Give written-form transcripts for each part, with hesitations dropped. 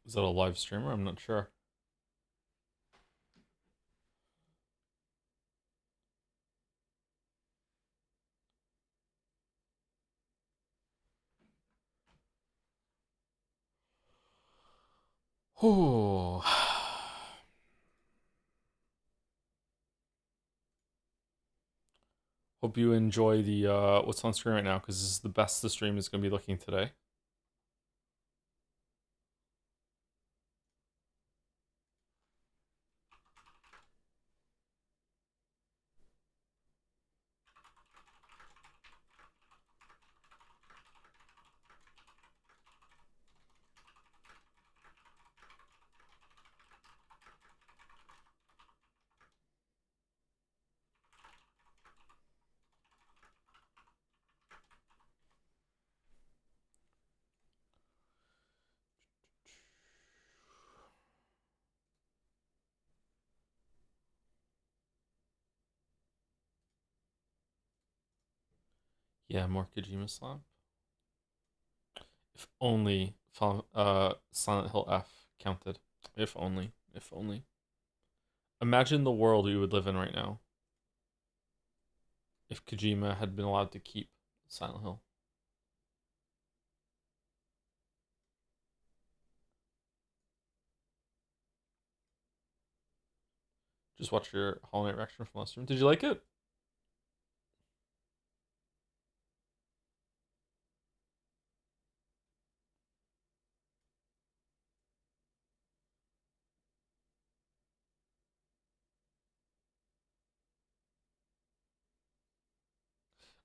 Is that a live streamer? I'm not sure. Oh. Hope you enjoy the what's on screen right now, because this is the best the stream is going to be looking today. Yeah, more Kojima slap. If only Silent Hill F counted. If only. If only. Imagine the world we would live in right now if Kojima had been allowed to keep Silent Hill. Just watch your Hollow Knight reaction from last stream. Did you like it?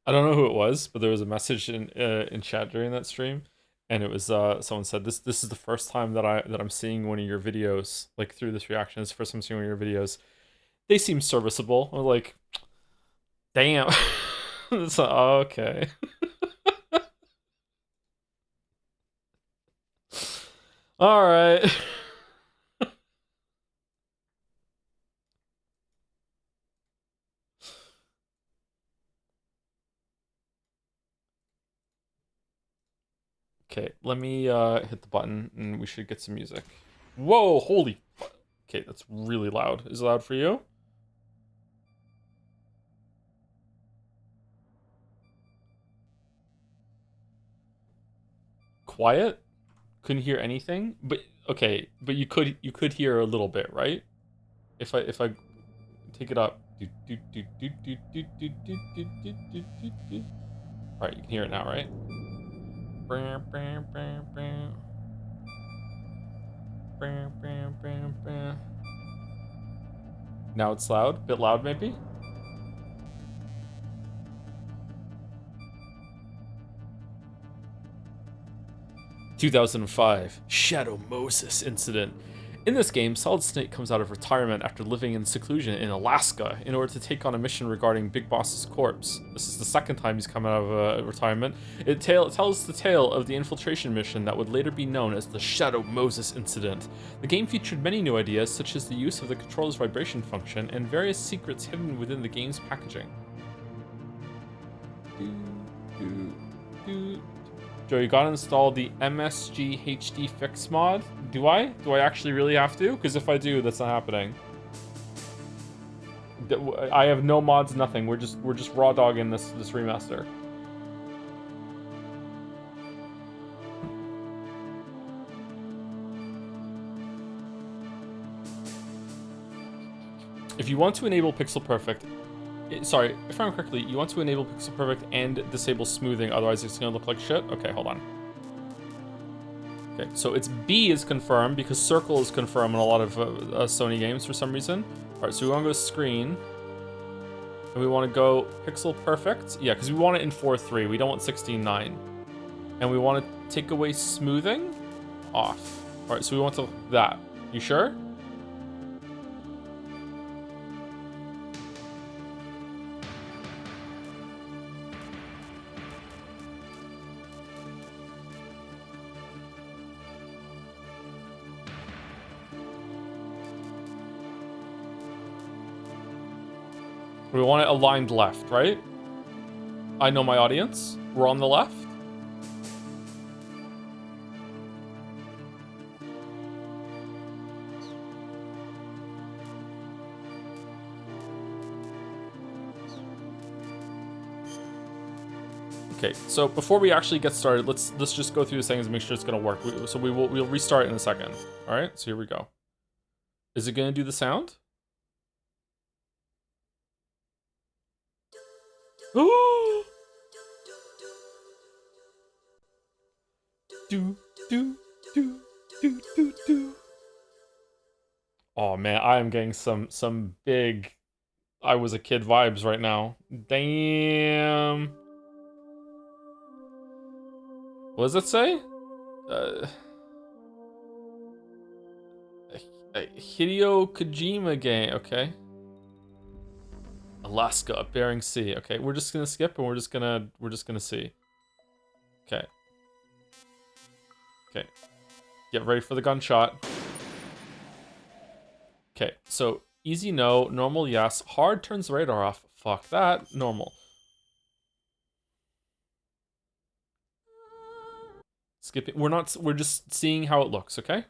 I don't know who it was, but there was a message in chat during that stream, and it was someone said this is the first time that I'm seeing one of your videos like through this reaction. It's the first time I'm seeing one of your videos. They seem serviceable. I'm like, damn. So, okay. All right. Okay, let me hit the button and we should get some music. Whoa, holy. Okay, that's really loud. Is it loud for you? Quiet? Couldn't hear anything? But okay, but you could hear a little bit, right? If I take it up. Alright, you can hear it now, right? Now it's loud? Bit loud, maybe? 2005 Shadow Moses incident. In this game, Solid Snake comes out of retirement after living in seclusion in Alaska in order to take on a mission regarding Big Boss's corpse. This is the second time he's come out of retirement. It tells the tale of the infiltration mission that would later be known as the Shadow Moses incident. The game featured many new ideas, such as the use of the controller's vibration function and various secrets hidden within the game's packaging. Joe, you gotta install the MSG HD fix mod. Do I? Do I actually really have to? Because if I do, that's not happening. I have no mods, nothing. We're just raw dogging this remaster. If you want to enable Pixel Perfect, sorry, if I remember correctly, you want to enable Pixel Perfect and disable smoothing, otherwise it's gonna look like shit? Okay, hold on. Okay, so it's B is confirmed, because circle is confirmed in a lot of Sony games for some reason. Alright, so we wanna go screen. And we wanna go Pixel Perfect. Yeah, because we want it in 4.3, we don't want 16.9. And we wanna take away smoothing? Off. Alright, so we want to that. You sure? We want it aligned left, right? I know my audience. We're on the left. Okay, so before we actually get started, let's just go through the settings and make sure it's gonna work. We'll restart in a second. All right, so here we go. Is it gonna do the sound? Oh! Do do do do do do. Oh man, I am getting some big I was a kid vibes right now. Damn. What does it say? A Hideo Kojima game. Okay. Alaska, Bering Sea. Okay, we're just gonna skip and we're just gonna see. Okay. Okay. Get ready for the gunshot. Okay, so easy no, normal yes, hard turns the radar off. Fuck that, normal. Skipping. We're just seeing how it looks, okay?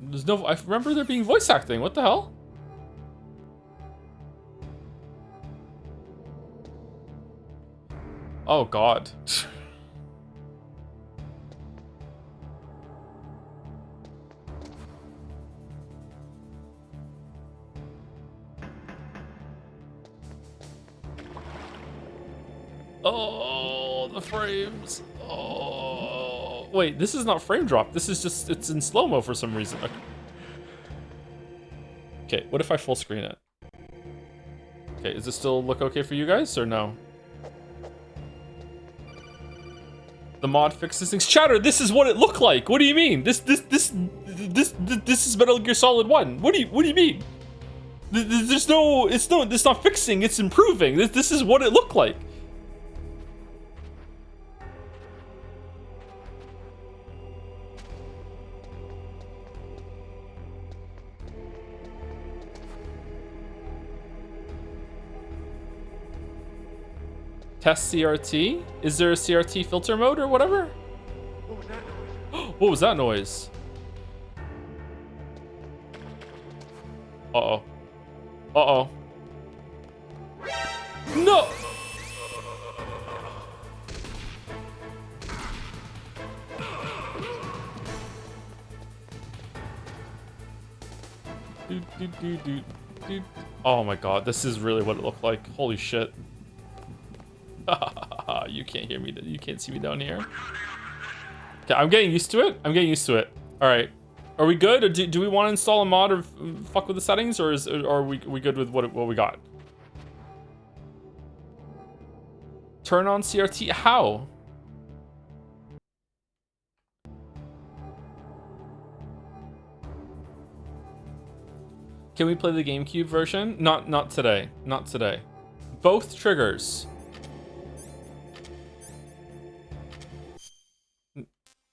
There's no, I remember there being voice acting. What the hell? Oh god. Oh, the frames. Oh. Wait, this is not frame drop. This is just, it's in slow-mo for some reason. Okay, what if I full screen it? Okay, does it still look okay for you guys, or no? The mod fixes things. Chatter, this is what it looked like. What do you mean? This is Metal Gear Solid 1. What do you mean? There's no, it's not fixing, it's improving. This is what it looked like. Test CRT? Is there a CRT filter mode or whatever? What was that noise? Uh-oh. Uh-oh. No! Oh my god, this is really what it looked like. Holy shit. You can't hear me. You can't see me down here. Okay, I'm getting used to it. All right, are we good? Or do we want to install a mod or fuck with the settings, or are we good with what we got? Turn on CRT. How? Can we play the GameCube version? Not today. Not today. Both triggers.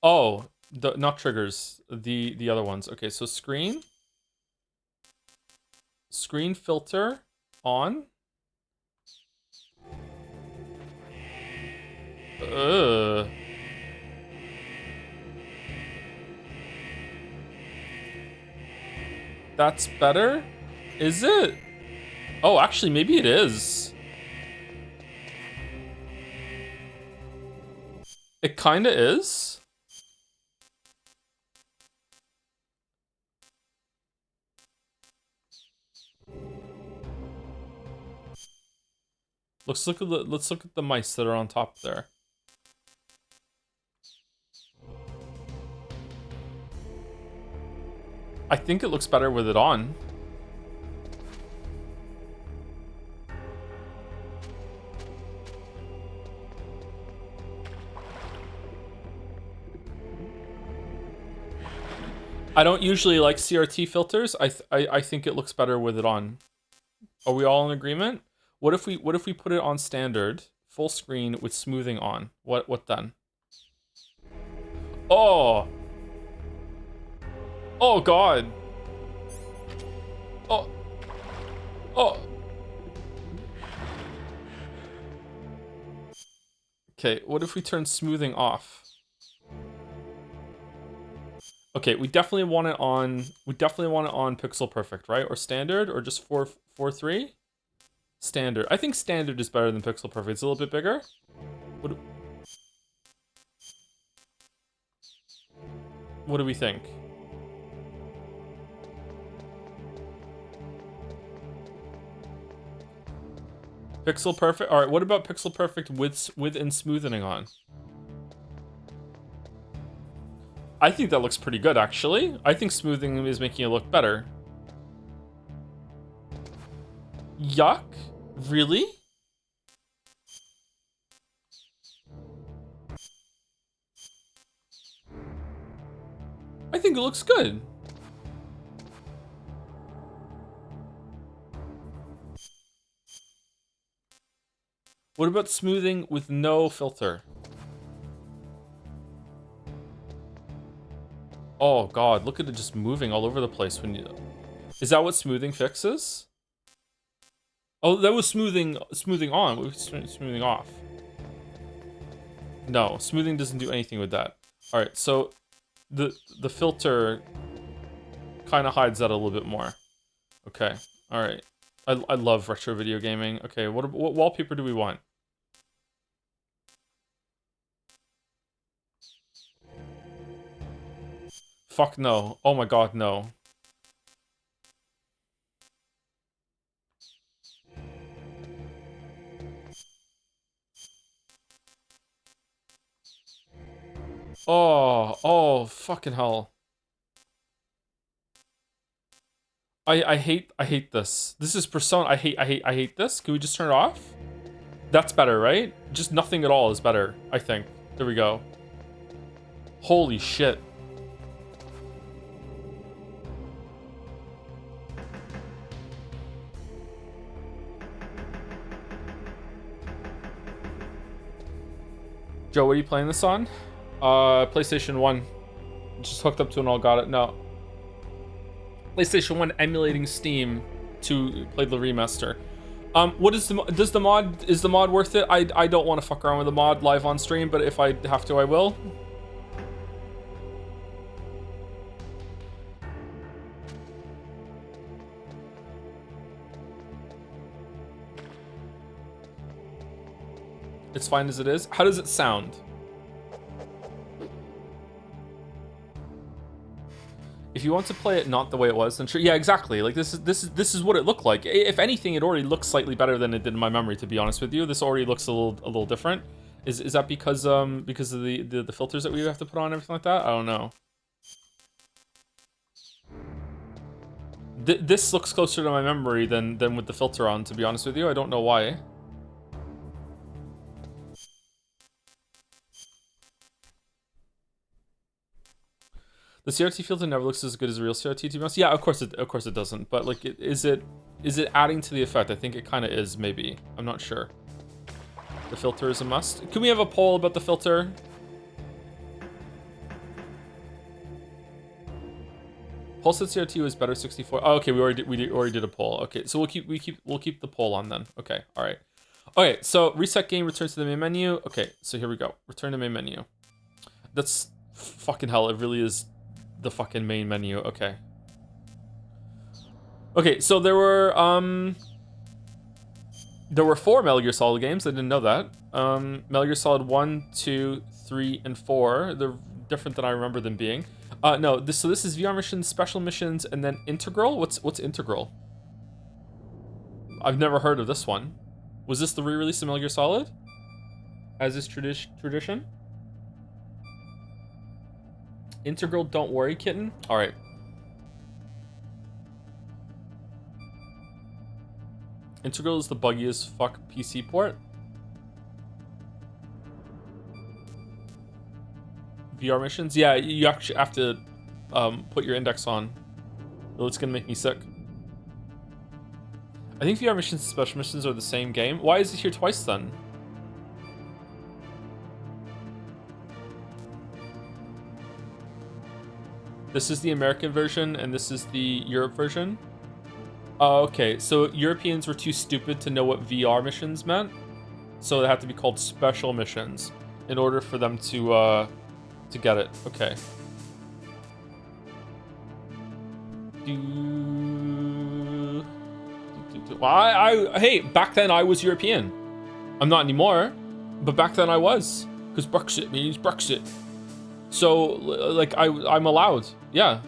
Oh, not triggers, the other ones. Okay, so screen filter on. That's better? Is it? Oh, actually, maybe it is. It kinda is. Let's look at the mice that are on top there. I think it looks better with it on. I don't usually like CRT filters. I think it looks better with it on. Are we all in agreement? What if we put it on standard, full screen with smoothing on? What then? Oh. Oh god. Oh. Oh. Okay, what if we turn smoothing off? Okay, we definitely want it on pixel perfect, right? Or standard, or just 4.3? Standard. I think standard is better than pixel perfect. It's a little bit bigger. What do we think? Pixel perfect. All right. What about pixel perfect with and smoothing on? I think that looks pretty good, actually. I think smoothing is making it look better. Yuck? Really? I think it looks good. What about smoothing with no filter? Oh god, look at it just moving all over the place when you... Is that what smoothing fixes? Oh, that was smoothing on. What was smoothing off? No, smoothing doesn't do anything with that. All right, so the filter kind of hides that a little bit more. Okay, all right. I love retro video gaming. Okay, what wallpaper do we want? Fuck no. Oh my god, no. Oh, fucking hell. I hate this. This is Persona. I hate this. Can we just turn it off? That's better, right? Just nothing at all is better, I think. There we go. Holy shit. Joe, what are you playing this on? PlayStation 1. Just hooked up to an all got it. No. PlayStation 1 emulating Steam to play the remaster. What is is the mod worth it? I don't want to fuck around with the mod live on stream, but if I have to, I will. It's fine as it is. How does it sound? If you want to play it not the way it was, then sure. Yeah, exactly. Like this is what it looked like. If anything, it already looks slightly better than it did in my memory. To be honest with you, this already looks a little different. Is that because of the filters that we have to put on and everything like that? I don't know. This looks closer to my memory than with the filter on. To be honest with you, I don't know why. The CRT filter never looks as good as a real CRT, to be honest. Yeah, of course it doesn't. But like, is it adding to the effect? I think it kind of is, maybe. I'm not sure. The filter is a must. Can we have a poll about the filter? Paul said CRT was better 64. Oh, okay, we already did a poll. Okay, so we'll keep the poll on then. Okay, all right. Okay, so reset game, return to the main menu. Okay, so here we go. Return to main menu. That's fucking hell. It really is the fucking main menu. Okay. Okay, so there were 4 Metal Gear Solid games. I didn't know that. Metal Gear Solid 1, 2, 3, and 4. They're different than I remember them being. No, this is VR missions, special missions, and then integral. What's integral? I've never heard of this one. Was this the re-release of Metal Gear Solid? As is tradition? Integral, don't worry, kitten. All right. Integral is the buggiest fuck PC port. VR missions? Yeah, you actually have to put your index on. It's gonna make me sick. I think VR missions and special missions are the same game. Why is it here twice then? This is the American version, and this is the Europe version. Oh, okay. So Europeans were too stupid to know what VR missions meant, so they had to be called special missions in order for them to get it. Okay. Well, hey, back then I was European. I'm not anymore, but back then I was, because Brexit means Brexit. So, like, I'm allowed. Yeah.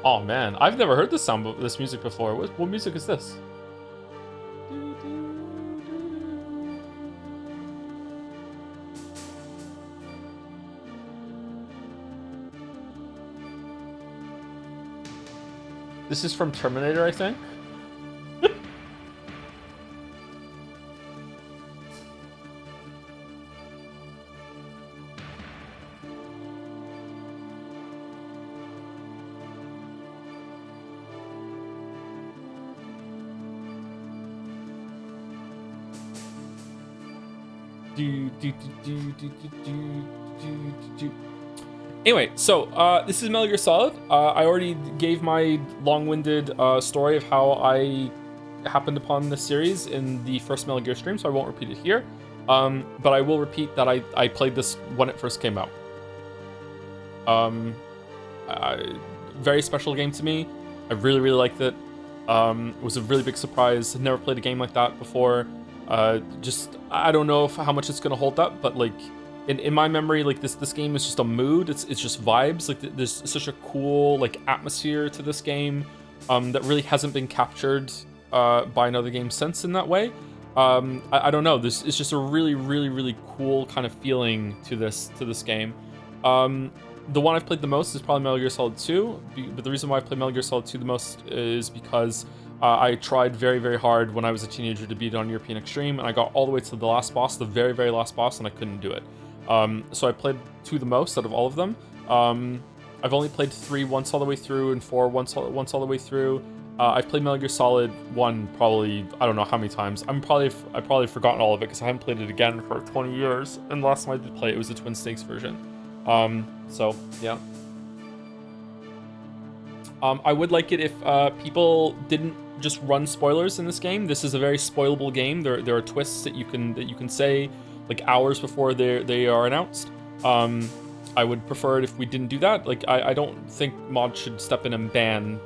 Oh man, I've never heard this music before. What music is this? This is from Terminator, I think. Anyway, so this is Metal Gear Solid. I already gave my long-winded story of how I happened upon this series in the first Metal Gear stream, so I won't repeat it here. But I will repeat that I played this when it first came out. Very special game to me. I really, really liked it. It was a really big surprise. I'd never played a game like that before. Just, I don't know how much it's gonna hold up, but like in my memory, like this game is just a mood. It's just vibes. Like there's such a cool like atmosphere to this game that really hasn't been captured by another game since in that way. I don't know. It's just a really, really, really cool kind of feeling to this game. The one I've played the most is probably Metal Gear Solid 2, but the reason why I play Metal Gear Solid 2 the most is because I tried very, very hard when I was a teenager to beat it on European Extreme, and I got all the way to the last boss, the very, very last boss, and I couldn't do it. So I played 2 the most out of all of them. I've only played 3 once all the way through, and 4 once all the way through. I've played Metal Gear Solid 1 probably, I don't know how many times. I've probably forgotten all of it because I haven't played it again for 20 years, and the last time I did play it was the Twin Snakes version. So yeah. I would like it if people didn't just run spoilers in this game. This is a very spoilable game. There are twists that you can say like hours before they are announced. I would prefer it if we didn't do that. Like I don't think mods should step in and ban,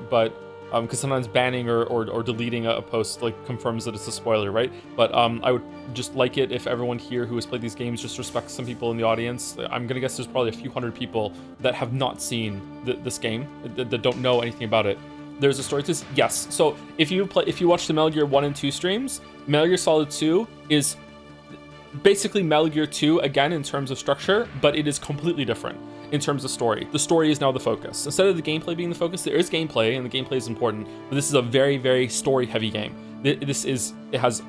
but because sometimes banning or deleting a post like confirms that it's a spoiler, right? But I would just like it if everyone here who has played these games just respects some people in the audience. I'm gonna guess there's probably a few hundred people that have not seen this game, that don't know anything about it. There's a story to this, yes. So if you watch the Metal Gear 1 and 2 streams, Metal Gear Solid 2 is basically Metal Gear 2 again in terms of structure, but it is completely different in terms of story. The story is now the focus. Instead of the gameplay being the focus, there is gameplay, and the gameplay is important, but this is a very, very story-heavy game. It has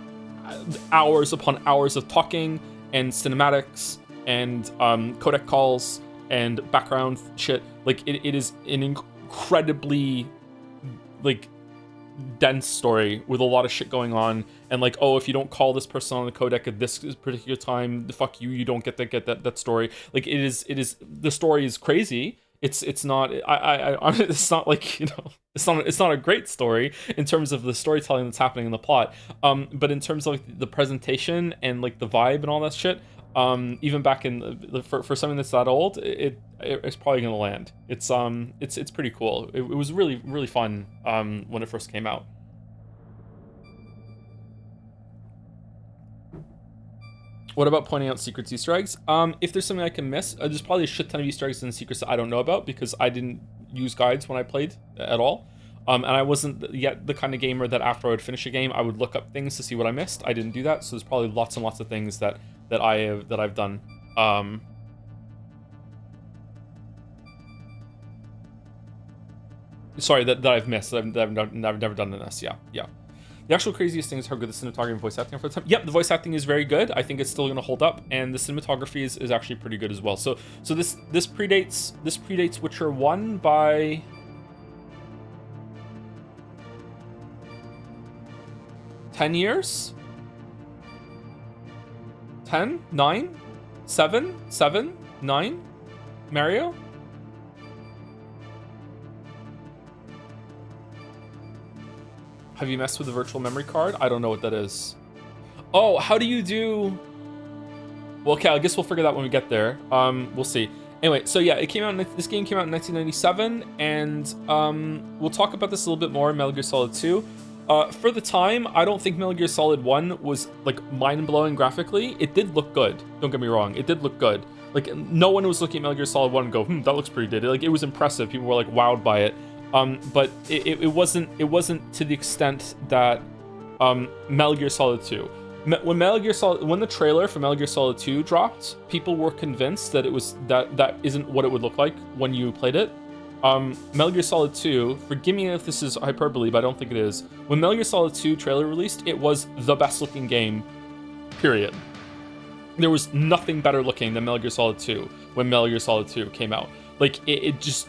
hours upon hours of talking and cinematics and codec calls and background shit. Like it is an incredibly like dense story with a lot of shit going on, and like, oh, if you don't call this person on the codec at this particular time, fuck you don't get that story. Like it is the story is crazy. It's not it's not like, you know, it's not a great story in terms of the storytelling that's happening in the plot, but in terms of like the presentation and like the vibe and all that shit, even back in for something that's that old, it's probably gonna land. It's pretty cool. It was really, really fun when it first came out. What about pointing out secrets, Easter eggs? If there's something I can miss, there's probably a shit ton of Easter eggs and secrets that I don't know about because I didn't use guides when I played at all. And I wasn't yet the kind of gamer that after I would finish a game, I would look up things to see what I missed. I didn't do that, so there's probably lots and lots of things that I've done. Sorry, that I've missed. That I've never done in this. Yeah. The actual craziest thing is how good the cinematography and voice acting are for the time. Yep, the voice acting is very good. I think it's still gonna hold up, and the cinematography is actually pretty good as well. So this predates Witcher 1 by 10 years? 10? 9? 7? 7? 9? Mario? Have you messed with the virtual memory card? I don't know what that is. Oh, how do you do... Well, okay, I guess we'll figure that when we get there. We'll see. Anyway, so yeah, it came out. This game came out in 1997, and we'll talk about this a little bit more in Metal Gear Solid 2. For the time, I don't think Metal Gear Solid 1 was like mind-blowing graphically. It did look good. Don't get me wrong. It did look good. Like no one was looking at Metal Gear Solid 1 and go, that looks pretty good. Like it was impressive. People were like wowed by it. But it wasn't to the extent that Metal Gear Solid 2. When the trailer for Metal Gear Solid 2 dropped, people were convinced that it was that isn't what it would look like when you played it. Metal Gear Solid 2, forgive me if this is hyperbole, but I don't think it is. When Metal Gear Solid 2 trailer released, it was the best looking game, period. There was nothing better looking than Metal Gear Solid 2 when Metal Gear Solid 2 came out. Like it just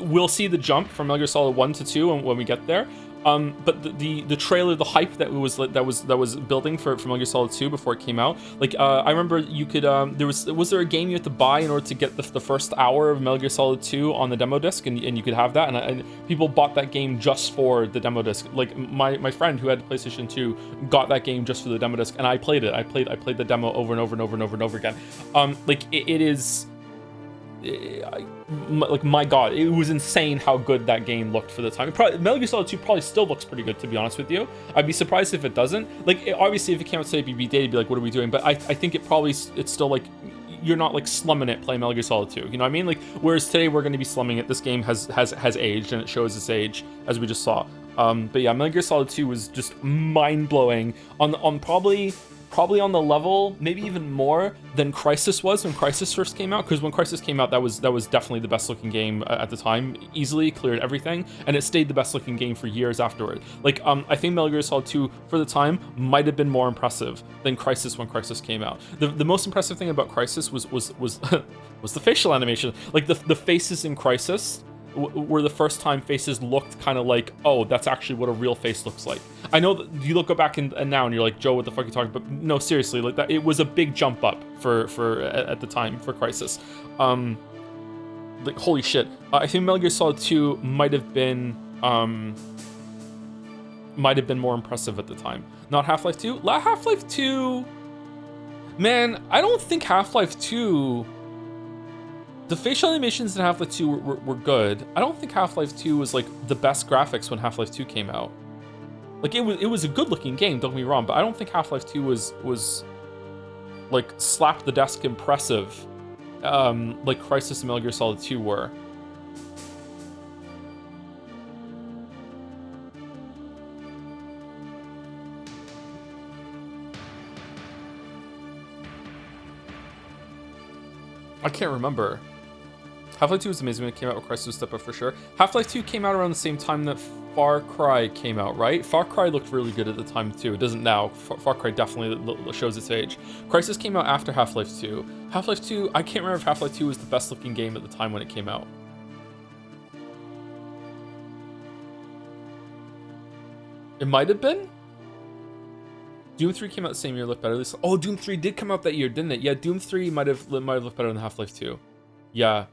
we'll see the jump from Metal Gear Solid 1 to 2 when we get there. But the trailer, the hype that was building for Metal Gear Solid 2 before it came out, like I remember you could was there a game you had to buy in order to get the first hour of Metal Gear Solid 2 on the demo disc, and you could have that, and people bought that game just for the demo disc. Like my friend who had the PlayStation 2 got that game just for the demo disc, and I played it. I played the demo over and over and over and over and over again. Like it is. Like my god, it was insane how good that game looked for the time. Metal Gear Solid 2 probably still looks pretty good, to be honest with you. I'd be surprised if it doesn't. Like obviously if it came out today, it'd be dated, be like, what are we doing? But I think it's still like, you're not like slumming it playing Metal Gear Solid 2, you know what I mean? Like whereas today we're going to be slumming it. This game has aged, and it shows its age, as we just saw. But yeah, Metal Gear Solid 2 was just mind-blowing on probably on the level, maybe even more than Crysis was when Crysis first came out. Because when Crysis came out, that was definitely the best looking game at the time. Easily cleared everything, and it stayed the best looking game for years afterward. Like I think Metal Gear Solid 2 for the time might have been more impressive than Crysis when Crysis came out. The most impressive thing about Crysis was was the facial animation. Like the faces in Crysis were the first time faces looked kind of like, oh, that's actually what a real face looks like. I know that you look back and now and you're like, Joe, what the fuck are you talking about? But no, seriously, like that, it was a big jump up for at the time for Crysis. Like holy shit. I think Metal Gear Solid 2 might have been more impressive at the time. Not Half-Life 2. Half-Life 2. Man, I don't think Half-Life 2. The facial animations in Half-Life 2 were good. I don't think Half-Life 2 was like the best graphics when Half-Life 2 came out. Like it was a good looking game, don't get me wrong, but I don't think Half-Life 2 was like slap the desk impressive like Crysis and Metal Gear Solid 2 were. I can't remember. Half-Life 2 was amazing when it came out with Crysis Step Up for sure. Half-Life 2 came out around the same time that Far Cry came out, right? Far Cry looked really good at the time too. It doesn't now. Far Cry definitely shows its age. Crysis came out after Half-Life 2. Half-Life 2, I can't remember if Half-Life 2 was the best looking game at the time when it came out. It might have been? Doom 3 came out the same year, looked better. At least, oh, Doom 3 did come out that year, didn't it? Yeah, Doom 3 might have looked better than Half-Life 2. Yeah.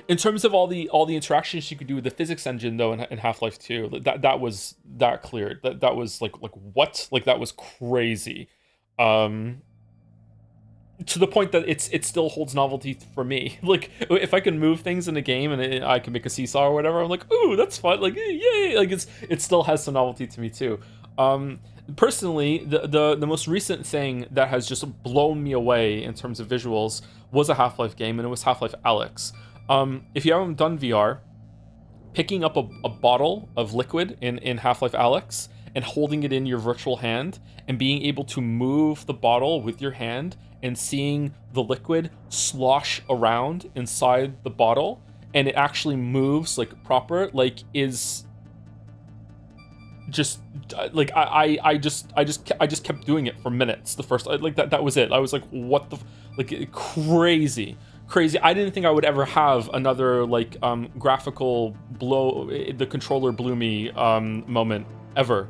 In terms of all the interactions you could do with the physics engine though in Half-Life 2, that cleared. That was like what? Like that was crazy. To the point that it still holds novelty for me. Like if I can move things in a game and I can make a seesaw or whatever, I'm like, ooh, that's fun. Like yay! Like it still has some novelty to me too. Personally, the most recent thing that has just blown me away in terms of visuals was a Half-Life game, and it was Half-Life Alyx. If you haven't done VR, picking up a bottle of liquid in Half-Life Alyx and holding it in your virtual hand and being able to move the bottle with your hand and seeing the liquid slosh around inside the bottle and it actually moves like proper, like is just like I just kept doing it for minutes. The first like that was it. I was like, what the like crazy. I didn't think I would ever have another like graphical blow, the controller blew me moment ever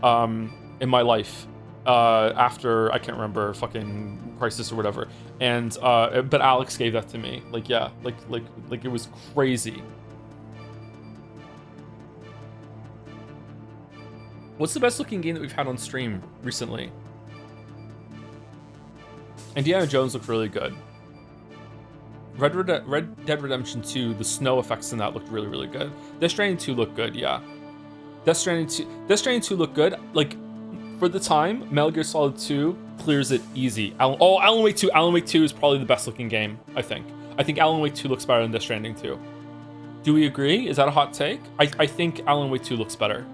in my life after I can't remember fucking Crysis or whatever. And but Alyx gave that to me. Like yeah, like it was crazy. What's the best looking game that we've had on stream recently? Indiana Jones looked really good. Red Dead Redemption 2, the snow effects in that looked really, really good. Death Stranding 2 looked good, yeah. Death Stranding 2 looked good. Like, for the time, Metal Gear Solid 2 clears it easy. Alan Wake 2. Alan Wake 2 is probably the best looking game, I think. I think Alan Wake 2 looks better than Death Stranding 2. Do we agree? Is that a hot take? I think Alan Wake 2 looks better.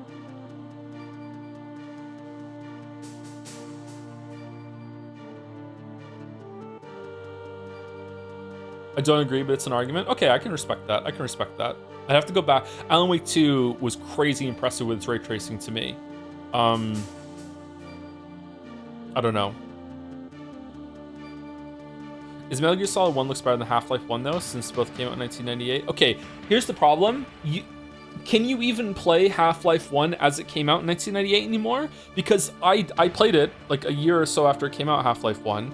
I don't agree, but it's an argument. Okay, I can respect that. I can respect that. I have to go back. Alan Wake 2 was crazy impressive with its ray tracing to me. I don't know. Is Metal Gear Solid 1 looks better than Half-Life 1 though, since both came out in 1998? Okay, here's the problem. Can you even play Half-Life 1 as it came out in 1998 anymore? Because I played it like a year or so after it came out, Half-Life 1.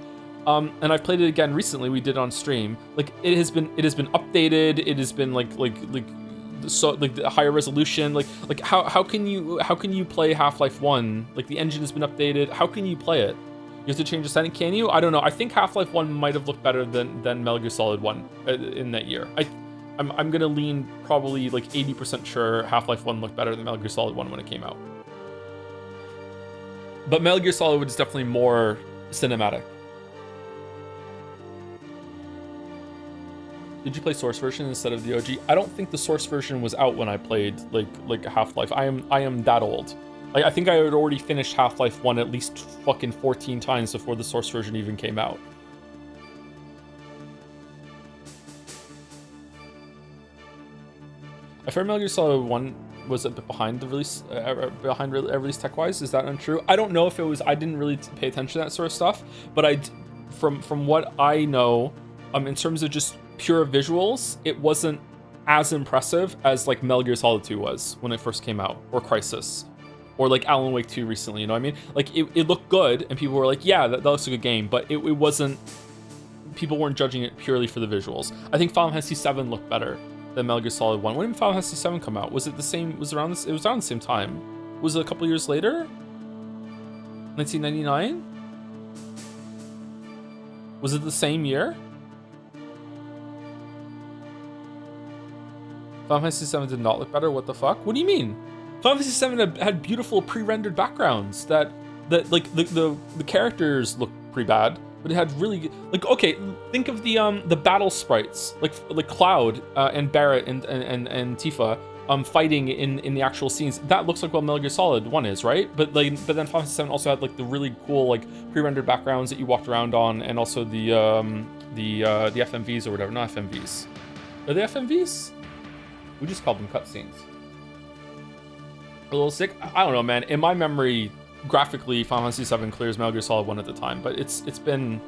And I've played it again recently. We did it on stream. Like it has been updated. It has been like the higher resolution. Like how can you play Half-Life 1? Like the engine has been updated. How can you play it? You have to change the setting. Can you? I don't know. I think Half-Life 1 might have looked better than Metal Gear Solid 1 in that year. I'm gonna lean probably like 80% sure Half-Life 1 looked better than Metal Gear Solid 1 when it came out. But Metal Gear Solid was definitely more cinematic. Did you play Source version instead of the OG? I don't think the Source version was out when I played like Half-Life. I am that old. Like I think I had already finished Half-Life 1 at least fucking 14 times before the Source version even came out. I heard Metal Gear Solid 1 was a bit behind the release, release tech-wise. Is that untrue? I don't know if it was. I didn't really pay attention to that sort of stuff. But from what I know, in terms of just pure visuals, it wasn't as impressive as like Metal Gear Solid 2 was when it first came out, or Crysis, or like Alan Wake 2 recently. You know what I mean? Like it looked good, and people were like, "Yeah, that looks like a good game," but it wasn't. People weren't judging it purely for the visuals. I think Final Fantasy 7 looked better than Metal Gear Solid 1. When did Final Fantasy 7 come out? Was it the same? Was around this? It was around the same time. Was it a couple years later? 1999. Was it the same year? Final Fantasy 7 did not look better. What the fuck? What do you mean? Final Fantasy 7 had beautiful pre-rendered backgrounds that like the characters look pretty bad, but it had really like, okay, think of the battle sprites like Cloud and Barrett and Tifa fighting in the actual scenes. That looks like what Metal Gear Solid 1 is, right? But then Final Fantasy 7 also had like the really cool like pre-rendered backgrounds that you walked around on, and also the FMVs or whatever. Not FMVs. Are they FMVs? We just called them cutscenes. A little sick. I don't know, man. In my memory, graphically, Final Fantasy 7 clears Metal Gear Solid 1 at the time, but it's been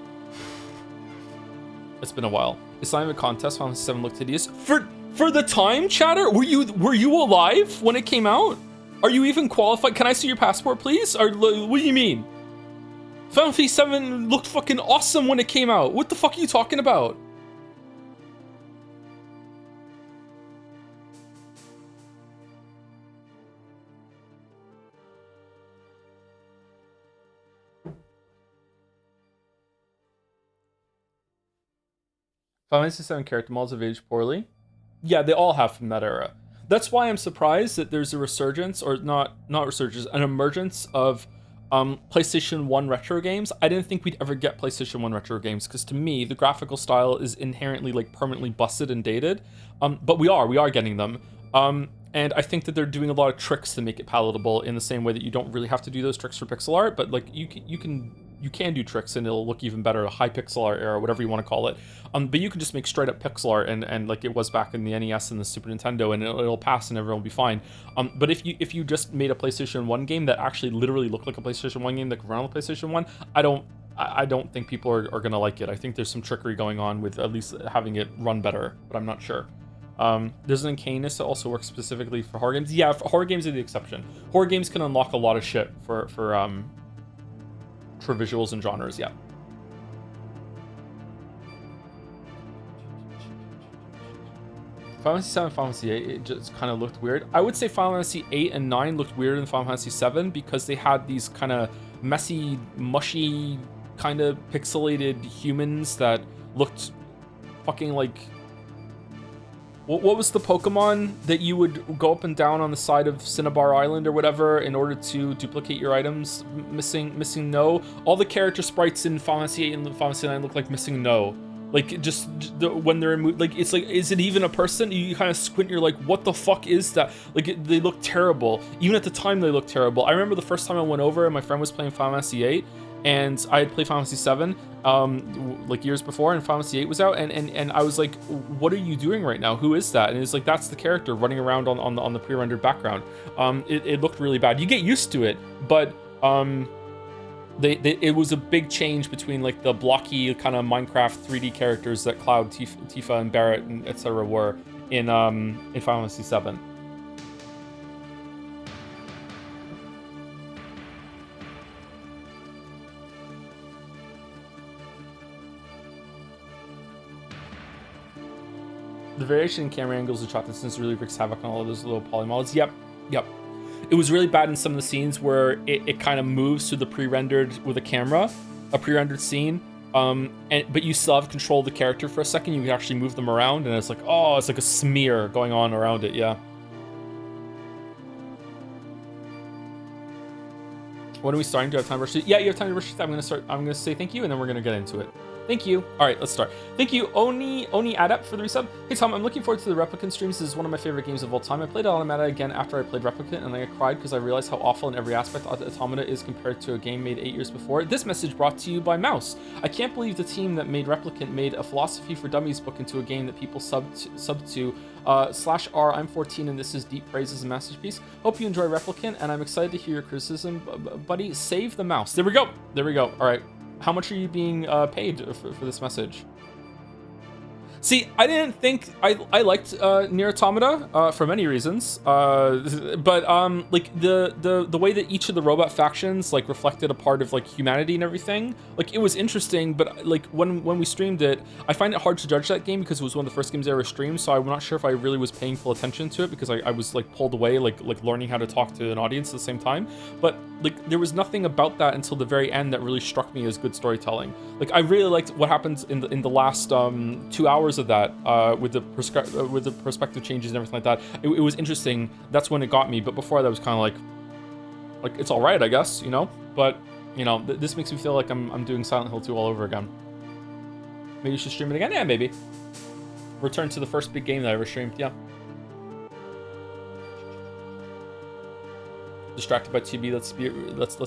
a while. Islamic contest. Final Fantasy 7 looked hideous for the time. Chatter, were you alive when it came out? Are you even qualified? Can I see your passport, please? Or what do you mean? Final Fantasy 7 looked fucking awesome when it came out. What the fuck are you talking about? Final Fantasy 7 character models have aged poorly. Yeah, they all have from that era. That's why I'm surprised that there's a resurgence, or not resurgence, an emergence of PlayStation 1 retro games. I didn't think we'd ever get PlayStation 1 retro games, because to me, the graphical style is inherently like permanently busted and dated. But we are getting them. And I think that they're doing a lot of tricks to make it palatable, in the same way that you don't really have to do those tricks for pixel art, but like you can do tricks and it'll look even better, a high pixel art era, whatever you want to call it. But you can just make straight up pixel art and like it was back in the NES and the Super Nintendo, and it'll pass and everyone will be fine. But if you just made a PlayStation 1 game that actually literally looked like a PlayStation 1 game that could run on the PlayStation 1, I don't think people are gonna like it. I think there's some trickery going on with at least having it run better, but I'm not sure. There's an uncanniness that also works specifically for horror games. Yeah, horror games are the exception. Horror games can unlock a lot of shit for visuals and genres, yeah. Final Fantasy 7 and Final Fantasy 8, it just kind of looked weird. I would say Final Fantasy 8 and 9 looked weirder than Final Fantasy 7 because they had these kind of messy, mushy, kind of pixelated humans that looked fucking like... What was the Pokemon that you would go up and down on the side of Cinnabar Island or whatever in order to duplicate your items? Missing No? All the character sprites in Final Fantasy 8 and Final Fantasy 9 look like Missing No. Like, just when they're in, like, it's like, is it even a person? You kind of squint, you're like, what the fuck is that? Like, they look terrible. Even at the time, they look terrible. I remember the first time I went over and my friend was playing Final Fantasy 8, and I had played Final Fantasy 7, like years before, and Final Fantasy 8 was out, and I was like, what are you doing right now? Who is that? And it's like, that's the character running around on the pre-rendered background. It looked really bad. You get used to it, but, it was a big change between like the blocky kind of Minecraft 3D characters that Cloud, Tifa, and Barrett, and etc. were in Final Fantasy 7. The variation in camera angles and shot distance really wreaks havoc on all of those little poly models. Yep. It was really bad in some of the scenes where it kind of moves to the pre-rendered with a camera, a pre-rendered scene, but you still have control of the character for a second. You can actually move them around, and it's like, oh, it's like a smear going on around it. Yeah. When are we starting? Do I have time to rush it? Yeah, you have time to rush it. I'm gonna say thank you, and then we're gonna get into it. Thank you. All right, let's start. Thank you, Oni Adept, for the resub. Hey Tom, I'm looking forward to the Replicant streams. This is one of my favorite games of all time. I played Automata again after I played Replicant, and I cried because I realized how awful in every aspect Automata is compared to a game made 8 years before. This message brought to you by Mouse. I can't believe the team that made Replicant made a Philosophy for Dummies book into a game that people sub to. /R, I'm 14 and this is deep praise as a masterpiece. Hope you enjoy Replicant, and I'm excited to hear your criticism, buddy. Save the mouse. There we go. All right. How much are you being paid for this message? See, I didn't think I liked Nier Automata for many reasons, but like the way that each of the robot factions like reflected a part of like humanity and everything, like it was interesting. But like when we streamed it, I find it hard to judge that game because it was one of the first games I ever streamed. So I'm not sure if I really was paying full attention to it because I was like pulled away, like learning how to talk to an audience at the same time. But like there was nothing about that until the very end that really struck me as good storytelling. Like I really liked what happened in the last 2 hours of that with the perspective changes and everything like that. It was interesting. That's when it got me. But before that was kind of like it's all right, I guess, you know. But you know, this makes me feel like I'm doing Silent Hill 2 all over again. Maybe you should stream it again. Yeah, maybe. Return to the first big game that I ever streamed. Yeah. Distracted by TV. Let's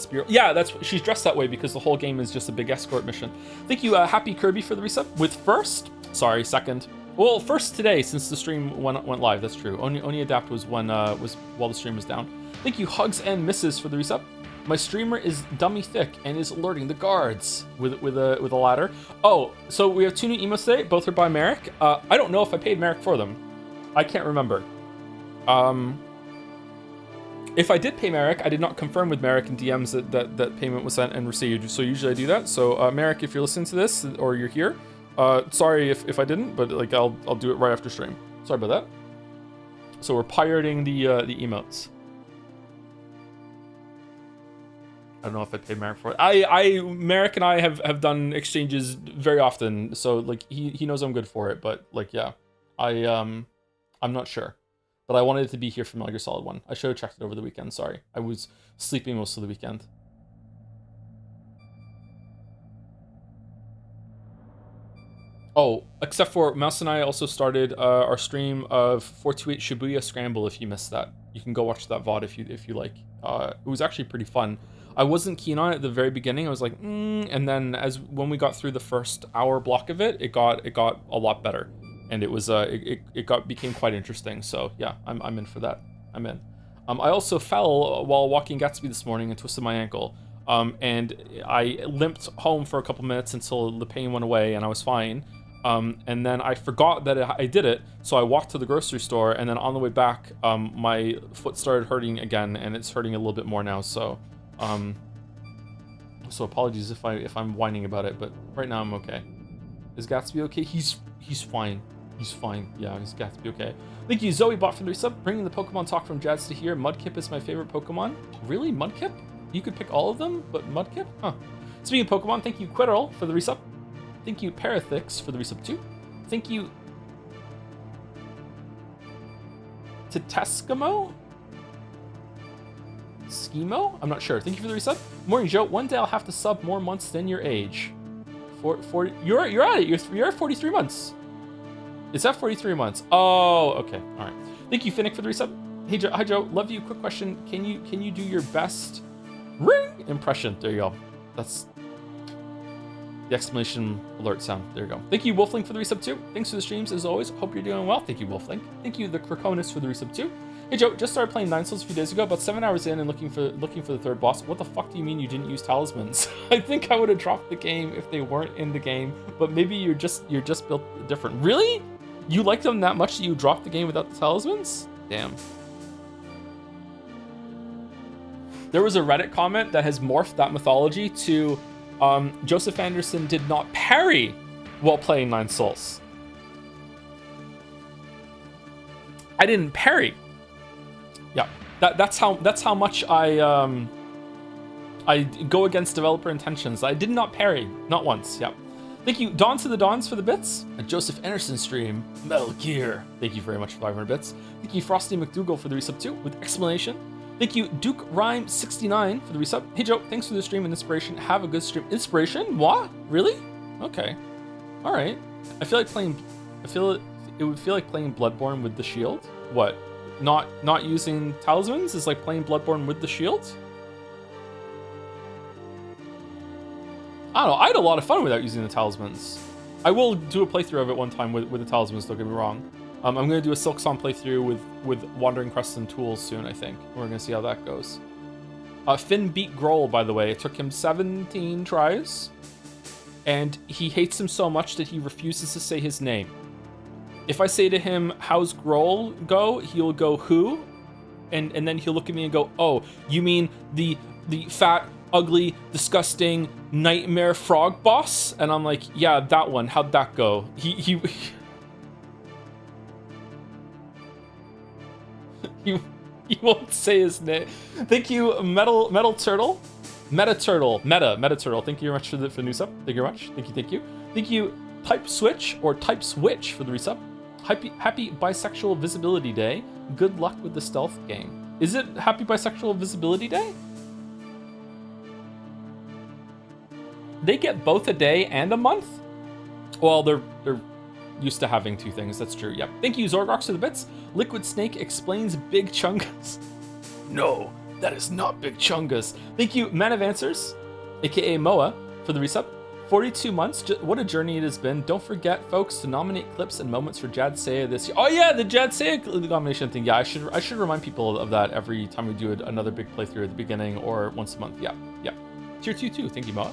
be. Yeah, that's she's dressed that way because the whole game is just a big escort mission. Thank you, Happy Kirby, for the resub. With second. Well, first today since the stream went live. That's true. Only Adapt was when while the stream was down. Thank you, Hugs and Misses, for the resub. My streamer is dummy thick and is alerting the guards with a ladder. Oh, so we have 2 new emotes today. Both are by Merrick. I don't know if I paid Merrick for them. I can't remember. If I did pay Merrick, I did not confirm with Merrick in DMs that payment was sent and received. So usually I do that. So Merrick, if you're listening to this or you're here, sorry if I didn't, but like I'll do it right after stream. Sorry about that. So we're pirating the emotes. I don't know if I paid Merrick for it. Merrick and I have done exchanges very often, so like he knows I'm good for it. But like yeah, I'm not sure. But I wanted it to be here for Metal Gear Solid 1. I should have checked it over the weekend, sorry. I was sleeping most of the weekend. Oh, except for Mouse and I also started our stream of 428 Shibuya Scramble. If you missed that, you can go watch that VOD if you like. It was actually pretty fun. I wasn't keen on it at the very beginning. I was like, and then when we got through the first hour block of it, it got a lot better. And it was became quite interesting. So yeah, I'm in for that. I'm in. I also fell while walking Gatsby this morning and twisted my ankle. And I limped home for a couple minutes until the pain went away and I was fine. And then I forgot that I did it, so I walked to the grocery store, and then on the way back, my foot started hurting again, and it's hurting a little bit more now. So, so apologies if I'm whining about it, but right now I'm okay. Is Gatsby okay? He's fine. He's fine. Yeah, he's got to be okay. Thank you, Zoe Bot, for the resub. Bringing the Pokemon talk from Jads to here. Mudkip is my favorite Pokemon. Really? Mudkip? You could pick all of them, but Mudkip? Huh. Speaking of Pokemon, thank you, Quirrell, for the resub. Thank you, Parathix, for the resub too. Thank you, Titeskimo? Schemo? I'm not sure. Thank you for the resub. Morning, Joe. One day I'll have to sub more months than your age. You're at it. You're at 43 months. Is that 43 months? Oh, okay. All right. Thank you, Finnick, for the resub. Hey, Joe. Hi, Joe. Love you. Quick question. Can you do your best ring impression? There you go. That's the exclamation alert sound. There you go. Thank you, Wolflink, for the resub too. Thanks for the streams as always. Hope you're doing well. Thank you, Wolflink. Thank you, the Krakonis, for the resub too. Hey Joe, just started playing Nine Souls a few days ago, about 7 hours in and looking for the third boss. What the fuck do you mean you didn't use talismans? I think I would have dropped the game if they weren't in the game, but maybe you're just built different. Really? You like them that much that you dropped the game without the talismans? Damn. There was a Reddit comment that has morphed that mythology to Joseph Anderson did not parry while playing Nine Souls. I didn't parry. Yeah, that's how much I go against developer intentions. I did not parry, not once. Yeah. Thank you, Dawn to the Dawns, for the bits. A Joseph Anderson stream, Metal Gear. Thank you very much for 500 bits. Thank you, Frosty McDougal, for the resub too, with explanation. Thank you, Duke Rhyme 69, for the resub. Hey Joe, thanks for the stream and inspiration. Have a good stream. Inspiration? What? Really? Okay. All right. I feel it would feel like playing Bloodborne with the shield. What? Not using talismans is like playing Bloodborne with the shield? I don't know. I had a lot of fun without using the talismans. I will do a playthrough of it one time with the talismans, don't get me wrong. I'm going to do a Silk Song playthrough with Wandering Crest and Tools soon, I think. We're going to see how that goes. Finn beat Grohl, by the way. It took him 17 tries. And he hates him so much that he refuses to say his name. If I say to him, how's Grohl go? He'll go, who? And then he'll look at me and go, oh, you mean the fat, ugly, disgusting nightmare frog boss? And I'm like, yeah, that one. How'd that go? He won't say his name. Thank you, Metal Turtle. Meta Turtle. Thank you very much for the new sub. Thank you very much. Thank you. Thank you, Type Switch for the resub. Happy Bisexual Visibility Day. Good luck with the stealth game. Is it Happy Bisexual Visibility Day? They get both a day and a month? Well, they're used to having two things. That's true. Yep. Thank you, Zorgox, for the bits. Liquid Snake explains Big Chungus. No, that is not Big Chungus. Thank you, Man of Answers, aka Moa, for the resub. 42 months. What a journey it has been. Don't forget, folks, to nominate clips and moments for Jad Saya this year. Oh yeah, the Jad Saya nomination thing. Yeah, I should remind people of that every time we do another big playthrough at the beginning or once a month. Yeah. Tier 2 too. Thank you, Moa.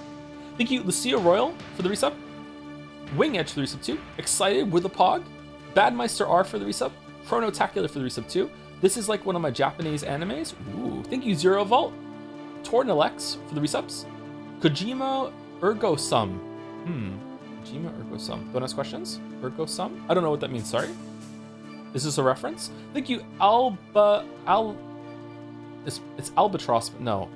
Thank you, Lucia Royal, for the resub. Wing Edge for the resub too. Excited with a Pog. Badmeister R for the resub. Chronotacular for the resub too. This is like one of my Japanese animes. Ooh. Thank you, Zero Vault. Tornalex for the resubs. Kojima Ergo-sum. Kojima Ergo-sum. Don't ask questions? Ergo-sum? I don't know what that means, sorry. Is this a reference? Thank you, it's Albatross, but no.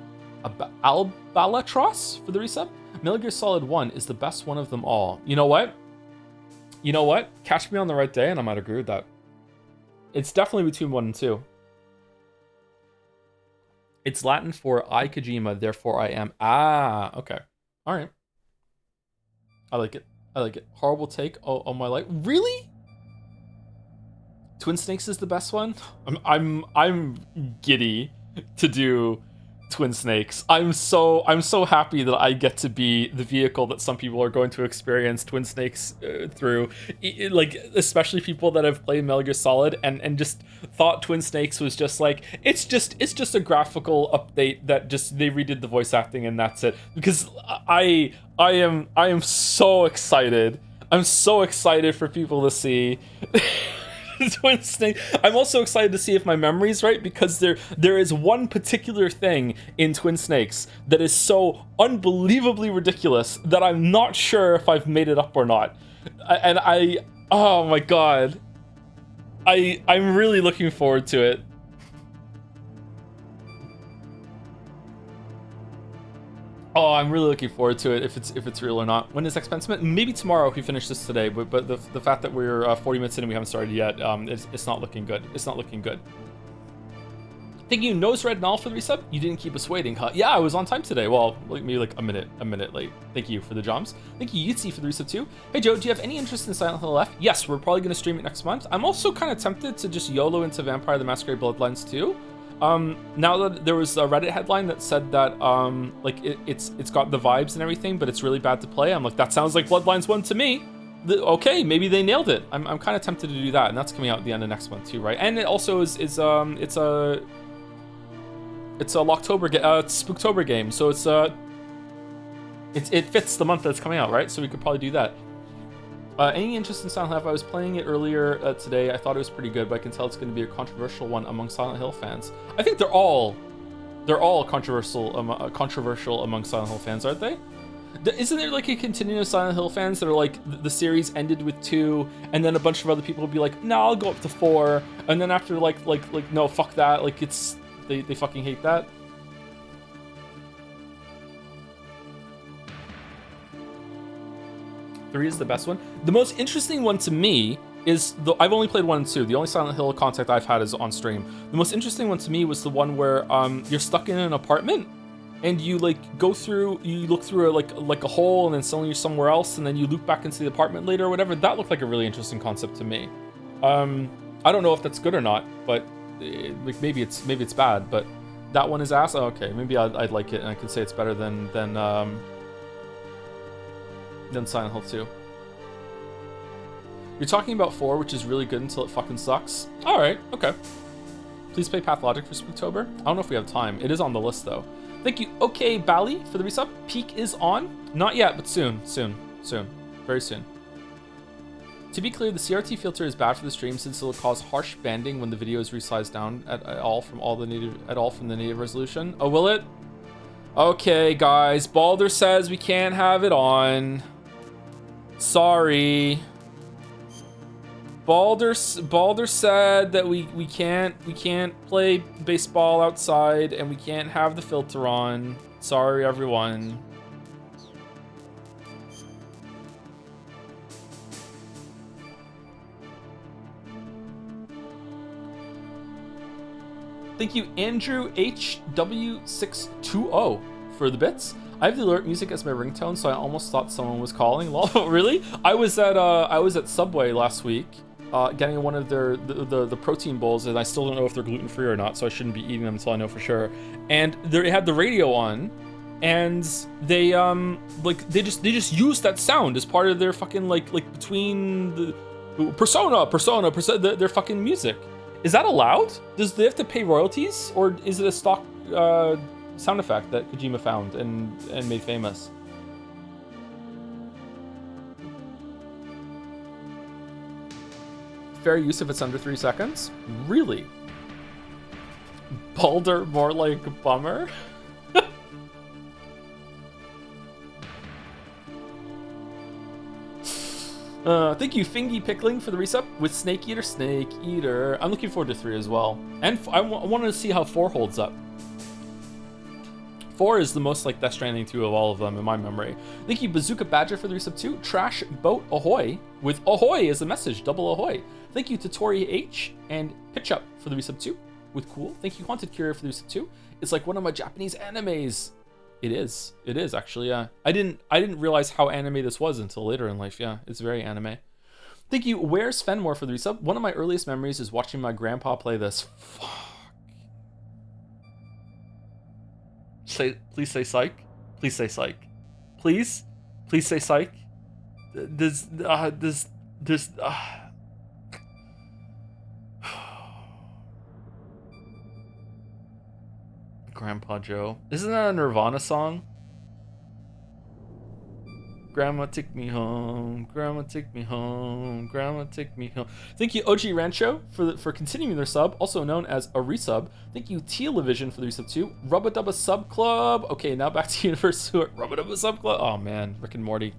Albalatros for the resub. Metal Gear Solid 1 is the best one of them all. You know what? Catch me on the right day and I might agree with that. It's definitely between 1 and 2. It's Latin for I Kojima, therefore I am. Ah, okay. All right. I like it. Horrible take on my life. Really? Twin Snakes is the best one? I'm giddy to do Twin Snakes. I'm so happy that I get to be the vehicle that some people are going to experience Twin Snakes through. Like, especially people that have played Metal Gear Solid and just thought Twin Snakes was just like, it's just a graphical update that just they redid the voice acting and that's it. Because I am so excited. I'm so excited for people to see Twin Snake. I'm also excited to see if my memory's right, because there is one particular thing in Twin Snakes that is so unbelievably ridiculous that I'm not sure if I've made it up or not. And Oh my god. I'm really looking forward to it. Oh, I'm really looking forward to it if it's real or not. When is Expensement? Maybe tomorrow if we finish this today, but the fact that we're 40 minutes in and we haven't started yet, it's not looking good. It's not looking good. Thank you, Nose Red Null for the resub. You didn't keep us waiting, huh? Yeah, I was on time today. Well, maybe like a minute late. Thank you for the joms. Thank you, Yitzi, for the resub too. Hey Joe, do you have any interest in Silent Hill F? Yes, we're probably gonna stream it next month. I'm also kind of tempted to just YOLO into Vampire the Masquerade Bloodlines too. Now that there was a Reddit headline that said that like it's got the vibes and everything, but it's really bad to play. I'm like, that sounds like Bloodlines 1 to me. Okay, maybe they nailed it. I'm kind of tempted to do that, and that's coming out at the end of next month too, right? And it also is it's a Spooktober game, so it fits the month that it's coming out, right? So we could probably do that. Any interest in Silent Hill? I was playing it earlier today. I thought it was pretty good, but I can tell it's going to be a controversial one among Silent Hill fans. I think they're all controversial among Silent Hill fans, aren't they? Isn't there like a continuum of Silent Hill fans that are like the series ended with 2, and then a bunch of other people will be like, no, I'll go up to 4, and then after like no, fuck that, like it's they fucking hate that. Three is the best one. The most interesting one to me is I've only played 1 and 2. The only Silent Hill contact I've had is on stream. The most interesting one to me was the one where you're stuck in an apartment and you like look through a hole and then suddenly you're somewhere else and then you loop back into the apartment later or whatever. That looked like a really interesting concept to me. I don't know if that's good or not, but like maybe it's bad. But that one is ass. Oh, okay, maybe I'd like it and I could say it's better than Silent Hill 2. You're talking about 4, which is really good until it fucking sucks. Alright, okay. Please play Pathologic for Spooktober. I don't know if we have time. It is on the list, though. Thank you, OK Bally, for the resub. Peak is on. Not yet, but soon. Very soon. To be clear, the CRT filter is bad for the stream since it will cause harsh banding when the video is resized down at all from the native resolution. Oh, will it? Okay, guys. Balder says we can't have it on. Sorry. Balder said that we can't play baseball outside and we can't have the filter on. Sorry, everyone. Thank you, Andrew HW620 for the bits. I have the alert music as my ringtone, so I almost thought someone was calling. Really? I was at Subway last week, getting one of the protein bowls, and I still don't know if they're gluten free or not, so I shouldn't be eating them until I know for sure. And they had the radio on, and they just used that sound as part of their fucking like between the persona their fucking music. Is that allowed? Does they have to pay royalties, or is it a stock sound effect that Kojima found and made famous? Fair use if it's under 3 seconds? Really? Balder more like a bummer? Thank you, Fingy Pickling, for the resub with Snake Eater. I'm looking forward to 3 as well. And I wanted to see how 4 holds up. 4 is the most like Death Stranding 2 of all of them in my memory. Thank you, Bazooka Badger, for the resub 2. Trash Boat Ahoy, with Ahoy as a message, double Ahoy. Thank you to Tori H and Pitch Up for the resub 2 with Cool. Thank you, Haunted Courier, for the resub 2. It's like one of my Japanese animes. It is actually, yeah. I didn't realize how anime this was until later in life. Yeah, it's very anime. Thank you, Where's Fenmore, for the resub. One of my earliest memories is watching my grandpa play this. Fuck. Please say psych. Please say psych. Please say psych. Grandpa Joe. Isn't that a Nirvana song? Grandma take me home. Grandma take me home. Grandma take me home. Thank you, OG Rancho, for continuing their sub, also known as a resub. Thank you, Television, for the resub too. Rubba Dubba Sub Club. Okay, now back to Universe Sewer. Rubba Dubba Sub Club. Oh man, Rick and Morty.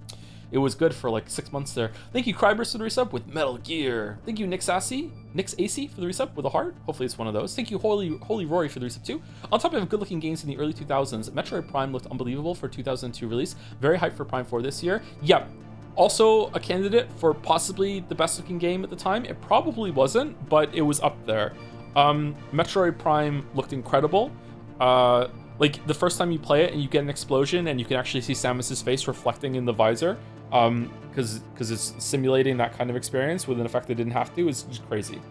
it was good for like 6 months there. Thank you, Crybers, for the resub with Metal Gear. Thank you, Nick's AC for the resub with a heart. Hopefully it's one of those. Thank you, Holy Rory, for the resub too. On top of good-looking games in the early 2000s, Metroid Prime looked unbelievable for 2002 release. Very hyped for Prime 4 this year. Yep. Also a candidate for possibly the best-looking game at the time. It probably wasn't, but it was up there. Metroid Prime looked incredible. Like the first time you play it and you get an explosion and you can actually see Samus's face reflecting in the visor, because it's simulating that kind of experience with an effect they didn't have to, is just crazy.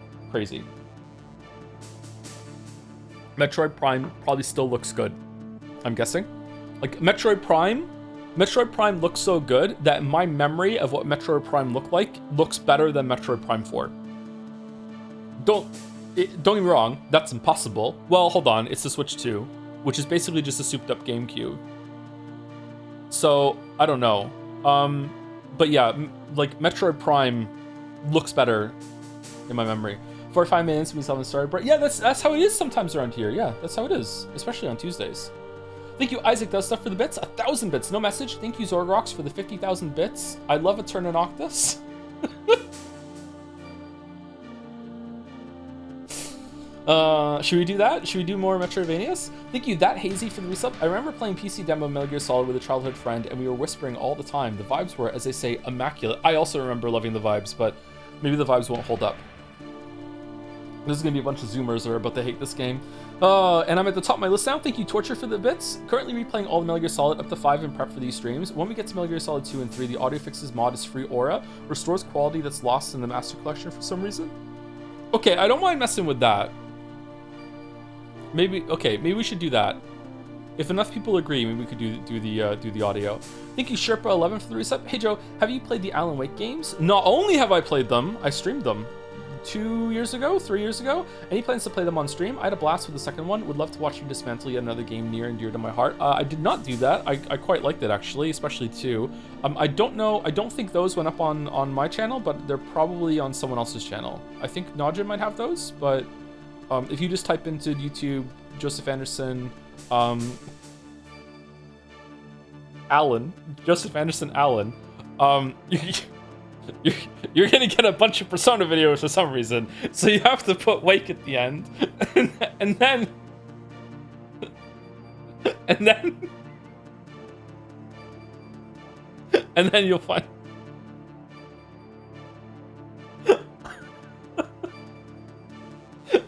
Metroid Prime probably still looks good, I'm guessing. Like Metroid Prime looks so good that my memory of what Metroid Prime looked like looks better than Metroid Prime 4. Don't get me wrong, that's impossible. Well, hold on, it's the Switch 2. Which is basically just a souped up GameCube. So, I don't know. But yeah, like Metroid Prime looks better in my memory. 45 minutes when we haven't started, but yeah, that's how it is sometimes around here. Yeah, that's how it is, especially on Tuesdays. Thank you, Isaac Does Stuff, for the bits. 1,000 bits, no message. Thank you, Zorgrox, for the 50,000 bits. I love a turn in Octus. Should we do that? Should we do more Metroidvanias? Thank you, That Hazy, for the resub. I remember playing PC demo Metal Gear Solid with a childhood friend, and we were whispering all the time. The vibes were, as they say, immaculate. I also remember loving the vibes, but maybe the vibes won't hold up. There's gonna be a bunch of Zoomers that are about to hate this game. And I'm at the top of my list now. Thank you, Torture, for the bits. Currently replaying all the Metal Gear Solid up to 5 in prep for these streams. When we get to Metal Gear Solid 2 and 3, the Audio Fixes mod is free aura. Restores quality that's lost in the Master Collection for some reason. Okay, I don't mind messing with that. Maybe we should do that. If enough people agree, maybe we could do the audio. Thank you, Sherpa11, for the reset. Hey Joe, have you played the Alan Wake games? Not only have I played them, I streamed them 3 years ago. Any plans to play them on stream? I had a blast with the second one. Would love to watch you dismantle yet another game near and dear to my heart. I did not do that. I quite liked it, actually, especially 2. I don't know. I don't think those went up on my channel, but they're probably on someone else's channel. I think Najim might have those, but if you just type into YouTube Joseph Anderson Joseph Anderson Allen, you're gonna get a bunch of Persona videos for some reason. So you have to put Wake at the end, and then you'll find.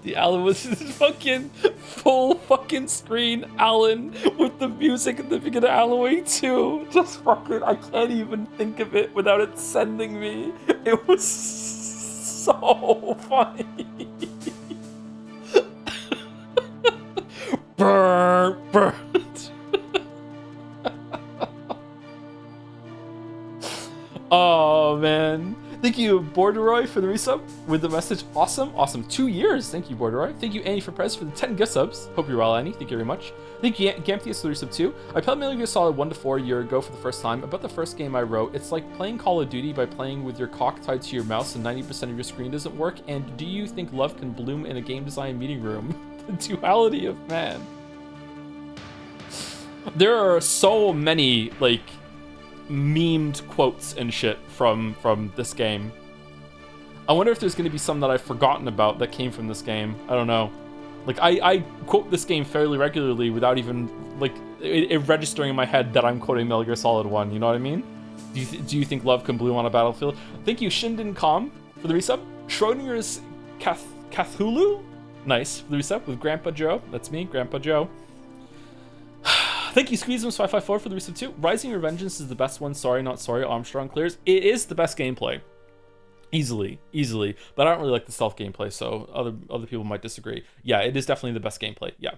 The Alan was his fucking full fucking screen Alan with the music at the beginning of Alan Wake 2. Just fucking, I can't even think of it without it sending me. It was so funny. Burn. Oh man. Thank you, Borderoy, for the resub with the message. Awesome. 2 years. Thank you, Borderoy. Thank you, Annie, for Prez, for the 10 gift subs. Hope you're well, Annie. Thank you very much. Thank you, Gamptius, for the resub too. I played Metal Gear Solid 1 to 4 a year ago for the first time. About the first game I wrote, it's like playing Call of Duty by playing with your cock tied to your mouse and 90% of your screen doesn't work. And do you think love can bloom in a game design meeting room? The duality of man. There are so many, like, memed quotes and shit from this game. I wonder if there's going to be some that I've forgotten about that came from this game. I don't know. Like, I quote this game fairly regularly without even, like, it registering in my head that I'm quoting Metal Gear Solid 1, you know what I mean? Do you think love can bloom on a battlefield? Thank you, Shinden Com, for the resub. Schrodinger's Cthulhu? Nice, for the resub with Grandpa Joe. That's me, Grandpa Joe. Thank you, Squeezums554, for the resub too. Rising Revengeance is the best one. Sorry, not sorry. Armstrong clears. It is the best gameplay. Easily. But I don't really like the stealth gameplay, so other people might disagree. Yeah, it is definitely the best gameplay. Yeah.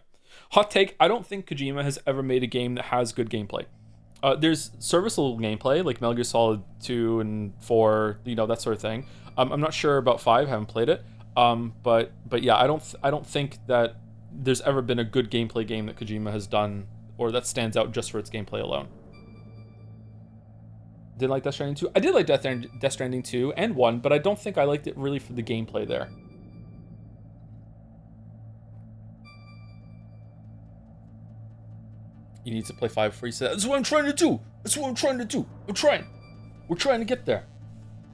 Hot take, I don't think Kojima has ever made a game that has good gameplay. There's serviceable gameplay, like Metal Gear Solid 2 and 4, you know, that sort of thing. I'm not sure about 5, haven't played it. But yeah, I don't think that there's ever been a good gameplay game that Kojima has done, or that stands out just for its gameplay alone. Didn't like Death Stranding 2. I did like Death Stranding 2 and 1, but I don't think I liked it really for the gameplay there. You need to play 5 before you say that. That's what I'm trying to do. I'm trying. We're trying to get there.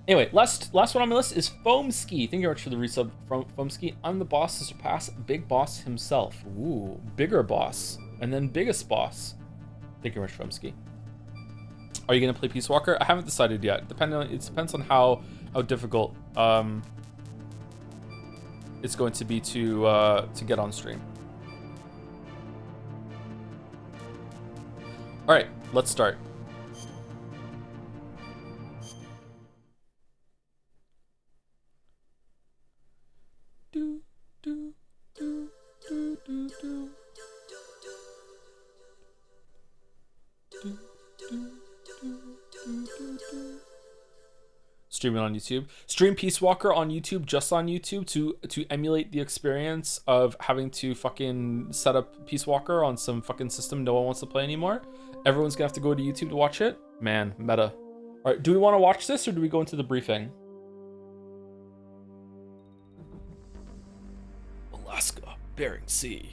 Anyway, last one on my list is Foamski. Thank you very much for the resub from Foamski. I'm the boss to surpass Big Boss himself. Ooh, bigger boss. And then biggest boss. Thank you very much, Foamski. Are you gonna play Peace Walker? I haven't decided yet. It depends on how difficult it's going to be to get on stream. All right, let's start. Stream it on YouTube. Stream Peace Walker on YouTube, just on YouTube, to emulate the experience of having to fucking set up Peace Walker on some fucking system no one wants to play anymore. Everyone's gonna have to go to YouTube to watch it. Man, meta. All right, do we want to watch this or do we go into the briefing? Alaska, Bering Sea.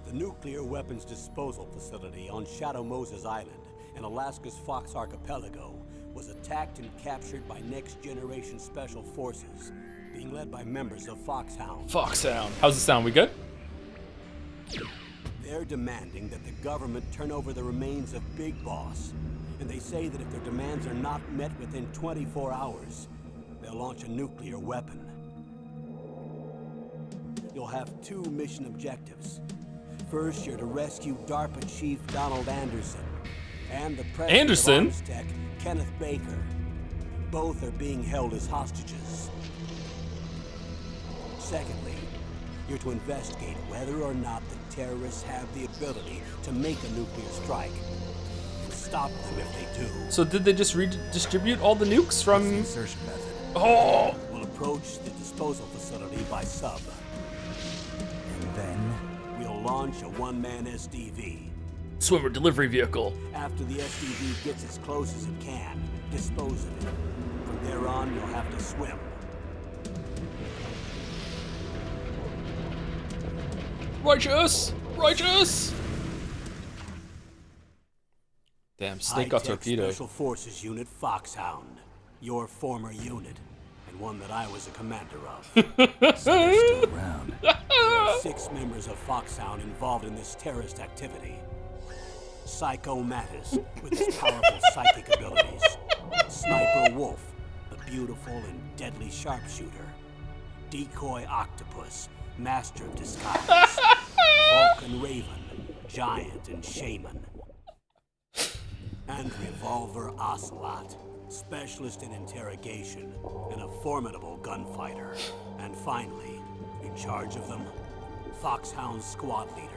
The nuclear weapons disposal facility on Shadow Moses Island in Alaska's Fox Archipelago was attacked and captured by next-generation special forces, being led by members of Foxhound. Foxhound. How's it sound? We good? They're demanding that the government turn over the remains of Big Boss, and they say that if their demands are not met within 24 hours, they'll launch a nuclear weapon. You'll have two mission objectives. First, you're to rescue DARPA Chief Donald Anderson and the president of Armstech, Kenneth Baker. Both are being held as hostages. Secondly, you're to investigate whether or not the terrorists have the ability to make a nuclear strike and stop them if they do. So did they just redistribute all the nukes from... The insertion method. Oh! We'll approach the disposal facility by sub. And then we'll launch a one-man SDV. Swimmer delivery vehicle. After the SDV gets as close as it can, dispose of it. From there on, you'll have to swim. Righteous! Righteous! Damn, snake got torpedoed. Special Forces Unit Foxhound. Your former unit. And one that I was a commander of. So they're still around. There are 6 members of Foxhound involved in this terrorist activity. Psycho Mattis, with his powerful psychic abilities. Sniper Wolf, the beautiful and deadly sharpshooter. Decoy Octopus, master of disguise. Vulcan Raven, giant and shaman. And Revolver Ocelot, specialist in interrogation and a formidable gunfighter. And finally, in charge of them, Foxhound's squad leader,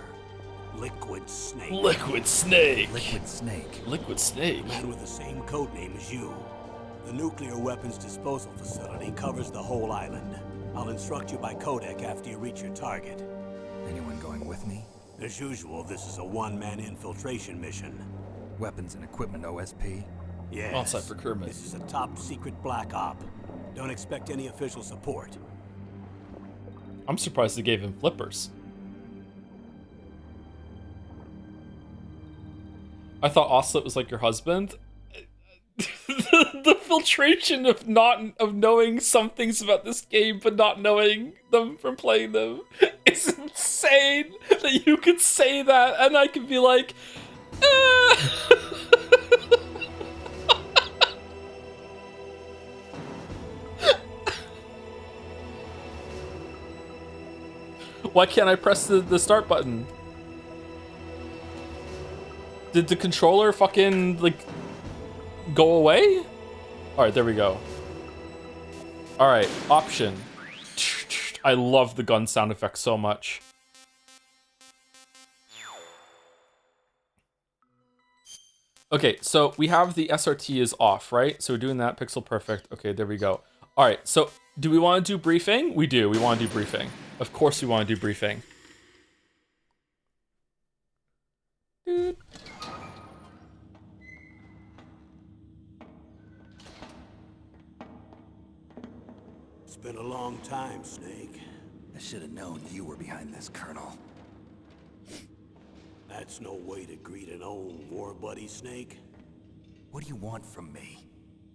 Liquid Snake. Liquid Snake. Liquid Snake. Liquid Snake. A man with the same codename as you. The nuclear weapons disposal facility covers the whole island. I'll instruct you by codec after you reach your target. Anyone going with me? As usual, this is a one-man infiltration mission. Weapons and equipment OSP? Yes. On-site procurement. This is a top-secret black op. Don't expect any official support. I'm surprised they gave him flippers. I thought Ocelot was like your husband. The filtration of knowing some things about this game but not knowing them from playing them is insane. That you could say that and I could be like, why can't I press the start button? Did the controller fucking, like, go away? Alright, there we go. Alright, option. I love the gun sound effect so much. Okay, so we have the SRT is off, right? So we're doing that pixel perfect. Okay, there we go. Alright, so do we want to do briefing? We do. We want to do briefing. Of course we want to do briefing. Dude. been a long time, Snake. I should have known you were behind this, Colonel. That's no way to greet an old war buddy, Snake. What do you want from me?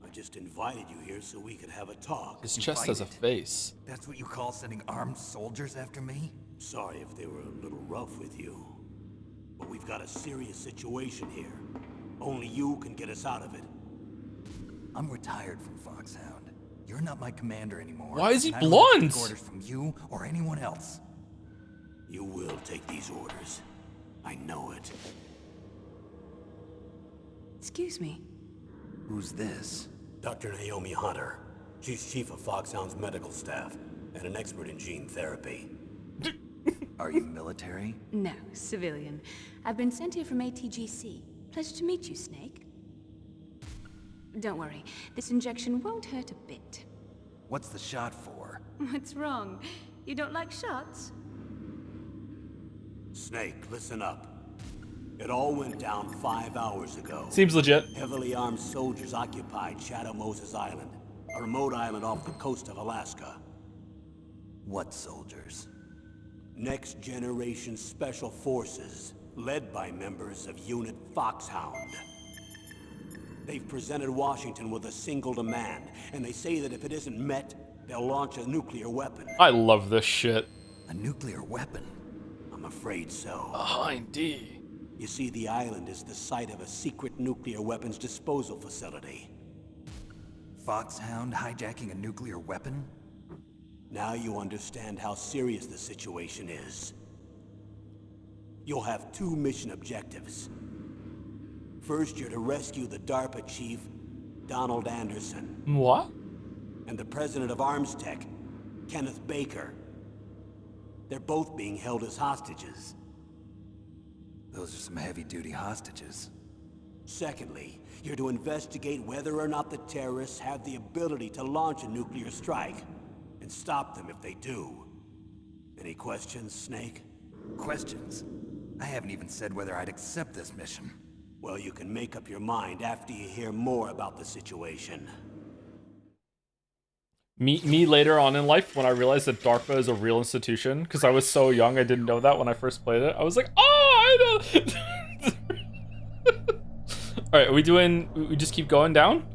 I just invited you here so we could have a talk. His chest has a face. That's what you call sending armed soldiers after me? Sorry if they were a little rough with you. But we've got a serious situation here. Only you can get us out of it. I'm retired from Foxhound. You're not my commander anymore. Why is he and I don't have to blonde? take orders from you or anyone else. You will take these orders. I know it. Excuse me. Who's this? Dr. Naomi Hunter. She's chief of Foxhound's medical staff and an expert in gene therapy. Are you military? No, civilian. I've been sent here from ATGC. Pleasure to meet you, Snake. Don't worry, this injection won't hurt a bit. What's the shot for? What's wrong? You don't like shots? Snake, listen up. It all went down 5 hours ago. Seems legit. Heavily armed soldiers occupied Shadow Moses Island, a remote island off the coast of Alaska. What soldiers? Next Generation Special Forces, led by members of Unit Foxhound. They've presented Washington with a single demand, and they say that if it isn't met, they'll launch a nuclear weapon. I love this shit. A nuclear weapon? I'm afraid so. Behind D. You see, the island is the site of a secret nuclear weapons disposal facility. Foxhound hijacking a nuclear weapon? Now you understand how serious the situation is. You'll have 2 mission objectives. First, you're to rescue the DARPA chief, Donald Anderson, What? and the president of Arms Tech, Kenneth Baker. They're both being held as hostages. Those are some heavy-duty hostages. Secondly, you're to investigate whether or not the terrorists have the ability to launch a nuclear strike, and stop them if they do. Any questions, Snake? Questions? I haven't even said whether I'd accept this mission. Well, you can make up your mind after you hear more about the situation. Me later on in life when I realized that DARPA is a real institution, because I was so young I didn't know that when I first played it. I was like, oh, I know. All right, we just keep going down?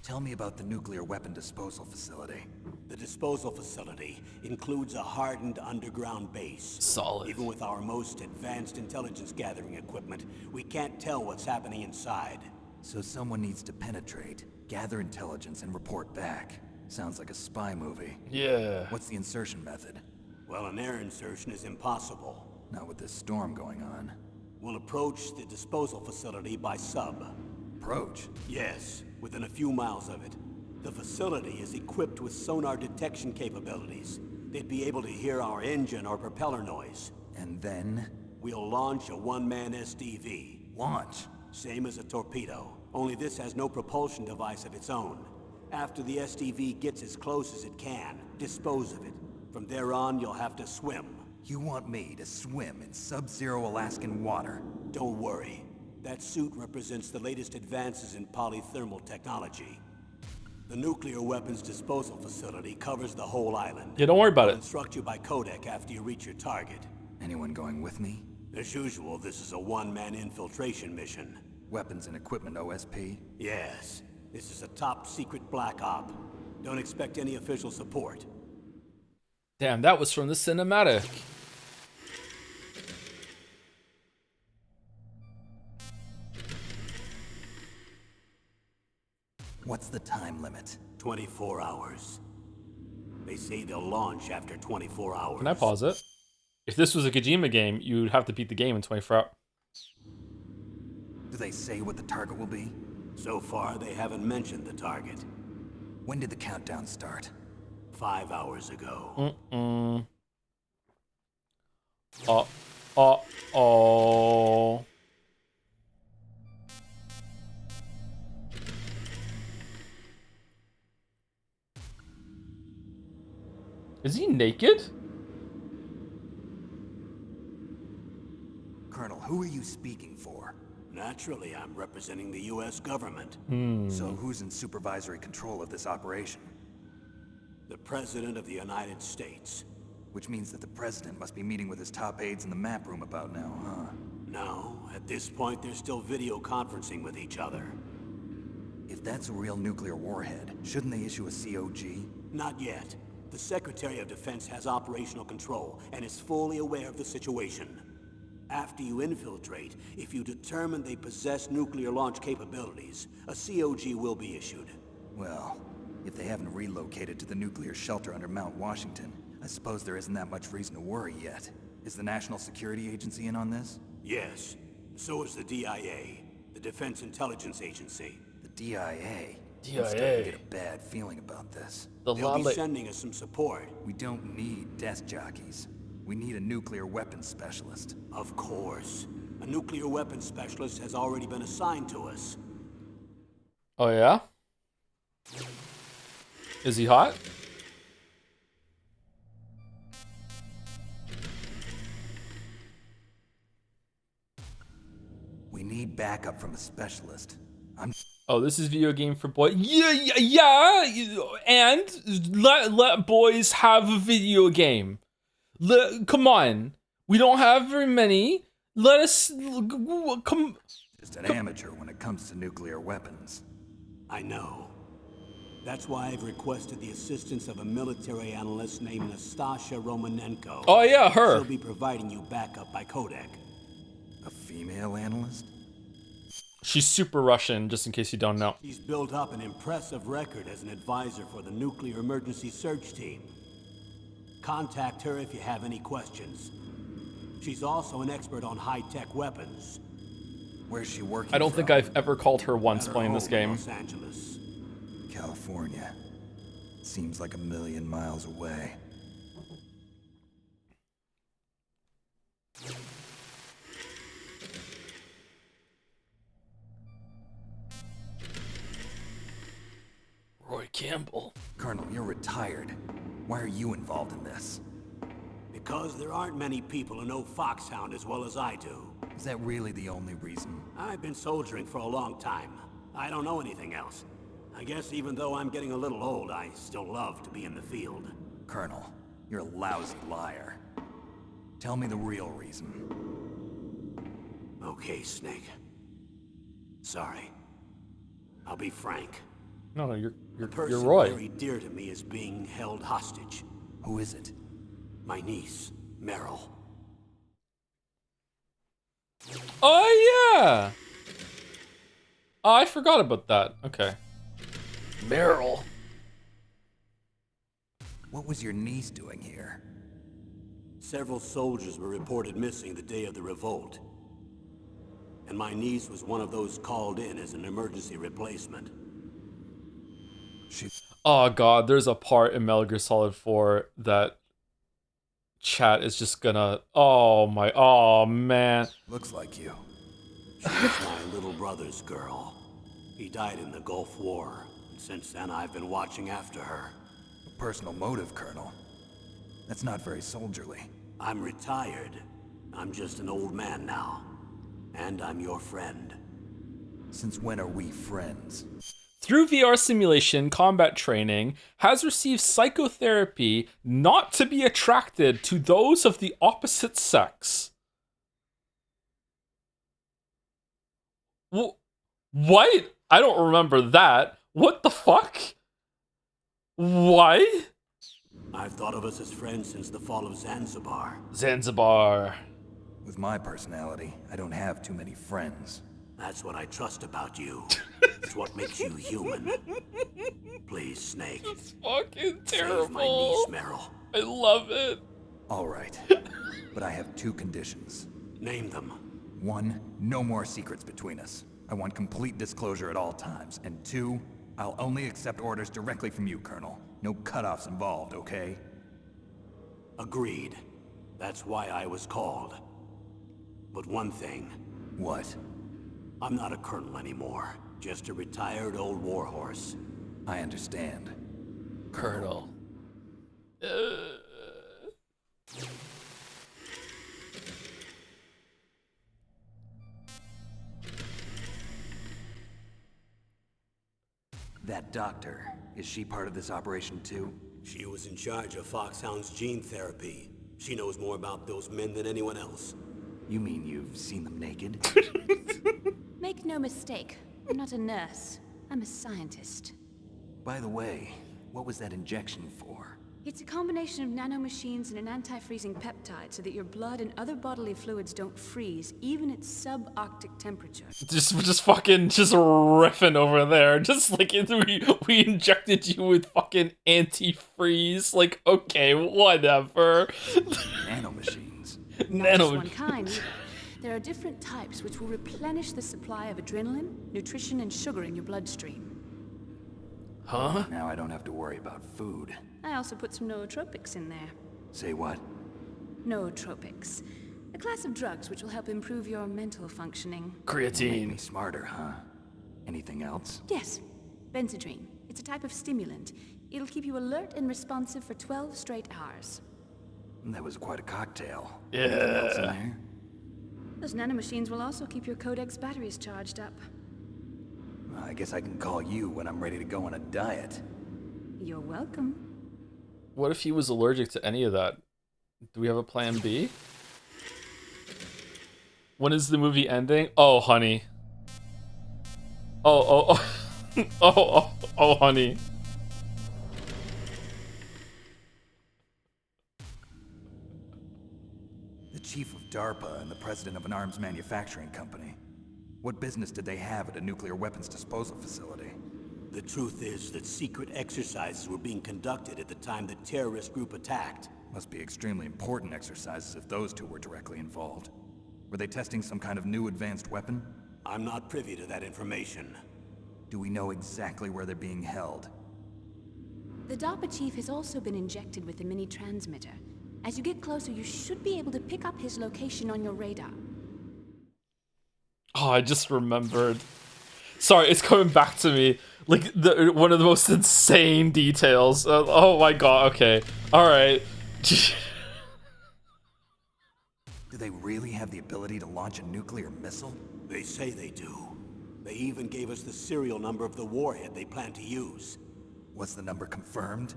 Tell me about the nuclear weapon disposal facility. The disposal facility includes a hardened underground base. Solid. Even with our most advanced intelligence gathering equipment, we can't tell what's happening inside. So someone needs to penetrate, gather intelligence, and report back. Sounds like a spy movie. Yeah. What's the insertion method? Well, an air insertion is impossible. Not with this storm going on. We'll approach the disposal facility by sub. Approach? Yes, within a few miles of it. The facility is equipped with sonar detection capabilities. They'd be able to hear our engine or propeller noise. And then? We'll launch a one-man SDV. Launch? Same as a torpedo, only this has no propulsion device of its own. After the SDV gets as close as it can, dispose of it. From there on, you'll have to swim. You want me to swim in sub-zero Alaskan water? Don't worry. That suit represents the latest advances in polythermal technology. The nuclear weapons disposal facility covers the whole island. Yeah, don't worry about I'll it. instruct you by codec after you reach your target. Anyone going with me? As usual, this is a one-man infiltration mission. Weapons and equipment OSP? Yes, this is a top-secret black op. Don't expect any official support. Damn, that was from the cinematic. What's the time limit? 24 hours. They say they'll launch after 24 hours. Can I pause it? If this was a Kojima game, you'd have to beat the game in 24 hours. Do they say what the target will be? So far, they haven't mentioned the target. When did the countdown start? 5 hours ago. Oh. Is he naked? Who are you speaking for? Naturally, I'm representing the U.S. government. So who's in supervisory control of this operation? The President of the United States. Which means that the President must be meeting with his top aides in the map room about now, huh? No, at this point they're still video conferencing with each other. If that's a real nuclear warhead, shouldn't they issue a COG? Not yet. The Secretary of Defense has operational control and is fully aware of the situation. After you infiltrate, if you determine they possess nuclear launch capabilities, a COG will be issued. Well, if they haven't relocated to the nuclear shelter under Mount Washington, I suppose there isn't that much reason to worry yet. Is the National Security Agency in on this? Yes. So is the DIA, the Defense Intelligence Agency. The DIA? DIA. I'm starting to get a bad feeling about this. The They'll be Lala. sending us some support. We don't need desk jockeys. We need a nuclear weapons specialist. Of course. A nuclear weapons specialist has already been assigned to us. Oh yeah? Is he hot? We need backup from a specialist. Oh, this is video game for boys. Yeah. And let boys have a video game. Come on, we don't have very many. Let us come. Just an amateur when it comes to nuclear weapons. I know. That's why I've requested the assistance of a military analyst named Nastasha Romanenko. Oh yeah, her. She'll be providing you backup by codec. A female analyst? She's super Russian, just in case you don't know. She's built up an impressive record as an advisor for the Nuclear Emergency Search Team. Contact her if you have any questions. She's also an expert on high-tech weapons. Where's she working I don't think from? I've ever called her once At her playing this home in game. Los Angeles. California. Seems like a million miles away. Roy Campbell. Colonel, you're retired. Why are you involved in this? Because there aren't many people who know Foxhound as well as I do. Is that really the only reason? I've been soldiering for a long time. I don't know anything else. I guess even though I'm getting a little old, I still love to be in the field. Colonel, you're a lousy liar. Tell me the real reason. Okay, Snake. Sorry. I'll be frank. No, The you're person Roy. very dear to me is being held hostage. Who is it? My niece, Meryl. Oh yeah. Oh, I forgot about that. Okay. Meryl. What was your niece doing here? Several soldiers were reported missing the day of the revolt. And my niece was one of those called in as an emergency replacement. Oh god, there's a part in Metal Gear Solid 4 that chat is just gonna. Oh man. Looks like you. She was my little brother's girl. He died in the Gulf War. And since then, I've been watching after her. A personal motive, Colonel. That's not very soldierly. I'm retired. I'm just an old man now. And I'm your friend. Since when are we friends? Through VR simulation, combat training, has received psychotherapy not to be attracted to those of the opposite sex. What? I don't remember that. What the fuck? Why? I've thought of us as friends since the fall of Zanzibar. Zanzibar. With my personality, I don't have too many friends. That's what I trust about you. It's what makes you human. Please, Snake. It's fucking Save my niece, terrible. Meryl. I love it. All right. But I have two conditions. Name them. 1, no more secrets between us. I want complete disclosure at all times. And 2, I'll only accept orders directly from you, Colonel. No cutoffs involved, okay? Agreed. That's why I was called. But one thing, What? I'm not a colonel anymore. Just a retired old warhorse. I understand. Colonel. That doctor, is she part of this operation too? She was in charge of Foxhound's gene therapy. She knows more about those men than anyone else. You mean you've seen them naked? Make no mistake, I'm not a nurse. I'm a scientist. By the way, what was that injection for? It's a combination of nanomachines and an anti-freezing peptide so that your blood and other bodily fluids don't freeze, even at subarctic temperature. Just riffing over there. Just like we injected you with fucking antifreeze. Like, okay, whatever. Nanomachines. Not just one kind either. There are different types which will replenish the supply of adrenaline, nutrition, and sugar in your bloodstream. Huh? Now I don't have to worry about food. I also put some nootropics in there. Say what? Nootropics. A class of drugs which will help improve your mental functioning. Make Creatine. me smarter, huh? Anything else? Yes. Benzodrine. It's a type of stimulant. It'll keep you alert and responsive for 12 straight hours. That was quite a cocktail. Yeah. Anything else in there? Those nanomachines will also keep your Codex batteries charged up. Well, I guess I can call you when I'm ready to go on a diet. You're welcome. What if he was allergic to any of that? Do we have a plan B? When is the movie ending? Oh, honey. Oh, oh, honey. The chief of DARPA and the president of an arms manufacturing company. What business did they have at a nuclear weapons disposal facility? The truth is that secret exercises were being conducted at the time the terrorist group attacked. Must be extremely important exercises if those two were directly involved. Were they testing some kind of new advanced weapon? I'm not privy to that information. Do we know exactly where they're being held? The DARPA chief has also been injected with a mini transmitter. As you get closer, you should be able to pick up his location on your radar. Oh, I just remembered. Sorry, it's coming back to me. Like, one of the most insane details. Oh my god, okay. Alright. Do they really have the ability to launch a nuclear missile? They say they do. They even gave us the serial number of the warhead they plan to use. Was the number confirmed?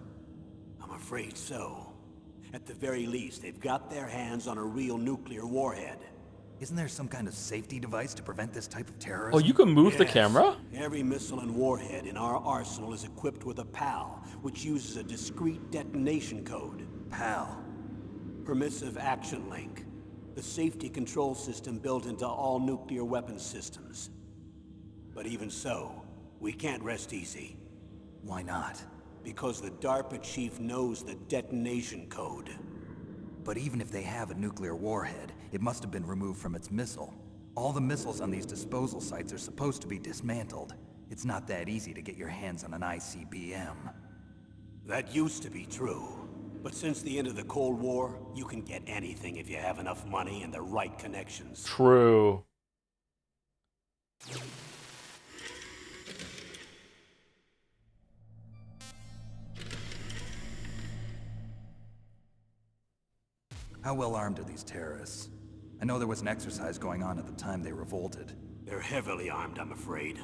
I'm afraid so. At the very least, they've got their hands on a real nuclear warhead. Isn't there some kind of safety device to prevent this type of terrorism? Oh, you can move the Yes. camera? Every missile and warhead in our arsenal is equipped with a PAL, which uses a discrete detonation code. PAL. Permissive Action Link. The safety control system built into all nuclear weapons systems. But even so, we can't rest easy. Why not? Because the DARPA chief knows the detonation code. But even if they have a nuclear warhead, it must have been removed from its missile. All the missiles on these disposal sites are supposed to be dismantled. It's not that easy to get your hands on an ICBM. That used to be true. But since the end of the Cold War, you can get anything if you have enough money and the right connections. True. How well armed are these terrorists? I know there was an exercise going on at the time they revolted. They're heavily armed, I'm afraid.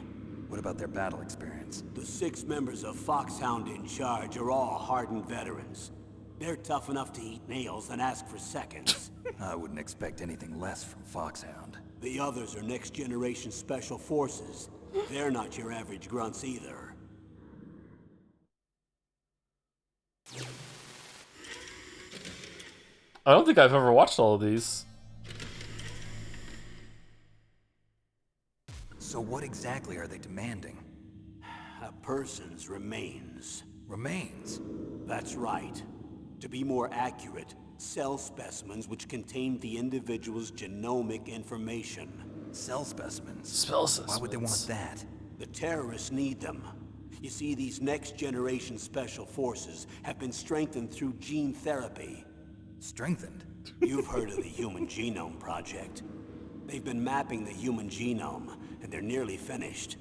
What about their battle experience? The 6 members of Foxhound in charge are all hardened veterans. They're tough enough to eat nails and ask for seconds. I wouldn't expect anything less from Foxhound. The others are next-generation special forces. They're not your average grunts either. I don't think I've ever watched all of these. So what exactly are they demanding? A person's remains. Remains? That's right. To be more accurate, cell specimens which contain the individual's genomic information. Cell specimens? Spell Why would they want that? The terrorists need them. You see, these next-generation special forces have been strengthened through gene therapy. Strengthened? You've heard of the Human Genome Project. They've been mapping the human genome, and they're nearly finished.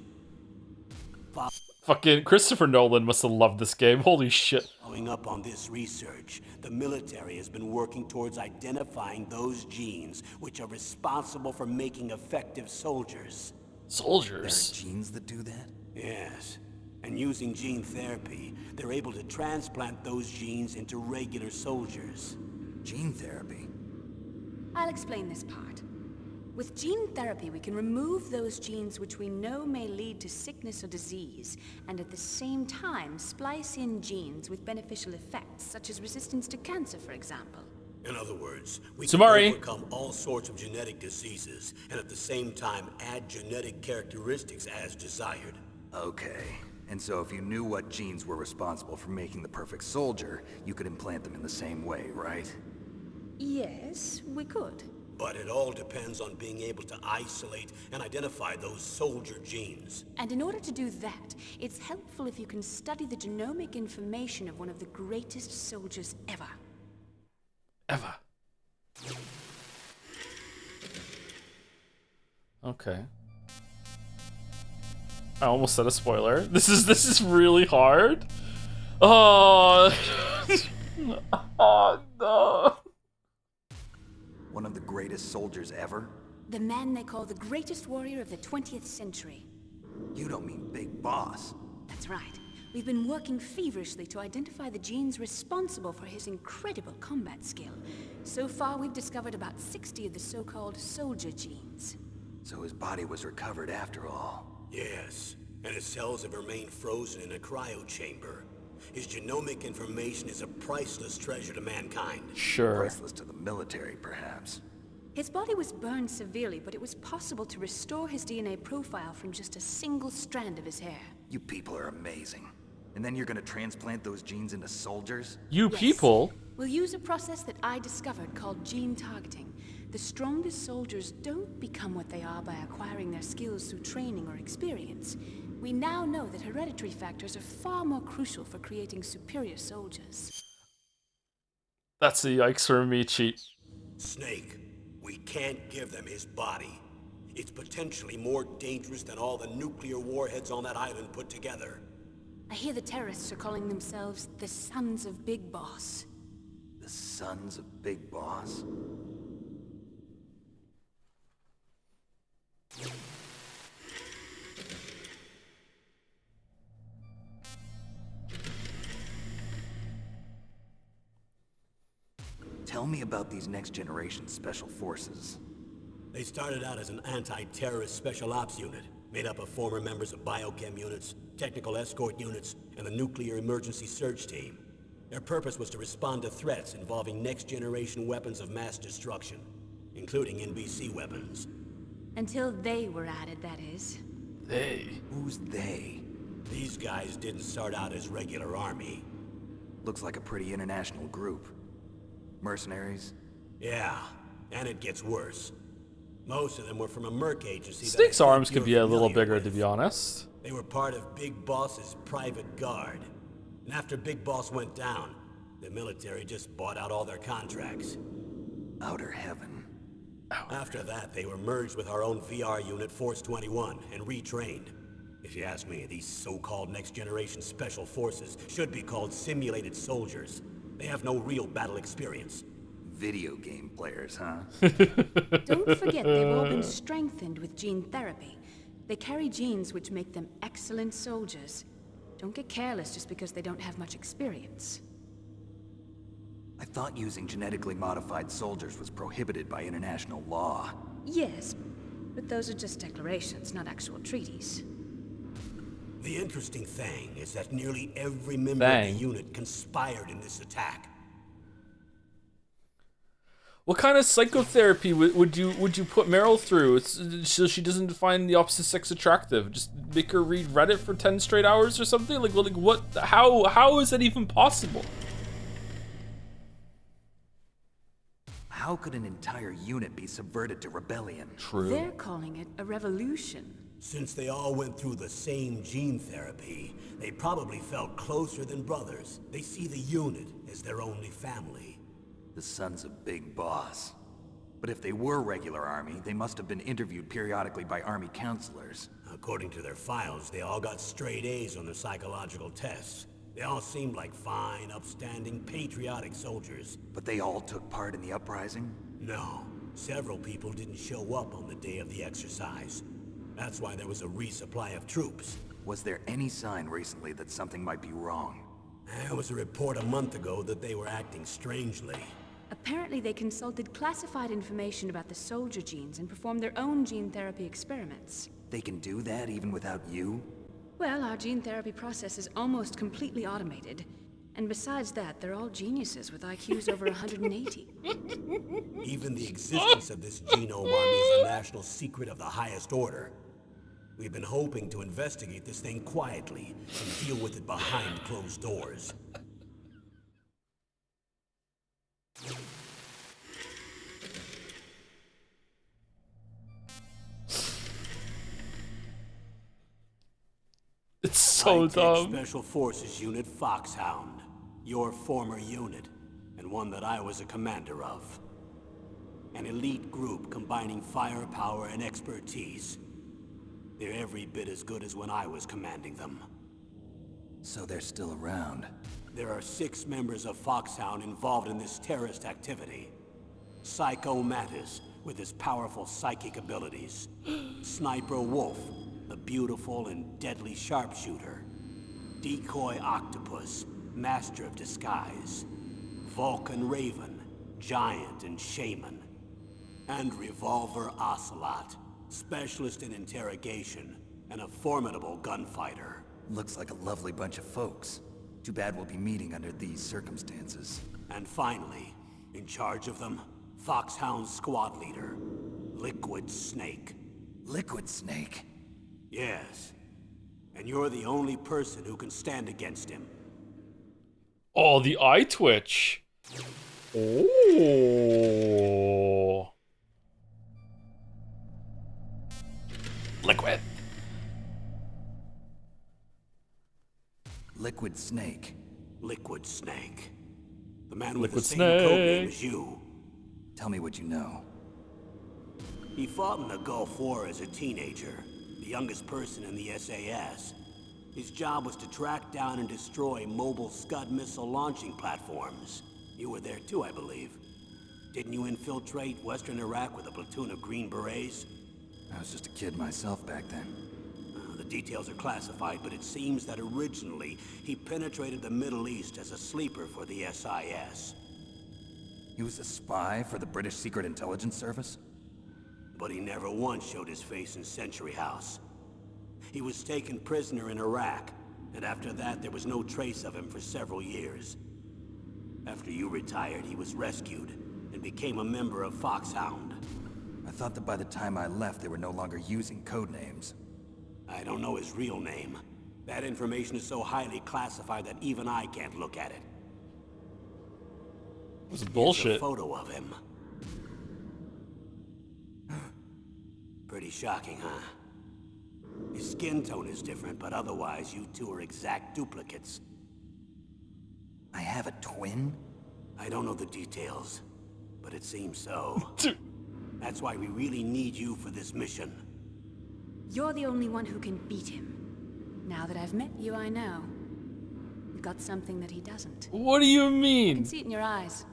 Fucking Christopher Nolan must have loved this game. Holy shit. Following up on this research, the military has been working towards identifying those genes which are responsible for making effective soldiers. There are Soldiers. genes that do that? Yes, And using gene therapy, they're able to transplant those genes into regular soldiers. Gene therapy? I'll explain this part. With gene therapy, we can remove those genes which we know may lead to sickness or disease, and at the same time splice in genes with beneficial effects, such as resistance to cancer, for example. In other words, we Samari. can overcome all sorts of genetic diseases, and at the same time add genetic characteristics as desired. Okay. And so if you knew what genes were responsible for making the perfect soldier, you could implant them in the same way, right? Yes, we could. But it all depends on being able to isolate and identify those soldier genes. And in order to do that, it's helpful if you can study the genomic information of one of the greatest soldiers ever. Ever. Okay. I almost said a spoiler. This is really hard. Oh. Oh no. One of the greatest soldiers ever? The man they call the greatest warrior of the 20th century. You don't mean Big Boss. That's right. We've been working feverishly to identify the genes responsible for his incredible combat skill. So far, we've discovered about 60 of the so-called soldier genes. So his body was recovered after all. Yes, and his cells have remained frozen in a cryo chamber. His genomic information is a priceless treasure to mankind. Sure. Priceless to the military, perhaps. His body was burned severely, but it was possible to restore his DNA profile from just a single strand of his hair. You people are amazing. And then you're gonna transplant those genes into soldiers? You Yes. people. We'll use a process that I discovered called gene targeting. The strongest soldiers don't become what they are by acquiring their skills through training or experience. We now know that hereditary factors are far more crucial for creating superior soldiers. That's a yikes for me cheat. Snake, we can't give them his body. It's potentially more dangerous than all the nuclear warheads on that island put together. I hear the terrorists are calling themselves the Sons of Big Boss. The Sons of Big Boss? Tell me about these next-generation special forces. They started out as an anti-terrorist special ops unit, made up of former members of biochem units, technical escort units, and the nuclear emergency search team. Their purpose was to respond to threats involving next-generation weapons of mass destruction, including NBC weapons. Until they were added, that is. They. Who's they? These guys didn't start out as regular army. Looks like a pretty international group. Mercenaries? Yeah, and it gets worse. Most of them were from a merc agency. that Snake's I think arms could be you're a little familiar bigger, to with. be honest. They were part of Big Boss's private guard. And after Big Boss went down, the military just bought out all their contracts. Outer heaven. After that, they were merged with our own VR unit, Force 21, and retrained. If you ask me, these so-called next-generation special forces should be called simulated soldiers. They have no real battle experience. Video game players, huh? Don't forget they've all been strengthened with gene therapy. They carry genes which make them excellent soldiers. Don't get careless just because they don't have much experience. I thought using genetically modified soldiers was prohibited by international law. Yes, but those are just declarations, not actual treaties. The interesting thing is that nearly every member of the unit conspired in this attack. What kind of psychotherapy would you put Meryl through? So she doesn't find the opposite sex attractive. Just make her read Reddit for 10 straight hours or something? Like what? How is that even possible? How could an entire unit be subverted to rebellion? True. They're calling it a revolution. Since they all went through the same gene therapy, they probably felt closer than brothers. They see the unit as their only family. The Sons of Big Boss. But if they were regular army, they must have been interviewed periodically by army counselors. According to their files, they all got straight A's on their psychological tests. They all seemed like fine, upstanding, patriotic soldiers. But they all took part in the uprising? No, several people didn't show up on the day of the exercise. That's why there was a resupply of troops. Was there any sign recently that something might be wrong? There was a report a month ago that they were acting strangely. Apparently they consulted classified information about the soldier genes and performed their own gene therapy experiments. They can do that even without you? Well, our gene therapy process is almost completely automated. And besides that, they're all geniuses with IQs over 180. Even the existence of this genome army is a national secret of the highest order. We've been hoping to investigate this thing quietly and deal with it behind closed doors. It's so dumb. Special Forces Unit Foxhound, your former unit, and one that I was a commander of. An elite group combining firepower and expertise. They're every bit as good as when I was commanding them. So they're still around. There are 6 members of Foxhound involved in this terrorist activity. Psycho Mantis, with his powerful psychic abilities. Sniper Wolf, the beautiful and deadly sharpshooter. Decoy Octopus, master of disguise. Vulcan Raven, giant and shaman. And Revolver Ocelot, specialist in interrogation and a formidable gunfighter. Looks like a lovely bunch of folks. Too bad we'll be meeting under these circumstances. And finally, in charge of them, Foxhound's squad leader, Liquid Snake. Liquid Snake? Yes. And you're the only person who can stand against him. Oh, the eye twitch. Oh. Liquid. Liquid Snake. Liquid Snake. The man with Liquid the same codename Snake. as you. Tell me what you know. He fought in the Gulf War as a teenager, the youngest person in the SAS. His job was to track down and destroy mobile Scud missile launching platforms. You were there too, I believe. Didn't you infiltrate Western Iraq with a platoon of Green Berets? I was just a kid myself back then. The details are classified, but it seems that originally he penetrated the Middle East as a sleeper for the SIS. He was a spy for the British Secret Intelligence Service? But he never once showed his face in Century House. He was taken prisoner in Iraq, and after that there was no trace of him for several years. After you retired, he was rescued and became a member of Foxhound. I thought that by the time I left, they were no longer using code names. I don't know his real name. That information is so highly classified that even I can't look at it. It was Here's bullshit. a photo of him. Pretty shocking, huh? His skin tone is different, but otherwise you two are exact duplicates. I have a twin? I don't know the details, but it seems so. That's why we really need you for this mission. You're the only one who can beat him. Now that I've met you, I know. You've got something that he doesn't. What do you I can mean? see it in your eyes.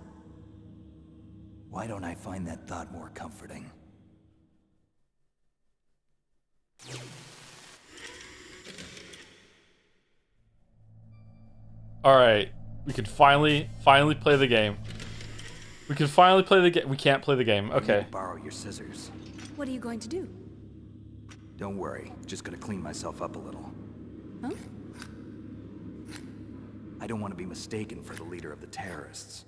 Why don't I find that thought more comforting? All right, we can finally play the game. We can finally play the game. We can't play the game. I need Okay. to borrow your scissors. What are you going to do? Don't worry, just gonna clean myself up a little. Huh? I don't want to be mistaken for the leader of the terrorists.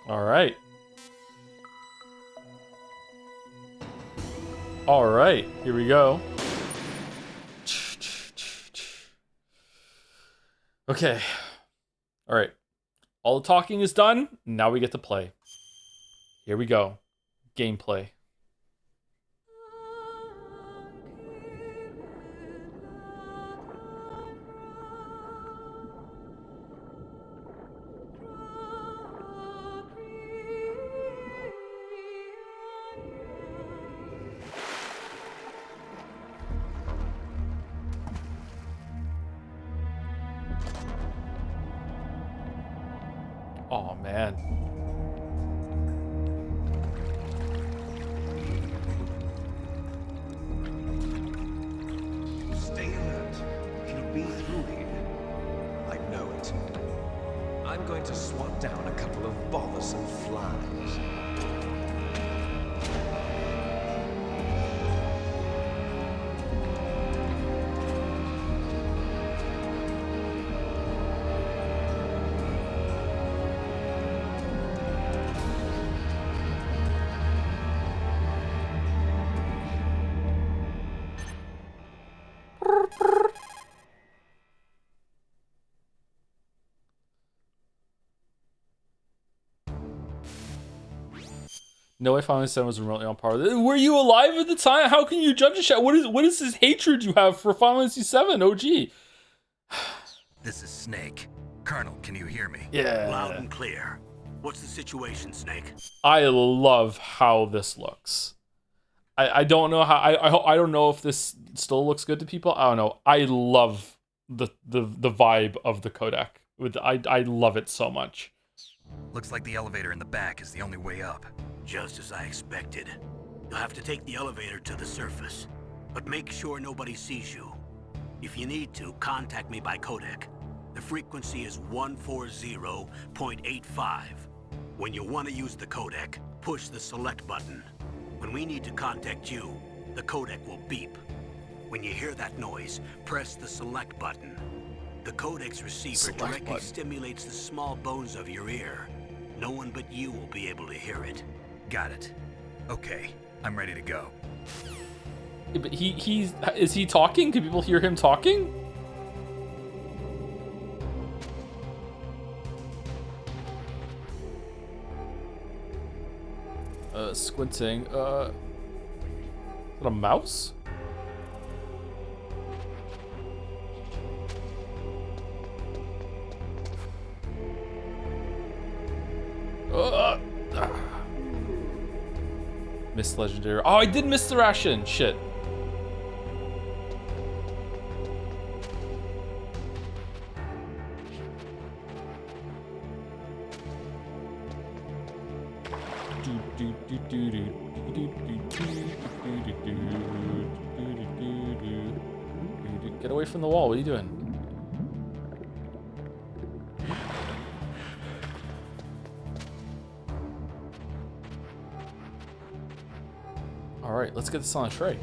All right. All right, here we go. Okay. All right. All the talking is done. Now we get to play. Here we go. Gameplay. Oh, man. Stay alert. He'll be through here. I know it. I'm going to swat down a couple of bothersome flies. No way Final 7 was remotely on par with it. Were you alive at the time? How can you judge a shot? What is this hatred you have for Final Fantasy 7 OG? This is Snake. Colonel, can you hear me? Yeah. Loud and clear. What's the situation, Snake? I love how this looks. I don't know how I don't know if this still looks good to people. I don't know. I love the vibe of the codec. I love it so much. Looks like the elevator in the back is the only way up. Just as I expected. You'll have to take the elevator to the surface, but make sure nobody sees you. If you need to, contact me by codec. The frequency is 140.85. When you want to use the codec, push the select button. When we need to contact you, the codec will beep. When you hear that noise, press the select button. The codec's receiver directly stimulates the small bones of your ear. No one but you will be able to hear it. Got it. Okay, I'm ready to go. Yeah, but is he talking? Can people hear him talking? Squinting. Is that a mouse? Missed legendary. Oh, I did miss the ration. Shit. Get away from the wall. What are you doing? All right, let's get this on a tray.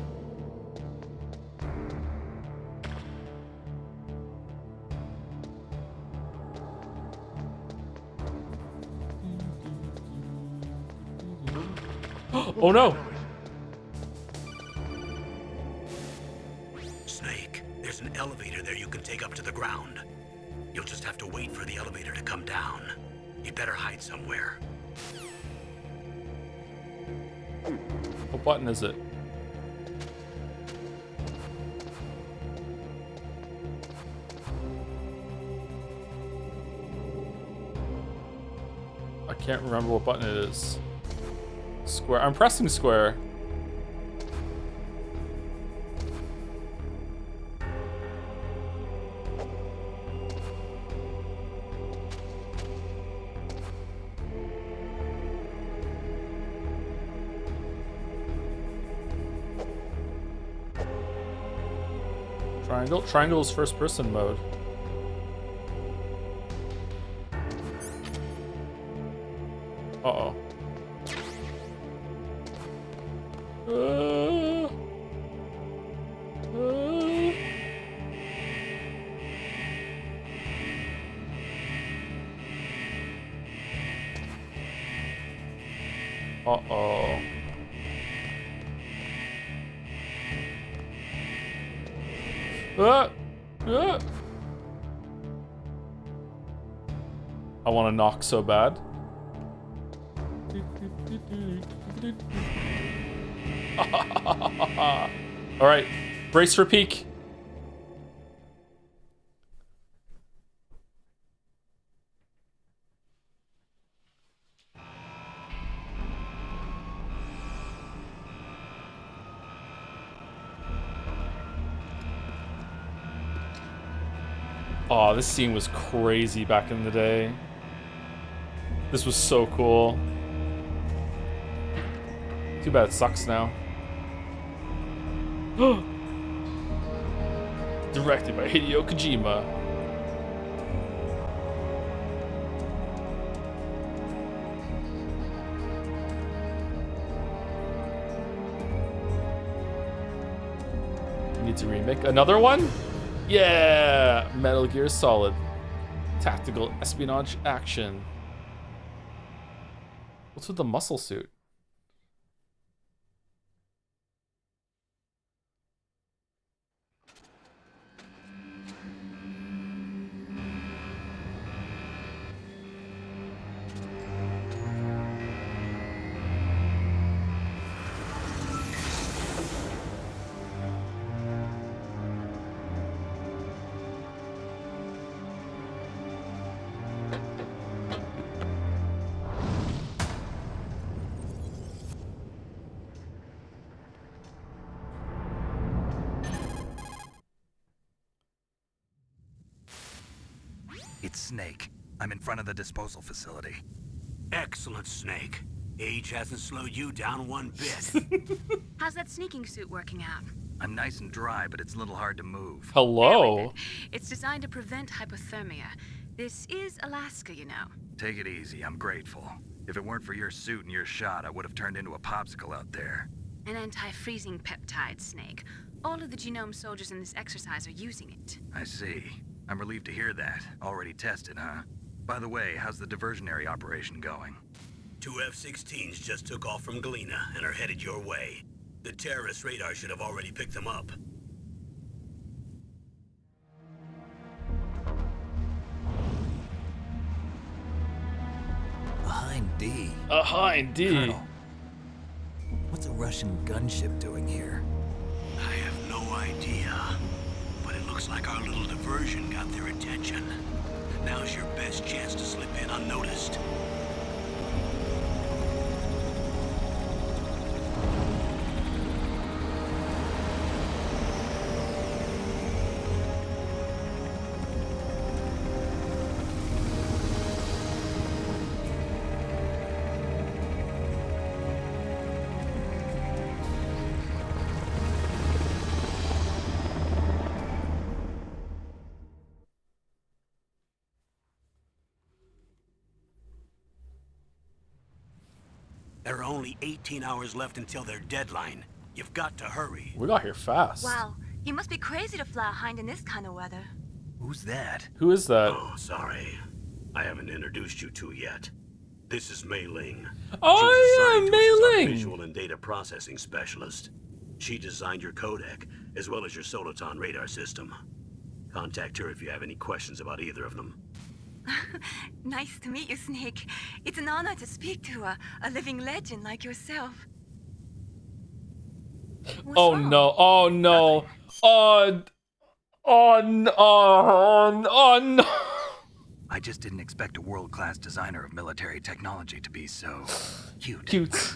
Oh no! Snake, there's an elevator there you can take up to the ground. You'll just have to wait for the elevator to come down. You'd better hide somewhere. What button is it? I can't remember what button it is. Square. I'm pressing square. Triangle? Triangle is first person mode. Uh-oh. Uh-oh. I want to knock so bad. All right, brace for peak. Oh, this scene was crazy back in the day. This was so cool. Too bad it sucks now. Directed by Hideo Kojima. Need to remake another one? Yeah! Metal Gear Solid. Tactical espionage action. What's with the muscle suit? It's Snake. I'm in front of the disposal facility. Excellent, Snake. Age hasn't slowed you down one bit. How's that sneaking suit working out? I'm nice and dry, but it's a little hard to move. Hello? It's designed to prevent hypothermia. This is Alaska, you know. Take it easy, I'm grateful. If it weren't for your suit and your shot, I would have turned into a popsicle out there. An anti-freezing peptide, Snake. All of the genome soldiers in this exercise are using it. I see. I'm relieved to hear that. Already tested, huh? By the way, how's the diversionary operation going? 2 F-16s just took off from Galena and are headed your way. The terrorist radar should have already picked them up. Behind D. Behind D. Colonel, what's a Russian gunship doing here? I have no idea, but it looks like our little diversion got their attention. Now's your best chance to slip in unnoticed. There are only 18 hours left until their deadline. You've got to hurry. We got here fast. Wow, you must be crazy to fly a hind in this kind of weather. Who's that? Who is that? Oh, sorry. I haven't introduced you to yet. This is Mei Ling. Oh, yeah, She's assigned to us Mei as our Ling. visual and data processing specialist. She designed your codec, as well as your Soliton radar system. Contact her if you have any questions about either of them. Nice to meet you, Snake. It's an honor to speak to a living legend like yourself. What's Oh wrong? no, oh no. Oh, oh no, oh no. I just didn't expect a world-class designer of military technology to be so cute. Cute.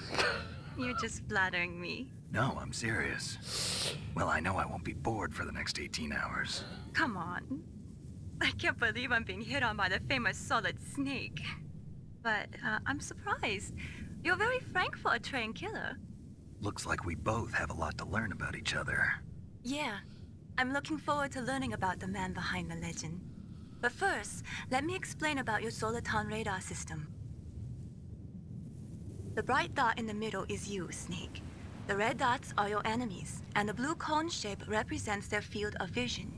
You're just flattering me. No, I'm serious. Well, I know I won't be bored for the next 18 hours. Come on. I can't believe I'm being hit on by the famous Solid Snake. But I'm surprised. You're very frank for a trained killer. Looks like we both have a lot to learn about each other. Yeah, I'm looking forward to learning about the man behind the legend. But first, let me explain about your Soliton radar system. The bright dot in the middle is you, Snake. The red dots are your enemies, and the blue cone shape represents their field of vision.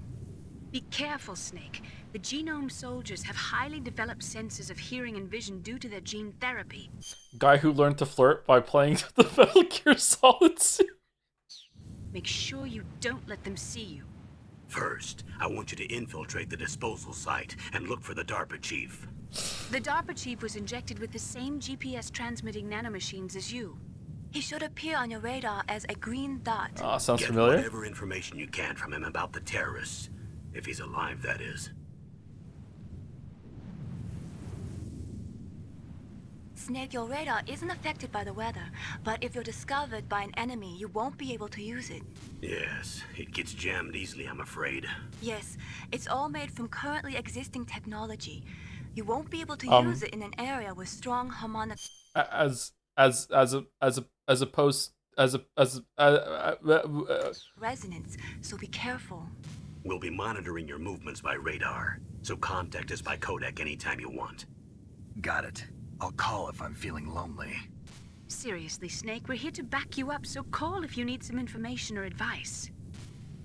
Be careful, Snake. The genome soldiers have highly developed senses of hearing and vision due to their gene therapy. Guy who learned to flirt by playing the Metal Gear Solid suit. Make sure you don't let them see you. First, I want you to infiltrate the disposal site and look for the DARPA chief. The DARPA chief was injected with the same GPS transmitting nanomachines as you. He should appear on your radar as a green dot. Ah, sounds Get familiar. whatever information you can from him about the terrorists. If he's alive, that is. Snake, your radar isn't affected by the weather, but if you're discovered by an enemy, you won't be able to use it. Yes, it gets jammed easily, I'm afraid. Yes, it's all made from currently existing technology. You won't be able to use it in an area with strong harmonic as opposed resonance, so be careful. We'll be monitoring your movements by radar, so contact us by codec anytime you want. Got it. I'll call if I'm feeling lonely. Seriously, Snake, we're here to back you up, so call if you need some information or advice.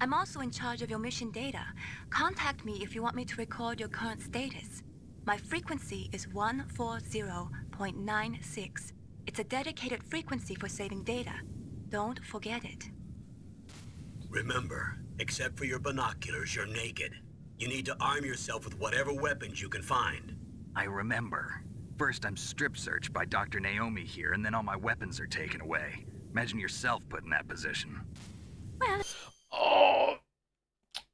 I'm also in charge of your mission data. Contact me if you want me to record your current status. My frequency is 140.96. It's a dedicated frequency for saving data. Don't forget it. Remember, except for your binoculars, you're naked. You need to arm yourself with whatever weapons you can find. I remember. First I'm strip searched by Dr. Naomi here, and then all my weapons are taken away. Imagine yourself put in that position.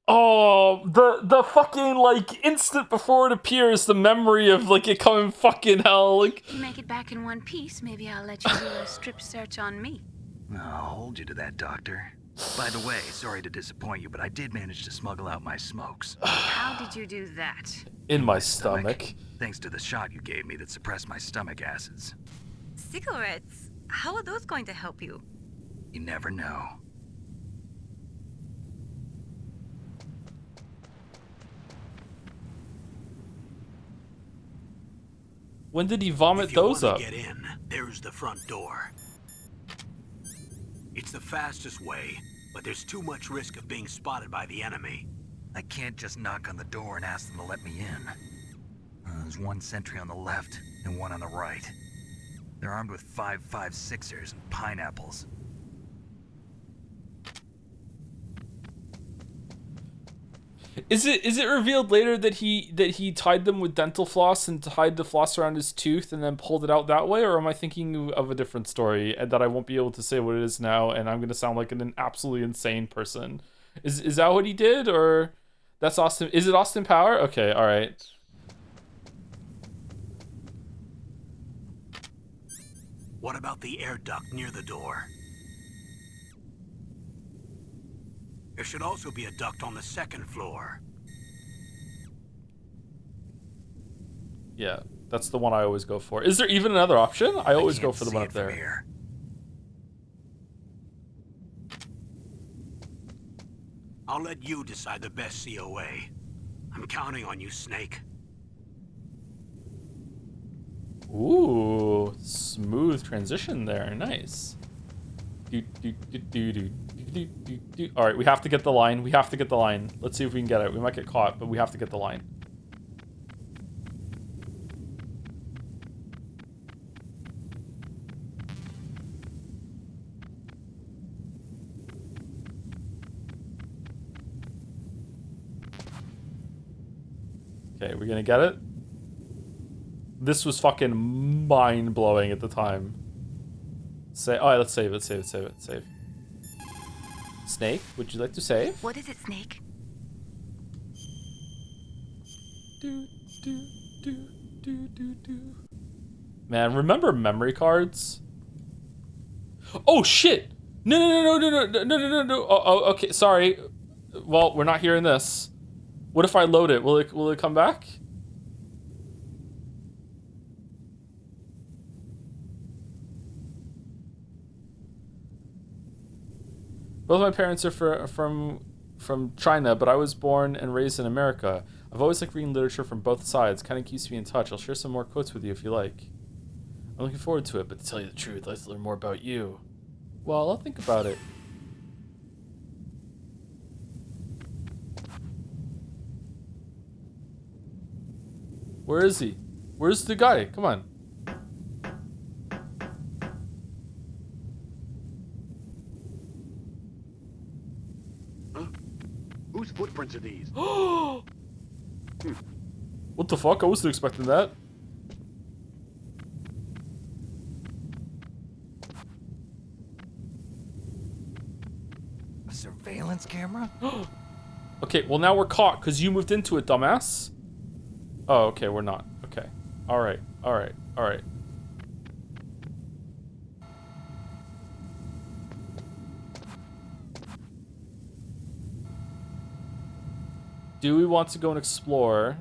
Well, the fucking, like, instant before it appears, the memory of, like, it coming fucking hell, like... If you make it back in one piece, maybe I'll let you do a strip search on me. I'll hold you to that, Doctor. By the way, sorry to disappoint you, but I did manage to smuggle out my smokes. How did you do that? In my stomach. Thanks to the shot you gave me that suppressed my stomach acids. cigarettes. How are those going to help you? You never know. When did he vomit those up? If you want to get in, there's the front door. It's the fastest way, but there's too much risk of being spotted by the enemy. I can't just knock on the door and ask them to let me in. There's one sentry on the left and one on the right. They're armed with 5.56ers and pineapples. Is it revealed later that he tied them with dental floss and tied the floss around his tooth and then pulled it out that way, or am I thinking of a different story and that I won't be able to say what it is now and I'm gonna sound like an absolutely insane person? Is that what he did, or that's Austin? Is it Austin Power? Okay, all right. What about the air duct near the door? There should also be a duct on the second floor. Yeah, that's the one I always go for. Is there even another option? I always go for the one up there. Here. I'll let you decide the best COA. I'm counting on you, Snake. Ooh, smooth transition there. Nice. All right, we have to get the line. We have to get the line. Let's see if we can get it. We might get caught, but we have to get the line. Okay, we're gonna get it. This was fucking mind-blowing at the time. Alright, let's save it, save. Snake, would you like to save? What is it, Snake? Man, remember memory cards? Oh shit! No. Oh, okay, sorry. Well, we're not hearing this. What if I load it? Will it come back? Both my parents are from China, but I was born and raised in America. I've always liked reading literature from both sides. Kind of keeps me in touch. I'll share some more quotes with you if you like. I'm looking forward to it, but to tell you the truth, I'd like to learn more about you. Well, I'll think about it. Where is he? Where's the guy? Come on. Whose footprints are these? What the fuck? I wasn't expecting that. A surveillance camera? Okay, well now we're caught because you moved into it, dumbass. Oh, okay, we're not. Okay. Alright. Do we want to go and explore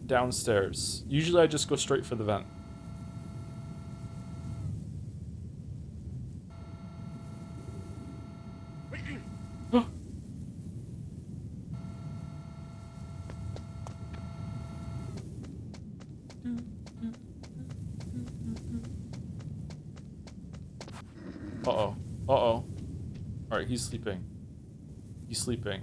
downstairs. Usually I just go straight for the vent. Uh-oh. Uh-oh. Alright, he's sleeping. He's sleeping.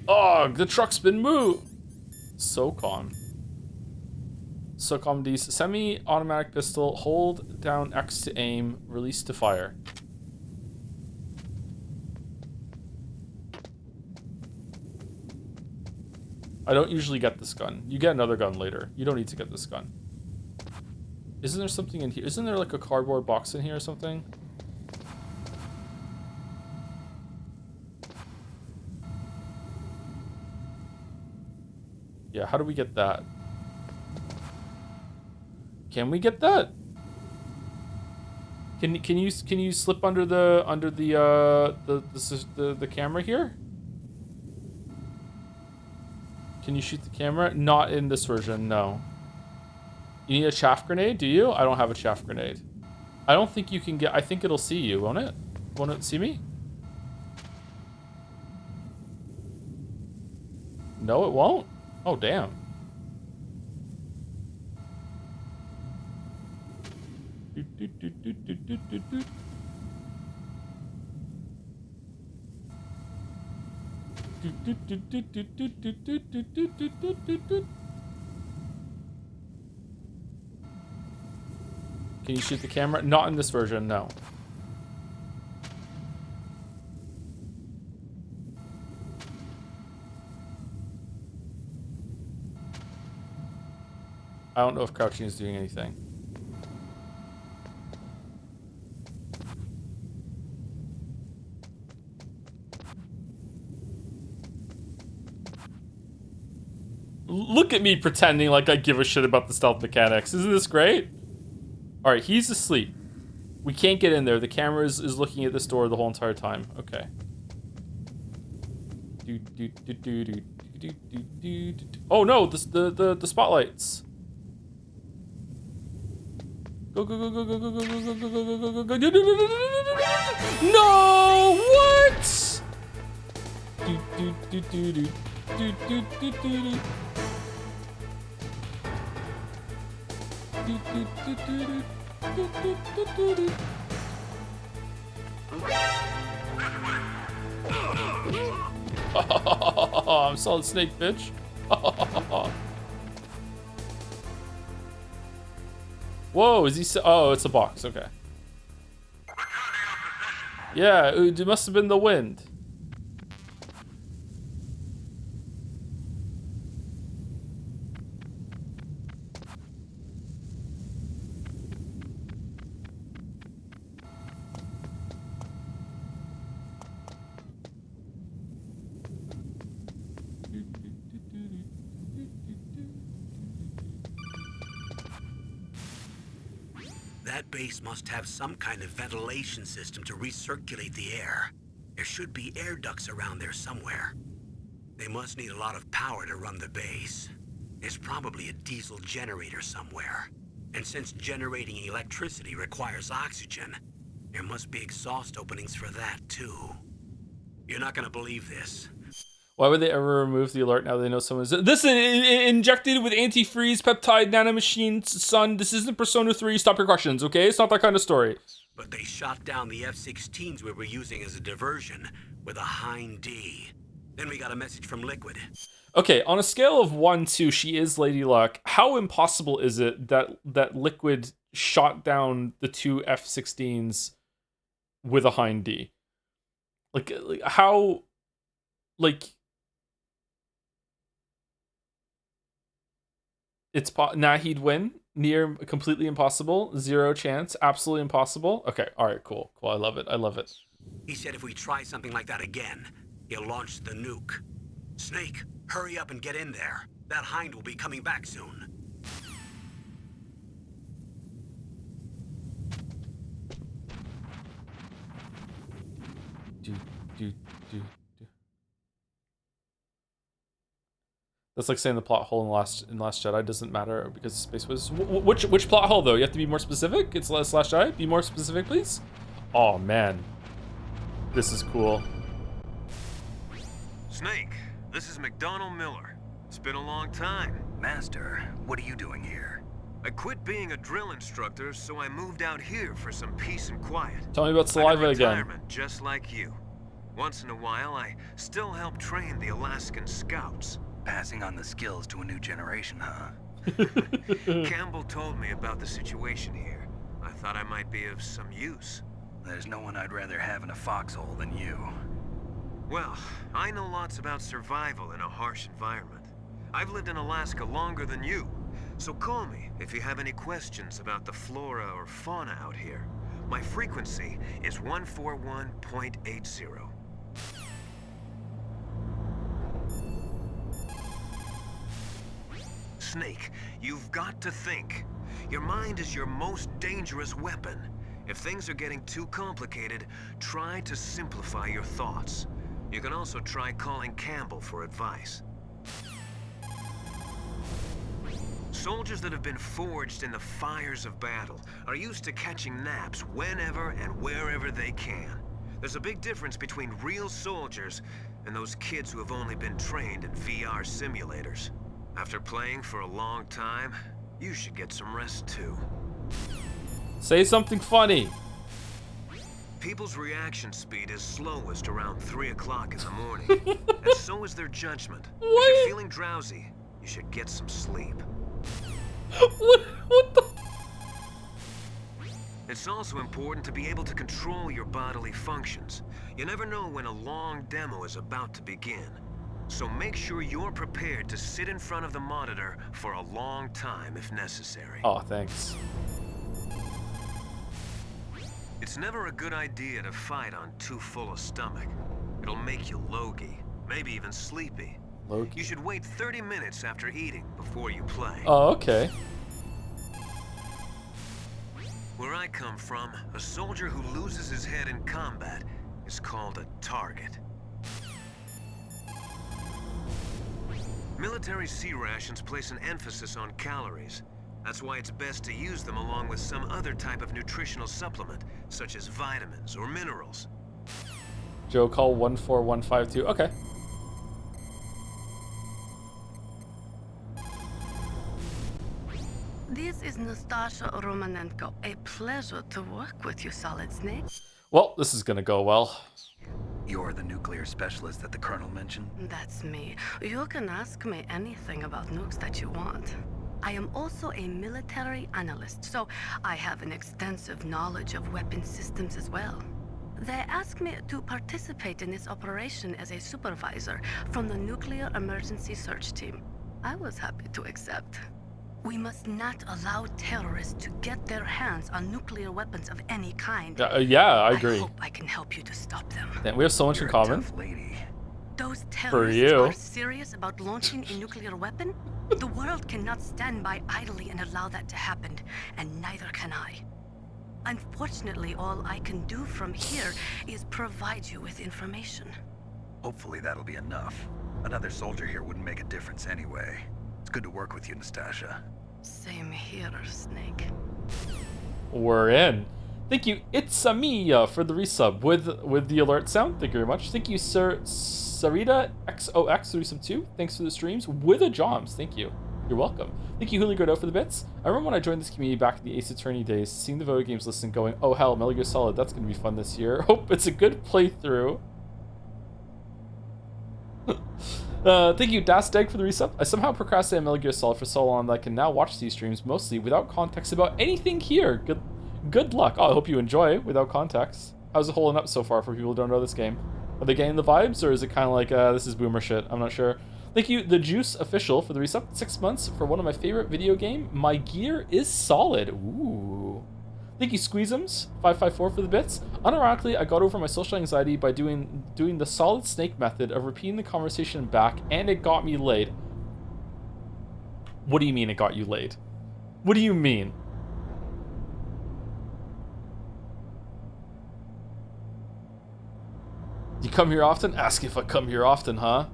Oh, the truck's been moved. SOCOM. SOCOM D's semi-automatic pistol. Hold down X to aim. Release to fire. I don't usually get this gun. You get another gun later. You don't need to get this gun. Isn't there something in here? Isn't there like a cardboard box in here or something? Yeah, how do we get that? Can we get that? Can you slip under the camera here? Can you shoot the camera? Not in this version, no. You need a chaff grenade, do you? I don't have a chaff grenade. I don't think you can get... I think it'll see you, won't it? Won't it see me? No, it won't? Oh, damn. Can you shoot the camera? Not in this version, no. I don't know if crouching is doing anything. Look at me pretending like I give a shit about the stealth mechanics. Isn't this great? Alright, he's asleep. We can't get in there. The camera is looking at this door the whole entire time. Okay. Oh no, the spotlights. Go go go go go go go go go go go go go. No! What? I'm Solid Snake, bitch. Whoa, is he oh, it's a box, okay. Yeah, it must have been the wind. That base must have some kind of ventilation system to recirculate the air. There should be air ducts around there somewhere. They must need a lot of power to run the base. There's probably a diesel generator somewhere. And since generating electricity requires oxygen, there must be exhaust openings for that too. You're not gonna believe this. Why would they ever remove the alert now they know someone's... This is injected with antifreeze, peptide, nanomachines, son. This isn't Persona 3. Stop your questions, okay? It's not that kind of story. But they shot down the F-16s we were using as a diversion with a Hind D. Then we got a message from Liquid. Okay, on a scale of 1 to she is Lady Luck, how impossible is it that Liquid shot down the 2 F-16s with a Hind D? Like how... Like... It's he'd win. Near completely impossible. 0 chance. Absolutely impossible. Okay. All right. Cool. Cool. I love it. I love it. He said if we try something like that again, he'll launch the nuke. Snake, hurry up and get in there. That Hind will be coming back soon. do, do, do. That's like saying the plot hole in Last Jedi doesn't matter because Space was which plot hole though? You have to be more specific. It's Last Jedi. Be more specific, please. Oh man, this is cool. Snake, this is McDonald Miller. It's been a long time. Master, what are you doing here? I quit being a drill instructor, so I moved out here for some peace and quiet. Tell me about I'm in saliva again. retirement, just like you. Once in a while, I still help train the Alaskan Scouts. Passing on the skills to a new generation, huh? Campbell told me about the situation here. I thought I might be of some use. There's no one I'd rather have in a foxhole than you. Well, I know lots about survival in a harsh environment. I've lived in Alaska longer than you, so call me if you have any questions about the flora or fauna out here. My frequency is 141.80. Snake, you've got to think. Your mind is your most dangerous weapon. If things are getting too complicated, try to simplify your thoughts. You can also try calling Campbell for advice. Soldiers that have been forged in the fires of battle are used to catching naps whenever and wherever they can. There's a big difference between real soldiers and those kids who have only been trained in VR simulators. After playing for a long time, you should get some rest too. Say something funny. People's reaction speed is slowest around 3 o'clock in the morning, and so is their judgment. What? If you're feeling drowsy, you should get some sleep. What the? It's also important to be able to control your bodily functions. You never know when a long demo is about to begin. So make sure you're prepared to sit in front of the monitor for a long time if necessary. Oh, thanks. It's never a good idea to fight on too full a stomach. It'll make you logy, maybe even sleepy. Loki. You should wait 30 minutes after eating before you play. Oh, okay. Where I come from, a soldier who loses his head in combat is called a target. Military C rations place an emphasis on calories. That's why it's best to use them along with some other type of nutritional supplement, such as vitamins or minerals. Joe, call 14152. Okay. This is Nastasha Romanenko. A pleasure to work with you, Solid Snake. Well, this is gonna go well. You're the nuclear specialist that the Colonel mentioned? That's me. You can ask me anything about nukes that you want. I am also a military analyst, so I have an extensive knowledge of weapon systems as well. They asked me to participate in this operation as a supervisor from the Nuclear Emergency Search Team. I was happy to accept. We must not allow terrorists to get their hands on nuclear weapons of any kind. Yeah, I agree. I hope I can help you to stop them. Damn, we have so much You're in common. a tough lady. Those terrorists you. are serious about launching a nuclear weapon? The world cannot stand by idly and allow that to happen, and neither can I. Unfortunately, all I can do from here is provide you with information. Hopefully that'll be enough. Another soldier here wouldn't make a difference anyway. It's good to work with you, Nastasha. Same here, Snake. We're in. Thank you, It's me for the resub with the alert sound. Thank you very much. Thank you, Sir Sarita XOX 3 Thanks for the streams with a Joms. Thank you. You're welcome. Thank you, Huli Gordo, for the bits. I remember when I joined this community back in the Ace Attorney days, seeing the Voto Games list and going, oh hell, Metal Gear Solid, that's going to be fun this year. Hope it's a good playthrough. Thank you, Dasteg, for the resub. I somehow procrastinated Metal Gear Solid for so long that I can now watch these streams mostly without context about anything here. Good luck. Oh, I hope you enjoy without context. How's it holding up so far for people who don't know this game? Are they getting the vibes, or is it kind of like, this is boomer shit? I'm not sure. Thank you, The Juice Official, for the resub. 6 months for one of my favorite video game. My gear is solid. Ooh. Thank you, Squeezums 554 for the bits. Unironically, I got over my social anxiety by doing the Solid Snake method of repeating the conversation back, and it got me laid. What do you mean it got you laid? What do you mean? You come here often? Ask if I come here often, huh?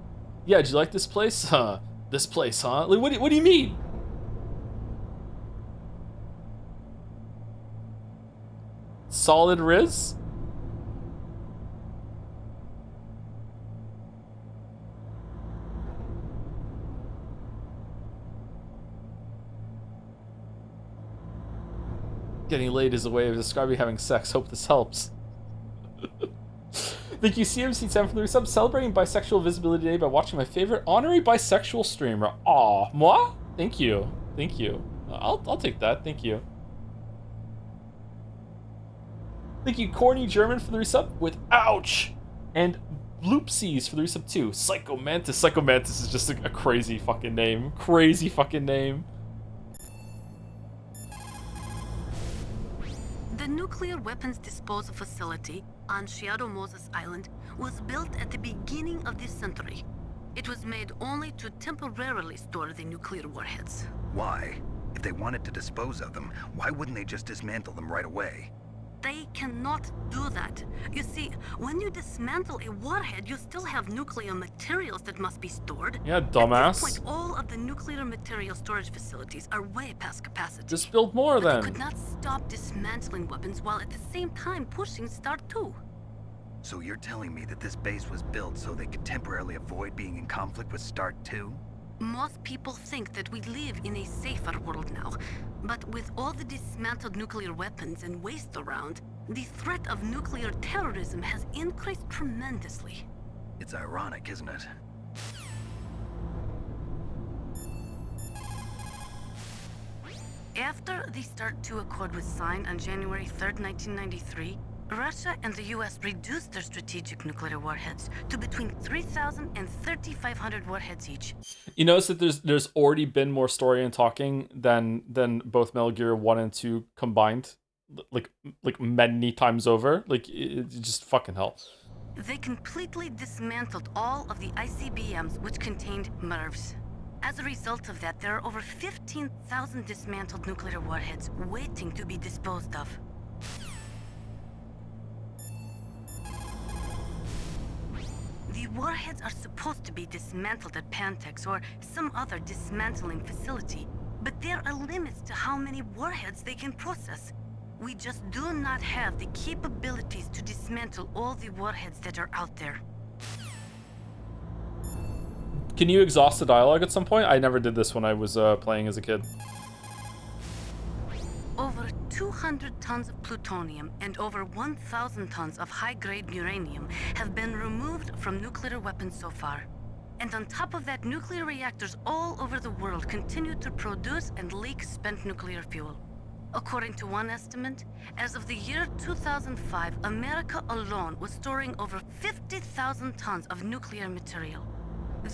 Yeah, did you like this place? Huh? This place, huh? Like, what do you mean? Solid Riz? Getting laid is a way of describing having sex. Hope this helps. Thank you, CMC10 for the resub. Celebrating bisexual visibility day by watching my favorite honorary bisexual streamer. Aw, moi? Thank you. Thank you. I'll take that. Thank you. Thank you, Corny German, for the resub with ouch! And Bloopsies for the resub too. Psychomantis. Psychomantis is just a crazy fucking name. Crazy fucking name. The nuclear weapons disposal facility on Shadow Moses Island was built at the beginning of this century. It was made only to temporarily store the nuclear warheads. Why? If they wanted to dispose of them, why wouldn't they just dismantle them right away? They cannot do that. You see, when you dismantle a warhead, you still have nuclear materials that must be stored. Yeah, At dumbass. this point, all of the nuclear material storage facilities are way past capacity. Just build more But then. they could not stop dismantling weapons while at the same time pushing Start 2. So you're telling me that this base was built so they could temporarily avoid being in conflict with Start 2? Most people think that we live in a safer world now, but with all the dismantled nuclear weapons and waste around, the threat of nuclear terrorism has increased tremendously. It's ironic, isn't it? After the START 2 Accord was signed on January 3rd, 1993, Russia and the US reduced their strategic nuclear warheads to between 3,000 and 3,500 warheads each. You notice that there's already been more story and talking than both Metal Gear 1 and 2 combined, like many times over. Like it just fucking hell. They completely dismantled all of the ICBMs which contained MIRVs. As a result of that, there are over 15,000 dismantled nuclear warheads waiting to be disposed of. The warheads are supposed to be dismantled at Pantex or some other dismantling facility, but there are limits to how many warheads they can process. We just do not have the capabilities to dismantle all the warheads that are out there. Can you exhaust the dialogue at some point? I never did this when I was playing as a kid. Over 200 tons of plutonium and over 1,000 tons of high-grade uranium have been removed from nuclear weapons so far. And on top of that, nuclear reactors all over the world continue to produce and leak spent nuclear fuel. According to one estimate, as of the year 2005, America alone was storing over 50,000 tons of nuclear material.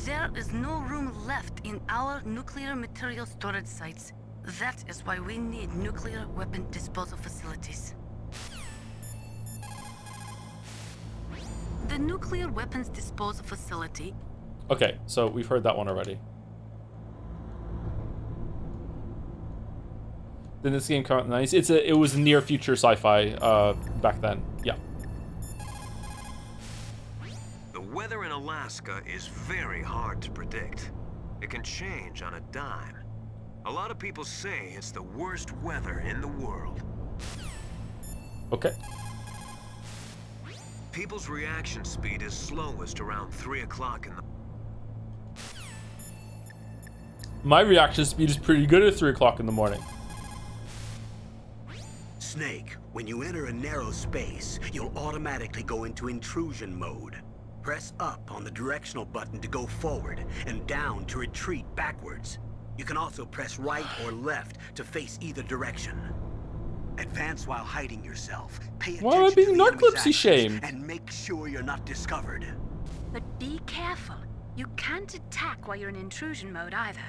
There is no room left in our nuclear material storage sites. That is why we need nuclear weapon disposal facilities. The nuclear weapons disposal facility. Okay, so we've heard that one already. Then this game came out in the 90s. It was near future sci-fi back then. Yeah. The weather in Alaska is very hard to predict. It can change on a dime. A lot of people say it's the worst weather in the world. Okay. People's reaction speed is slowest around 3 o'clock in the... My reaction speed is pretty good at 3 o'clock in the morning. Snake, when you enter a narrow space, you'll automatically go into intrusion mode. Press up on the directional button to go forward and down to retreat backwards. You can also press right or left to face either direction. Advance while hiding yourself. Pay attention Why am I being to the enemy's narcolepsy actions shamed? and make sure you're not discovered. But be careful. You can't attack while you're in intrusion mode either.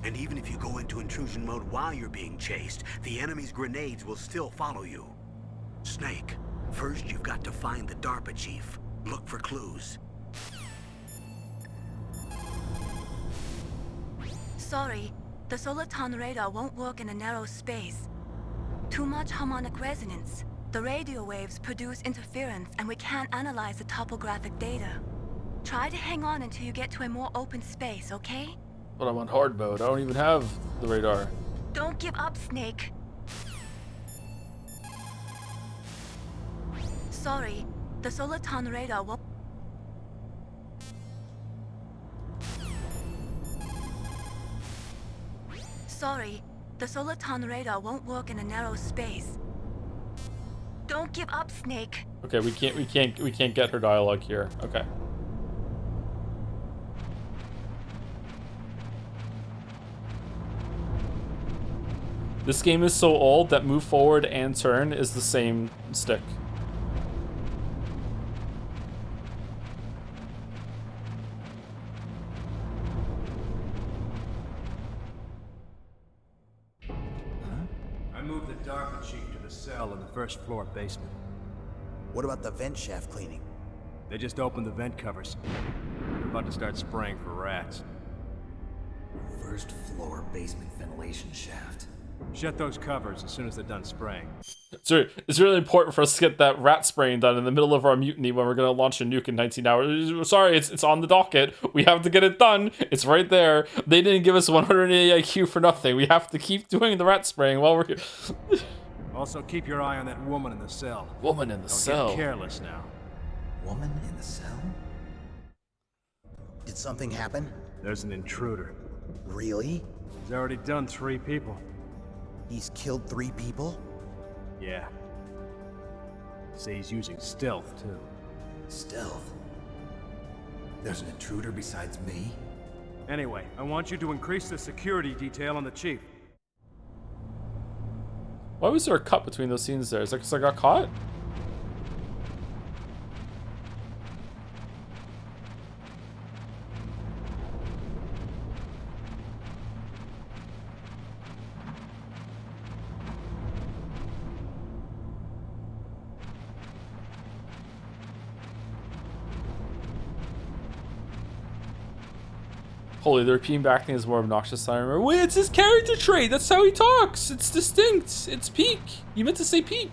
And even if you go into intrusion mode while you're being chased, the enemy's grenades will still follow you. Snake, first you've got to find the DARPA chief. Look for clues. Sorry, the Soliton radar won't work in a narrow space. Too much harmonic resonance. The radio waves produce interference, and we can't analyze the topographic data. Try to hang on until you get to a more open space, okay? But I'm on hard mode. I don't even have the radar. Don't give up, Snake. Sorry, the Soliton radar won't... Sorry, the Soliton radar won't work in a narrow space. Don't give up, Snake. Okay, we can't get her dialogue here. Okay. This game is so old that move forward and turn is the same stick. I moved the DARPA chief to the cell in the first floor basement. What about the vent shaft cleaning? They just opened the vent covers. They're about to start spraying for rats. First floor basement ventilation shaft. Shut those covers as soon as they're done spraying. It's really important for us to get that rat spraying done in the middle of our mutiny when we're going to launch a nuke in 19 hours. Sorry, it's on the docket. We have to get it done. It's right there. They didn't give us 180 IQ for nothing. We have to keep doing the rat spraying while we're here. Also, keep your eye on that woman in the cell. Woman in the cell. Don't get careless now. Woman in the cell? Did something happen? There's an intruder. Really? He's already done 3 people. He's killed 3 people? Yeah. Say he's using stealth, too. Stealth? There's an intruder besides me? Anyway, I want you to increase the security detail on the chief. Why was there a cut between those scenes there? Is that because I got caught? Holy, the repeating back thing is more obnoxious than I remember. Wait, it's his character trait. That's how he talks. It's distinct. It's peak. You meant to say peak.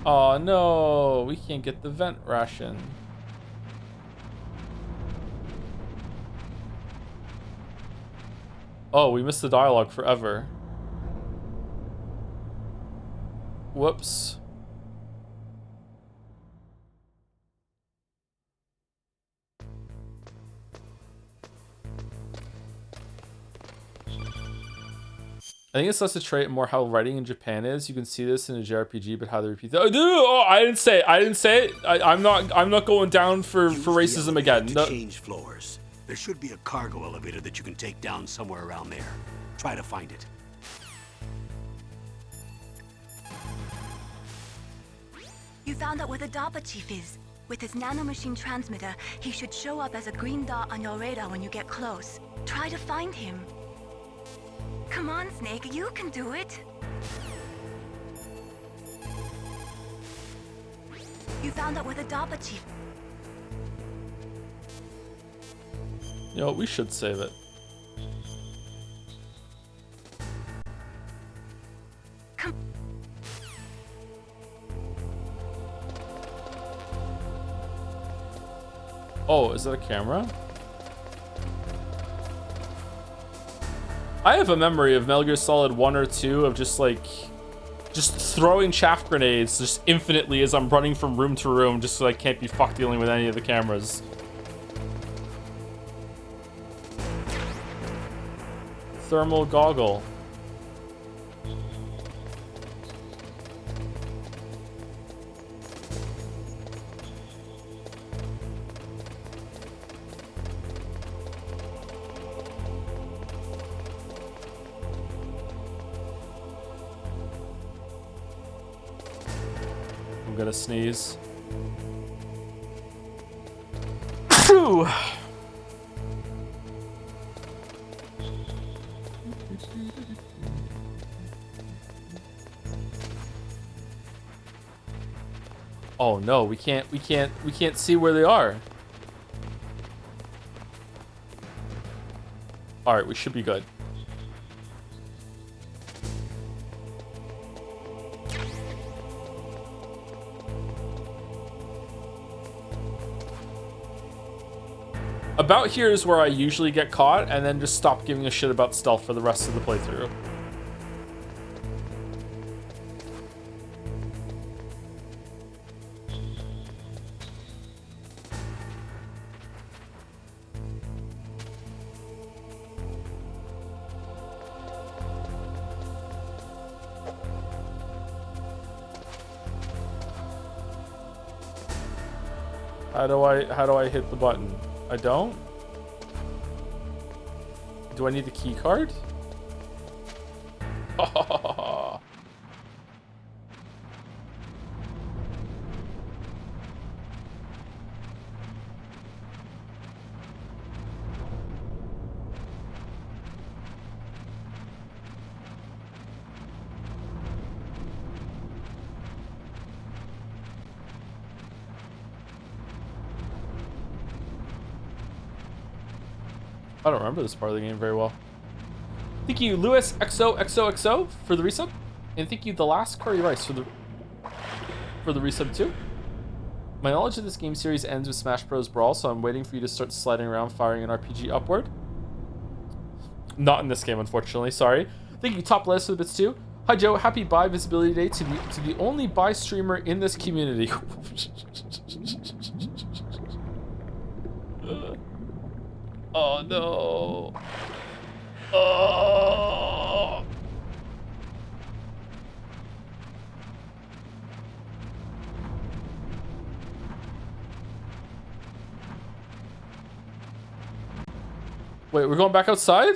Oh no, we can't get the vent ration. Oh, we missed the dialogue forever. Whoops. I think it's less a trait and more how writing in Japan is. You can see this in a JRPG, but how they repeat that. Oh, I didn't say it. I didn't say it. I'm not going down for racism again. To No. change floors. There should be a cargo elevator that you can take down somewhere around there. Try to find it. You found out where the DARPA chief is. With his nanomachine transmitter, he should show up as a green dot on your radar when you get close. Try to find him. Come on, Snake, you can do it. You found out where the DARPA chief... You know, we should save it. Come... Oh, is that a camera? I have a memory of Metal Gear Solid 1 or 2 of just throwing chaff grenades just infinitely as I'm running from room to room just so I can't be fucked dealing with any of the cameras. Thermal goggle. I'm gonna sneeze. Phew! Oh no, we can't see where they are. All right, we should be good. About here is where I usually get caught, and then just stop giving a shit about stealth for the rest of the playthrough. How do I hit the button? I don't? Do I need the key card? I don't remember this part of the game very well. Thank you, Lewis XOXOXO for the resub, and thank you, The Last Curry Rice for the resub too. My knowledge of this game series ends with Smash Bros. Brawl, so I'm waiting for you to start sliding around, firing an RPG upward. Not in this game, unfortunately. Sorry. Thank you, Top List for the bits too. Hi Joe, happy Buy Visibility Day to the only Buy streamer in this community. Oh no. Oh. Wait, we're going back outside?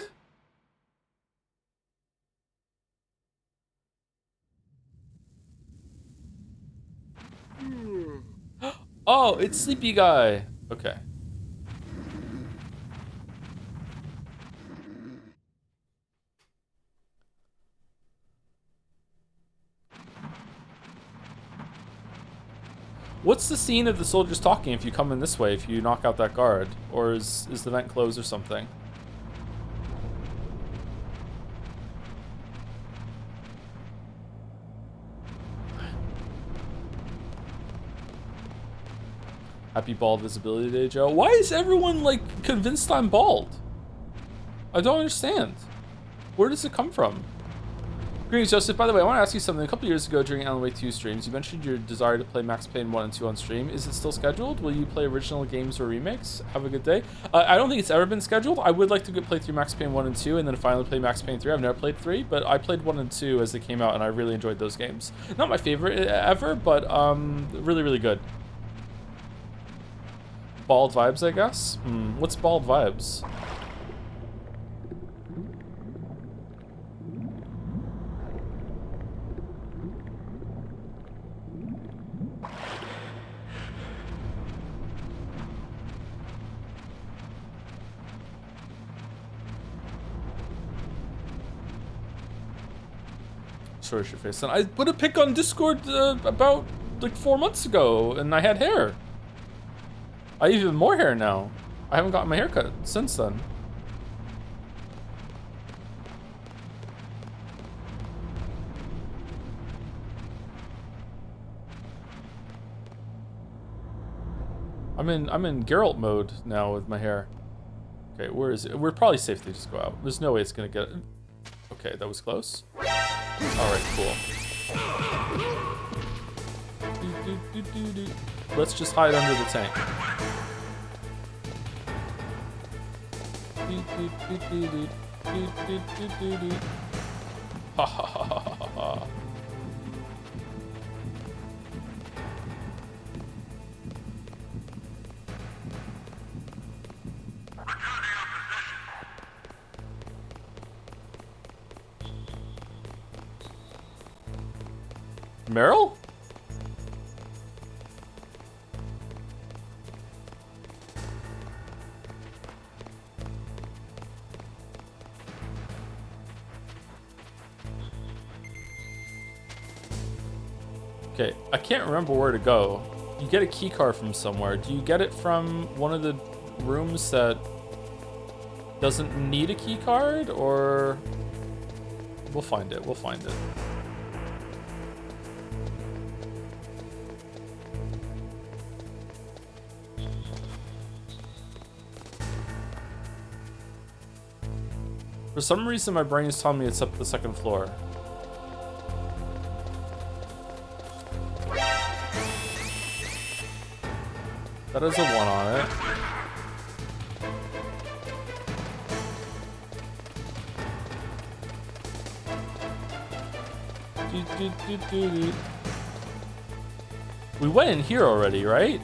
Oh, it's Sleepy Guy. Okay. What's the scene of the soldiers talking if you come in this way, if you knock out that guard? Or is the vent closed or something? Happy Bald Visibility Day, Joe. Why is everyone, like, convinced I'm bald? I don't understand. Where does it come from? Greetings, Joseph. By the way, I want to ask you something. A couple years ago during Alan Wake 2 streams, you mentioned your desire to play Max Payne 1 and 2 on stream. Is it still scheduled? Will you play original games or remakes? Have a good day. I don't think it's ever been scheduled. I would like to play through Max Payne 1 and 2 and then finally play Max Payne 3. I've never played 3, but I played 1 and 2 as they came out, and I really enjoyed those games. Not my favorite ever, but really, really good. Bald vibes, I guess? What's bald vibes? Sorry, your face. And I put a pic on Discord about like 4 months ago, and I had hair. I have even more hair now. I haven't gotten my hair cut since then. I'm in Geralt mode now with my hair. Okay, where is it? We're probably safe to just go out. There's no way it's gonna get. Okay, that was close. All right, cool. Let's just hide under the tank. Ha ha ha ha ha ha. Meryl? Okay, I can't remember where to go. You get a key card from somewhere. Do you get it from one of the rooms that doesn't need a key card, or we'll find it. We'll find it. For some reason, my brain is telling me it's up the second floor. That has a 1 on it. We went in here already, right?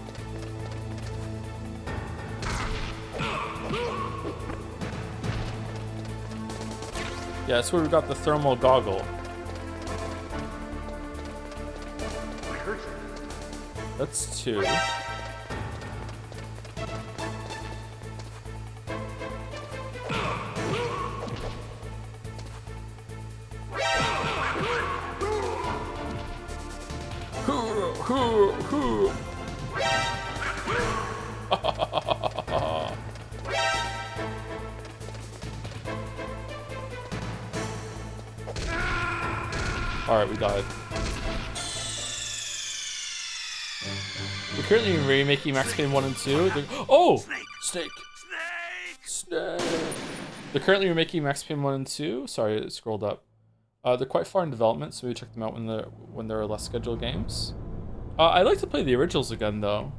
Yeah, that's where we got the thermal goggle. That's 2. Alright, we got it. We're currently remaking Max Payne 1 and 2. Oh! Snake! Snake! They're currently remaking Max Payne 1 and 2. Sorry, it scrolled up. They're quite far in development, so maybe check them out when there are less scheduled games. I'd like to play the originals again, though.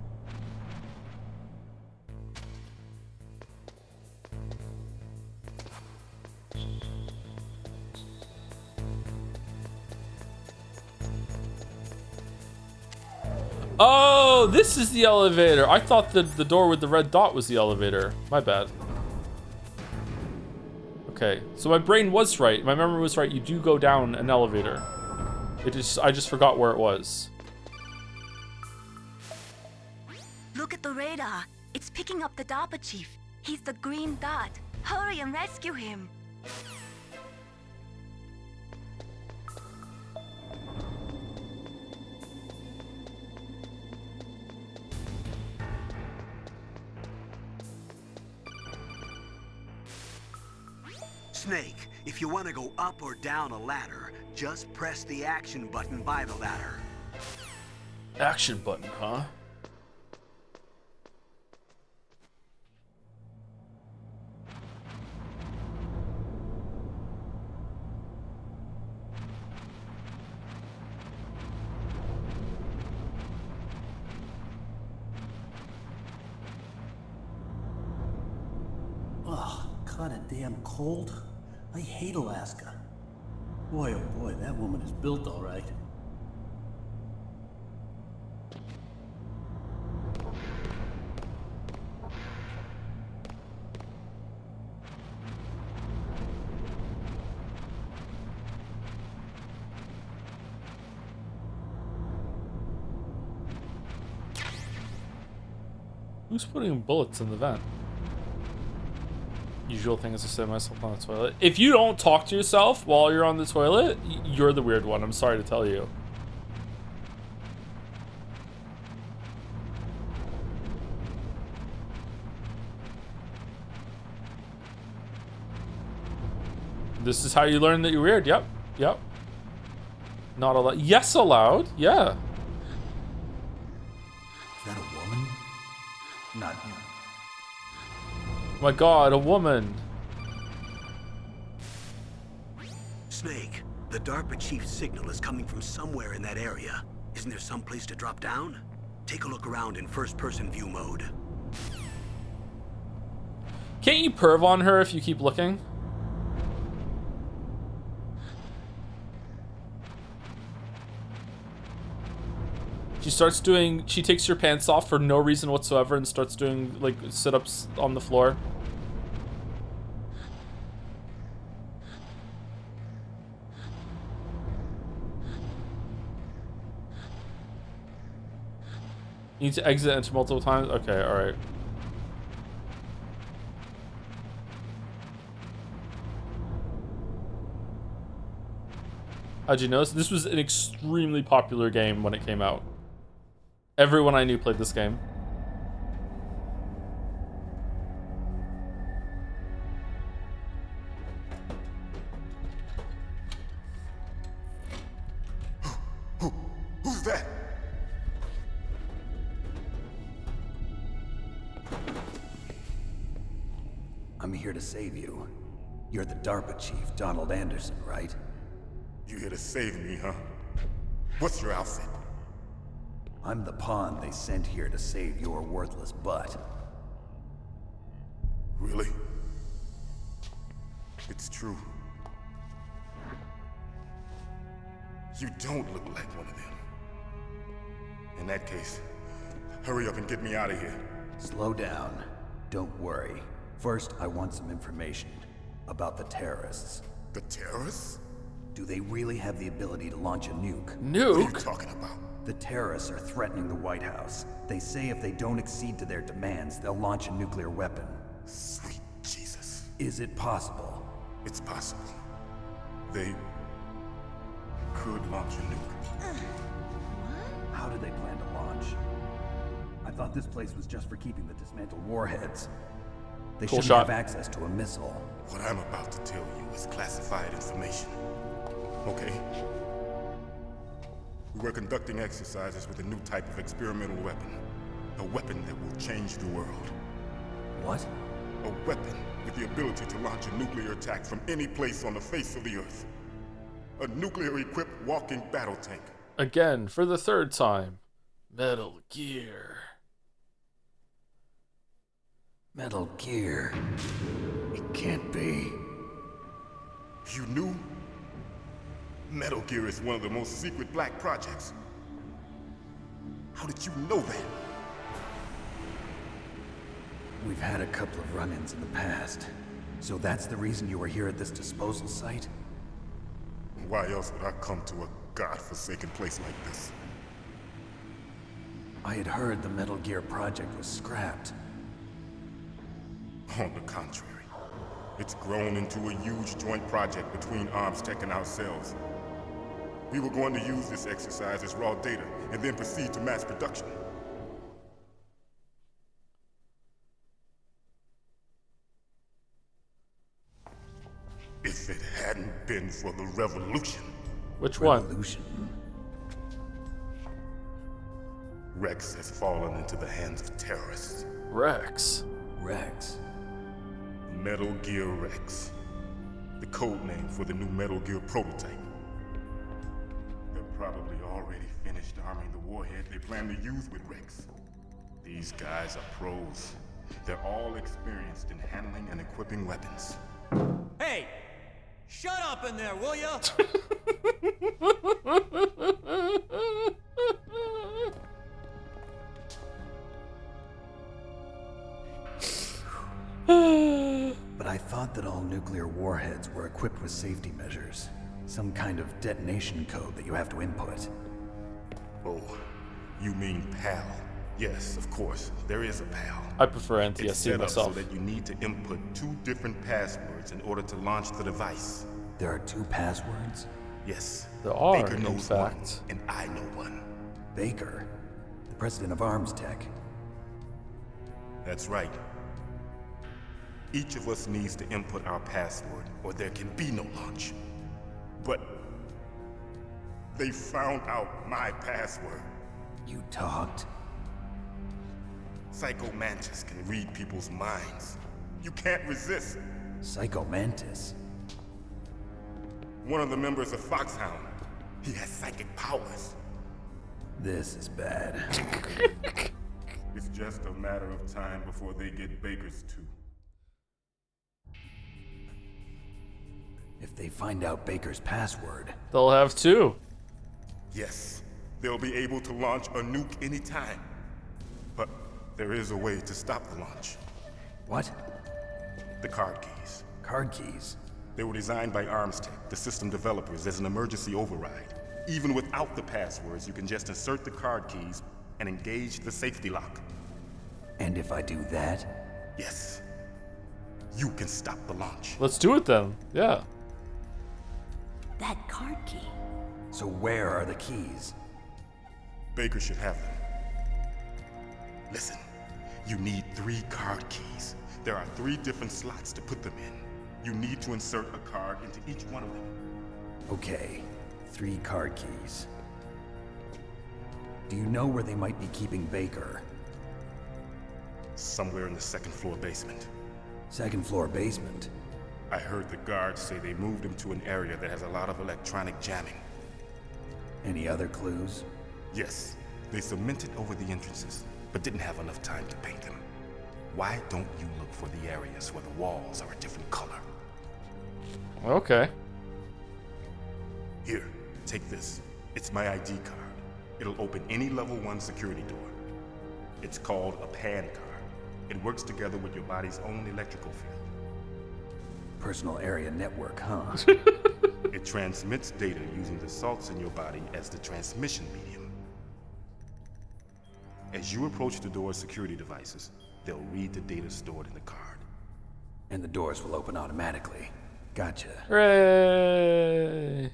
Oh, this is the elevator. I thought the door with the red dot was the elevator. My bad. Okay, so my brain was right. My memory was right. You do go down an elevator. I just forgot where it was. Look at the radar. It's picking up the DARPA chief. He's the green dot. Hurry and rescue him. Snake, if you want to go up or down a ladder, just press the action button by the ladder. Action button, huh? Oh, kinda damn cold. I hate Alaska. Boy, oh boy, that woman is built all right. Who's putting bullets in the vent? Usual thing is to sit myself on the toilet. If you don't talk to yourself while you're on the toilet, you're the weird one. I'm sorry to tell you. This is how you learn that you're weird. Yep. Yep. Not allowed. Yes, allowed. Yeah. Is that a woman? Not him. My God, a woman. Snake, the DARPA chief's signal is coming from somewhere in that area. Isn't there some place to drop down? Take a look around in first-person view mode. Can't you perv on her if you keep looking? She takes your pants off for no reason whatsoever and starts doing, like, sit-ups on the floor. You need to exit enter multiple times? Okay, alright. How'd you notice? This was an extremely popular game when it came out. Everyone I knew played this game. Who's that? I'm here to save you. You're the DARPA chief, Donald Anderson, right? You here to save me, huh? What's your outfit? I'm the pawn they sent here to save your worthless butt. Really? It's true. You don't look like one of them. In that case, hurry up and get me out of here. Slow down. Don't worry. First, I want some information about the terrorists. The terrorists? Do they really have the ability to launch a nuke? What are you Nuke? talking about? The terrorists are threatening the White House. They say if they don't accede to their demands, they'll launch a nuclear weapon. Sweet Jesus. Is it possible? It's possible. They could launch a nuke. How do they plan to launch? I thought this place was just for keeping the dismantled warheads. They Cool shouldn't shot. have access to a missile. What I'm about to tell you is classified information. Okay? We were conducting exercises with a new type of experimental weapon. A weapon that will change the world. What? A weapon with the ability to launch a nuclear attack from any place on the face of the Earth. A nuclear-equipped walking battle tank. Again, for the third time. Metal Gear. Metal Gear. It can't be. You knew? Metal Gear is one of the most secret black projects. How did you know that? We've had a couple of run-ins in the past. So that's the reason you were here at this disposal site? Why else would I come to a godforsaken place like this? I had heard the Metal Gear project was scrapped. On the contrary, it's grown into a huge joint project between ArmsTech and ourselves. We were going to use this exercise as raw data and then proceed to mass production. If it hadn't been for the revolution, Which one? Revolution. Rex has fallen into the hands of terrorists. Rex. Rex. Metal Gear Rex. The code name for the new Metal Gear prototype. They're probably already finished arming the warhead they plan to use with Rex. These guys are pros. They're all experienced in handling and equipping weapons. Hey! Shut up in there, will ya? But I thought that all nuclear warheads were equipped with safety measures. Some kind of detonation code that you have to input. Oh, you mean PAL? Yes, of course, there is a PAL. I prefer It's NTSC set up myself. so that you need to input 2 different passwords in order to launch the device. There are 2 passwords? Yes. There are, Baker in knows fact. one, and I know one. Baker, the president of ArmsTech. That's right. Each of us needs to input our password, or there can be no launch. But they found out my password. You talked? Psycho Mantis can read people's minds. You can't resist. Psycho Mantis. One of the members of Foxhound. He has psychic powers. This is bad. It's just a matter of time before they get Baker's too. If they find out Baker's password, They'll have 2. Yes, they'll be able to launch a nuke anytime. But there is a way to stop the launch. what? The card keys. Card keys. They were designed by ArmsTech, the system developers, as an emergency override. Even without the passwords, you can just insert the card keys and engage the safety lock. And if I do that? Yes, you can stop the launch. Let's do it then. Yeah. That card key. So where are the keys? Baker should have them. Listen, you need 3 card keys. There are 3 different slots to put them in. You need to insert a card into each one of them. Okay, 3 card keys. Do you know where they might be keeping Baker? Somewhere in the 2nd floor basement. 2nd floor basement? I heard the guards say they moved him to an area that has a lot of electronic jamming. Any other clues? Yes, they cemented over the entrances, but didn't have enough time to paint them. Why don't you look for the areas where the walls are a different color? Okay. Here, take this. It's my ID card. It'll open any level 1 security door. It's called a PAN card. It works together with your body's own electrical field. Personal area network, huh? It transmits data using the salts in your body as the transmission medium. As you approach the door's security devices, they'll read the data stored in the card. And the doors will open automatically. Gotcha. Hooray!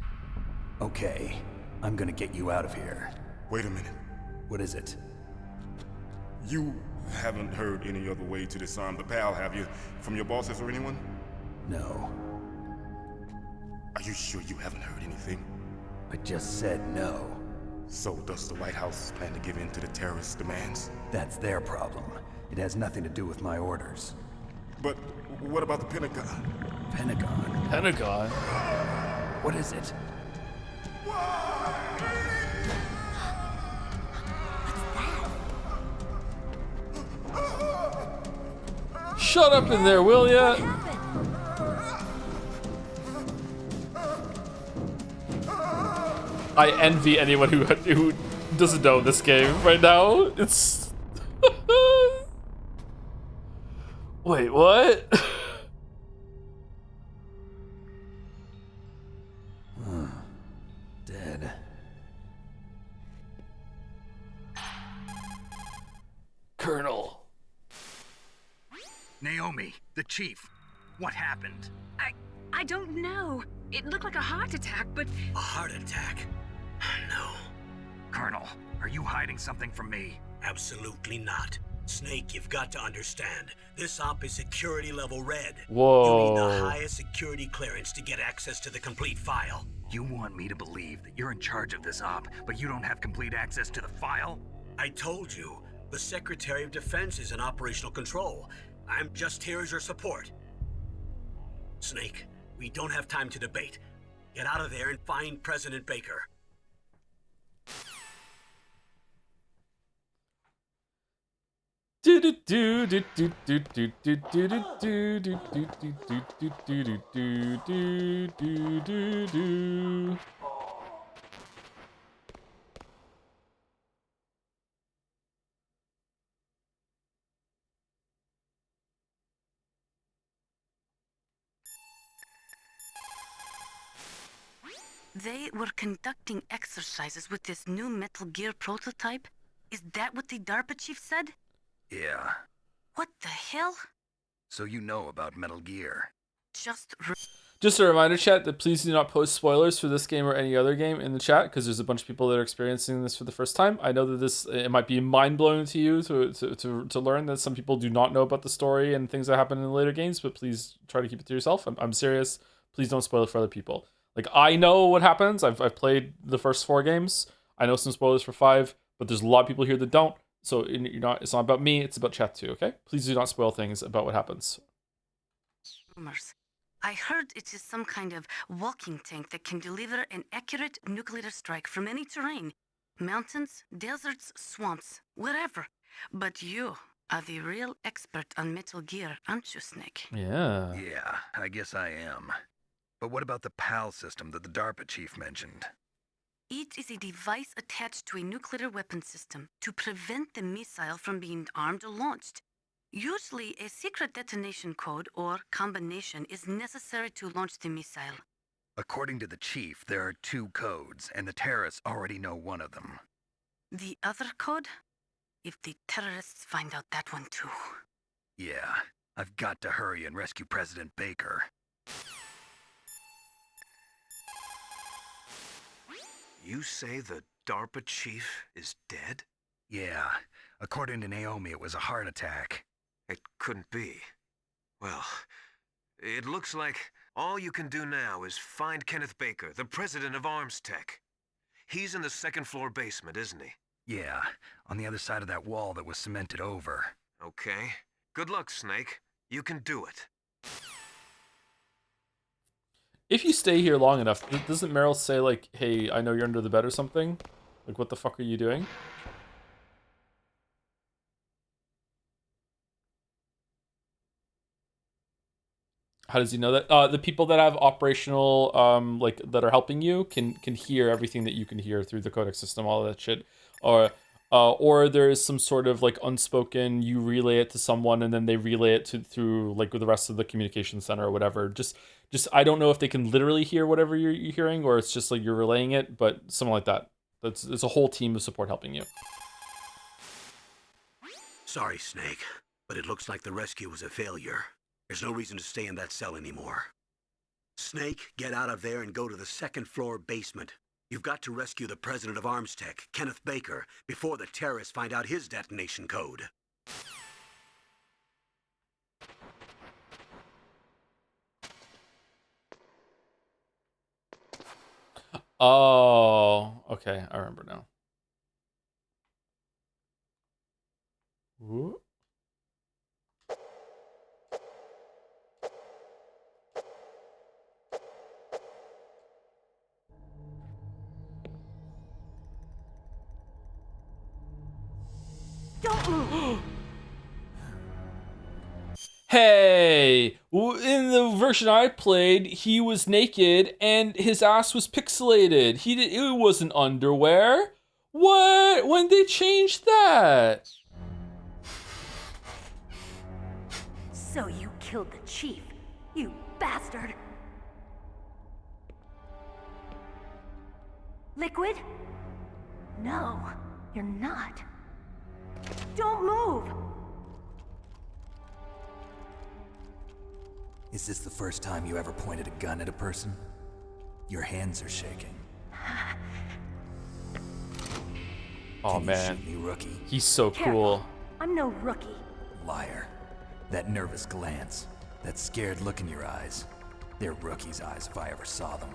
Okay, I'm gonna get you out of here. Wait a minute. What is it? You haven't heard any other way to disarm the PAL, have you? From your bosses or anyone? No. Are you sure you haven't heard anything? I just said no. So does the White House plan to give in to the terrorists' demands? That's their problem. It has nothing to do with my orders. But what about the Pentagon? Pentagon? Pentagon? What is it? Shut up in there, will ya? I envy anyone who doesn't know this game right now. It's wait, what? Dead. Colonel. Naomi, the chief. What happened? I don't know. It looked like a heart attack, but... A heart attack? No. Colonel, are you hiding something from me? Absolutely not. Snake, you've got to understand. This op is security level red. Whoa. You need the highest security clearance to get access to the complete file. You want me to believe that you're in charge of this op, but you don't have complete access to the file? I told you, the Secretary of Defense is in operational control. I'm just here as your support. Snake, we don't have time to debate. Get out of there and find President Baker. They were conducting exercises with this new Metal Gear prototype? Is that what the DARPA chief said? Yeah. What the hell? So you know about Metal Gear. Just a reminder, chat, that please do not post spoilers for this game or any other game in the chat, because there's a bunch of people that are experiencing this for the first time. I know that it might be mind-blowing to you to learn that some people do not know about the story and things that happen in the later games, but please try to keep it to yourself. I'm serious. Please don't spoil it for other people. Like, I know what happens. I've played the first 4 games. I know some spoilers for 5, but there's a lot of people here that don't. So it's not about me, it's about chat too, okay? Please do not spoil things about what happens. Rumors. I heard it is some kind of walking tank that can deliver an accurate nuclear strike from any terrain. Mountains, deserts, swamps, wherever. But you are the real expert on Metal Gear, aren't you, Snake? Yeah. Yeah, I guess I am. But what about the PAL system that the DARPA chief mentioned? It is a device attached to a nuclear weapon system to prevent the missile from being armed or launched. Usually, a secret detonation code or combination is necessary to launch the missile. According to the chief, there are 2 codes, and the terrorists already know one of them. The other code? If the terrorists find out that one too. Yeah, I've got to hurry and rescue President Baker. You say the DARPA chief is dead? Yeah. According to Naomi, it was a heart attack. It couldn't be. Well, it looks like all you can do now is find Kenneth Baker, the president of Arms Tech. He's in the second floor basement, isn't he? Yeah, on the other side of that wall that was cemented over. Okay. Good luck, Snake. You can do it. If you stay here long enough, doesn't Meryl say, like, hey, I know you're under the bed or something? Like, what the fuck are you doing? How does he know that? The people that have operational, like, that are helping you can hear everything that you can hear through the codec system, all of that shit. Or there is some sort of, like, unspoken, you relay it to someone and then they relay it through, like, the rest of the communication center or whatever. Just I don't know if they can literally hear whatever you're hearing or it's just, like, you're relaying it, but something like that. It's a whole team of support helping you. Sorry, Snake, but it looks like the rescue was a failure. There's no reason to stay in that cell anymore. Snake, get out of there and go to the second floor basement. You've got to rescue the president of Arms Tech, Kenneth Baker, before the terrorists find out his detonation code. Oh, okay, I remember now. Ooh. Don't move! Hey, in the version I played, he was naked and his ass was pixelated. It wasn't underwear. What? When they changed that? So you killed the chief, you bastard! Liquid? No, you're not. Don't move! Is this the first time you ever pointed a gun at a person? Your hands are shaking. Oh Can man, you shoot me, rookie? he's so Careful. cool. I'm no rookie. Liar. That nervous glance, that scared look in your eyes. They're rookie's eyes if I ever saw them.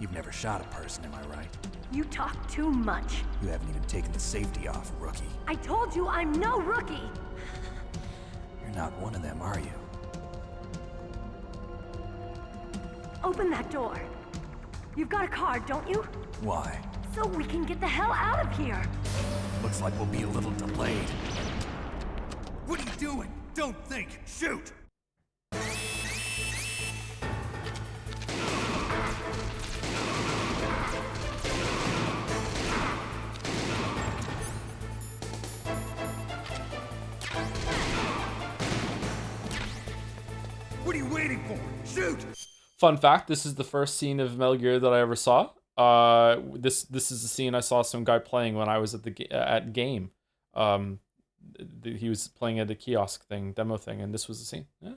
You've never shot a person, am I right? You talk too much. You haven't even taken the safety off, rookie. I told you I'm no rookie! You're not one of them, are you? Open that door. You've got a card, don't you? Why? So we can get the hell out of here. Looks like we'll be a little delayed. What are you doing? Don't think. Shoot! What are you waiting for? Shoot! Fun fact: this is the first scene of Metal Gear that I ever saw. This is the scene I saw some guy playing when I was at game. He was playing at a kiosk thing, demo thing, and this was the scene. Yeah.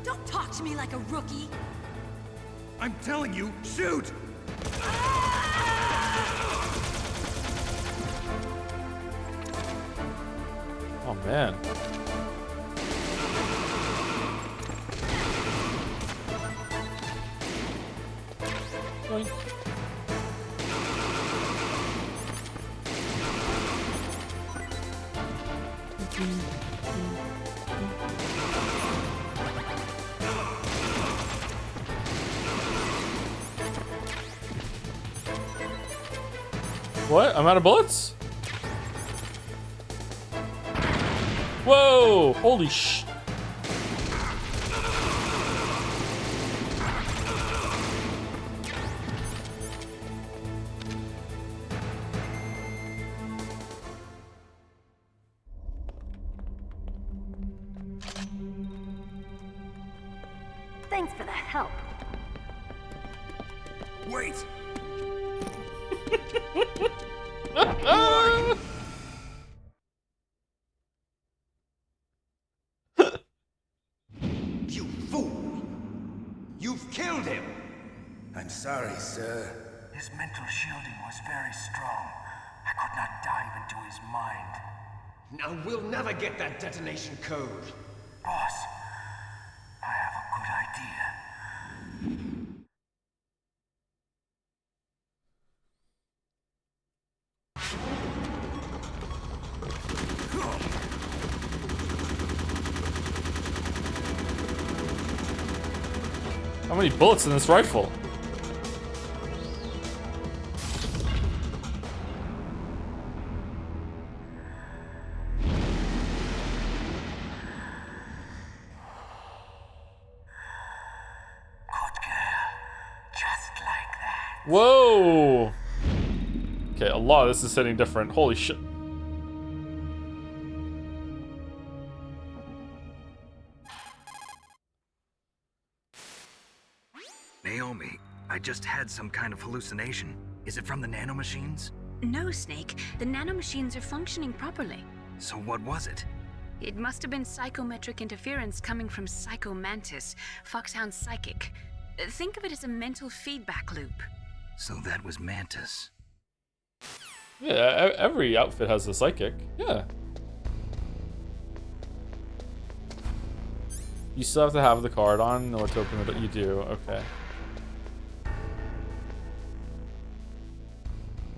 Don't talk to me like a rookie. I'm telling you, shoot! Oh man. Boink. What? I'm out of bullets? Whoa! Holy sh... Thanks for the help. Wait! You fool! You've killed him! I'm sorry, sir. His mental shielding was very strong. I could not dive into his mind. Now we'll never get that detonation code. Boss, I have a good idea. How many bullets in this rifle? Whoa! Okay, a lot of this is hitting different. Holy shit. Naomi, I just had some kind of hallucination. Is it from the nanomachines? No, Snake. The nanomachines are functioning properly. So what was it? It must have been psychometric interference coming from Psycho Mantis, Foxhound's psychic. Think of it as a mental feedback loop. So that was Mantis. Yeah, every outfit has a psychic. Yeah. You still have to have the card on in order to open it. You do. Okay.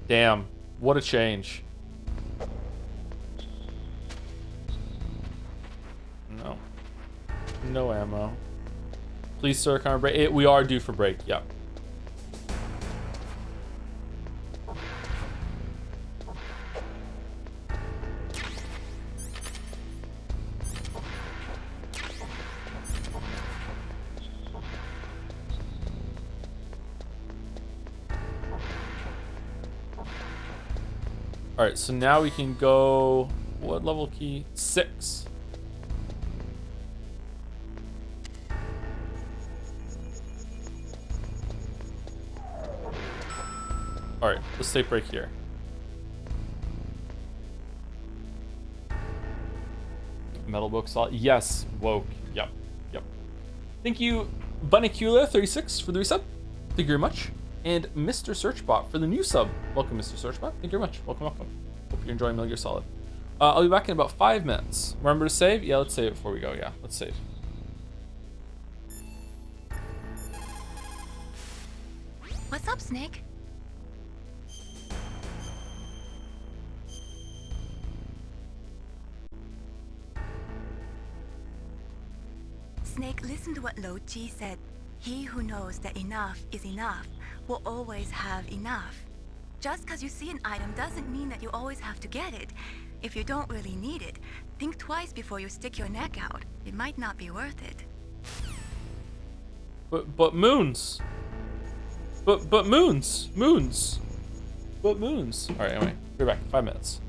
Damn. What a change. No. No ammo. Please, sir, can I break? We are due for break. Yep. Alright, so now we can go... What level key? 6. Alright, let's take a break here. Metal book solid. Yes, woke. Yep. Yep. Thank you, Bunnicula36 for the resub. Thank you very much. And Mr. Searchbot for the new sub. Welcome, Mr. Searchbot. Thank you very much. Welcome, welcome. Hope you're enjoying Metal Gear Solid. I'll be back in about 5 minutes. Remember to save? Yeah, let's save before we go. Yeah, let's save. What's up, Snake? Snake, listen to what Lo Chi said. He who knows that enough is enough will always have enough. Just because you see an item doesn't mean that you always have to get it. If you don't really need it, think twice before you stick your neck out. It might not be worth it. But moons. But moons. Moons. But moons. Alright, anyway. Be back. 5 minutes.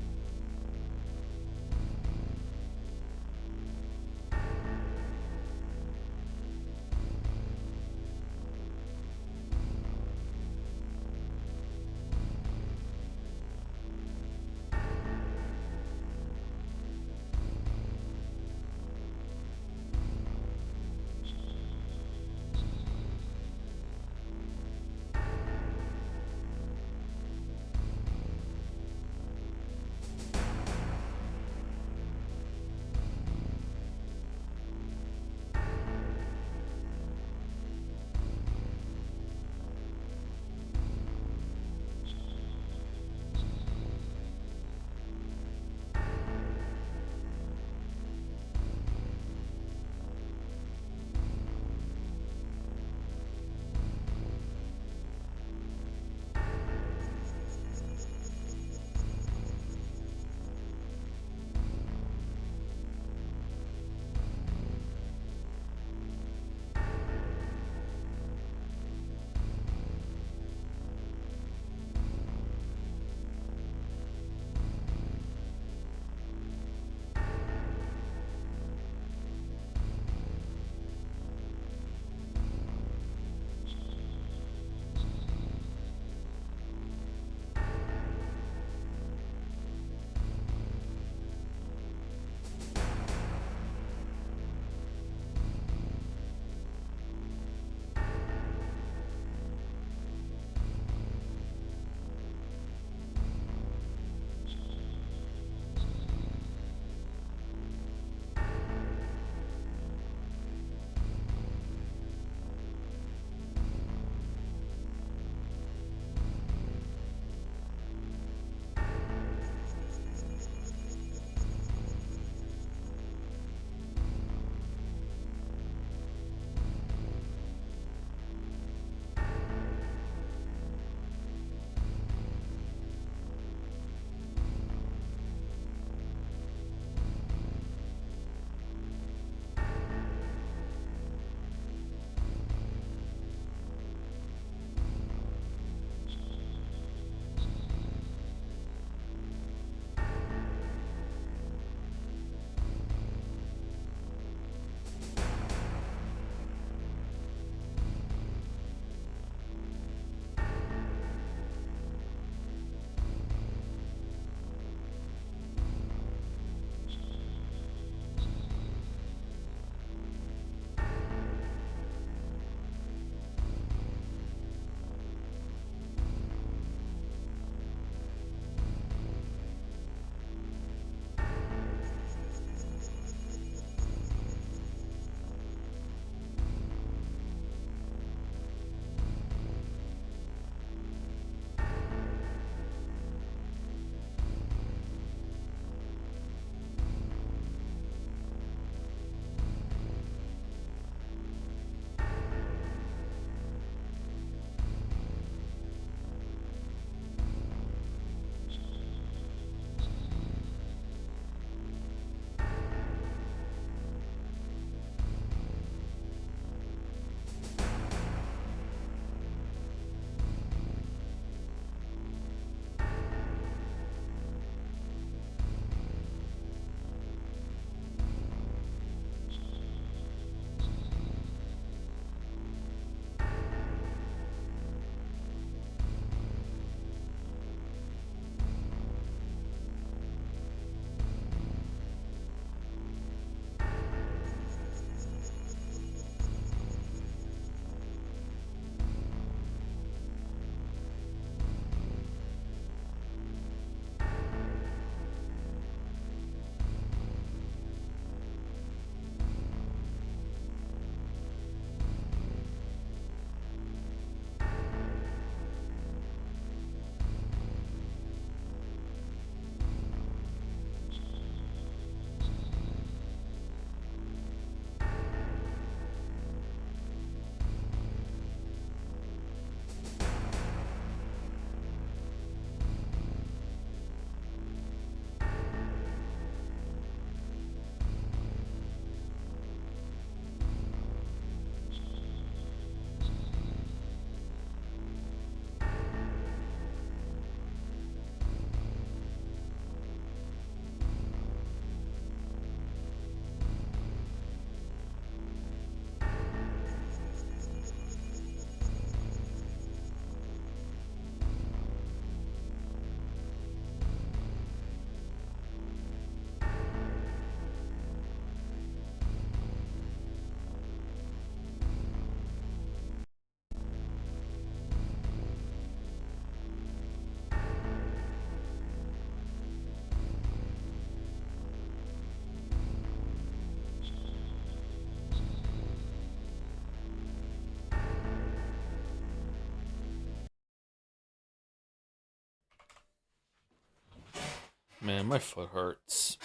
Man, my foot hurts.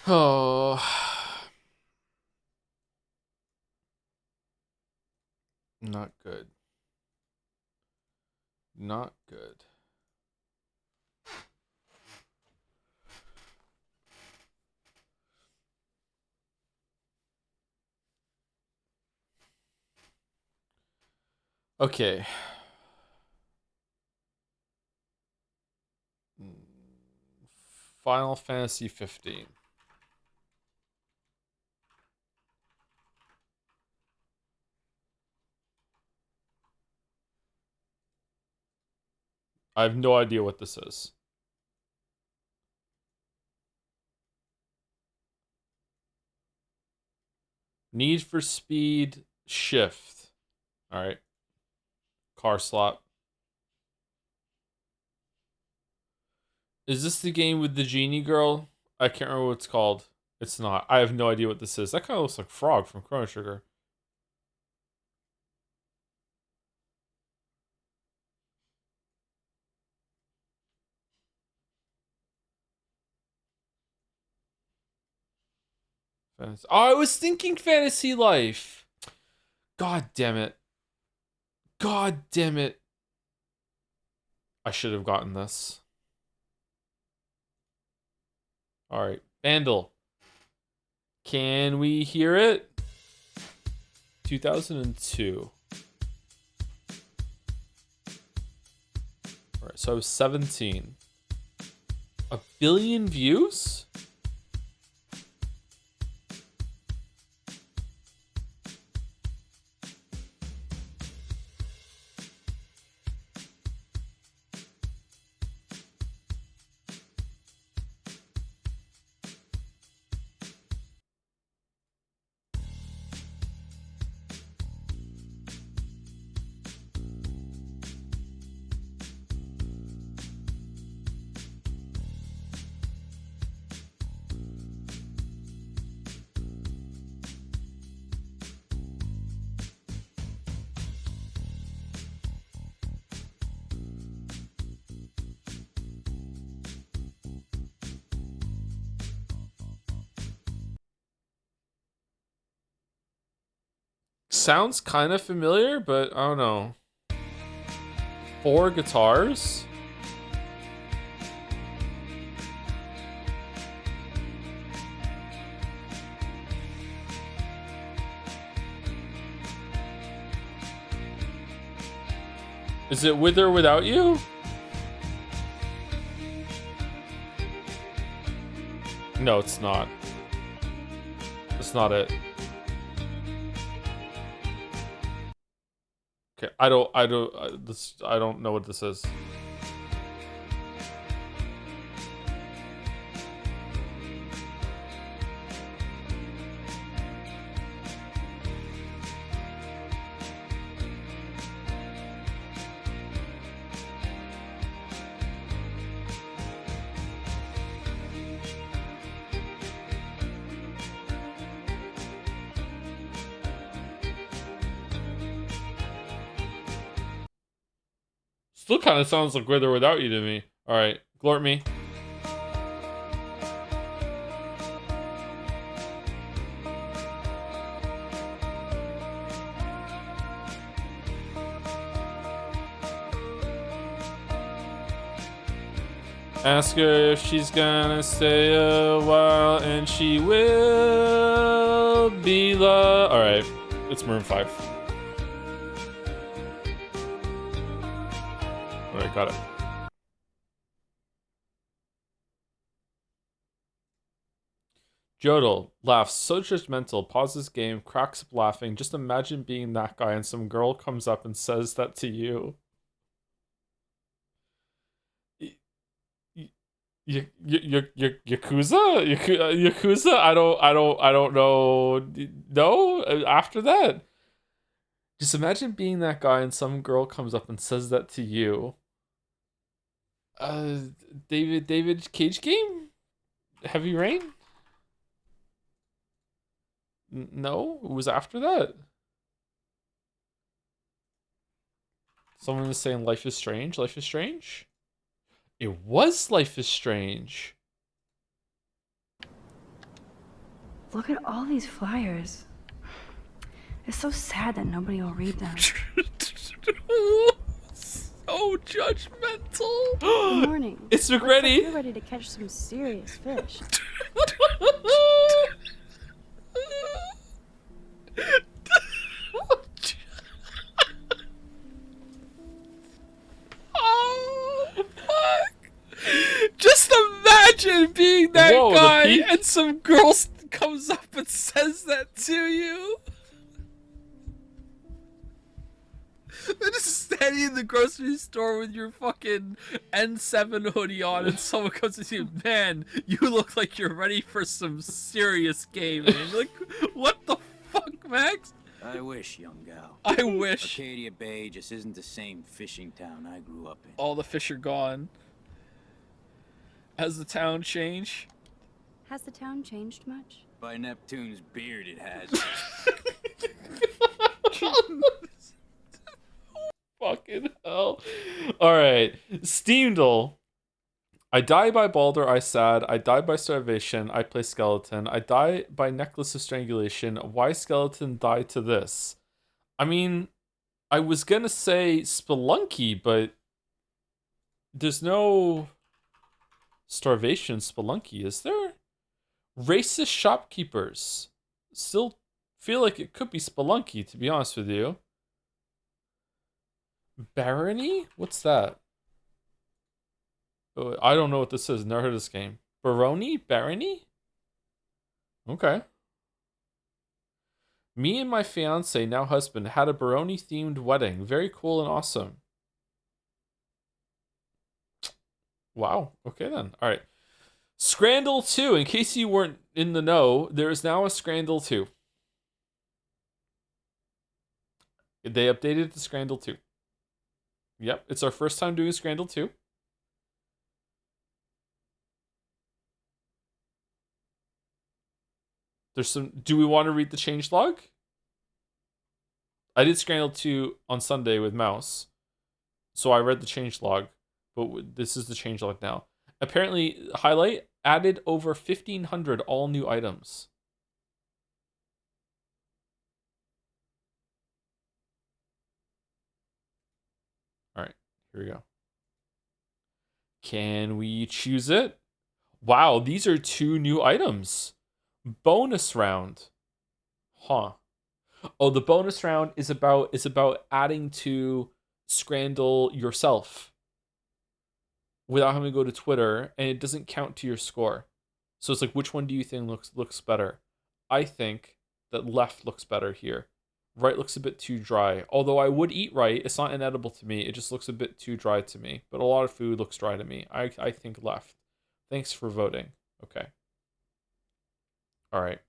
Oh. Not good. Not good. Okay. Final Fantasy 15. I have no idea what this is. Need for Speed Shift. All right. Car slot. Is this the game with the genie girl? I can't remember what it's called. It's not. I have no idea what this is. That kind of looks like Frog from Chrono Trigger. Fantasy. Oh, I was thinking Fantasy Life. God damn it. God damn it. I should have gotten this. All right. Vandal. Can we hear it? 2002. All right, so I was 17. A billion views? Sounds kind of familiar, but I don't know. 4 guitars? Is it With or Without You? No, it's not. That's not it. Okay, I don't know what this is. Still kind of sounds like With or Without You to me. All right, glort me. Ask her if she's gonna stay a while, and she will be loved. All right, it's Maroon 5. All right, got it. Jodel laughs so judgmental, pauses game, cracks up laughing. Just imagine being that guy and some girl comes up and says that to you. Yakuza? Yakuza? I don't know. No, after that. Just imagine being that guy and some girl comes up and says that to you. Uh, David Cage game? Heavy Rain? No, it was after that. Someone is saying Life is Strange. Life is Strange? It was Life is Strange. Look at all these flyers. It's so sad that nobody will read them. So judgmental. Good morning. It's Looks McGrady. like you're ready to catch some serious fish. Oh, fuck. Just imagine being that guy and some girl comes up and says that to you. They're just standing in the grocery store with your fucking N7 hoodie on, and someone comes to you, man, you look like you're ready for some serious gaming. Like, what the fuck, Max? I wish, young gal. I wish. Arcadia Bay just isn't the same fishing town I grew up in. All the fish are gone. Has the town changed? Has the town changed much? By Neptune's beard, it has. Fucking hell. Alright. Steamdle. I die by Balder, I sad. I die by starvation. I play skeleton. I die by necklace of strangulation. Why skeleton die to this? I mean, I was gonna say Spelunky, but there's no starvation Spelunky, is there? Racist shopkeepers. Still feel like it could be Spelunky, to be honest with you. Barony? What's that? Oh, I don't know what this is. Never heard of this game. Barony? Barony? Okay. Me and my fiance, now husband, had a Barony themed wedding. Very cool and awesome. Wow. Okay then. All right. Scrandal 2. In case you weren't in the know, there is now a Scrandal 2. They updated it to Scrandal 2. Yep, it's our first time doing Scrandal 2. There's some... Do we want to read the changelog? I did Scrandal 2 on Sunday with Mouse. So I read the changelog. But this is the changelog now. Apparently, highlight, added over 1,500 all new items. Alright, here we go. Can we choose it? Wow, these are 2 new items. Bonus round. Huh. Oh, the bonus round is about adding to Scrandal yourself without having to go to Twitter, and it doesn't count to your score. So it's like, which one do you think looks better? I think that left looks better here. Right looks a bit too dry. Although I would eat right, it's not inedible to me. It just looks a bit too dry to me. But a lot of food looks dry to me. I think left. Thanks for voting. Okay. All right.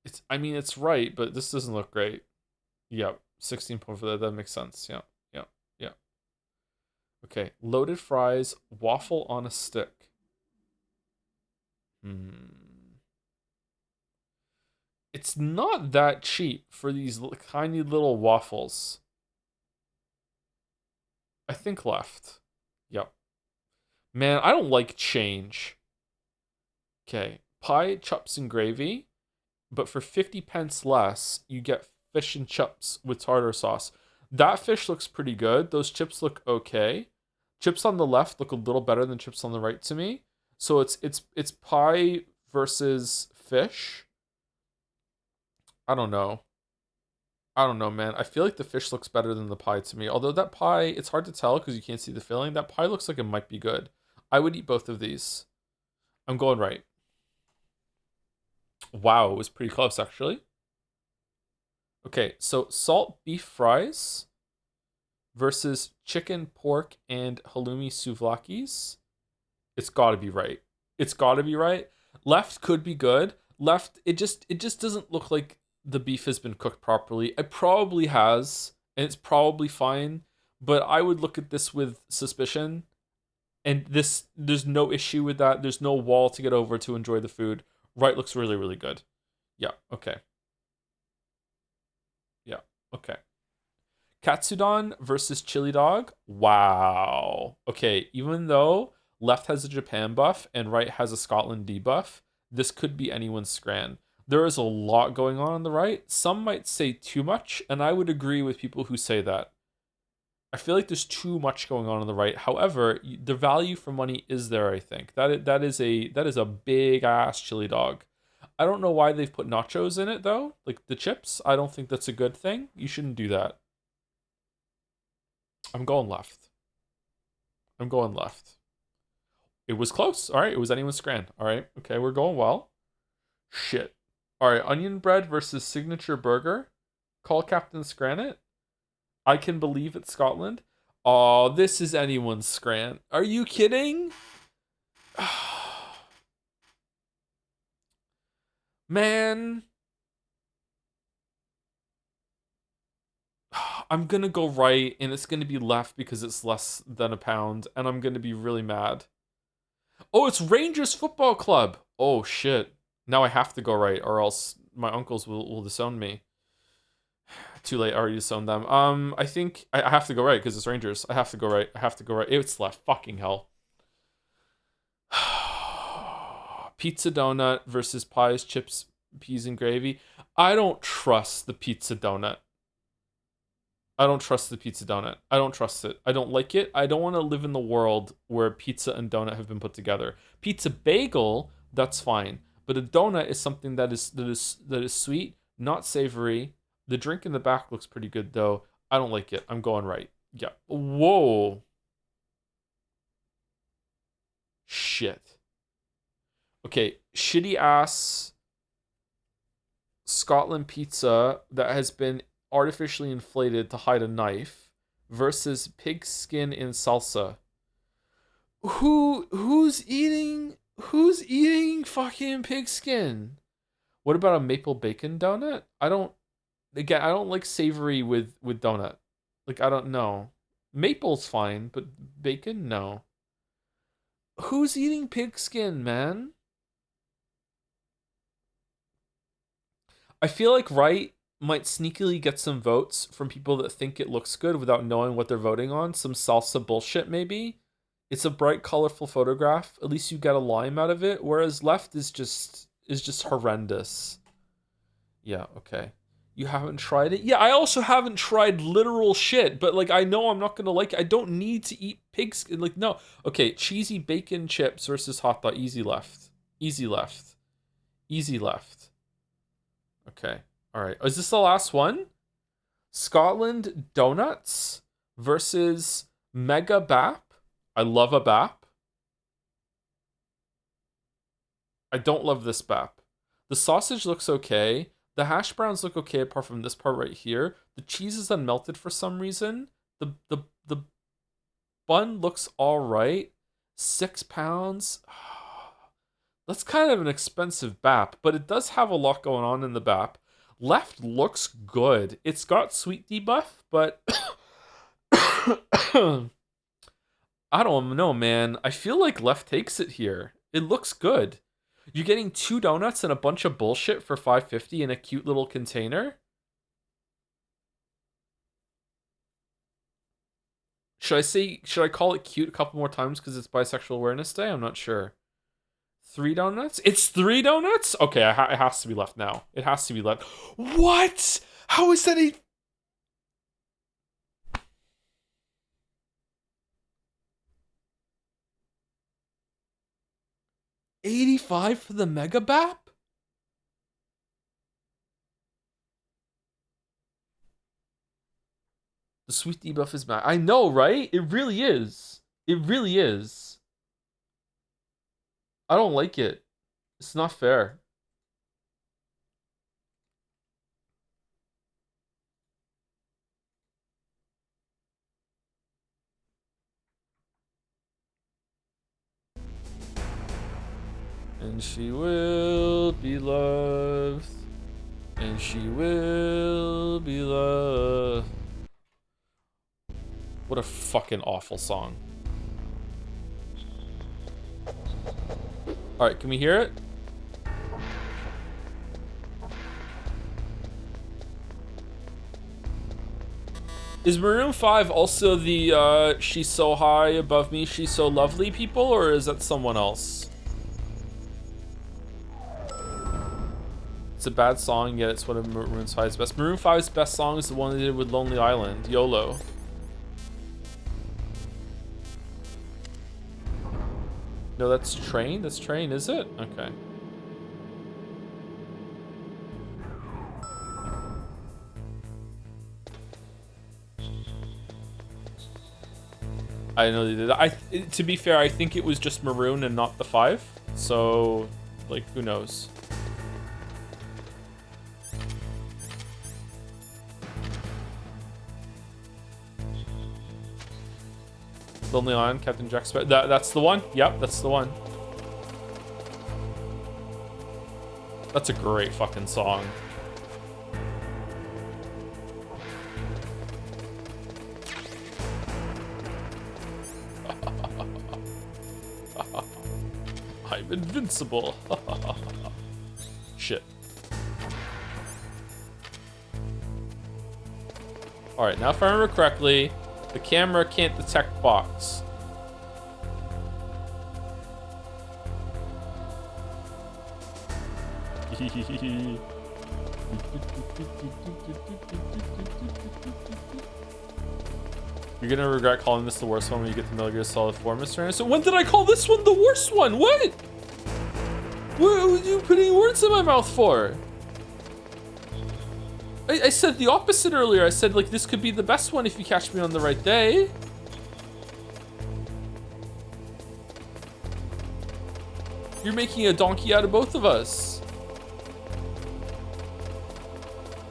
It's right, but this doesn't look great. Yep. 16.4. That makes sense. Yeah. Okay. Loaded fries, waffle on a stick. It's not that cheap for these tiny little waffles. I think left. Yep. Man, I don't like change. Okay. Pie, chups, and gravy. But for 50 pence less, you get fish and chips with tartar sauce. That fish looks pretty good. Those chips look okay. Chips on the left look a little better than chips on the right to me. So it's pie versus fish. I don't know, man. I feel like the fish looks better than the pie to me. Although that pie, it's hard to tell because you can't see the filling. That pie looks like it might be good. I would eat both of these. I'm going right. Wow, it was pretty close, actually. Okay, so salt beef fries versus chicken, pork, and halloumi souvlakis. It's got to be right. It's got to be right. Left could be good. Left, it just doesn't look like the beef has been cooked properly. It probably has, and it's probably fine, but I would look at this with suspicion. And there's no issue with that. There's no wall to get over to enjoy the food. Right looks really, really good. Yeah, okay. Yeah, okay. Katsudon versus chili dog. Wow. Okay, even though left has a Japan buff and right has a Scotland debuff, this could be anyone's Scran. There is a lot going on the right. Some might say too much, and I would agree with people who say that. I feel like there's too much going on the right. However, the value for money is there, I think. That is a big ass chili dog. I don't know why they've put nachos in it though, like the chips. I don't think that's a good thing. You shouldn't do that. I'm going left. I'm going left. It was close. All right, it was anyone's Scran. All right, okay, we're going well. Shit. All right, onion bread versus signature burger. Call Captain Scranit. I can believe it's Scotland. Oh, this is anyone's Scran. Are you kidding? Man. I'm gonna go right, and it's gonna be left because it's less than a pound, and I'm gonna be really mad. Oh, it's Rangers Football Club. Oh, shit. Now I have to go right, or else my uncles will disown me. Too late, I already disowned them. I think I have to go right because it's Rangers. I have to go right. I have to go right. It's left. Fucking hell. Pizza donut versus pies, chips, peas, and gravy. I don't trust the pizza donut. I don't trust the pizza donut. I don't trust it. I don't like it. I don't want to live in the world where pizza and donut have been put together. Pizza bagel, that's fine. But a donut is something that is sweet, not savory. The drink in the back looks pretty good, though. I don't like it. I'm going right. Yeah. Whoa. Shit. Okay. Shitty ass Scotland pizza that has been artificially inflated to hide a knife versus pig skin in salsa. Who's eating fucking pig skin? What about a maple bacon donut? I don't like savory with donut. Like, I don't know. Maple's fine, but bacon, no. Who's eating pig skin, man? I feel like right might sneakily get some votes from people that think it looks good without knowing what they're voting on. Some salsa bullshit, maybe. It's a bright, colorful photograph. At least you get a lime out of it. Whereas left is just horrendous. Yeah, okay. You haven't tried it? Yeah, I also haven't tried literal shit, but like I know I'm not gonna like it. I don't need to eat pig's skin. Like, no. Okay, cheesy bacon chips versus hot dog. Easy left. Easy left. Easy left. Okay. Alright. Is this the last one? Scotland donuts versus Mega Bap. I love a Bap. I don't love this Bap. The sausage looks okay. The hash browns look okay apart from this part right here. The cheese is unmelted for some reason. The bun looks alright. £6. That's kind of an expensive BAP, but it does have a lot going on in the BAP. Left looks good. It's got sweet debuff, but I don't know, man. I feel like left takes it here. It looks good. You're getting 2 donuts and a bunch of bullshit for $5.50 in a cute little container? Should I call it cute a couple more times because it's Bisexual Awareness Day? I'm not sure. 3 donuts? It's 3 donuts? Okay, it has to be left now. It has to be left. What? How is that a... $85 for the Mega Bap? The sweet debuff is back. I know, right? It really is. It really is. I don't like it. It's not fair. And she will be loved. And she will be loved. What a fucking awful song. Alright, can we hear it? Is Maroon 5 also the she's so high above me, she's so lovely people, or is that someone else? It's a bad song, yet it's one of Maroon 5's best. Maroon 5's best song is the one they did with Lonely Island, YOLO. No, that's Train? That's Train, is it? Okay. I know they did that. To be fair, I think it was just Maroon and not the 5. So, like, who knows? Lonely Island, Captain Jack Sparrow. That's the one? Yep, that's the one. That's a great fucking song. I'm invincible. Shit. Alright, now if I remember correctly, the camera can't detect box. You're gonna regret calling this the worst one when you get the Metal Gear Solid 4, Mr. Anderson. When did I call this one the worst one? What? What are you putting words in my mouth for? I said the opposite earlier. I said, like, this could be the best one if you catch me on the right day. You're making a donkey out of both of us.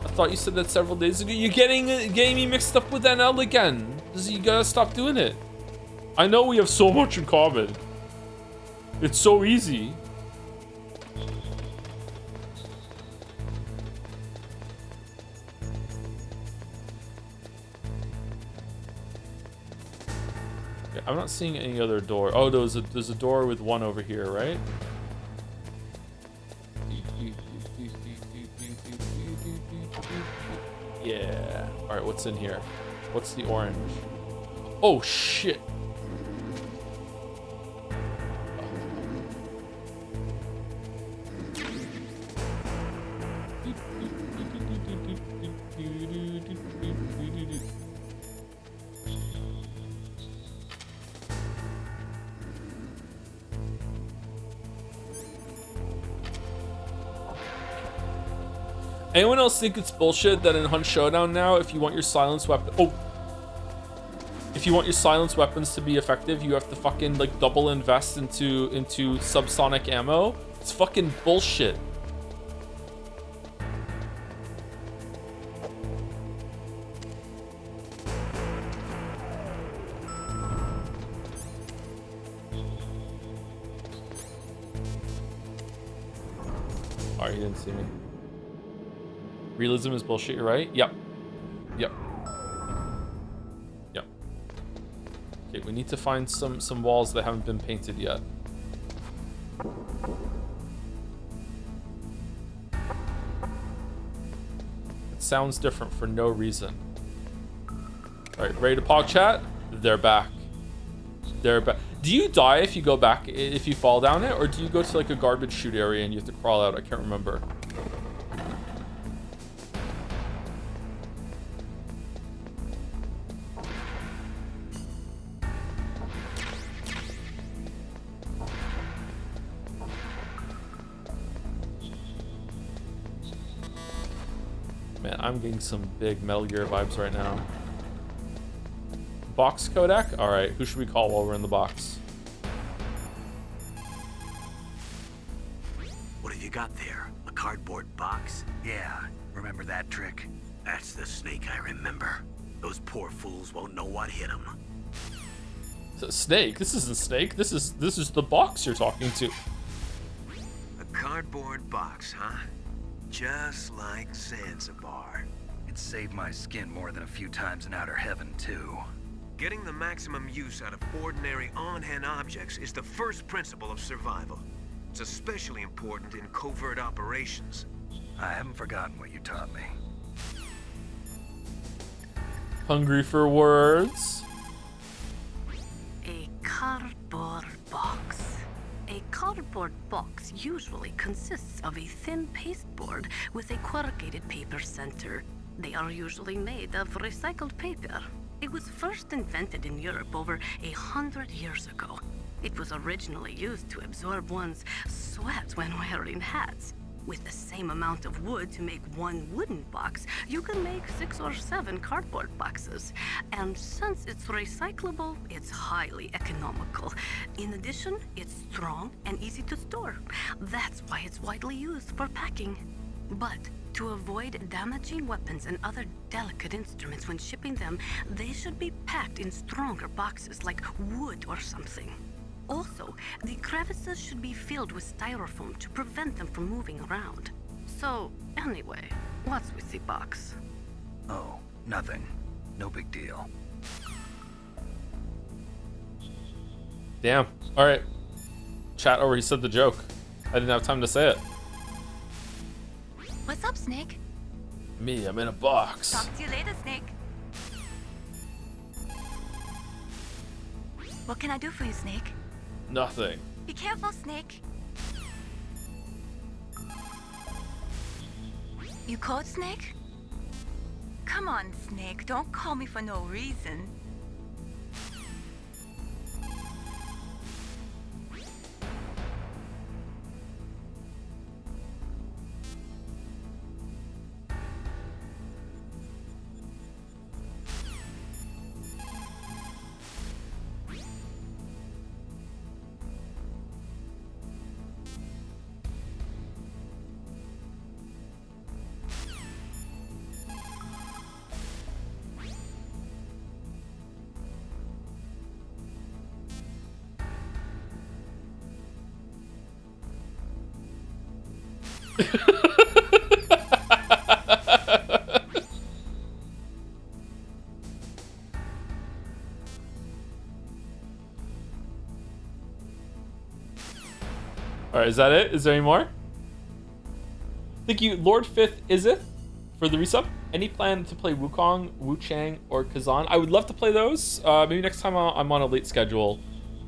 I thought you said that several days ago. You're getting me mixed up with NL again. You gotta stop doing it. I know we have so much in common. It's so easy. Okay, I'm not seeing any other door. Oh, there's a door with one over here, right? Yeah. All right, what's in here? What's the orange? Oh, shit. Anyone else think it's bullshit that in Hunt Showdown now, if you want your silence weapon... If you want your silence weapons to be effective, you have to fucking, like, double invest into subsonic ammo? It's fucking bullshit. Oh, you didn't see me. Realism is bullshit, you're right? Yep. Yep. Yep. Okay, we need to find some walls that haven't been painted yet. It sounds different for no reason. Alright, ready to pog chat? They're back. They're back. Do you die if you go back, if you fall down it? Or do you go to like a garbage chute area and you have to crawl out? I can't remember. Man, I'm getting some big Metal Gear vibes right now. Box codec? Alright, who should we call while we're in the box? What have you got there? A cardboard box? Yeah, remember that trick? That's the Snake I remember. Those poor fools won't know what hit them. Snake? This isn't Snake. This is the box you're talking to. A cardboard box, huh? Just like Zanzibar. It saved my skin more than a few times in outer heaven, too. Getting the maximum use out of ordinary on-hand objects is the first principle of survival. It's especially important in covert operations. I haven't forgotten what you taught me. Hungry for words. A cardboard box. A cardboard box usually consists of a thin pasteboard with a corrugated paper center. They are usually made of recycled paper. It was first invented in Europe over 100 years ago. It was originally used to absorb one's sweat when wearing hats. With the same amount of wood to make one wooden box, you can make 6 or 7 cardboard boxes. And since it's recyclable, it's highly economical. In addition, it's strong and easy to store. That's why it's widely used for packing. But to avoid damaging weapons and other delicate instruments when shipping them, they should be packed in stronger boxes like wood or something. Also, the crevices should be filled with styrofoam to prevent them from moving around. So, anyway, what's with the box? Oh, nothing. No big deal. Damn. Alright. Chat already said the joke. I didn't have time to say it. What's up, Snake? Me, I'm in a box. Talk to you later, Snake. What can I do for you, Snake? Nothing. Be careful, Snake. You cold, Snake? Come on, Snake. Don't call me for no reason. Alright, is that it? Is there any more? Thank you, Lord Fifth Izith, for the resub. Any plan to play Wukong, Wu Chang, or Kazan? I would love to play those. Maybe next time I'm on a late schedule,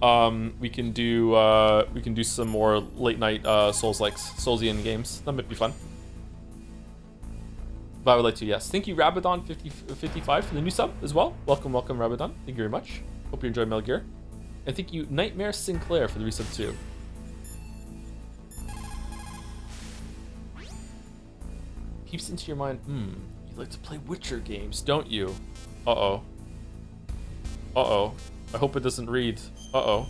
we can do some more late night Soulsian games. That might be fun. But I would like to, yes. Thank you, Rabadon55 for the new sub as well. Welcome, Rabadon. Thank you very much. Hope you enjoy Metal Gear. And thank you, Nightmare Sinclair, for the resub too. Peeps into your mind, you like to play Witcher games, don't you? Uh-oh. Uh-oh. I hope it doesn't read. Uh-oh.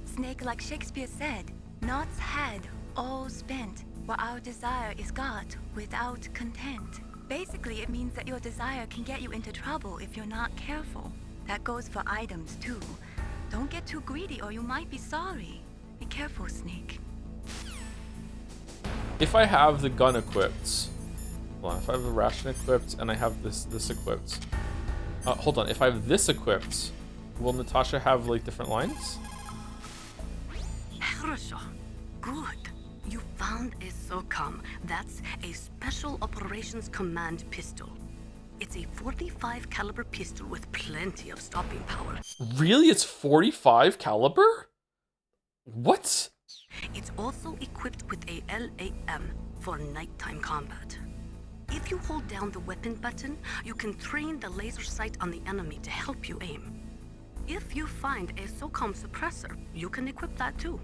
Snake, like Shakespeare said, knots had, all spent, while our desire is got without content. Basically, it means that your desire can get you into trouble if you're not careful. That goes for items, too. Don't get too greedy or you might be sorry. Be careful, Snake. If I have the gun equipped... Hold on, if I have the ration equipped and I have this equipped... hold on, if I have this equipped, will Natasha have, like, different lines? Good. You found a SOCOM. That's a Special Operations Command pistol. It's a 45 caliber pistol with plenty of stopping power. Really? It's 45 caliber? What? It's also equipped with a LAM for nighttime combat. If you hold down the weapon button, you can train the laser sight on the enemy to help you aim. If you find a SOCOM suppressor, you can equip that too.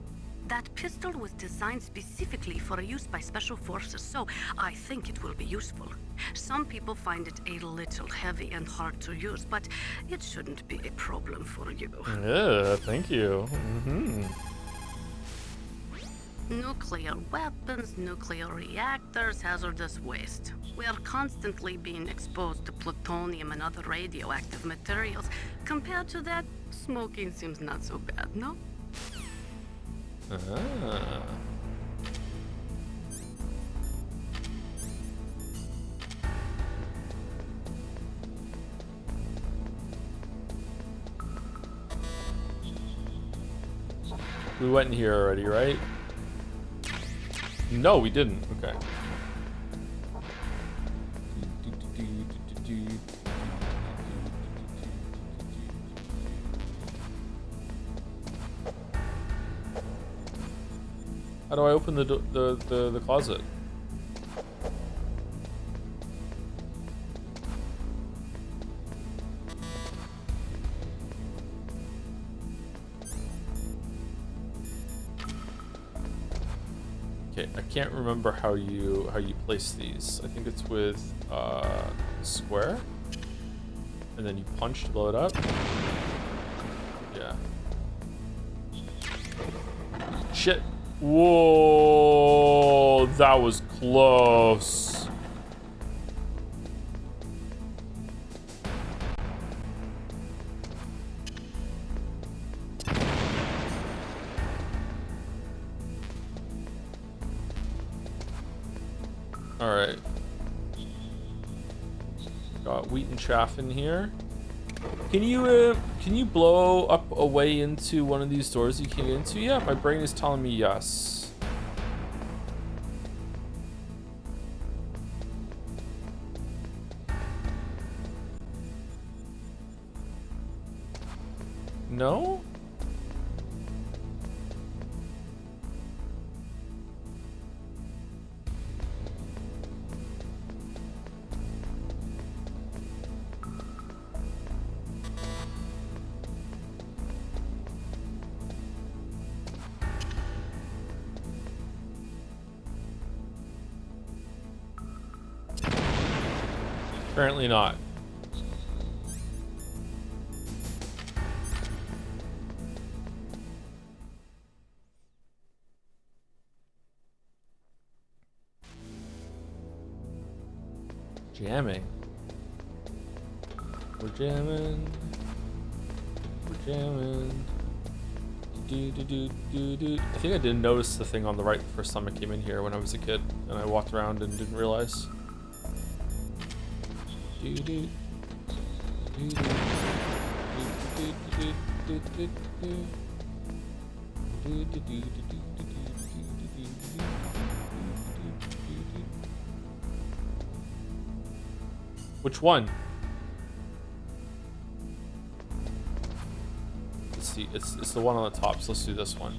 That pistol was designed specifically for use by special forces, so I think it will be useful. Some people find it a little heavy and hard to use, but it shouldn't be a problem for you. Yeah, thank you. Nuclear weapons, nuclear reactors, hazardous waste. We are constantly being exposed to plutonium and other radioactive materials. Compared to that, smoking seems not so bad, no? Ah. We went in here already, right? No, we didn't. Okay. How do I open the closet? Okay, I can't remember how you place these. I think it's with square, and then you punch to blow it up. Yeah. Shit. Whoa, that was close. All right. Got wheat and chaff in here. Can you blow up a way into one of these doors you came into? Yeah, my brain is telling me yes. No? Apparently not. Jamming. We're jamming. We're jamming. Do, do, do, do, do. I think I didn't notice the thing on the right the first time I came in here when I was a kid, and I walked around and didn't realize. Do, do, do, do, do, do, do, do, do, do. Which one? Let's see. It's the one on the top. So let's do this one.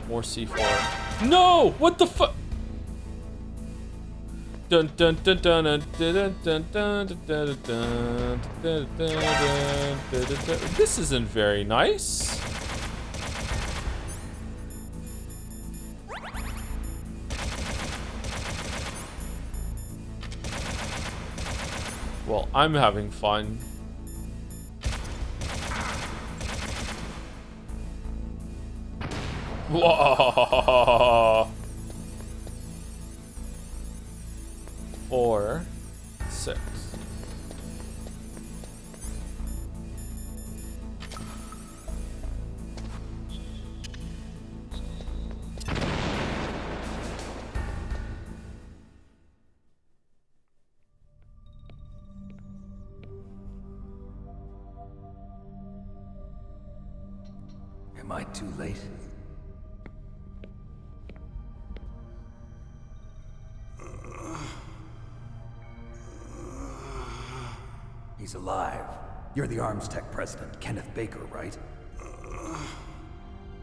More C4. No! What the fuck? Dun dun dun dun dun dun dun dun dun dun dun dun. This isn't very nice. Well, I'm having fun. Whoa. 4, 6. Am I too late? He's alive. You're the Arms Tech president, Kenneth Baker, right?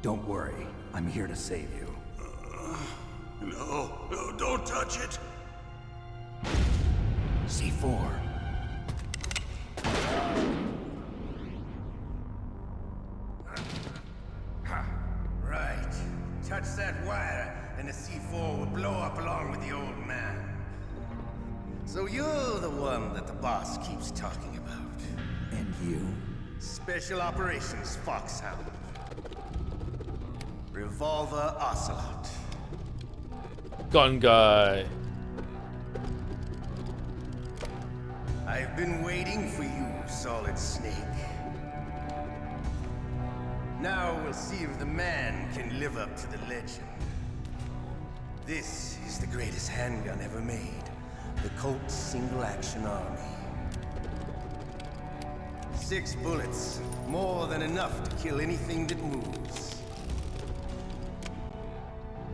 Don't worry. I'm here to save you. No, don't touch it. C4. Right. Touch that wire, and the C4 will blow up along with the old man. So you're the one that the boss keeps talking about. And you? Special Operations Foxhound. Revolver Ocelot. Gun guy. I've been waiting for you, Solid Snake. Now we'll see if the man can live up to the legend. This is the greatest handgun ever made. The Colt's Single Action Army. 6 bullets, more than enough to kill anything that moves.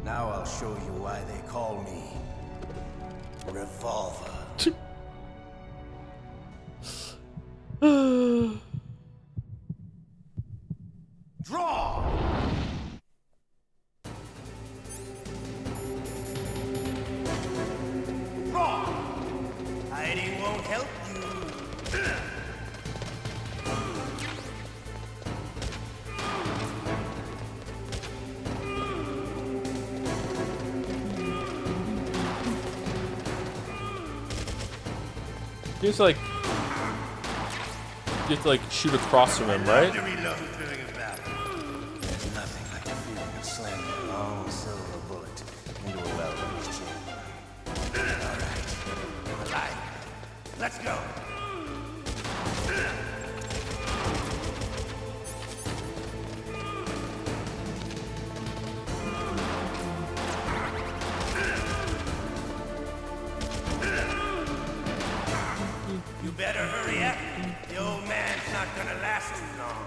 Now I'll show you why they call me Revolver. Draw! Draw! Hiding won't help you. You have to like shoot across from him, right? There's nothing like the feeling of slamming a long silver bullet into a well-reached chamber. All right, I'm alive. Let's go. You better hurry up. The old man's not gonna last too long.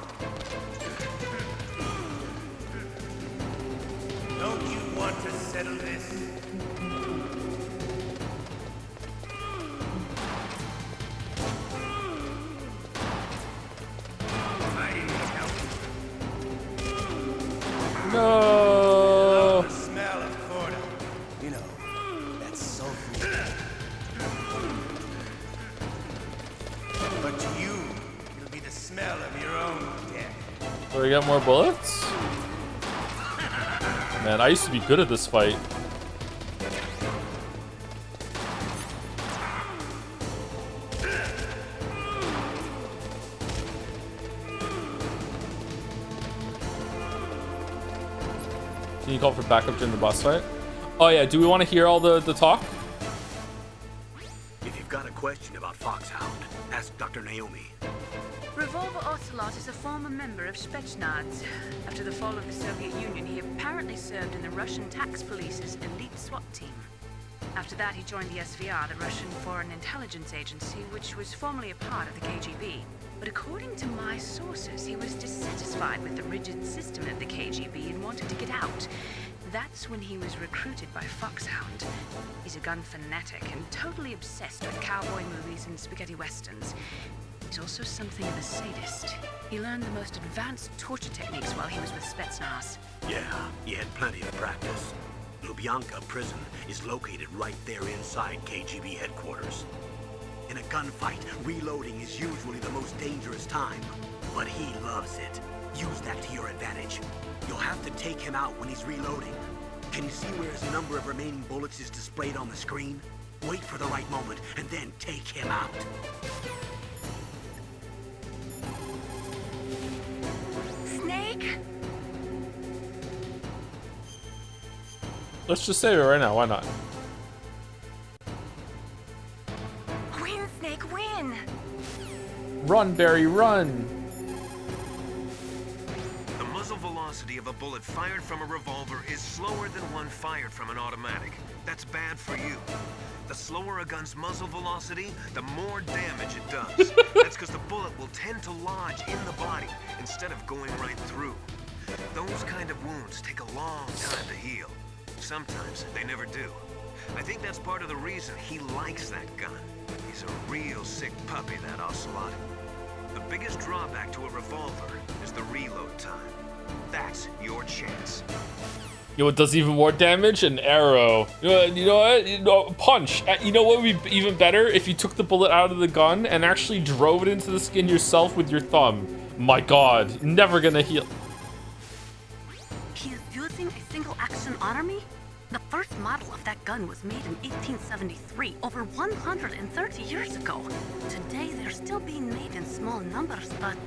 Don't you want to settle this? No. The smell of corda. You know, that's sulfur. But to you, it'll be the smell of your own death. So we got more bullets? Man, I used to be good at this fight. Can you call for backup during the boss fight? Oh yeah, do we want to hear all the talk? If you've got a question about Foxhound, ask Dr. Naomi. Revolver Ocelot is a former member of Spetsnaz. After the fall of the Soviet Union, he apparently served in the Russian tax police's elite SWAT team. After that, he joined the SVR, the Russian Foreign Intelligence Agency, which was formerly a part of the KGB. But according to my sources, he was dissatisfied with the rigid system of the KGB and wanted to get out. That's when he was recruited by Foxhound. He's a gun fanatic and totally obsessed with cowboy movies and spaghetti westerns. He's also something of a sadist. He learned the most advanced torture techniques while he was with Spetsnaz. Yeah, he had plenty of practice. Lubyanka prison is located right there inside KGB headquarters. In a gunfight, reloading is usually the most dangerous time, but he loves it. Use that to your advantage. You'll have to take him out when he's reloading. Can you see where his number of remaining bullets is displayed on the screen? Wait for the right moment, and then take him out. Snake? Let's just save it right now, why not? Win, Snake, win! Run, Barry, run! The muzzle velocity of a bullet fired from a revolver is slower than one fired from an automatic. That's bad for you. The slower a gun's muzzle velocity, the more damage it does. That's because the bullet will tend to lodge in the body instead of going right through. Those kind of wounds take a long time to heal. Sometimes they never do. I think that's part of the reason he likes that gun. He's a real sick puppy, that Ocelot. The biggest drawback to a revolver is the reload time. That's your chance. You know what does even more damage? An arrow. You know what? Punch. You know what would be even better? If you took the bullet out of the gun and actually drove it into the skin yourself with your thumb. My god, never gonna heal. He is using a single-action army? The first model of that gun was made in 1873, over 130 years ago. Today, they're still being made in small numbers, but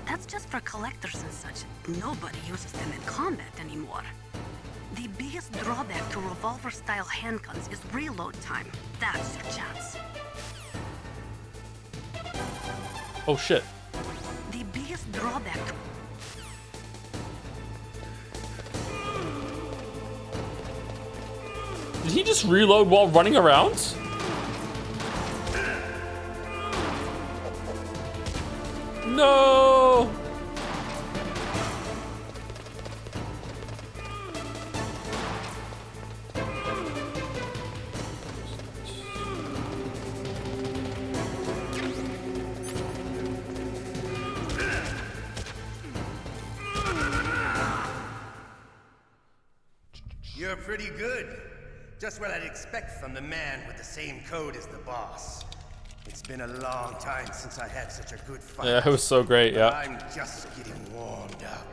that's just for collectors and such. Nobody uses them in combat anymore. The biggest drawback to revolver-style handguns is reload time. That's your chance. Oh shit. The biggest drawback to... Did he just reload while running around? No! You're pretty good. Just what I'd expect from the man with the same code as the boss. It's been a long time since I had such a good fight. Yeah, it was so great, yeah. I'm just getting warmed up.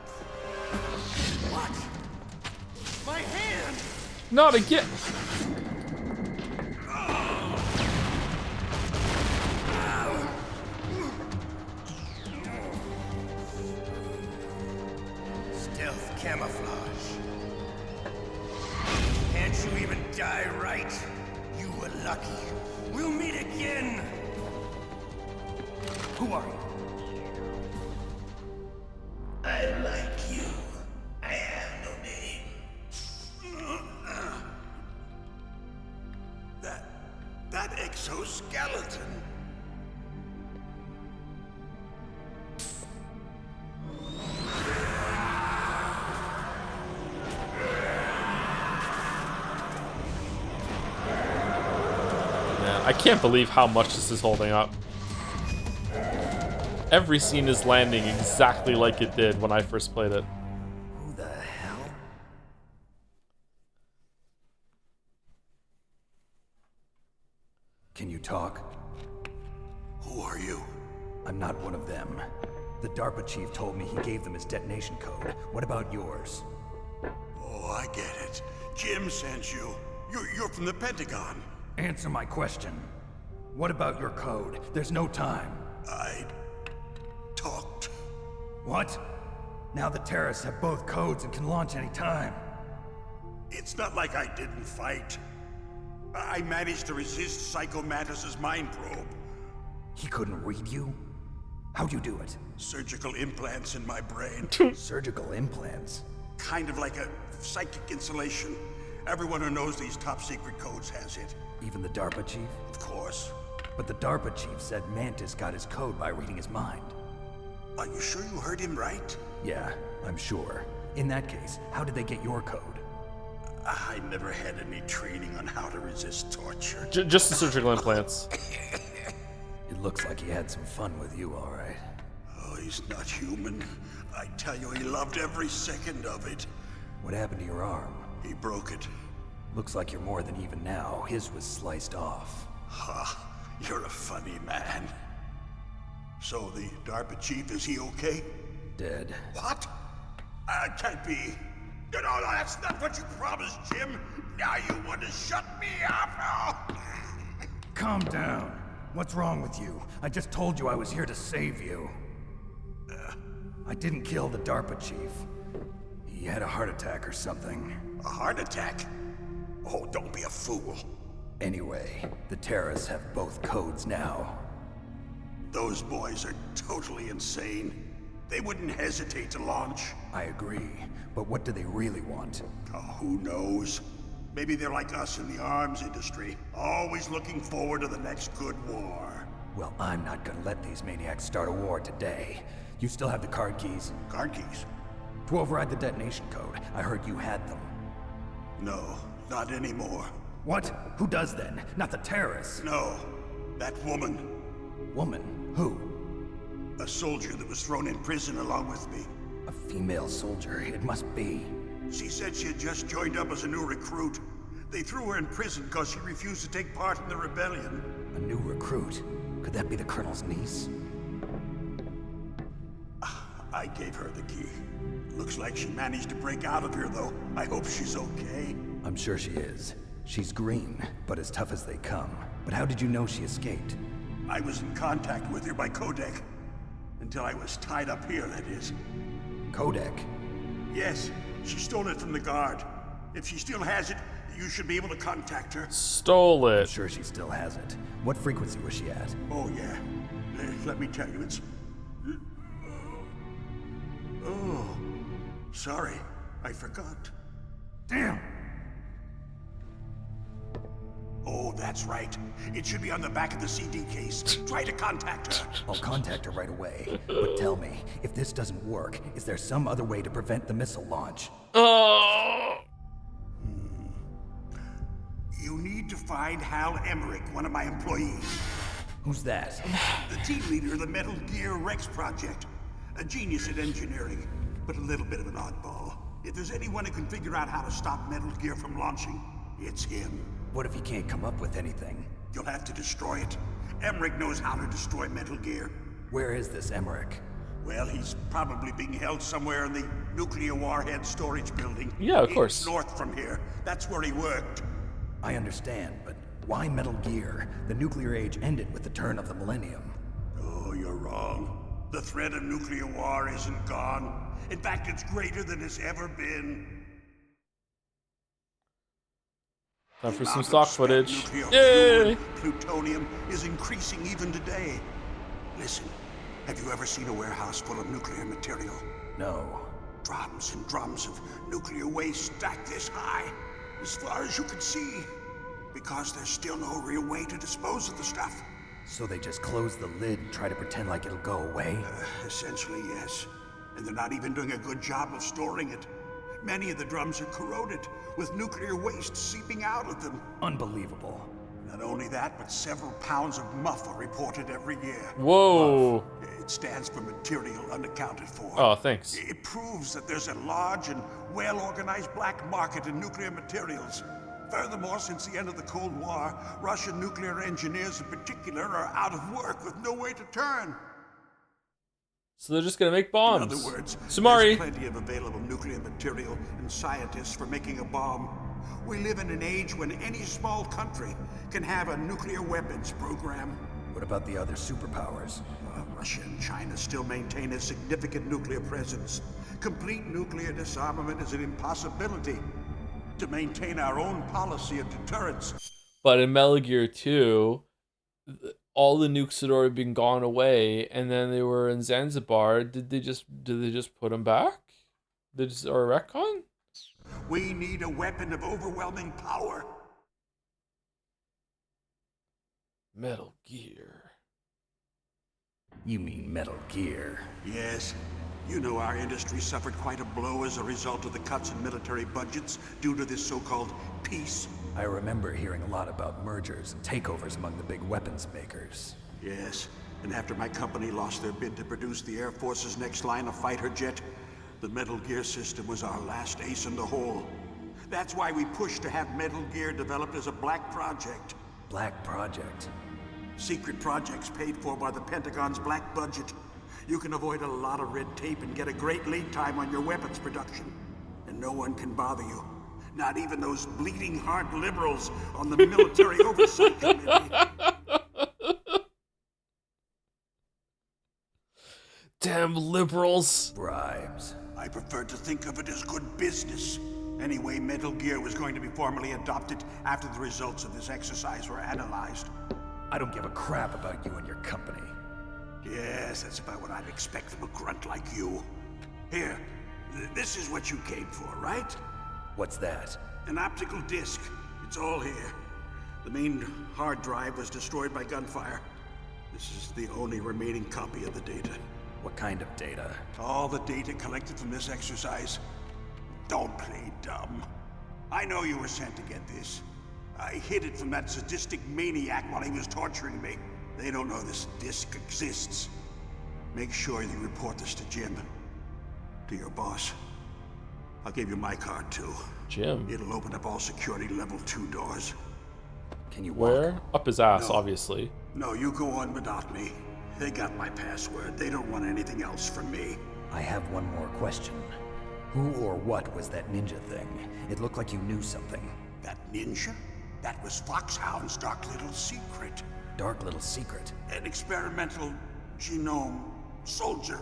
What? My hand! Not again! Stealth camouflage. Can't you even die right? You were lucky. We'll meet again! Who are you? I like you. I have no name. That exoskeleton. Man, I can't believe how much this is holding up. Every scene is landing exactly like it did when I first played it. Who the hell? Can you talk? Who are you? I'm not one of them. The DARPA chief told me he gave them his detonation code. What about yours? Oh, I get it. Jim sent you. You're from the Pentagon. Answer my question. What about your code? There's no time. I talked. What? Now the terrorists have both codes and can launch any time. It's not like I didn't fight. I managed to resist Psycho Mantis's mind probe. He couldn't read you? How'd you do it? Surgical implants in my brain. Surgical implants? Kind of like a psychic insulation. Everyone who knows these top secret codes has it. Even the DARPA chief? Of course. But the DARPA chief said Mantis got his code by reading his mind. Are you sure you heard him right? Yeah, I'm sure. In that case, how did they get your code? I never had any training on how to resist torture. Just the surgical implants. It looks like he had some fun with you, all right. Oh, he's not human. I tell you, he loved every second of it. What happened to your arm? He broke it. Looks like you're more than even now. His was sliced off. Ha, you're a funny man. So the DARPA chief, is he okay? Dead. What? Can't be. No, that's not what you promised, Jim. Now you want to shut me up? Oh. Calm down. What's wrong with you? I just told you I was here to save you. I didn't kill the DARPA chief. He had a heart attack or something. A heart attack? Oh, don't be a fool. Anyway, the terrorists have both codes now. Those boys are totally insane. They wouldn't hesitate to launch. I agree, but what do they really want? Oh, who knows? Maybe they're like us in the arms industry, always looking forward to the next good war. Well, I'm not gonna let these maniacs start a war today. You still have the card keys? Card keys? To override the detonation code. I heard you had them. No, not anymore. What? Who does then? Not the terrorists? No, that woman. Woman? Who? A soldier that was thrown in prison along with me. A female soldier, it must be. She said she had just joined up as a new recruit. They threw her in prison because she refused to take part in the rebellion. A new recruit? Could that be the Colonel's niece? I gave her the key. Looks like she managed to break out of here, though. I hope she's okay. I'm sure she is. She's green, but as tough as they come. But how did you know she escaped? I was in contact with her by codec. Until I was tied up here, that is. Codec? Yes, she stole it from the guard. If she still has it, you should be able to contact her. Stole it. I'm sure she still has it. What frequency was she at? Oh, yeah. Let me tell you, it's... Oh, sorry. I forgot. Damn! Oh, that's right. It should be on the back of the CD case. Try to contact her. I'll contact her right away. But tell me, if this doesn't work, is there some other way to prevent the missile launch? Oh! You need to find Hal Emmerich, one of my employees. Who's that? The team leader of the Metal Gear Rex project. A genius at engineering, but a little bit of an oddball. If there's anyone who can figure out how to stop Metal Gear from launching, it's him. What if he can't come up with anything? You'll have to destroy it. Emmerich knows how to destroy Metal Gear. Where is this Emmerich? Well, he's probably being held somewhere in the nuclear warhead storage building. Yeah, of course. North from here. That's where he worked. I understand, but why Metal Gear? The nuclear age ended with the turn of the millennium. Oh, you're wrong. The threat of nuclear war isn't gone. In fact, it's greater than it's ever been. Time for some stock footage. Yay! Plutonium is increasing even today. Listen, have you ever seen a warehouse full of nuclear material? No. Drums and drums of nuclear waste stacked this high, as far as you can see. Because there's still no real way to dispose of the stuff. So they just close the lid and try to pretend like it'll go away? Essentially, yes. And they're not even doing a good job of storing it. Many of the drums are corroded, with nuclear waste seeping out of them. Unbelievable. Not only that, but several pounds of muff are reported every year. Whoa. Muff. It stands for material unaccounted for. Oh, thanks. It proves that there's a large and well-organized black market in nuclear materials. Furthermore, since the end of the Cold War, Russian nuclear engineers in particular are out of work with no way to turn. So they're just gonna make bombs. In other words, Sumari. there's plenty of available nuclear material and scientists for making a bomb. We live in an age when any small country can have a nuclear weapons program. What about the other superpowers? Russia and China still maintain a significant nuclear presence. Complete nuclear disarmament is an impossibility. To maintain our own policy of deterrence. But in Metal Gear 2, all the nukes had already been gone away, and then they were in Zanzibar. Did they just put them back? Or retcon? We need a weapon of overwhelming power. Metal Gear. You mean Metal Gear? Yes. You know our industry suffered quite a blow as a result of the cuts in military budgets due to this so-called peace. I remember hearing a lot about mergers and takeovers among the big weapons makers. Yes, and after my company lost their bid to produce the Air Force's next line of fighter jet, the Metal Gear system was our last ace in the hole. That's why we pushed to have Metal Gear developed as a black project. Black project? Secret projects paid for by the Pentagon's black budget. You can avoid a lot of red tape and get a great lead time on your weapons production. And no one can bother you. Not even those bleeding heart liberals on the Military Oversight Committee. Damn liberals. Bribes. I prefer to think of it as good business. Anyway, Metal Gear was going to be formally adopted after the results of this exercise were analyzed. I don't give a crap about you and your company. Yes, that's about what I'd expect from a grunt like you. Here, this is what you came for, right? What's that? An optical disc. It's all here. The main hard drive was destroyed by gunfire. This is the only remaining copy of the data. What kind of data? All the data collected from this exercise. Don't play dumb. I know you were sent to get this. I hid it from that sadistic maniac while he was torturing me. They don't know this disc exists. Make sure you report this to Jim. To your boss. I'll give you my card too. Jim. It'll open up all security level 2 doors. Can you walk? Where? Up his ass, No. Obviously. No, you go on without me. They got my password. They don't want anything else from me. I have one more question. Who or what was that ninja thing? It looked like you knew something. That ninja? That was Foxhound's dark little secret. Dark little secret? An experimental genome soldier.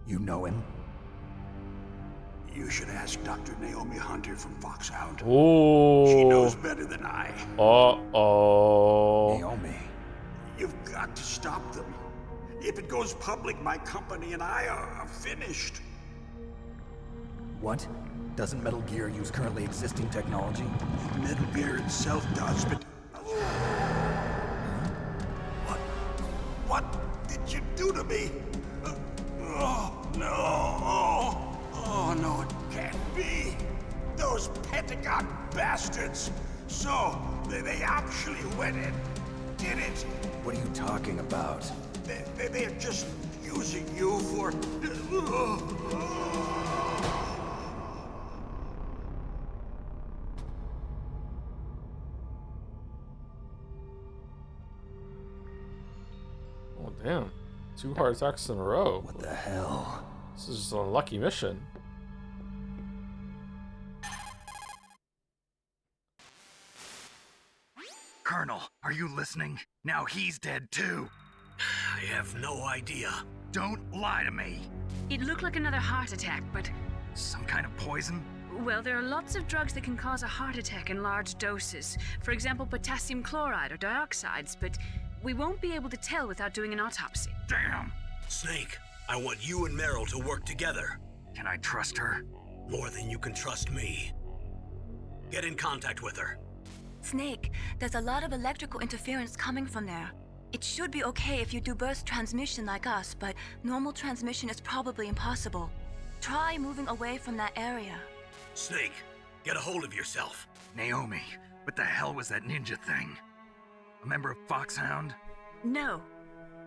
You know him? You should ask Dr. Naomi Hunter from Foxhound. Ooh. She knows better than I. Uh-oh. Naomi. You've got to stop them. If it goes public, my company and I are finished. What? Doesn't Metal Gear use currently existing technology? Metal Gear itself does, but... What did you do to me? Oh, no. Oh, no, it can't be. Those Pentagon bastards. So, they actually went and did it. What are you talking about? They're just using you for... Oh, damn. 2 heart attacks in a row. What the hell? This is just an unlucky mission. Colonel, are you listening? Now he's dead too. I have no idea. Don't lie to me. It looked like another heart attack, but... Some kind of poison? Well, there are lots of drugs that can cause a heart attack in large doses. For example, potassium chloride or dioxides, but we won't be able to tell without doing an autopsy. Damn! Snake, I want you and Meryl to work together. Can I trust her? More than you can trust me. Get in contact with her. Snake, there's a lot of electrical interference coming from there. It should be okay if you do burst transmission like us, but normal transmission is probably impossible. Try moving away from that area. Snake, get a hold of yourself. Naomi, what the hell was that ninja thing? A member of Foxhound? No.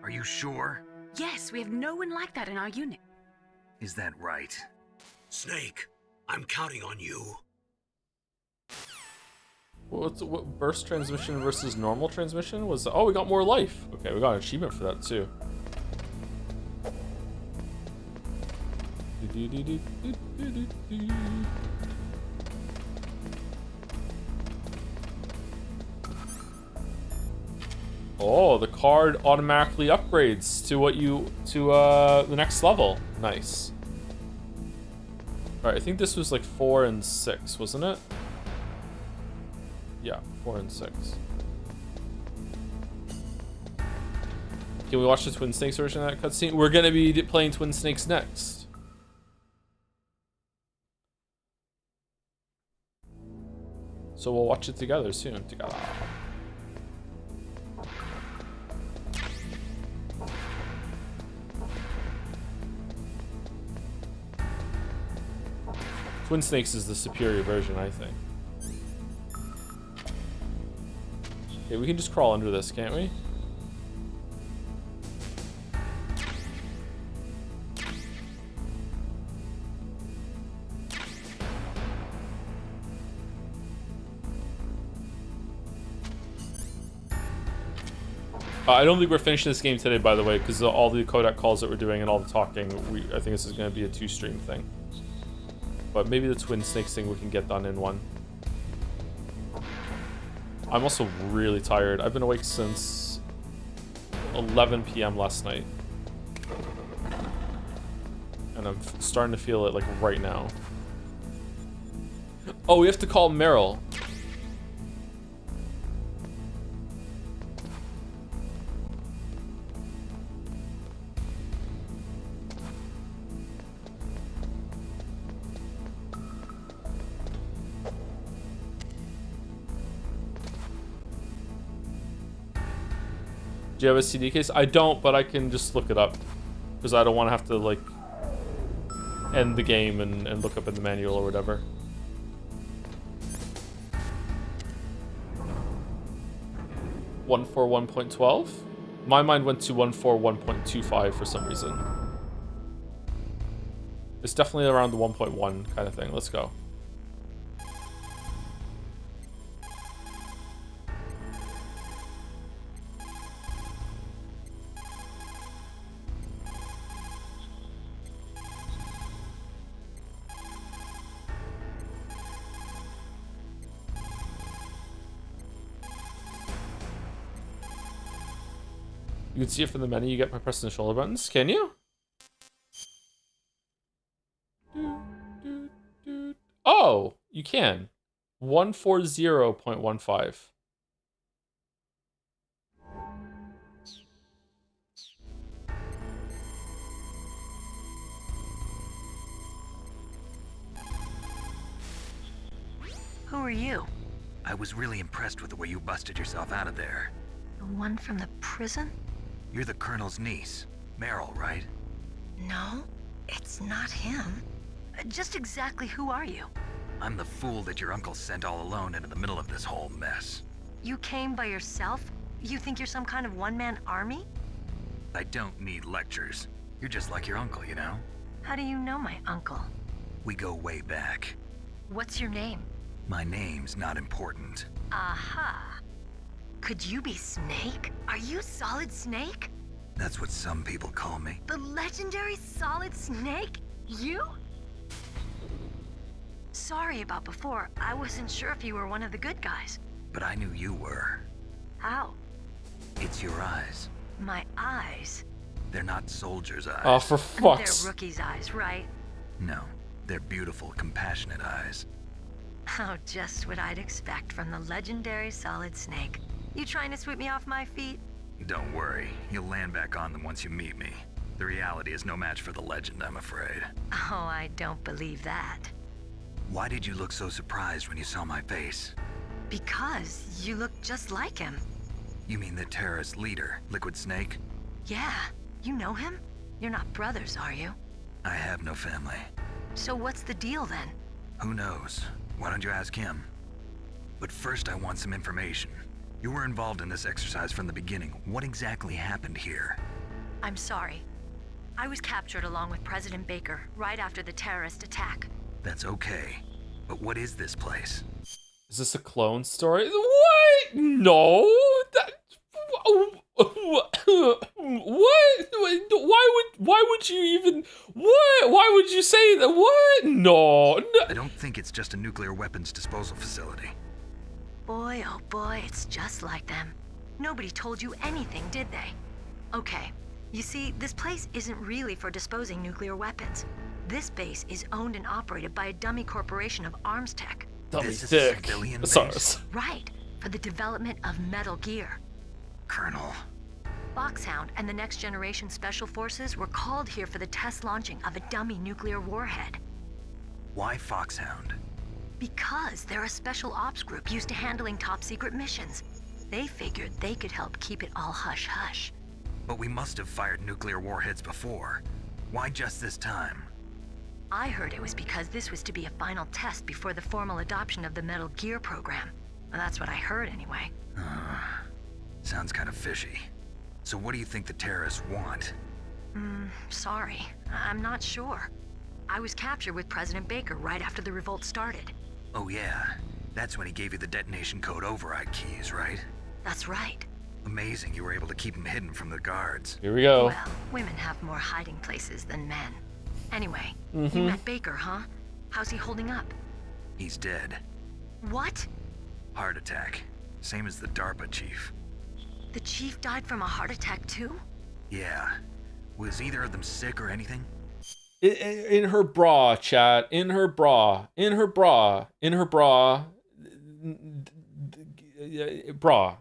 Are you sure? Yes, we have no one like that in our unit. Is that right? Snake, I'm counting on you. What burst transmission versus normal transmission was? Oh, we got more life. Okay, we got an achievement for that too. Oh, the card automatically upgrades to the next level. Nice. All right, I think this was like 4 and 6, wasn't it? Yeah, 4 and 6. Can we watch the Twin Snakes version of that cutscene? We're gonna be playing Twin Snakes next. So we'll watch it together soon. Together. Twin Snakes is the superior version, I think. Okay, we can just crawl under this, can't we? I don't think we're finishing this game today, by the way, because all the codec calls that we're doing and all the talking, I think this is going to be a 2-stream thing. But maybe the Twin Snakes thing we can get done in one. I'm also really tired. I've been awake since 11 p.m. last night. And I'm starting to feel it like right now. Oh, we have to call Meryl. Do you have a CD case? I don't, but I can just look it up. Because I don't want to have to, like, end the game and look up in the manual or whatever. .141.12? My mind went to 141.25 for some reason. It's definitely around the 1.1 kind of thing. Let's go. You can see it from the menu you get by pressing the shoulder buttons. Can you? Oh, you can. 140.15. Who are you? I was really impressed with the way you busted yourself out of there. The one from the prison? You're the Colonel's niece, Meryl, right? No, it's not him. Just exactly who are you? I'm the fool that your uncle sent all alone into the middle of this whole mess. You came by yourself? You think you're some kind of one-man army? I don't need lectures. You're just like your uncle, you know? How do you know my uncle? We go way back. What's your name? My name's not important. Aha. Could you be Snake? Are you Solid Snake? That's what some people call me. The legendary Solid Snake? You? Sorry about before. I wasn't sure if you were one of the good guys. But I knew you were. How? It's your eyes. My eyes? They're not soldiers' eyes. Oh, for fuck's... They're rookies' eyes, right? No, they're beautiful, compassionate eyes. Oh, just what I'd expect from the legendary Solid Snake. You trying to sweep me off my feet? Don't worry, you'll land back on them once you meet me. The reality is no match for the legend, I'm afraid. Oh, I don't believe that. Why did you look so surprised when you saw my face? Because you look just like him. You mean the terrorist leader, Liquid Snake? Yeah, you know him? You're not brothers, are you? I have no family. So what's the deal then? Who knows? Why don't you ask him? But first I want some information. You were involved in this exercise from the beginning. What exactly happened here? I'm sorry. I was captured along with President Baker right after the terrorist attack. That's okay. But what is this place? Is this a clone story? What? No. What? Why would you even? What? Why would you say that? What? No. I don't think it's just a nuclear weapons disposal facility. Boy, oh boy, it's just like them. Nobody told you anything, did they? Okay, you see, this place isn't really for disposing nuclear weapons. This base is owned and operated by a dummy corporation of arms tech. This is a civilian base? Right, for the development of Metal Gear. Colonel. Foxhound and the Next Generation Special Forces were called here for the test launching of a dummy nuclear warhead. Why Foxhound? Because they're a special ops group used to handling top secret missions. They figured they could help keep it all hush-hush. But we must have fired nuclear warheads before. Why just this time? I heard it was because this was to be a final test before the formal adoption of the Metal Gear program. Well, that's what I heard anyway. Sounds kind of fishy. So what do you think the terrorists want? Sorry. I'm not sure. I was captured with President Baker right after the revolt started. Oh yeah, that's when he gave you the detonation code override keys, right? That's right. Amazing you were able to keep him hidden from the guards. Here we go. Well, women have more hiding places than men. Anyway, you met Baker, huh? How's he holding up? He's dead. What? Heart attack. Same as the DARPA chief. The chief died from a heart attack too? Yeah. Was either of them sick or anything? In her bra, chat. In her bra. In her bra. In her bra. Bra.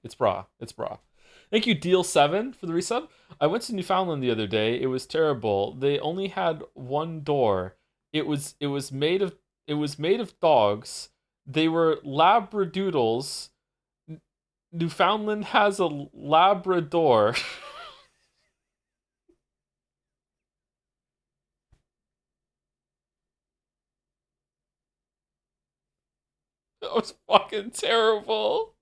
It's bra. Thank you, Deal7, for the resub. I went to Newfoundland the other day. It was terrible. They only had one door. It was made of dogs. They were labradoodles. Newfoundland has a Labrador. That was fucking terrible.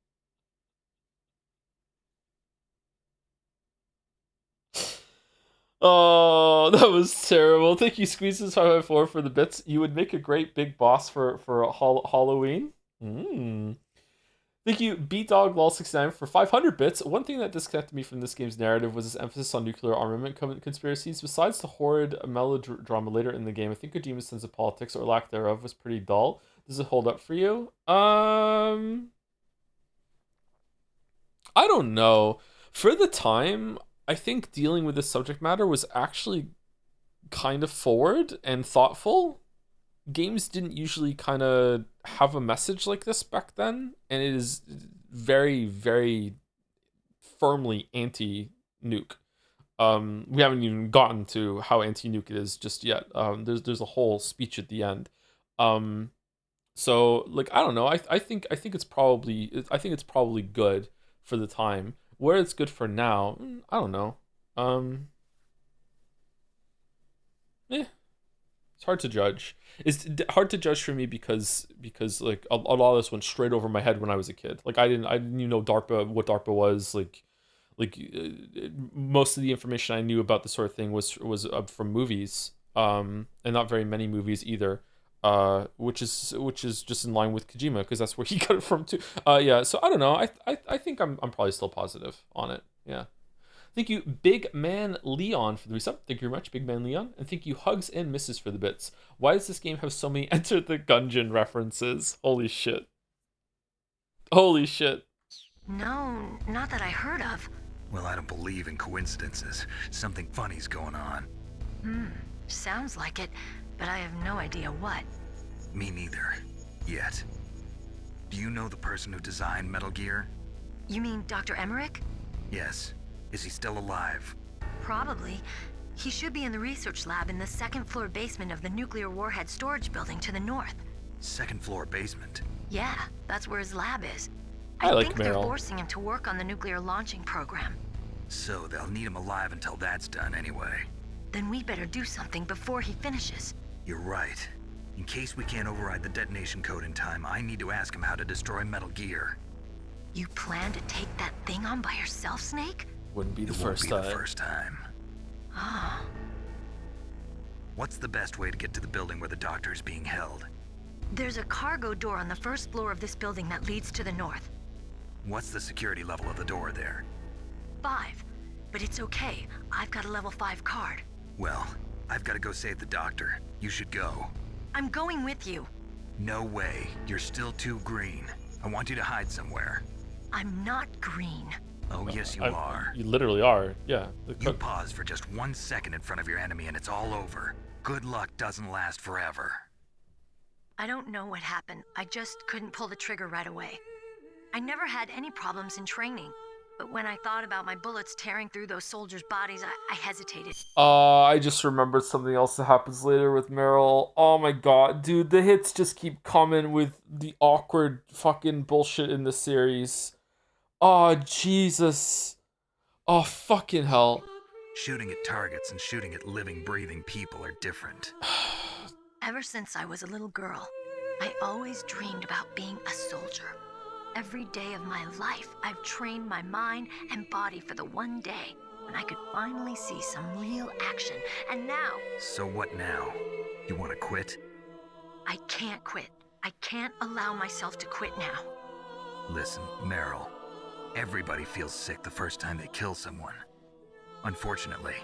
Oh, that was terrible. Thank you, Squeezes554 for the bits. You would make a great big boss for Halloween. Thank you, BDogLol69 for 500 bits. One thing that disconnected me from this game's narrative was its emphasis on nuclear armament conspiracies. Besides the horrid melodrama later in the game, I think Kojima's sense of politics, or lack thereof, was pretty dull. Does it hold up for you? I don't know. For the time, I think dealing with this subject matter was actually kind of forward and thoughtful. Games didn't usually kind of have a message like this back then, and it is very, very firmly anti-nuke. We haven't even gotten to how anti-nuke it is just yet. There's a whole speech at the end. So like, I don't know. I think it's probably good for the time. Where it's good for now, I don't know. It's hard to judge. It's hard to judge for me because like a lot of this went straight over my head when I was a kid. Like I didn't even know what DARPA was. Like most of the information I knew about this sort of thing was from movies, and not very many movies either, which is just in line with Kojima, because that's where he got it from too. Yeah, so I don't know. I think I'm probably still positive on it. Yeah. Thank you, Big Man Leon, for the resub. Thank you very much, Big Man Leon. And thank you, Hugs and Misses, for the bits. Why does this game have so many Enter the Gungeon references? Holy shit. Holy shit. No, not that I heard of. Well, I don't believe in coincidences. Something funny's going on. Sounds like it, but I have no idea what. Me neither. Yet. Do you know the person who designed Metal Gear? You mean Dr. Emmerich? Yes. Is he still alive? Probably. He should be in the research lab in the second floor basement of the nuclear warhead storage building to the north. Second floor basement? Yeah, that's where his lab is. I like think they're Meryl. forcing him to work on the nuclear launching program. So they'll need him alive until that's done anyway. Then we better do something before he finishes. You're right. In case we can't override the detonation code in time, I need to ask him how to destroy Metal Gear. You plan to take that thing on by yourself, Snake? Wouldn't be the It won't first be time. the first time. Ah. What's the best way to get to the building where the doctor is being held? There's a cargo door on the first floor of this building that leads to the north. What's the security level of the door there? 5. But it's okay. I've got a level 5 card. Well, I've got to go save the doctor. You should go. I'm going with you. No way. You're still too green. I want you to hide somewhere. I'm not green. Oh, yes, you are. You literally are. Yeah. You pause for just 1 second in front of your enemy and it's all over. Good luck doesn't last forever. I don't know what happened. I just couldn't pull the trigger right away. I never had any problems in training. But when I thought about my bullets tearing through those soldiers' bodies, I hesitated. I just remembered something else that happens later with Meryl. Oh my god, dude, the hits just keep coming with the awkward fucking bullshit in the series. Oh, Jesus. Oh, fucking hell. Shooting at targets and shooting at living, breathing people are different. Ever since I was a little girl, I always dreamed about being a soldier. Every day of my life, I've trained my mind and body for the one day when I could finally see some real action. And now... So what now? You want to quit? I can't quit. I can't allow myself to quit now. Listen, Meryl. Everybody feels sick the first time they kill someone. Unfortunately,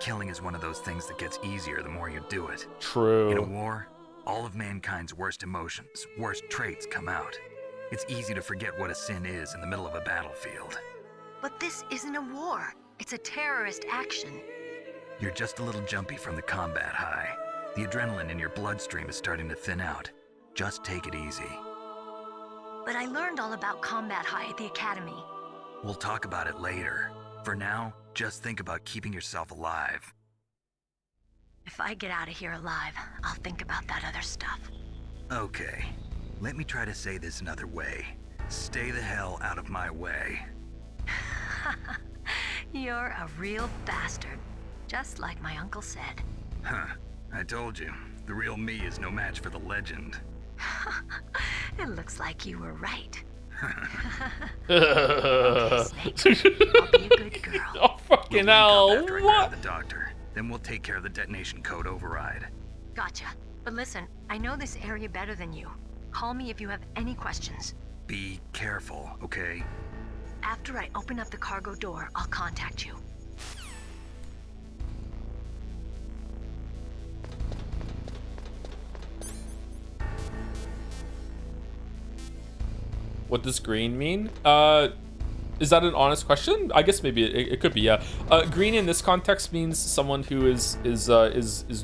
killing is one of those things that gets easier the more you do it. True. In a war, all of mankind's worst emotions, worst traits come out. It's easy to forget what a sin is in the middle of a battlefield. But this isn't a war. It's a terrorist action. You're just a little jumpy from the combat high. The adrenaline in your bloodstream is starting to thin out. Just take it easy. But I learned all about combat high at the academy. We'll talk about it later. For now, just think about keeping yourself alive. If I get out of here alive, I'll think about that other stuff. Okay. Let me try to say this another way. Stay the hell out of my way. You're a real bastard. Just like my uncle said. Huh. I told you. The real me is no match for the legend. It looks like you were right. Okay, Snake. I'll be a good girl. Oh, fucking hell. After I grab the doctor. Then we'll take care of the detonation code override. Gotcha. But listen, I know this area better than you. Call me if you have any questions. Be careful, okay? After I open up the cargo door, I'll contact you. What does green mean? Is that an honest question? I guess maybe it could be, yeah. Green in this context means someone who is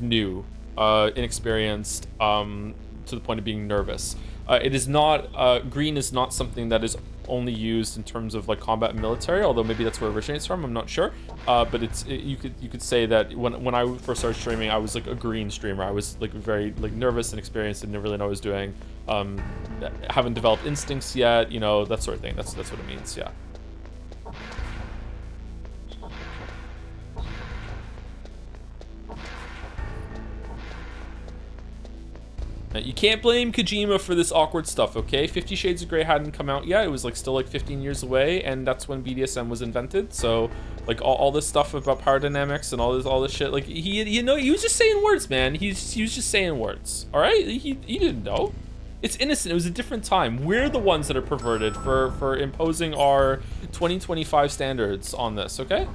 new, inexperienced, to the point of being nervous. It is not, green is not something that is only used in terms of like combat and military, although maybe that's where it originates from, I'm not sure. But you could say that when I first started streaming, I was like a green streamer. I was like very like nervous and experienced and didn't really know what I was doing. Haven't developed instincts yet, you know, that sort of thing. That's what it means, yeah. You can't blame Kojima for this awkward stuff, okay? 50 Shades of Grey hadn't come out yet. It was like still like 15 years away, and that's when BDSM was invented. So like all this stuff about power dynamics and all this shit, like he was just saying words, man. He was just saying words. All right, he didn't know. It's innocent. It was a different time. We're the ones that are perverted for imposing our 2025 standards on this, okay?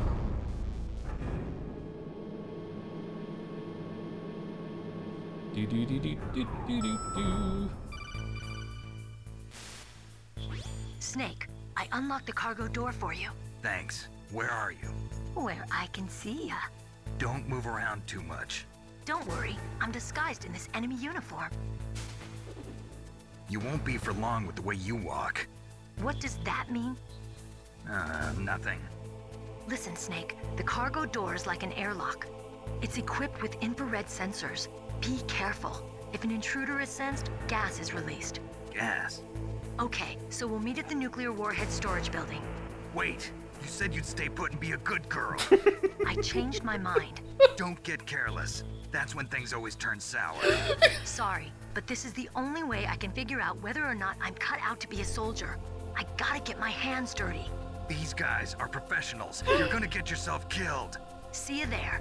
Do do do do do do do do. Snake, I unlocked the cargo door for you. Thanks. Where are you? Where I can see ya. Don't move around too much. Don't worry, I'm disguised in this enemy uniform. You won't be for long with the way you walk. What does that mean? Nothing. Listen, Snake, the cargo door is like an airlock. It's equipped with infrared sensors. Be careful. If an intruder is sensed, gas is released. Gas? Okay, so we'll meet at the nuclear warhead storage building. Wait, you said you'd stay put and be a good girl. I changed my mind. Don't get careless. That's when things always turn sour. Sorry, but this is the only way I can figure out whether or not I'm cut out to be a soldier. I gotta get my hands dirty. These guys are professionals. You're gonna get yourself killed. See you there.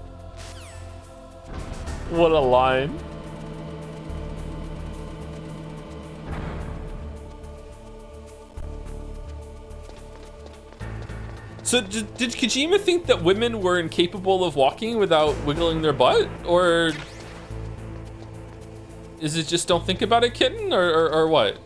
What a line. So did Kojima think that women were incapable of walking without wiggling their butt? Or is it just don't think about it, kitten? Or what?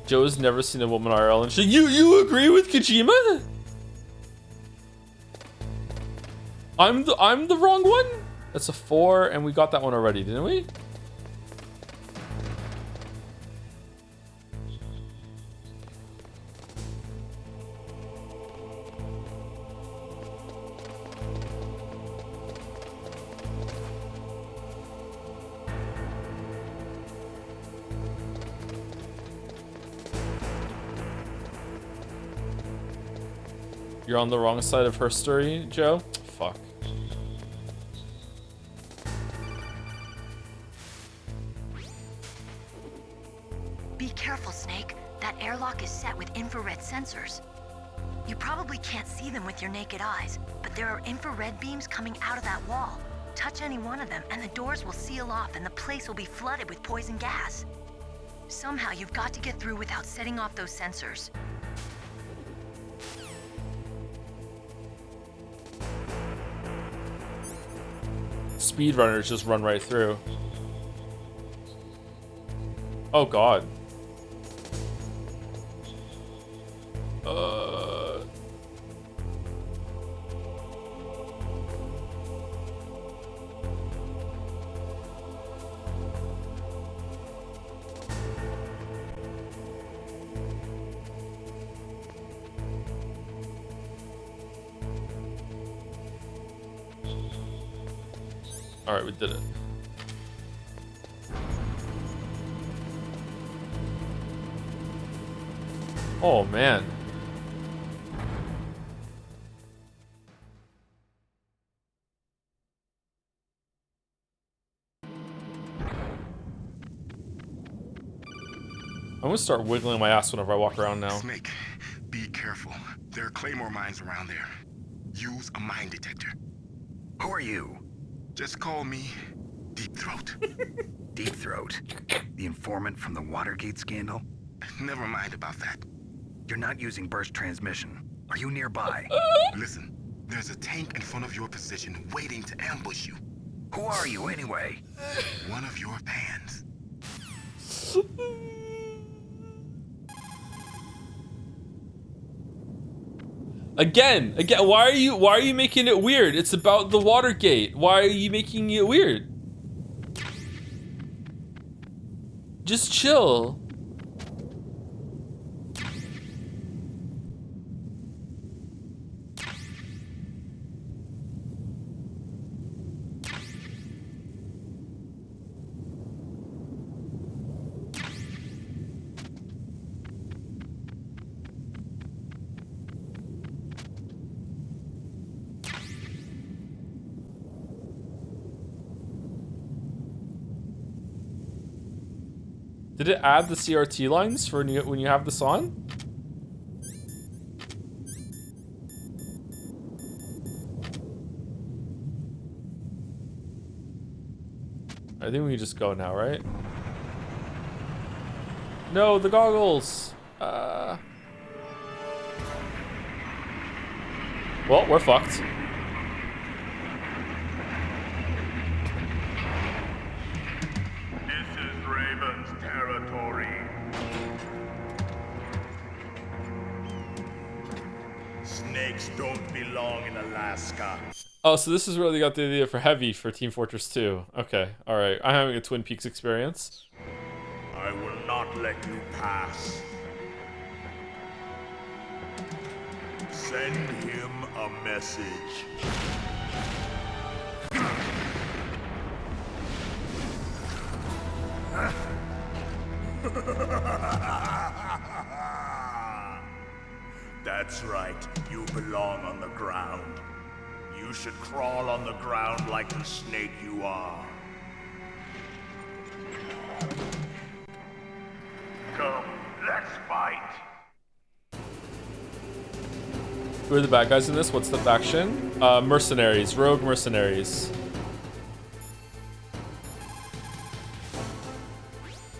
Joe's never seen a woman IRL and you agree with Kojima? I'm the wrong one? That's a 4 and we got that one already, didn't we? You're on the wrong side of her story, Joe? Fuck. Be careful, Snake. That airlock is set with infrared sensors. You probably can't see them with your naked eyes, but there are infrared beams coming out of that wall. Touch any one of them and the doors will seal off and the place will be flooded with poison gas. Somehow you've got to get through without setting off those sensors. Speedrunners just run right through. Oh god. Alright, we did it. Oh man. I'm gonna start wiggling my ass whenever I walk around now. Snake, be careful. There are claymore mines around there. Use a mine detector. Who are you? Just call me Deep Throat. Deep Throat? The informant from the Watergate scandal? Never mind about that. You're not using burst transmission. Are you nearby? Listen, there's a tank in front of your position waiting to ambush you. Who are you anyway? One of your fans. Again, why are you making it weird? It's about the Watergate. Why are you making it weird? Just chill. Did it add the CRT lines for when you have this on? I think we can just go now, right? No, the goggles! Well, we're fucked. This is Raven's territory. Snakes don't belong in Alaska. Oh, so this is where they got the idea for Heavy for Team Fortress 2. Okay, alright. I'm having a Twin Peaks experience. I will not let you pass. Send him a message. That's right. You belong on the ground. You should crawl on the ground like the snake you are. Come, let's fight. Who are the bad guys in this? What's the faction? Mercenaries. Rogue mercenaries.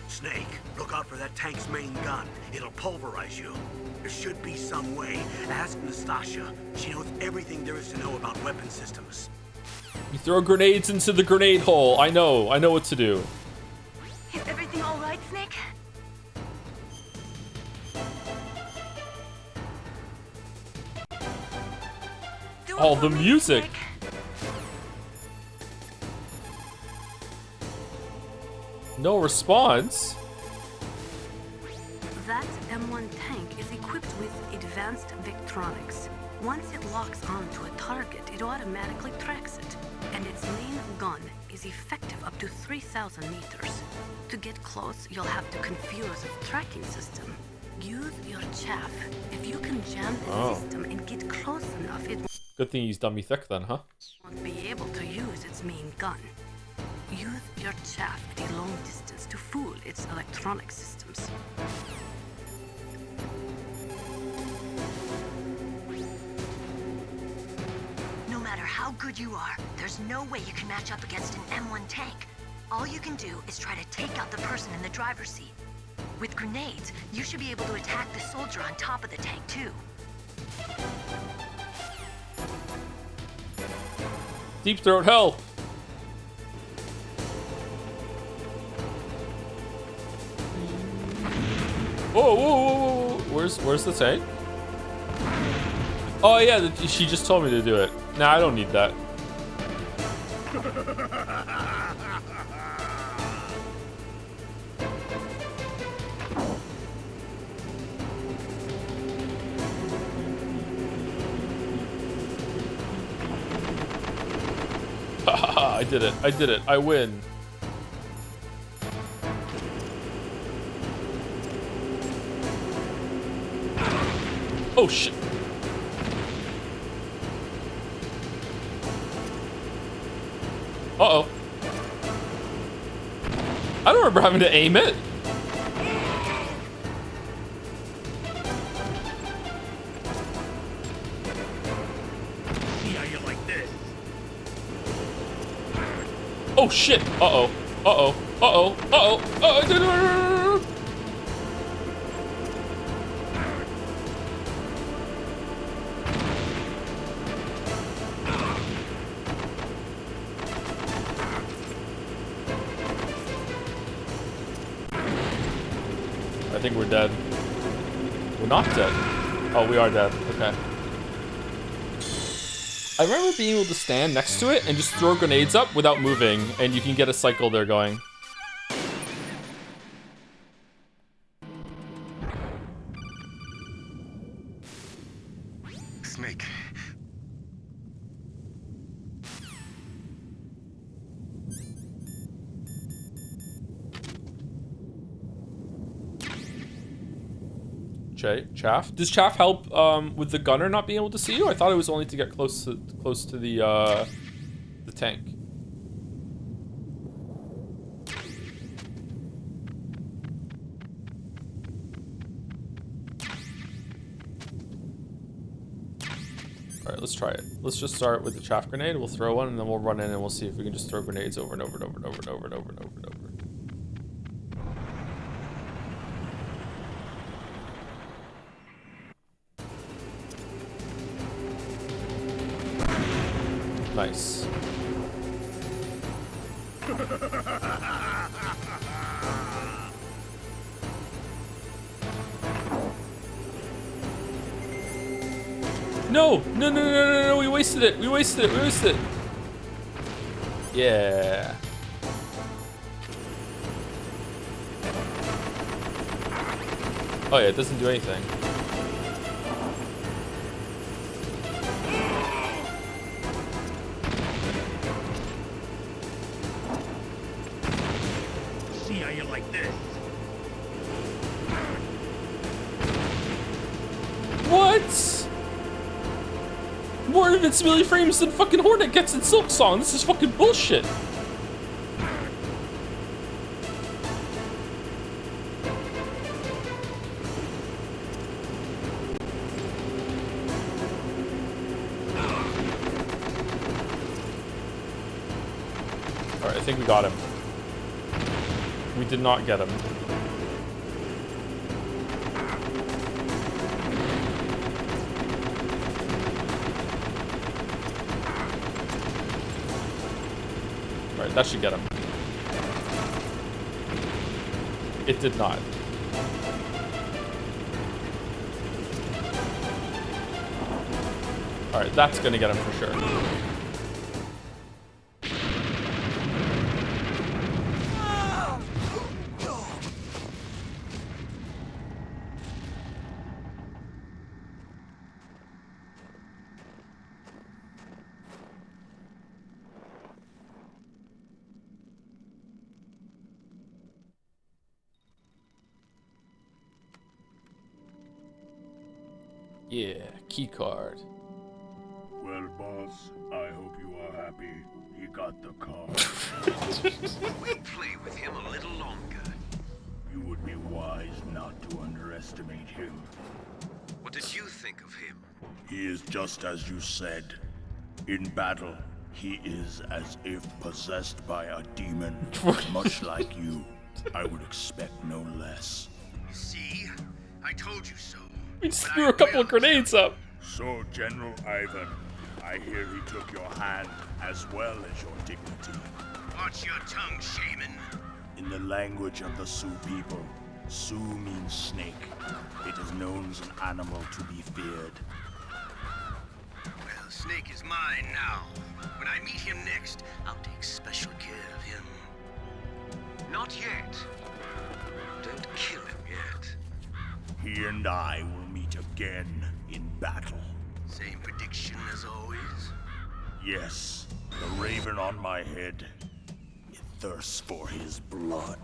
Snake, look out for that tank's main gun. It'll pulverize you. There should be some way. Ask Nastasha. She knows everything there is to know about weapon systems. You throw grenades into the grenade hole. I know what to do. Is everything all right, Snake? Oh, the music. Snake. No response. That M1 tank is equipped with advanced Victronics. Once it locks onto a target, it automatically tracks it. And its main gun is effective up to 3,000 meters. To get close, you'll have to confuse the tracking system. Use your chaff. If you can jam the system and get close enough, it Good thing he's dummy thick then, huh? won't be able to use its main gun. Use your chaff at a long distance to fool its electronic systems. No matter how good you are, there's no way you can match up against an M1 tank. All you can do is try to take out the person in the driver's seat. With grenades, you should be able to attack the soldier on top of the tank too. Deep throat hell. Whoa, whoa, whoa, whoa. Where's the tank? Oh yeah, she just told me to do it. Nah, I don't need that. I did it. I did it. I win. Oh shit. Uh-oh. I don't remember having to aim it. Yeah, you like this. Oh shit. Uh-oh. Uh-oh. Uh-oh. Uh-oh. Uh-oh. I think we're dead. We're not dead. Oh, we are dead. Okay. I remember being able to stand next to it and just throw grenades up without moving, and you can get a cycle there going. Snake. Chaff? Does Chaff help with the gunner not being able to see you? I thought it was only to get close to the tank. Alright, let's try it. Let's just start with the chaff grenade. We'll throw one, and then we'll run in, and we'll see if we can just throw grenades over and over and over and over and over and over and over and over. Nice. No! No, no, no, no, no, no, we wasted it! We wasted it! We wasted it! Yeah. Oh yeah, it doesn't do anything. See how you like this? What? More invincibility frames than fucking Hornet gets in Silk Song. This is fucking bullshit. Alright, I think we got him. We did not get him. Alright, that should get him. It did not. Alright, that's gonna get him for sure. Yeah, key card. Well, boss, I hope you are happy. He got the card. We'll play with him a little longer. You would be wise not to underestimate him. What did you think of him? He is just as you said. In battle, he is as if possessed by a demon. Much like you, I would expect no less. See? I told you so. We just threw a couple of grenades up. So, General Ivan, I hear he took your hand as well as your dignity. Watch your tongue, shaman. In the language of the Sioux people, Sioux means snake. It is known as an animal to be feared. Well, Snake is mine now. When I meet him next, I'll take special care of him. Not yet. Don't kill him yet. He and I will meet again in battle. Same prediction as always? Yes, the raven on my head. It thirsts for his blood.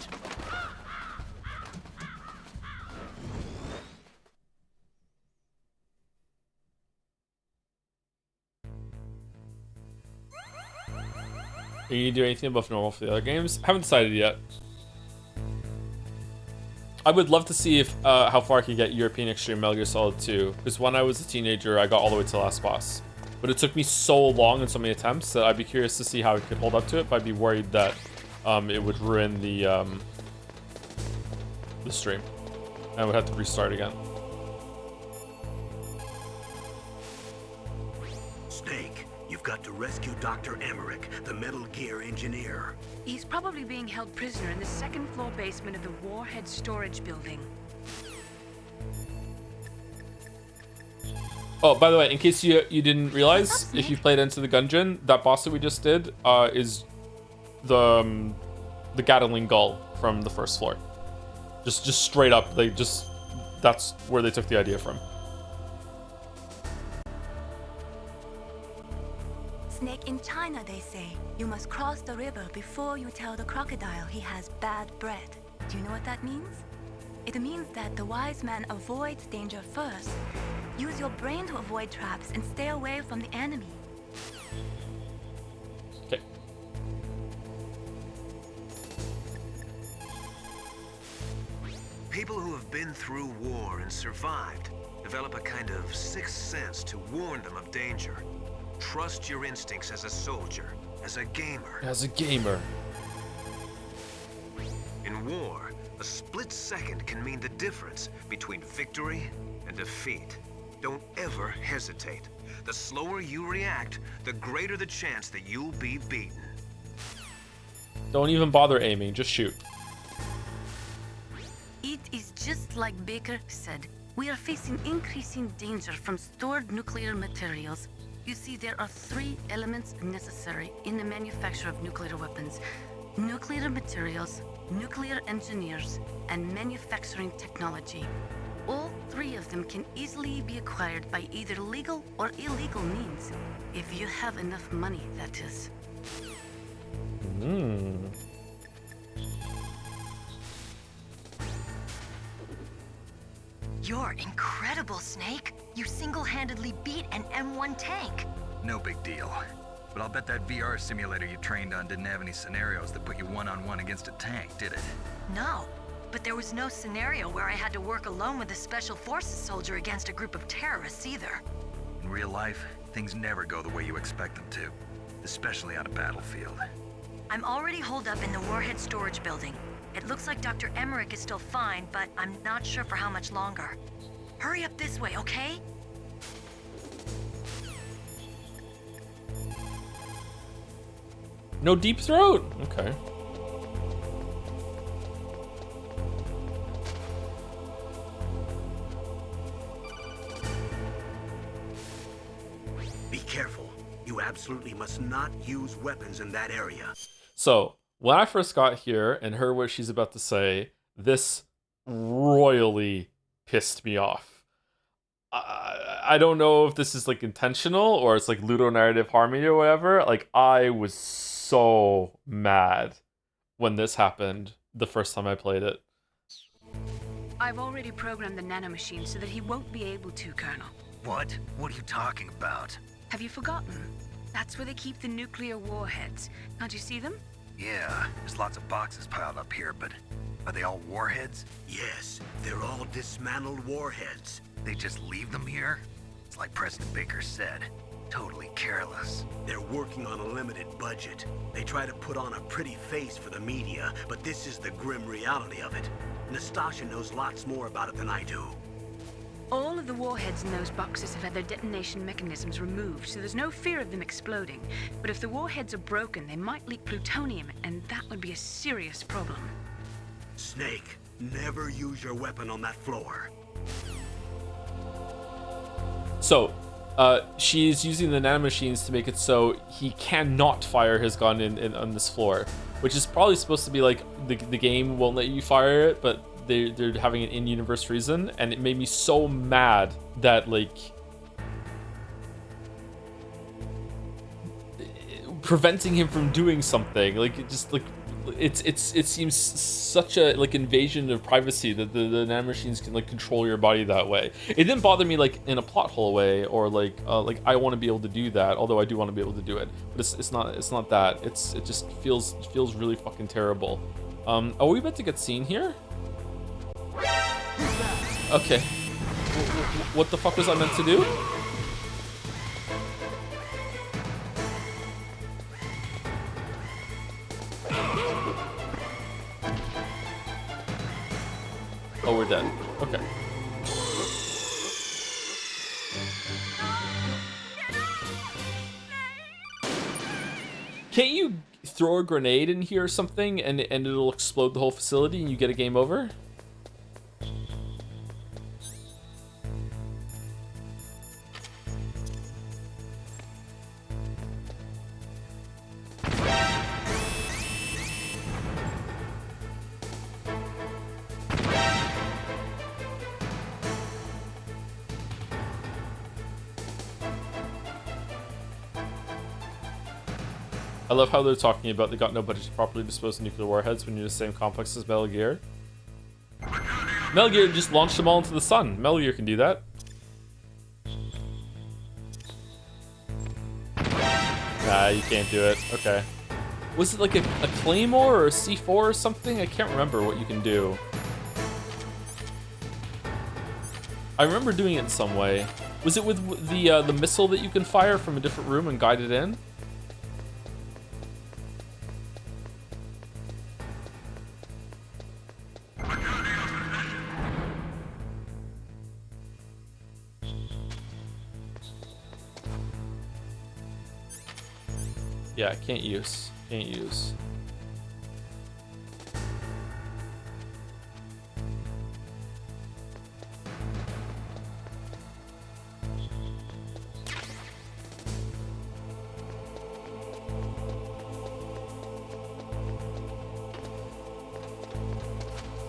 Are you gonna do anything above normal for the other games? Haven't decided yet. I would love to see if how far I can get European Extreme Metal Gear Solid 2, because when I was a teenager, I got all the way to the last boss. But it took me so long and so many attempts that I'd be curious to see how it could hold up to it, but I'd be worried that it would ruin the stream. I would have to restart again. Snake, you've got to rescue Dr. Emmerich, the Metal Gear engineer. He's probably being held prisoner in the second floor basement of the Warhead Storage Building. Oh, by the way, in case you didn't realize, if you played Into the Gungeon, that boss that we just did is the Gatling Gull from the first floor. Just straight up, that's where they took the idea from. Snake, in China, they say, you must cross the river before you tell the crocodile he has bad bread. Do you know what that means? It means that the wise man avoids danger first. Use your brain to avoid traps and stay away from the enemy. Okay. People who have been through war and survived develop a kind of sixth sense to warn them of danger. Trust your instincts as a soldier, as a gamer. As a gamer. In war, a split second can mean the difference between victory and defeat. Don't ever hesitate. The slower you react, the greater the chance that you'll be beaten. Don't even bother aiming, just shoot. It is just like Baker said. We are facing increasing danger from stored nuclear materials. You see, there are 3 elements necessary in the manufacture of nuclear weapons: nuclear materials, nuclear engineers, and manufacturing technology. All 3 of them can easily be acquired by either legal or illegal means. If you have enough money, that is. You're incredible, Snake. You single-handedly beat an M1 tank. No big deal. But I'll bet that VR simulator you trained on didn't have any scenarios that put you one-on-one against a tank, did it? No, but there was no scenario where I had to work alone with a Special Forces soldier against a group of terrorists either. In real life, things never go the way you expect them to, especially on a battlefield. I'm already holed up in the Warhead storage building. It looks like Dr. Emmerich is still fine, but I'm not sure for how much longer. Hurry up this way, okay? No deep throat. Okay. Be careful. You absolutely must not use weapons in that area. So, when I first got here and heard what she's about to say, this royally pissed me off. I don't know if this is like intentional or it's like ludonarrative harmony or whatever. Like, I was so mad when this happened the first time I played it. I've already programmed the nanomachine so that he won't be able to, Colonel. What? What are you talking about? Have you forgotten? That's where they keep the nuclear warheads. Can't you see them? Yeah, there's lots of boxes piled up here, but are they all warheads? Yes, they're all dismantled warheads. They just leave them here? It's like President Baker said, totally careless. They're working on a limited budget. They try to put on a pretty face for the media, but this is the grim reality of it. Nastasha knows lots more about it than I do. All of the warheads in those boxes have had their detonation mechanisms removed, so there's no fear of them exploding. But if the warheads are broken, they might leak plutonium, and that would be a serious problem. Snake, never use your weapon on that floor. So, she's using the nanomachines to make it so he cannot fire his gun on this floor, which is probably supposed to be like the game won't let you fire it, but they're having an in-universe reason, and it made me so mad that like preventing him from doing something, like it just like it seems such a like invasion of privacy that the nanomachines can like control your body that way. It didn't bother me like in a plot hole way or like I want to be able to do that, although I do want to be able to do it, but it's not that. It just feels really fucking terrible. Are we about to get seen here? Okay. What the fuck was I meant to do? Oh, we're dead. Okay. Can't you throw a grenade in here or something and it'll explode the whole facility and you get a game over? I love how they're talking about they got no budget to properly dispose of nuclear warheads when you're in the same complex as Metal Gear. Metal Gear just launched them all into the sun. Metal Gear can do that. Nah, you can't do it. Okay. Was it like a Claymore or a C4 or something? I can't remember what you can do. I remember doing it in some way. Was it with the missile that you can fire from a different room and guide it in? Yeah, can't use. Can't use.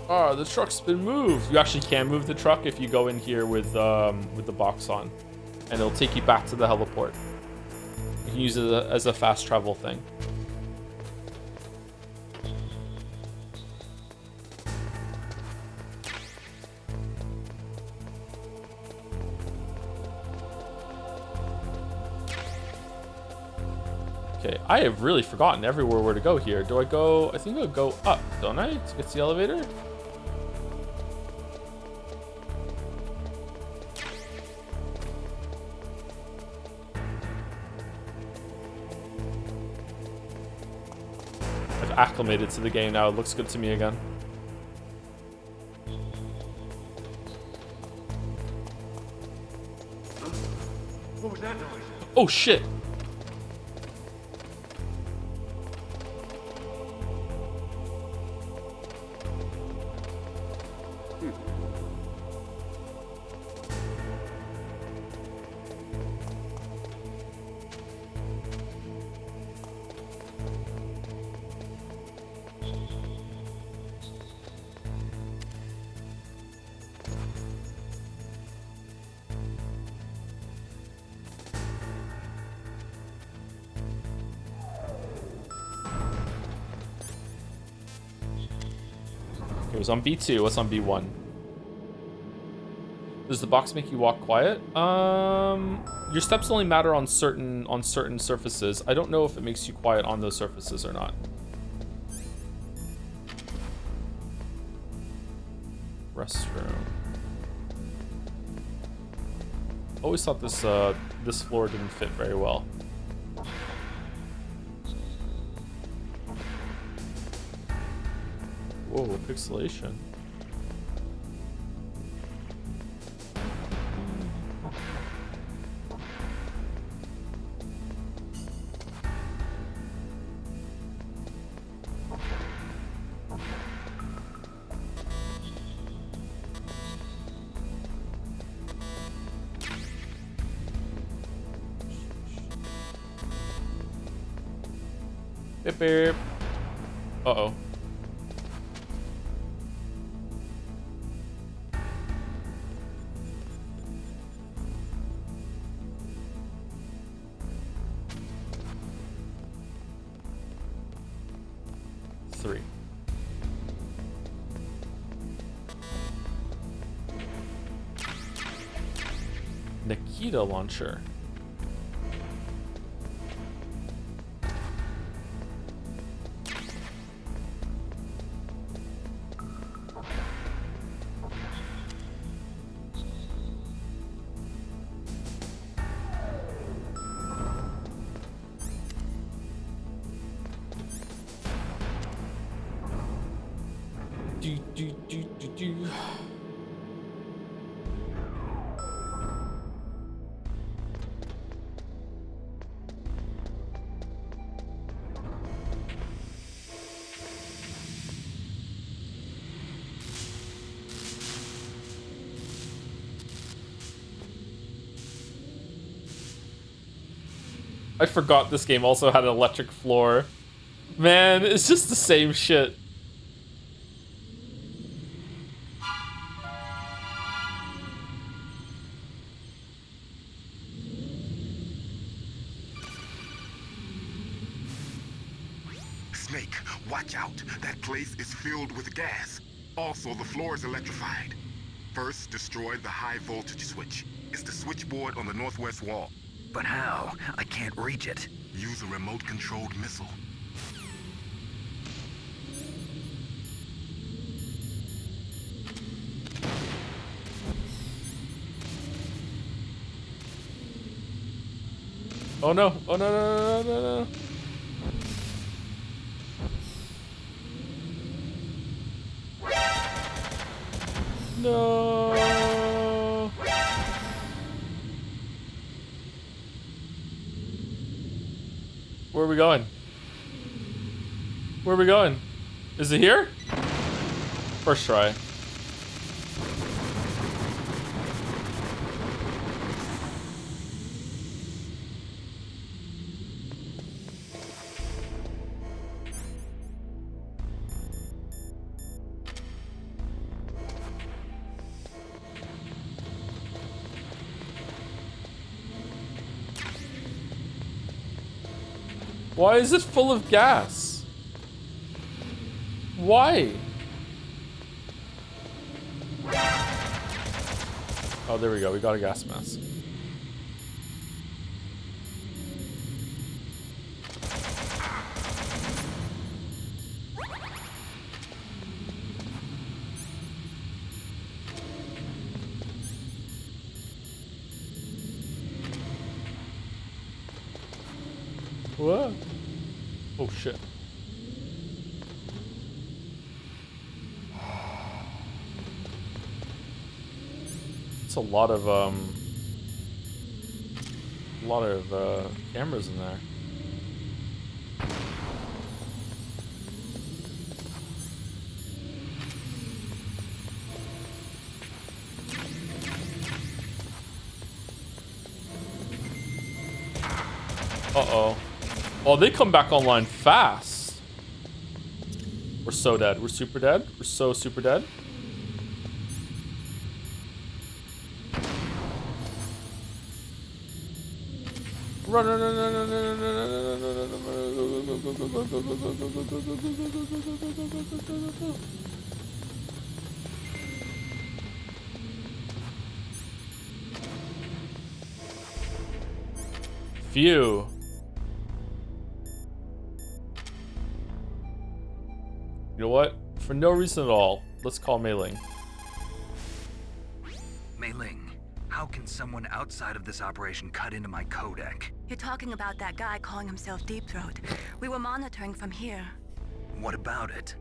Ah, the truck's been moved. You actually can move the truck if you go in here with the box on, and it'll take you back to the heliport. You can use it as a fast travel thing. Okay, I have really forgotten everywhere where to go here. Do I go? I think I'll go up, don't I? To get to the elevator? I've acclimated to the game now. It looks good to me again. What was that noise? Oh shit! It was on B2. What's on B1? Does the box make you walk quiet? Your steps only matter on certain surfaces. I don't know if it makes you quiet on those surfaces or not. Restroom. Always thought this floor didn't fit very well. Whoa, pixelation. Beep beep. Uh-oh. Three. Nikita launcher. Do. I forgot this game also had an electric floor. Man, it's just the same shit. Snake, watch out. That place is filled with gas. Also, the floor is electrified. First, destroy the high voltage switch. It's the switchboard on the northwest wall. But how? I can't reach it. Use a remote-controlled missile. Oh no! Oh no! No! No! No! No! No! Where are we going? Where are we going? Is it here? First try. Why is it full of gas? Why? Oh, there we go. We got a gas mask. What? Oh shit. It's a lot of cameras in there. Uh-oh. Oh, they come back online fast. We're so dead. We're super dead. We're so super dead. Run, run, run, run, run, run, run, run. Phew. You know what? For no reason at all, let's call Mei Ling. Mei Ling, how can someone outside of this operation cut into my codec? You're talking about that guy calling himself Deep Throat. We were monitoring from here. What about it?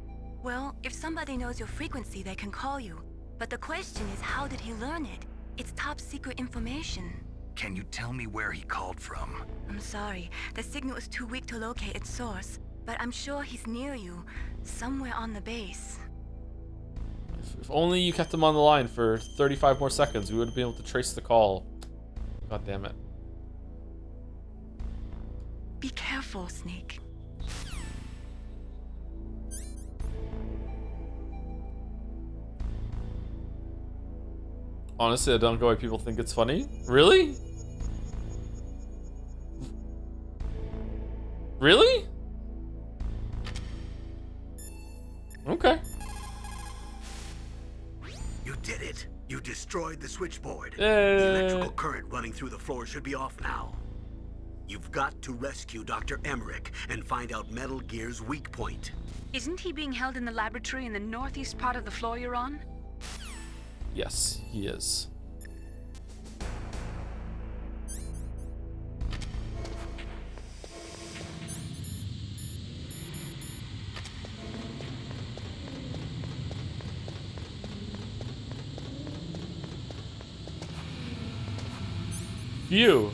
Well, if somebody knows your frequency, they can call you. But the question is, how did he learn it? It's top secret information. Can you tell me where he called from? I'm sorry. The signal is too weak to locate its source. But I'm sure he's near you, somewhere on the base. If only you kept him on the line for 35 more seconds, we would have been able to trace the call. God damn it. Be careful, Snake. Honestly, I don't know why people think it's funny. Really? Really? Okay. You did it. You destroyed the switchboard. The electrical current running through the floor should be off now. You've got to rescue Dr. Emmerich and find out Metal Gear's weak point. Isn't he being held in the laboratory in the northeast part of the floor you're on? Yes, he is. Phew.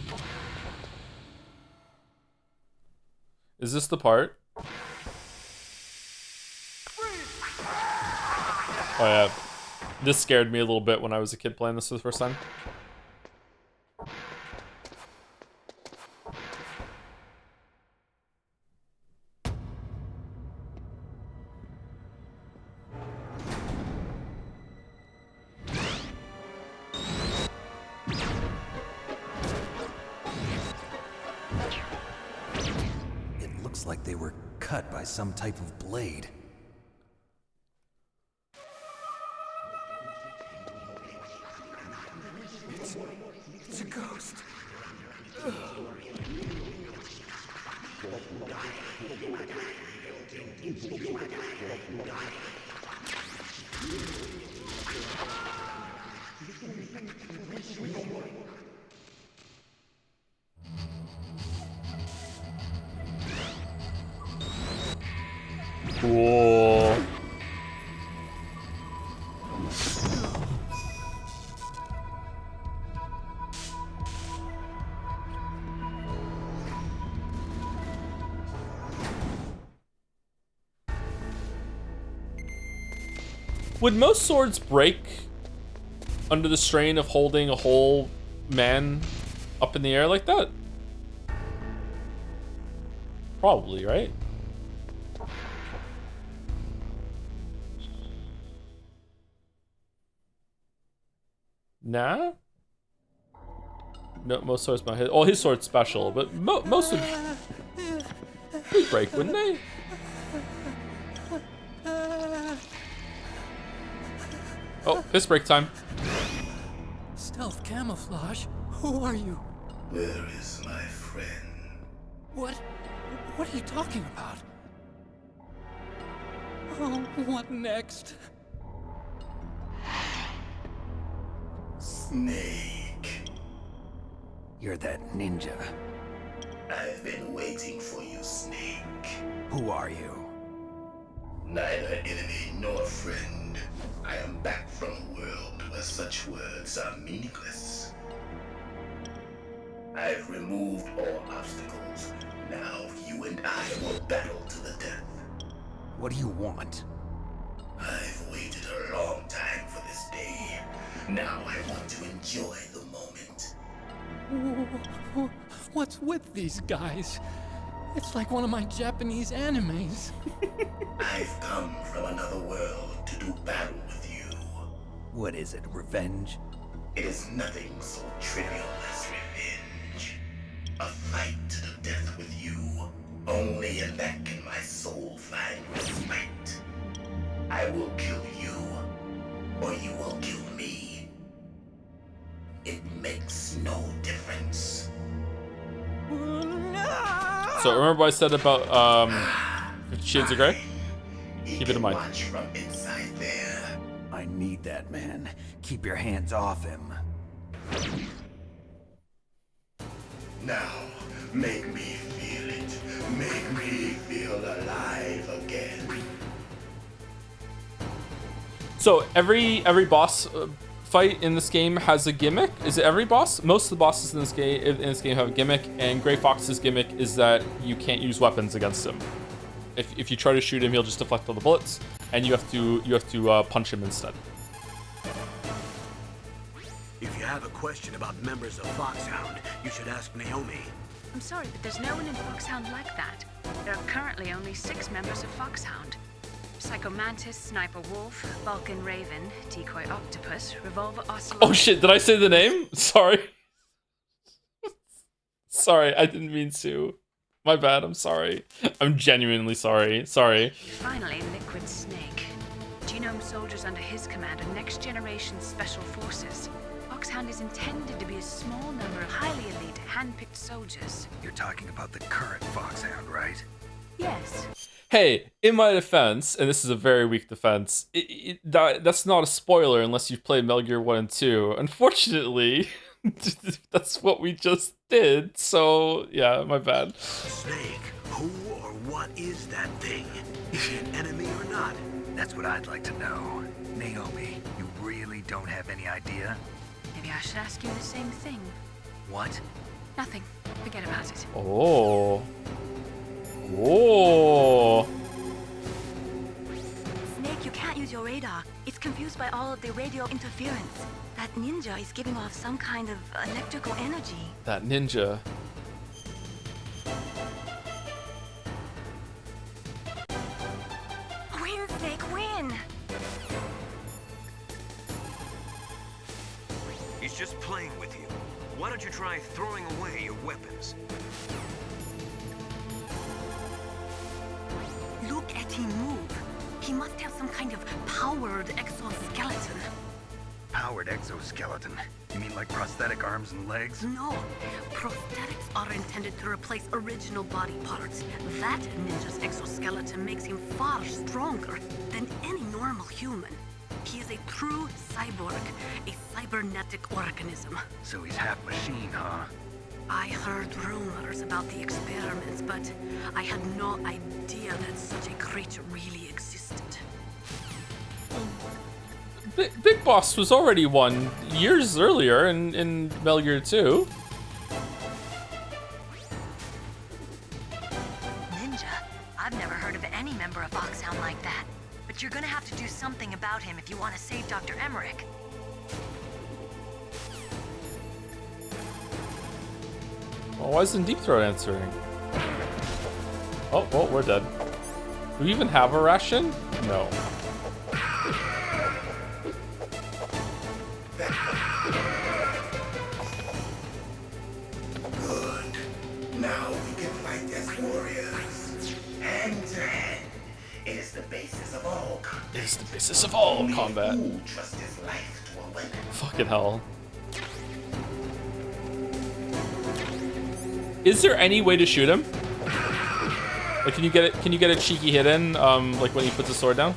Is this the part? Oh yeah. This scared me a little bit when I was a kid playing this for the first time. It looks like they were cut by some type of blade. It's a ghost. Would most swords break under the strain of holding a whole man up in the air like that? Probably, right? Nah? No, most swords not his. Oh, his sword's special, but most would break, wouldn't they? Oh, piss break time. Stealth camouflage? Who are you? Where is my friend? What are you talking about? Oh, what next? Snake. You're that ninja. I've been waiting for you, Snake. Who are you? Neither enemy nor friend. I am back from a world where such words are meaningless. I've removed all obstacles. Now you and I will battle to the death. What do you want? I've waited a long time for this day. Now I want to enjoy the moment. What's with these guys? It's like one of my Japanese animes. I've come from another world to do battle with you. What is it, revenge? It is nothing so trivial as revenge. A fight to the death with you. Only in that can my soul find respite. I will kill you, or you will kill me. It makes no difference. So remember what I said about 50 Shades of Grey? Keep it in mind. Watch from inside there. I need that man. Keep your hands off him. Now, make me feel it. Make me feel alive again. So every boss fight in this game has a gimmick. Is it every boss? Most of the bosses in this game have a gimmick, and Gray Fox's gimmick is that you can't use weapons against him. If you try to shoot him, he'll just deflect all the bullets, and you have to punch him instead. If you have a question about members of Foxhound, you should ask Naomi. I'm sorry, but there's no one in Foxhound like that. There are currently only 6 members of Foxhound. Psycho Mantis, Sniper Wolf, Vulcan Raven, Decoy Octopus, Revolver Ocelot... Oh shit, did I say the name? Sorry. Sorry, I didn't mean to. My bad, I'm sorry. I'm genuinely sorry. Sorry. Finally, Liquid Snake. Genome soldiers under his command are next generation special forces. Foxhound is intended to be a small number of highly elite, hand-picked soldiers. You're talking about the current Foxhound, right? Yes. Hey, in my defense, and this is a very weak defense, that's not a spoiler unless you've played Metal Gear 1 and 2. Unfortunately, that's what we just did, so yeah, my bad. Snake, who or what is that thing? Is he an enemy or not? That's what I'd like to know. Naomi, you really don't have any idea? Maybe I should ask you the same thing. What? Nothing. Forget about it. Oh. Whoa. Snake, you can't use your radar. It's confused by all of the radio interference. That ninja is giving off some kind of electrical energy. That ninja. Win, Snake, win! He's just playing with you. Why don't you try throwing away your weapons? Look at him move. He must have some kind of powered exoskeleton. Powered exoskeleton? You mean like prosthetic arms and legs? No. Prosthetics are intended to replace original body parts. That ninja's exoskeleton makes him far stronger than any normal human. He is a true cyborg, a cybernetic organism. So he's half machine, huh? I heard rumors about the experiments, but I had no idea that such a creature really existed. Big Boss was already one years earlier in Metal Gear 2. Ninja? I've never heard of any member of Foxhound like that. But But you're gonna have to do something about him if you want to save Dr. Emmerich. Well, why isn't Deep Throat answering? Oh, well, we're dead. Do we even have a ration? No. Good. Now we can fight as warriors. Hand to hand. It is the basis of all combat. It is the basis of all combat. Who trusts his life to a weapon? Fucking hell. Is there any way to shoot him? Like, can you get it? Can you get a cheeky hit in? Like when he puts his sword down?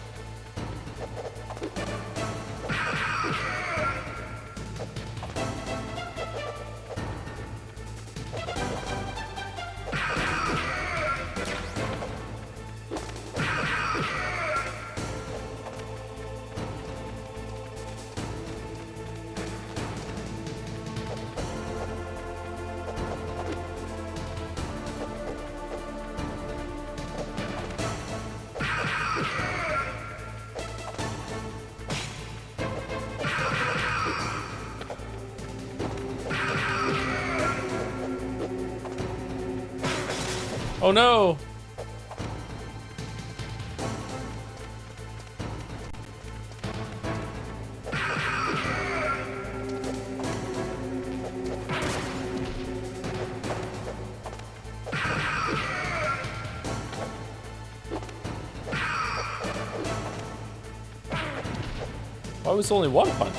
Oh no! Why was only one punch?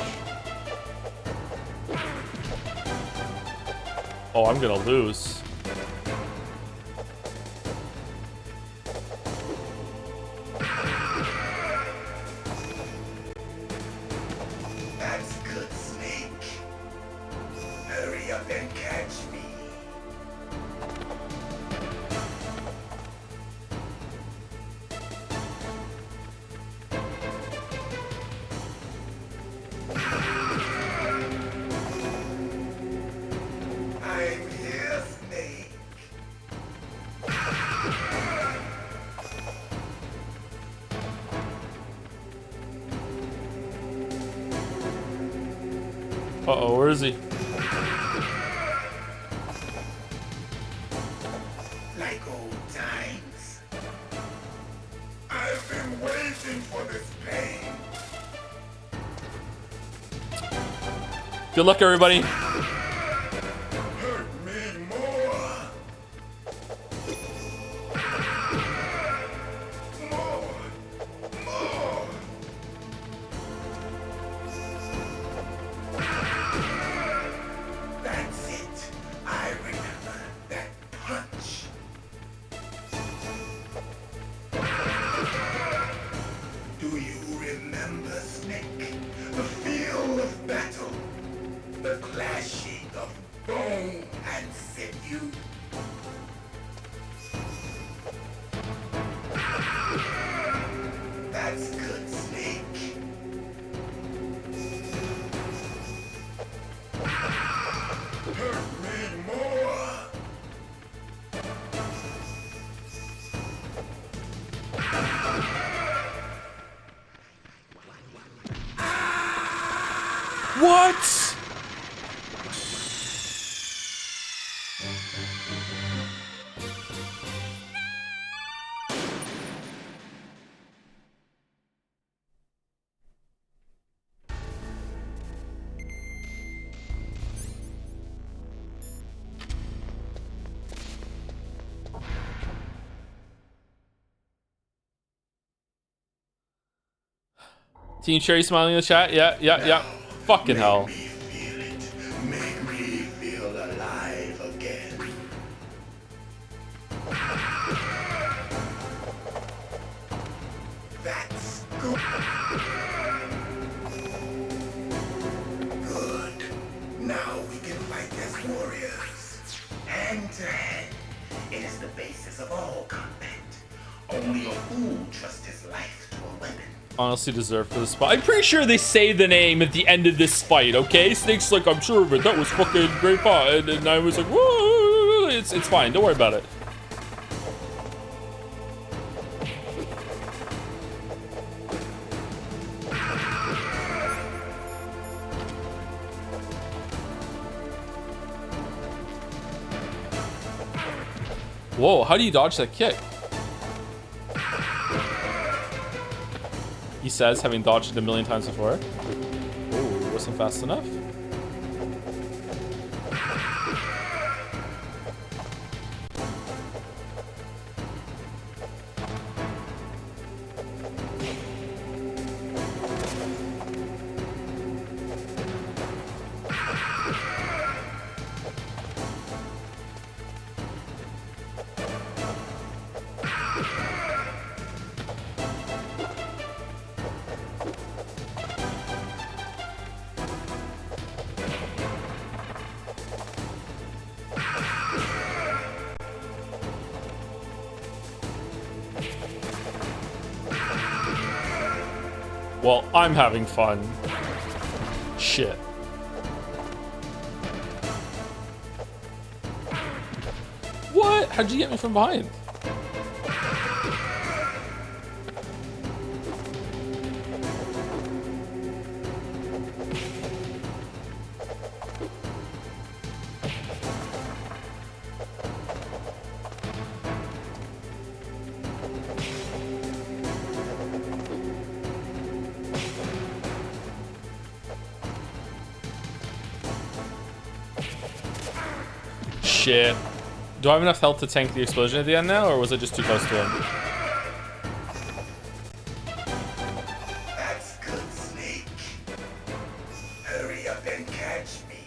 Oh, I'm gonna lose. That's good, Snake. Hurry up and catch me. I'm here, Snake. Uh-oh, where is he? Like old times. I've been waiting for this pain. Good luck, everybody. Hurt me more. More. That's it. I remember that punch. Do you remember, Snake? The feel of battle. The clashing of bone and sinew. That's good, Snake. Hurt me more. What? Team Cherry smiling in the chat. Yeah. Fucking hell. Make me feel alive again. That's good. Good. Now we can fight as warriors. Hand to hand. It is the basis of all combat. Only a fool trusts his life to a weapon. Honestly deserved for the spot. I'm pretty sure they say the name at the end of this fight, okay? Snake's like, I'm sure of it. That was fucking great fight. And I was like, whoa, it's fine. Don't worry about it. Whoa, how do you dodge that kick? He says, having dodged it a million times before. Oh, wasn't fast enough. Well, I'm having fun. Shit. What? How'd you get me from behind? Shit. Do I have enough health to tank the explosion at the end now, or was it just too close to him? That's good, Snake. Hurry up and catch me.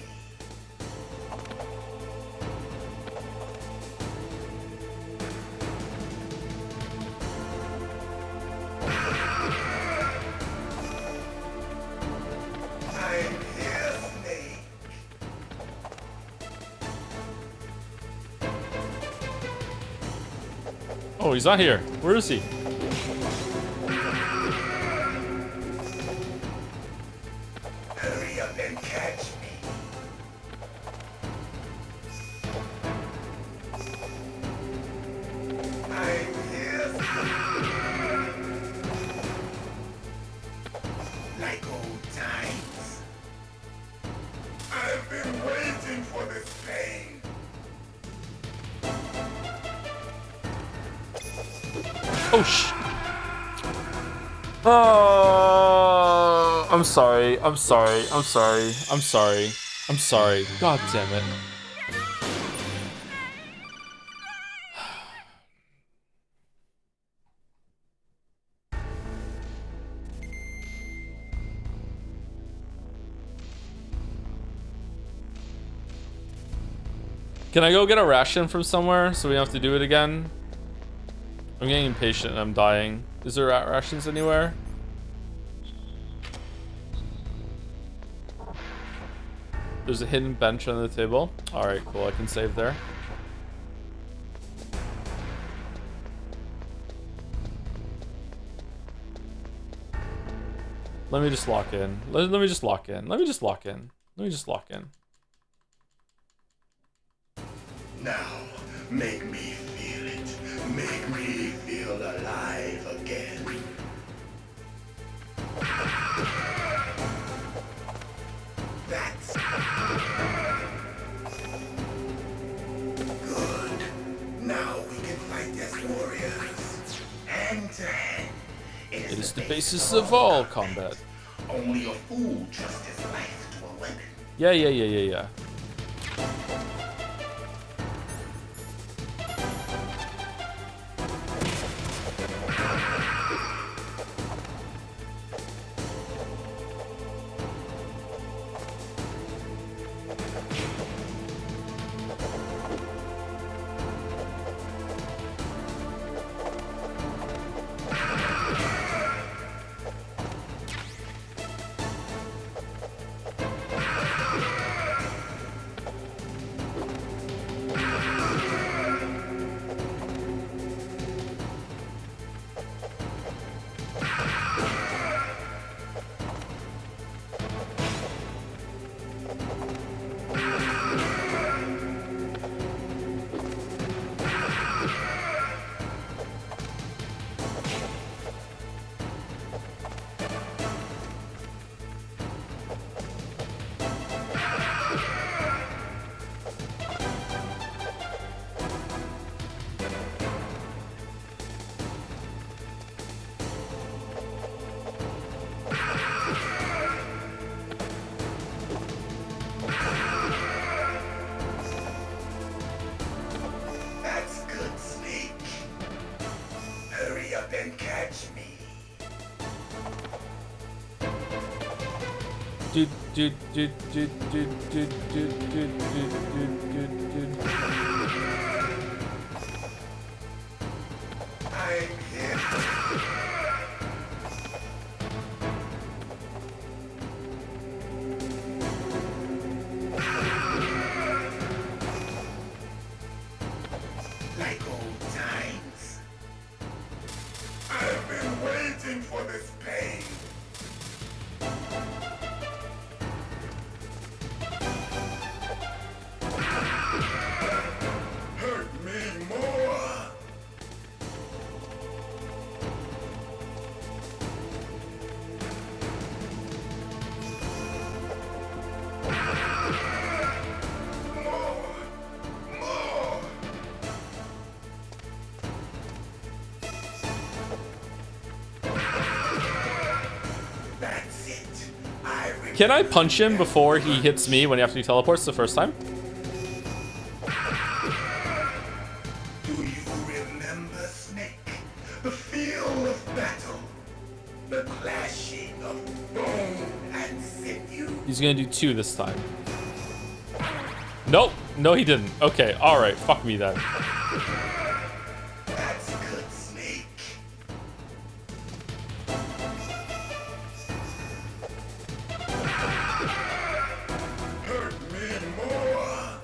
I'm here, Snake. Oh, he's not here. Where is he? Hurry up and catch me. I'm here. Like old times. I've been waiting for this pain. Oh, oh, I'm sorry. I'm sorry. I'm sorry. I'm sorry. I'm sorry. God damn it. Can I go get a ration from somewhere so we don't have to do it again? I'm getting impatient and I'm dying. Is there rat rations anywhere? There's a hidden bench on the table. Alright, cool. I can save there. Let me just lock in. Let me just lock in. Let me just lock in. Let me just lock in. Now, make me feel it. Make me feel alive again. That's good. Now we can fight as warriors. Hand to hand. It is the basis of all combat. Only a fool trusts his life to a weapon. Yeah. Like old times. I've been waiting for this pain. Hurt me more. That's it. Can I punch him before he hits me when after he teleports the first time? Do you remember, Snake? The feel of battle. The clashing of bone and sinew. He's gonna do 2 this time. Nope. No, he didn't. Okay, alright. Fuck me then. That's good, Snake. Hurt me more.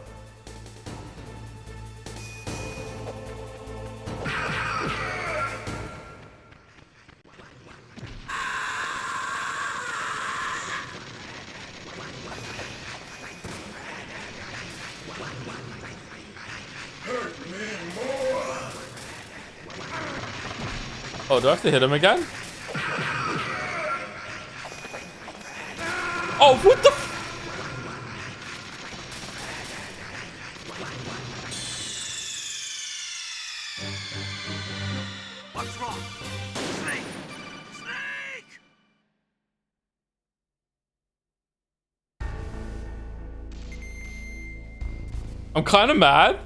Hurt me more. Oh, do I have to hit him again? Oh, what the f- What's wrong? Snake. Snake! I'm kind of mad.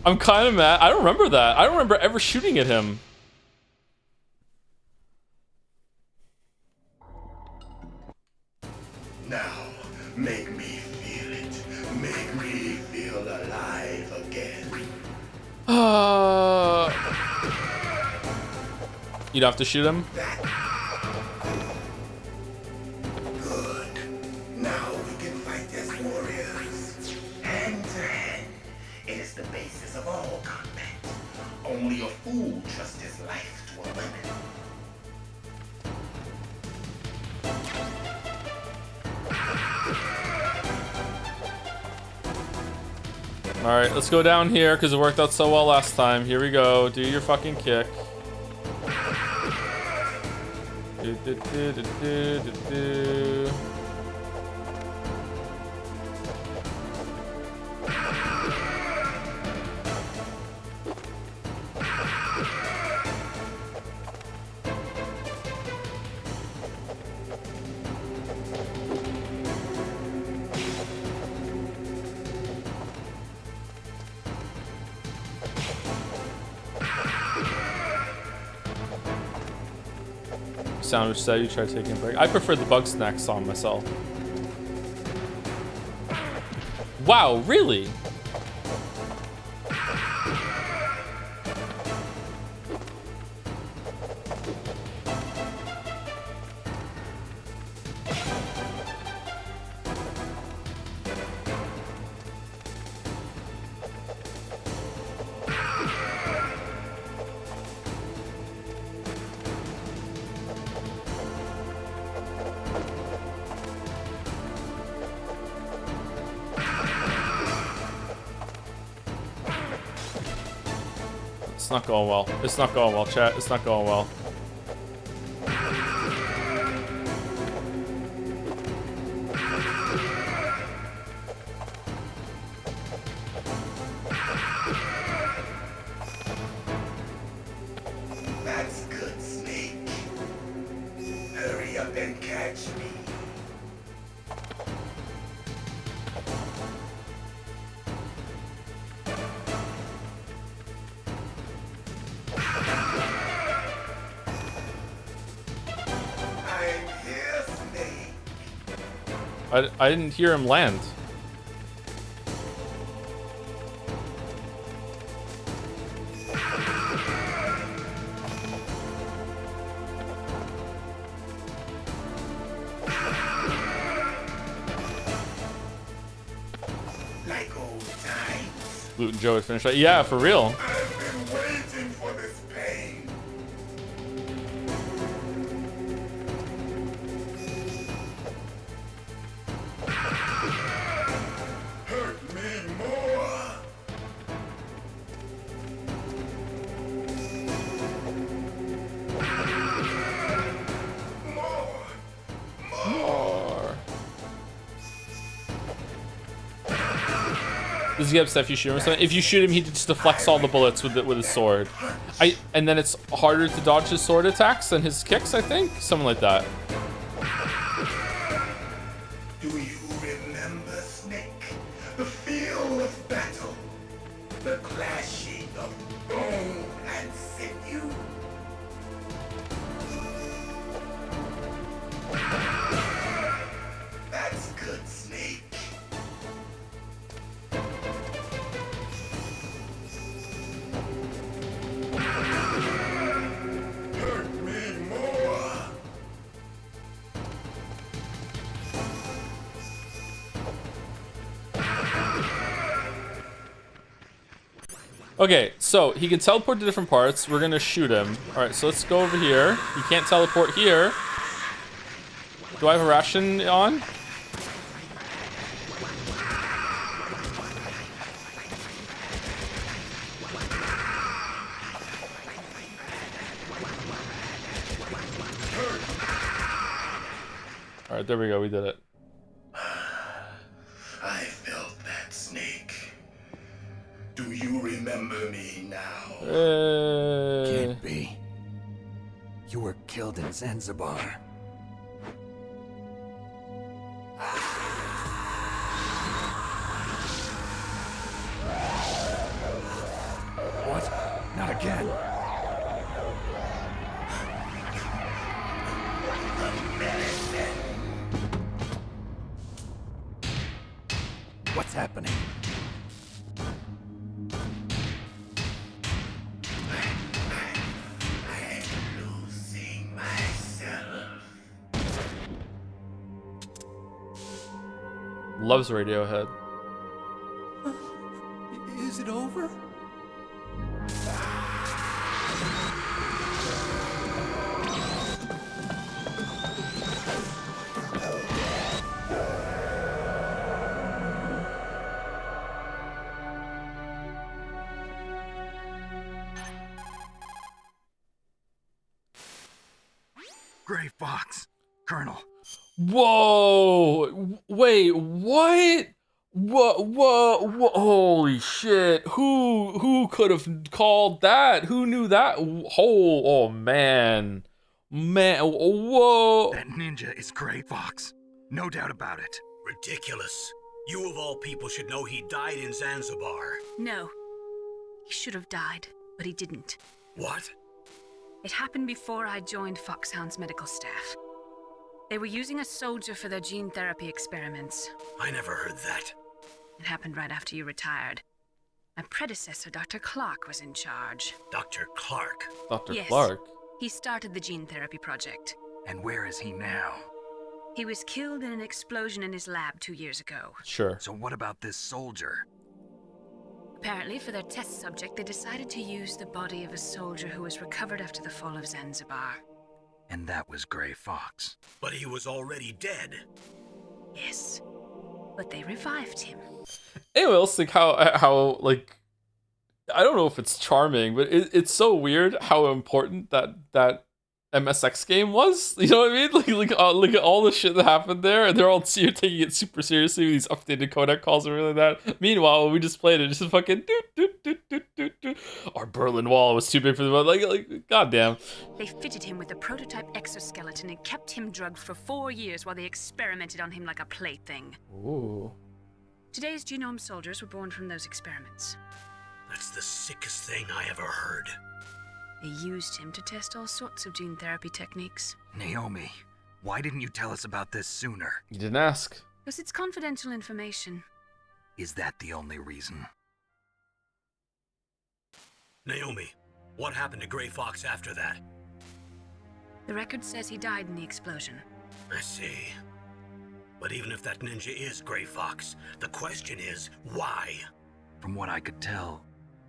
I'm kind of mad. I don't remember that. I don't remember ever shooting at him. Now, make me feel it. Make me feel alive again. You don't have to shoot him? Good. Now we can fight as warriors. Hand to hand. It is the basis of all combat. Only a fool trusts his life to a weapon. Alright, let's go down here because it worked out so well last time. Here we go. Do your fucking kick. Do, do, do, do, do, do, do. Sandwich said you try taking a break. I prefer the bug snack song myself. Wow, really? It's not going well. It's not going well, chat. It's not going well. That's good, Snake. Hurry up and catch me. I didn't hear him land. Like old times. Loot and Joe would finish that. Yeah, for real. I've been waiting for this pain. Hurt me more. More. Does he have stuff you shoot him or something? If you shoot him, he just deflects all the bullets with his sword. And then it's harder to dodge his sword attacks than his kicks, I think? Something like that. Do you remember, Snake? The feel of battle. The clashing of bone and sinew. That's good, Snake. Hurt me more. Okay, so he can teleport to different parts. We're gonna shoot him. Alright, so let's go over here. He can't teleport here. Do I have a ration on? Alright, there we go, we did it. I felt that, Snake. Do you remember me now? Can't be. You were killed in Zanzibar. What? Not again. What's happening? I'm losing myself. Loves Radiohead. Is it over? Gray Fox, Colonel. Whoa! Wait, what? What? Holy shit! Who could have called that? Who knew that? Oh man, whoa! That ninja is Gray Fox. No doubt about it. Ridiculous. You of all people should know he died in Zanzibar. No. He should have died, but he didn't. What? It happened before I joined Foxhound's medical staff. They were using a soldier for their gene therapy experiments. I never heard that. It happened right after you retired. My predecessor, Dr. Clark, was in charge. Dr. Clark? Dr. Yes. Clark? He started the gene therapy project. And where is he now? He was killed in an explosion in his lab 2 years ago. Sure. So what about this soldier? Apparently, for their test subject, they decided to use the body of a soldier who was recovered after the fall of Zanzibar. And that was Gray Fox. But he was already dead. Yes. But they revived him. Anyway, else like how like I don't know if it's charming, but it's so weird how important that MSX game was. You know what I mean? Like look at all the shit that happened there, and they're all taking it super seriously with these updated codec calls and everything like that. Meanwhile, when we just played it, just fucking our Berlin Wall was too big for the like goddamn. They fitted him with a prototype exoskeleton and kept him drugged for 4 years while they experimented on him like a plaything. Ooh. Today's genome soldiers were born from those experiments. That's the sickest thing I ever heard. They used him to test all sorts of gene therapy techniques. Naomi, why didn't you tell us about this sooner? You didn't ask. Because it's confidential information. Is that the only reason? Naomi, what happened to Gray Fox after that? The record says he died in the explosion. I see. But even if that ninja is Gray Fox, the question is, why? From what I could tell,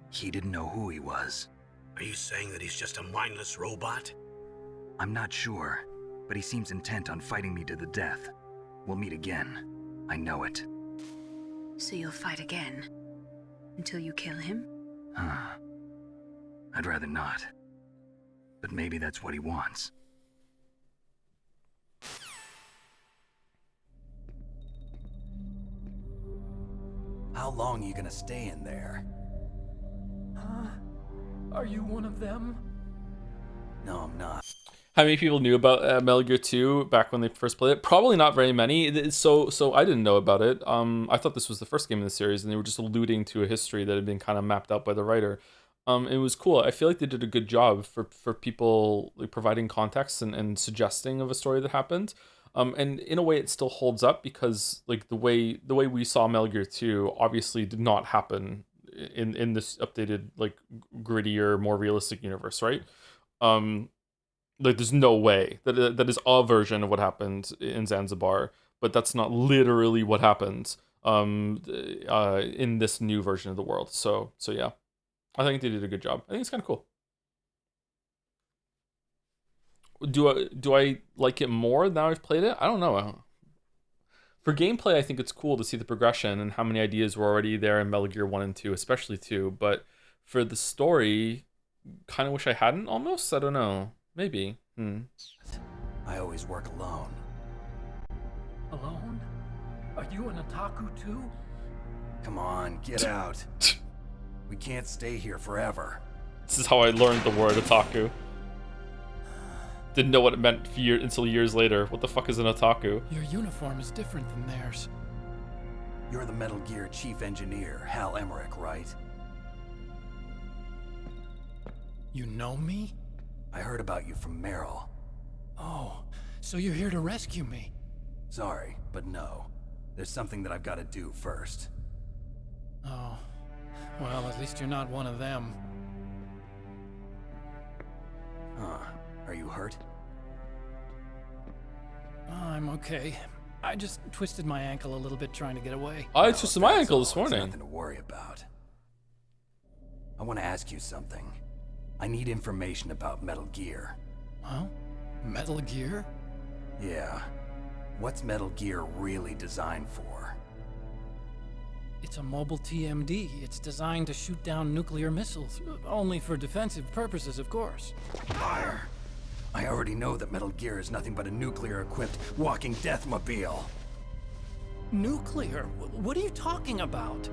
he didn't know who he was. Are you saying that he's just a mindless robot? I'm not sure, but he seems intent on fighting me to the death. We'll meet again. I know it. So you'll fight again? Until you kill him? I'd rather not. But maybe that's what he wants. How long are you gonna stay in there? Huh? Are you one of them? No, I'm not. How many people knew about Metal Gear 2 back when they first played it? Probably not very many. So I didn't know about it. I thought this was the first game in the series, and they were just alluding to a history that had been kind of mapped out by the writer. It was cool. I feel like they did a good job for people, like, providing context and suggesting of a story that happened. And in a way, it still holds up because, like, the way we saw Metal Gear 2 obviously did not happen in this updated, like, grittier, more realistic universe, right? Like, there's no way that is a version of what happened in Zanzibar, but that's not literally what happened in this new version of the world. So yeah, I think they did a good job. I think it's kind of cool. Do I like it more now I've played it? I don't know. For gameplay, I think it's cool to see the progression and how many ideas were already there in Metal Gear 1 and 2, especially 2. But for the story, kind of wish I hadn't almost. I don't know. Maybe. I always work alone. Alone? Are you an otaku too? Come on, get out. We can't stay here forever. This is how I learned the word otaku. Didn't know what it meant until years later. What the fuck is an otaku? Your uniform is different than theirs. You're the Metal Gear chief engineer, Hal Emmerich, right? You know me? I heard about you from Meryl. Oh, so you're here to rescue me? Sorry, but no. There's something that I've got to do first. Oh, well, at least you're not one of them. Huh. Are you hurt? I'm okay. I just twisted my ankle a little bit trying to get away. I twisted my ankle this morning. Nothing to worry about. I want to ask you something. I need information about Metal Gear. Huh? Metal Gear? Yeah. What's Metal Gear really designed for? It's a mobile TMD. It's designed to shoot down nuclear missiles. Only for defensive purposes, of course. Fire! I already know that Metal Gear is nothing but a nuclear-equipped walking deathmobile. Nuclear? What are you talking about?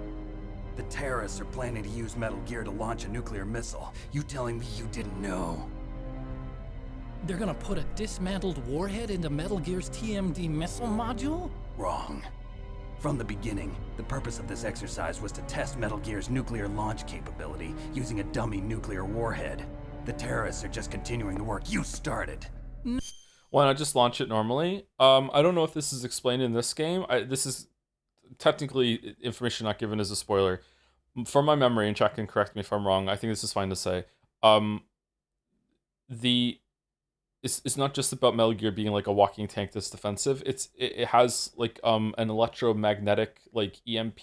The terrorists are planning to use Metal Gear to launch a nuclear missile. You telling me you didn't know? They're gonna put a dismantled warhead into Metal Gear's TMD missile module? Wrong. From the beginning, the purpose of this exercise was to test Metal Gear's nuclear launch capability using a dummy nuclear warhead. The terrorists are just continuing the work you started. Why not just launch it normally? I don't know if this is explained in this game. This is technically information not given as a spoiler. From my memory, and Jack can correct me if I'm wrong, I think this is fine to say. It's not just about Metal Gear being like a walking tank that's defensive. It has like an electromagnetic, like, EMP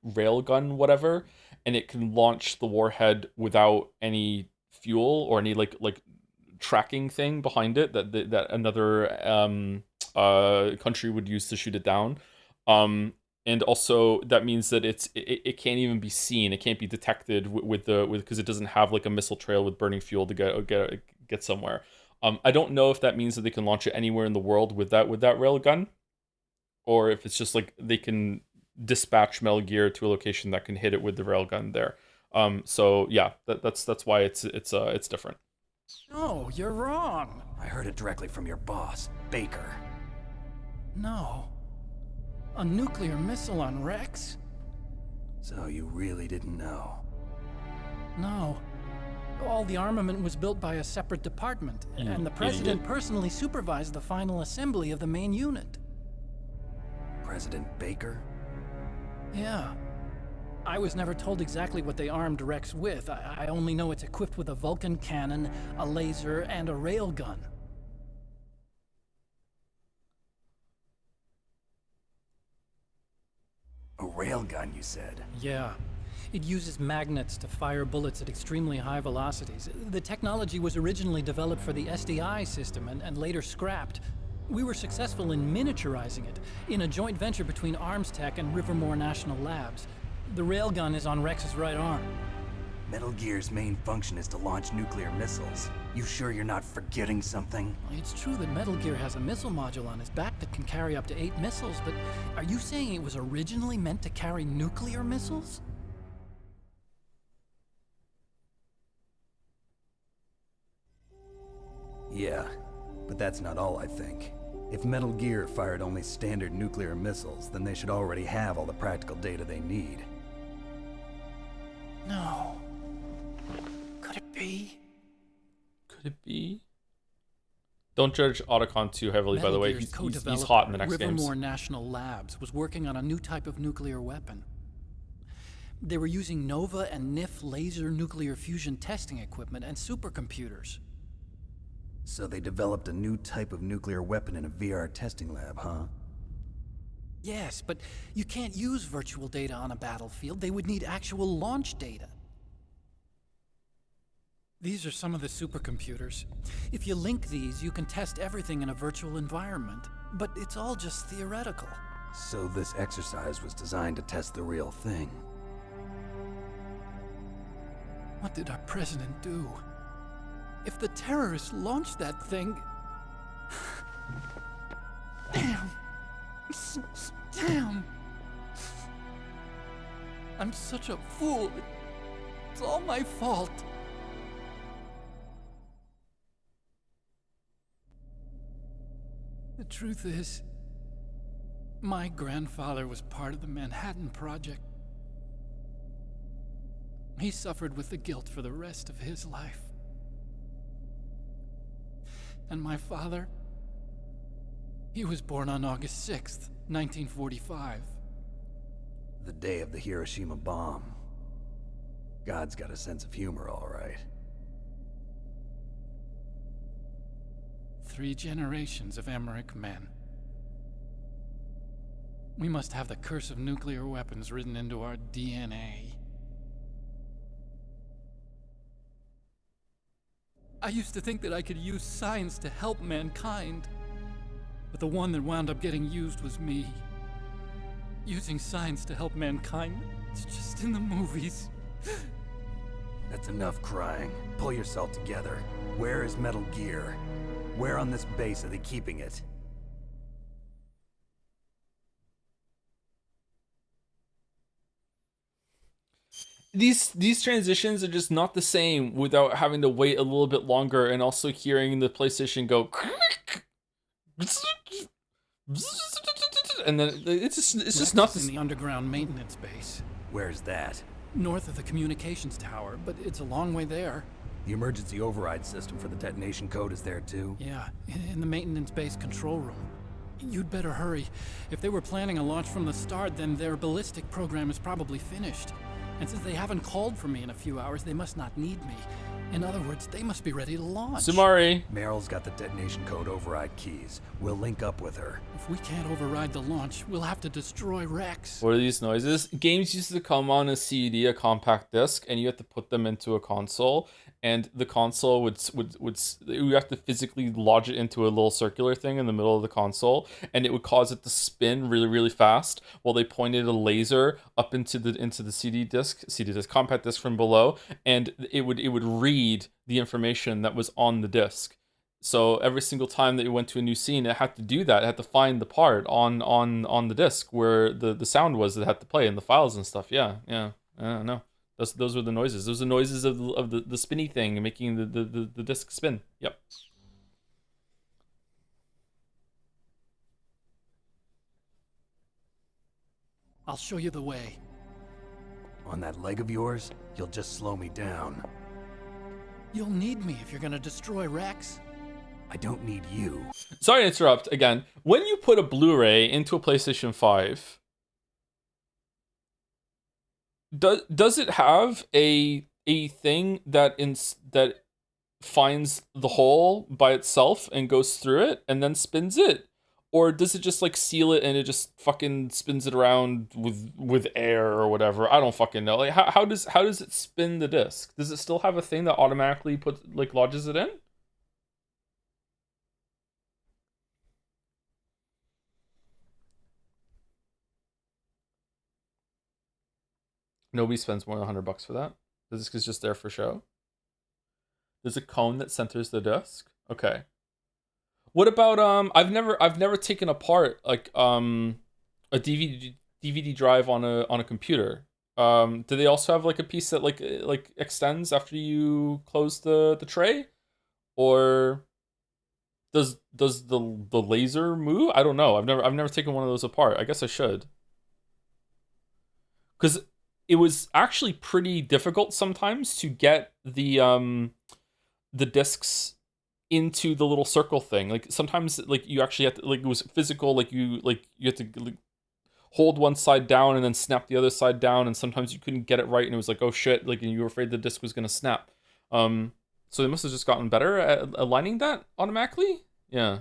railgun, whatever, and it can launch the warhead without any fuel or any like tracking thing behind it that another country would use to shoot it down. And also that means that it can't even be seen. It can't be detected because it doesn't have like a missile trail with burning fuel to get somewhere. I don't know if that means that they can launch it anywhere in the world with that railgun, or if it's just like they can dispatch Metal Gear to a location that can hit it with the railgun there. So yeah, that's why it's different. No, you're wrong. I heard it directly from your boss, Baker. No. A nuclear missile on Rex? So you really didn't know? No. All the armament was built by a separate department, and the president personally supervised the final assembly of the main unit. President Baker? Yeah. I was never told exactly what they armed Rex with. I only know it's equipped with a Vulcan cannon, a laser, and a railgun. A railgun, you said? Yeah. It uses magnets to fire bullets at extremely high velocities. The technology was originally developed for the SDI system and later scrapped. We were successful in miniaturizing it in a joint venture between Arms Tech and Rivermore National Labs. The railgun is on Rex's right arm. Metal Gear's main function is to launch nuclear missiles. You sure you're not forgetting something? It's true that Metal Gear has a missile module on his back that can carry up to 8 missiles, but are you saying it was originally meant to carry nuclear missiles? Yeah, but that's not all I think. If Metal Gear fired only standard nuclear missiles, then they should already have all the practical data they need. No. Could it be? Could it be? Don't judge Otacon too heavily, Metal by the way. Gear's He's hot in the next games. Rivermore National Labs was working on a new type of nuclear weapon. They were using Nova and NIF laser nuclear fusion testing equipment and supercomputers. So they developed a new type of nuclear weapon in a VR testing lab, huh? Yes, but you can't use virtual data on a battlefield. They would need actual launch data. These are some of the supercomputers. If you link these, you can test everything in a virtual environment. But it's all just theoretical. So this exercise was designed to test the real thing. What did our president do? If the terrorists launched that thing... Damn. Damn. I'm such a fool. It's all my fault. The truth is, my grandfather was part of the Manhattan Project. He suffered with the guilt for the rest of his life. And my father, he was born on August 6th, 1945. The day of the Hiroshima bomb. God's got a sense of humor, all right. 3 generations of Emmerich men. We must have the curse of nuclear weapons written into our DNA. I used to think that I could use science to help mankind, but the one that wound up getting used was me. Using science to help mankind, it's just in the movies. That's enough crying. Pull yourself together. Where is Metal Gear? Where on this base are they keeping it? These transitions are just not the same without having to wait a little bit longer and also hearing the PlayStation go and then it's just not in the underground maintenance base. Where's that? North of the communications tower, but it's a long way there. The emergency override system for the detonation code is there too? Yeah, in the maintenance base control room. You'd better hurry. If they were planning a launch from the start, then their ballistic program is probably finished. And since they haven't called for me in a few hours, they must not need me. In other words, they must be ready to launch. Sumari. Meryl's got the detonation code override keys. We'll link up with her. If we can't override the launch, we'll have to destroy Rex. What are these noises? Games used to come on a CD, a compact disc, and you had to put them into a console. And the console would you have to physically lodge it into a little circular thing in the middle of the console, and it would cause it to spin really, really fast while they pointed a laser up into the CD disc compact disc from below, and it would read the information that was on the disc. So every single time that you went to a new scene, it had to do that. It had to find the part on the disc where the sound was that it had to play and the files and stuff. Yeah. No. Those were the noises. Those are the noises of the spinny thing making the disc spin. Yep. I'll show you the way. On that leg of yours, you'll just slow me down. You'll need me if you're gonna destroy Rex. I don't need you. Sorry to interrupt again. When you put a Blu-ray into a PlayStation 5, does it have a thing that that finds the hole by itself and goes through it and then spins it? Or does it just like seal it and it just fucking spins it around with air or whatever? I don't fucking know. Like how does it spin the disc? Does it still have a thing that automatically lodges it in? Nobody spends more than $100 for that. The disc is just there for show. There's a cone that centers the disc. Okay. What about I've never taken apart like a DVD drive on a computer. Do they also have like a piece that like extends after you close the tray, or does the laser move? I don't know. I've never taken one of those apart. I guess I should. Cuz it was actually pretty difficult sometimes to get the discs into the little circle thing. Like sometimes like you actually have to, like it was physical, like you had to like, hold one side down and then snap the other side down, and sometimes you couldn't get it right and it was like, oh shit, like, and you were afraid the disc was gonna snap. So they must have just gotten better at aligning that automatically. Yeah.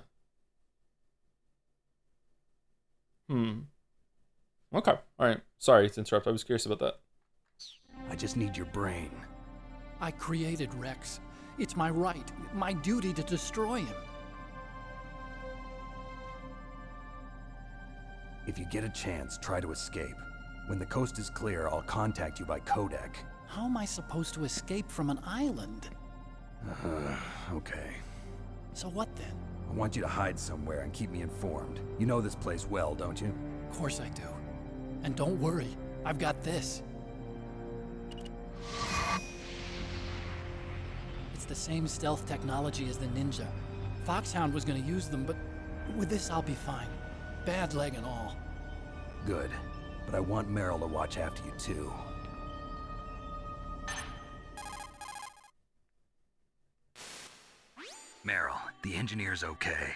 Okay. All right. Sorry to interrupt. I was curious about that. I just need your brain. I created Rex. It's my right, my duty to destroy him. If you get a chance, try to escape. When the coast is clear, I'll contact you by codec. How am I supposed to escape from an island? Okay. So what then? I want you to hide somewhere and keep me informed. You know this place well, don't you? Of course I do. And don't worry, I've got this. It's the same stealth technology as the Ninja. Foxhound was gonna use them, but with this I'll be fine. Bad leg and all. Good. But I want Meryl to watch after you too. Meryl, the engineer's okay.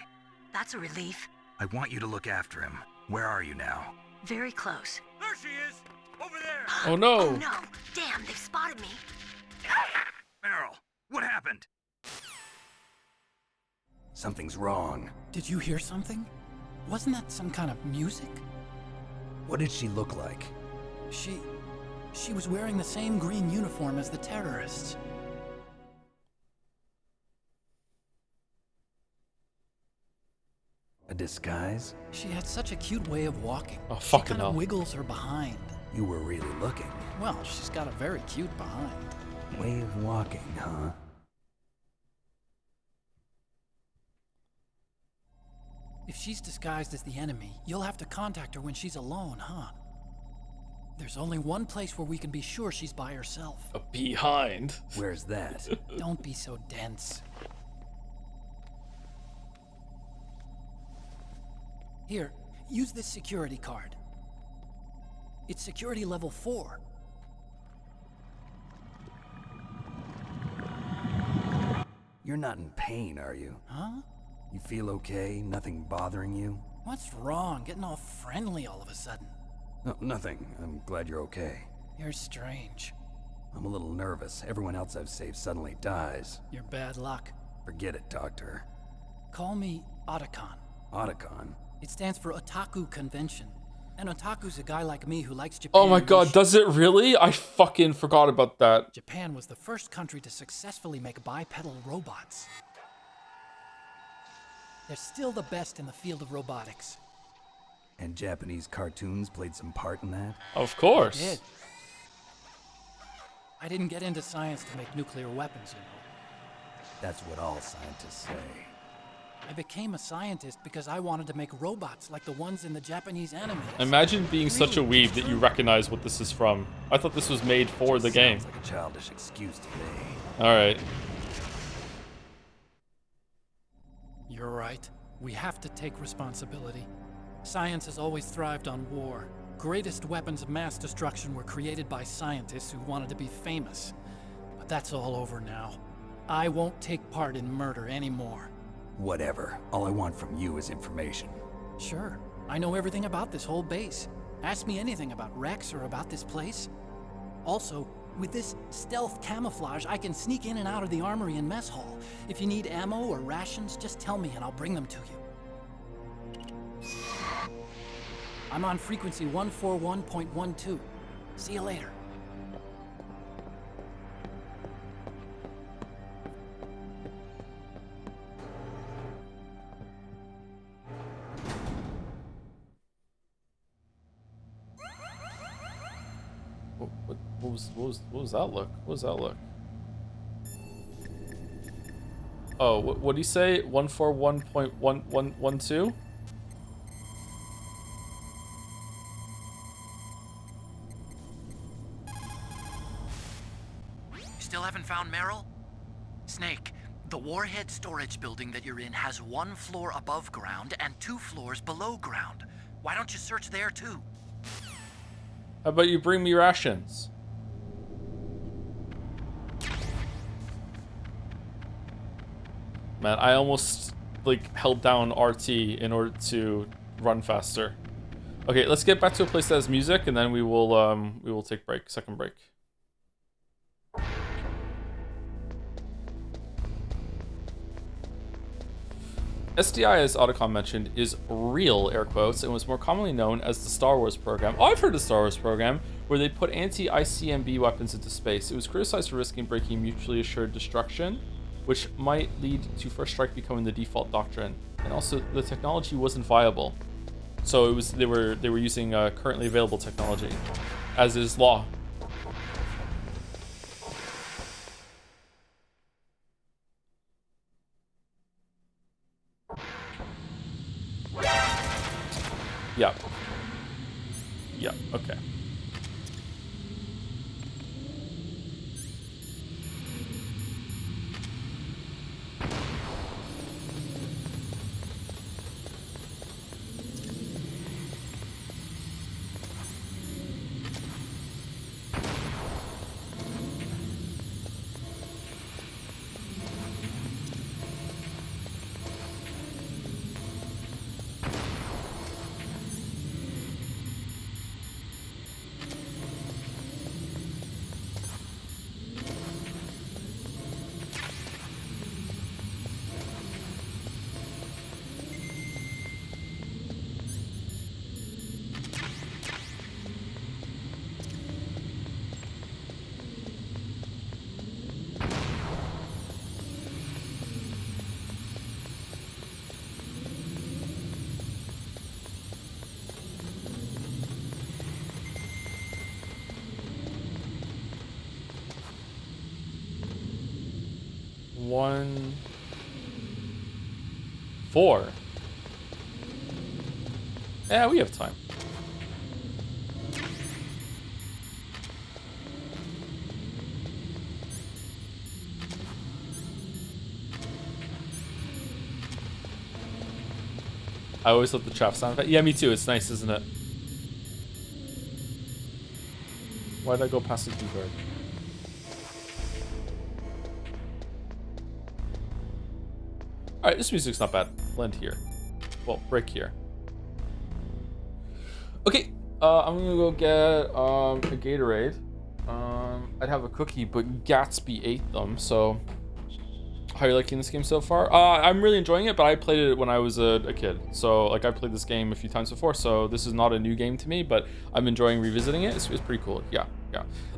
That's a relief. I want you to look after him. Where are you now? Very close. There she is! Over there! Oh no! Oh no! Damn, they've spotted me. Meryl, what happened? Something's wrong. Did you hear something? Wasn't that some kind of music? What did she look like? She was wearing the same green uniform as the terrorists. A disguise? She had such a cute way of walking. Oh, fucking she kind hell. of wiggles her behind. You were really looking. Well, she's got a very cute behind. Way of walking, huh? If she's disguised as the enemy, you'll have to contact her when she's alone, huh? There's only one place where we can be sure she's by herself. A behind? Where's that? Don't be so dense. Here, use this security card. It's security level 4. You're not in pain, are you? Huh? You feel okay? Nothing bothering you? What's wrong? Getting all friendly all of a sudden. No, nothing. I'm glad you're okay. You're strange. I'm a little nervous. Everyone else I've saved suddenly dies. You're bad luck. Forget it, Doctor. Call me Otacon. Otacon? It stands for Otaku Convention. And Otaku's a guy like me who likes Japan. Oh my god, does it really? I fucking forgot about that. Japan was the first country to successfully make bipedal robots. They're still the best in the field of robotics. And Japanese cartoons played some part in that? Of course. They did. I didn't get into science to make nuclear weapons, you know. That's what all scientists say. I became a scientist because I wanted to make robots like the ones in the Japanese anime. Imagine being such a weeb that you recognize what this is from. I thought this was made for the game. Sounds like a childish excuse to me. Alright. You're right. We have to take responsibility. Science has always thrived on war. Greatest weapons of mass destruction were created by scientists who wanted to be famous. But that's all over now. I won't take part in murder anymore. Whatever. All I want from you is information. Sure. I know everything about this whole base. Ask me anything about Rex or about this place. Also, with this stealth camouflage, I can sneak in and out of the armory and mess hall. If you need ammo or rations, just tell me and I'll bring them to you. I'm on frequency 141.12. See you later. What was that look? What was that look? Oh, what did he say? 141.1112? Still haven't found Meryl? Snake, the warhead storage building that you're in has 1 floor above ground and 2 floors below ground. Why don't you search there too? How about you bring me rations? Man, I almost like held down RT in order to run faster. Okay, let's get back to a place that has music, and then we will take break, second break. SDI, as Otacon mentioned, is real, air quotes, and was more commonly known as the Star Wars program. Oh, I've heard of the Star Wars program, where they put anti-ICMB weapons into space. It was criticized for risking breaking mutually assured destruction, which might lead to first strike becoming the default doctrine. And also, the technology wasn't viable. So it was they were using currently available technology, as is law. Yeah. Yeah, okay. One, 4. Yeah, we have time. I always love the chaff sound effect. Yeah, me too. It's nice, isn't it? Why'd I go past the keyboard? Alright, this music's not bad. Blend here. Well, break here. Okay, I'm gonna go get a Gatorade. I'd have a cookie, but Gatsby ate them, so... How are you liking this game so far? I'm really enjoying it, but I played it when I was a kid. So, like, I played this game a few times before, so this is not a new game to me, but I'm enjoying revisiting it. It's pretty cool. Yeah.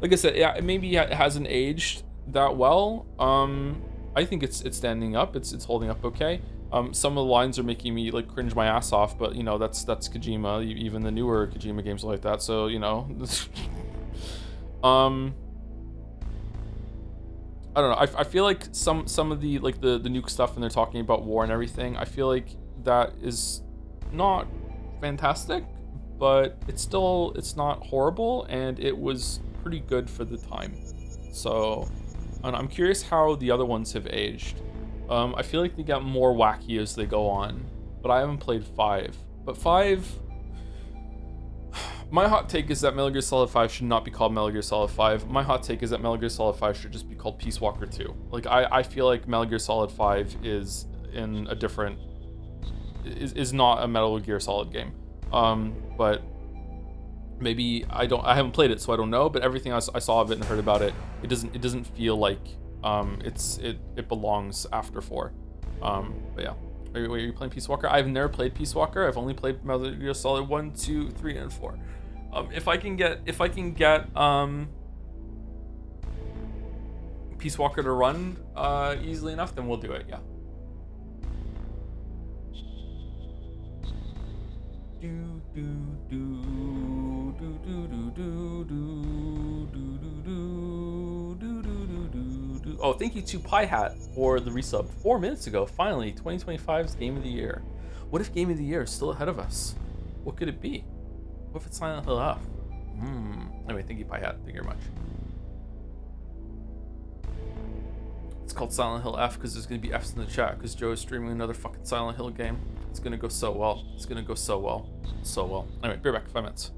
Like I said, yeah, maybe it hasn't aged that well. I think it's standing up. It's holding up okay. Some of the lines are making me like cringe my ass off, but you know that's Kojima. Even the newer Kojima games are like that. So you know, I don't know. I feel like some of the like the nuke stuff when they're talking about war and everything. I feel like that is not fantastic, but it's not horrible, and it was pretty good for the time. So. And I'm curious how the other ones have aged. I feel like they get more wacky as they go on, but I haven't played 5. But 5, my hot take is that Metal Gear Solid 5 should not be called Metal Gear Solid 5. My hot take is that Metal Gear Solid 5 should just be called Peace Walker 2. Like I feel like Metal Gear Solid 5 is in a different is not a Metal Gear Solid game. But maybe I haven't played it, so I don't know. But everything I saw of it and heard about it, it doesn't feel like it belongs after 4. But yeah. Are you playing Peace Walker? I've never played Peace Walker. I've only played Metal Gear Solid 1, 2, 3, and 4. If I can get Peace Walker to run easily enough, then we'll do it. Yeah. Oh, thank you to Pie Hat for the resub 4 minutes ago. Finally, 2025's Game of the Year. What if Game of the Year is still ahead of us? What could it be? What if it's Silent Hill F? Anyway, thank you, Pie Hat. Thank you very much. It's called Silent Hill F because there's going to be Fs in the chat because Joe is streaming another fucking Silent Hill game. It's going to go so well. It's going to go so well. So well. Anyway, be right back. 5 minutes.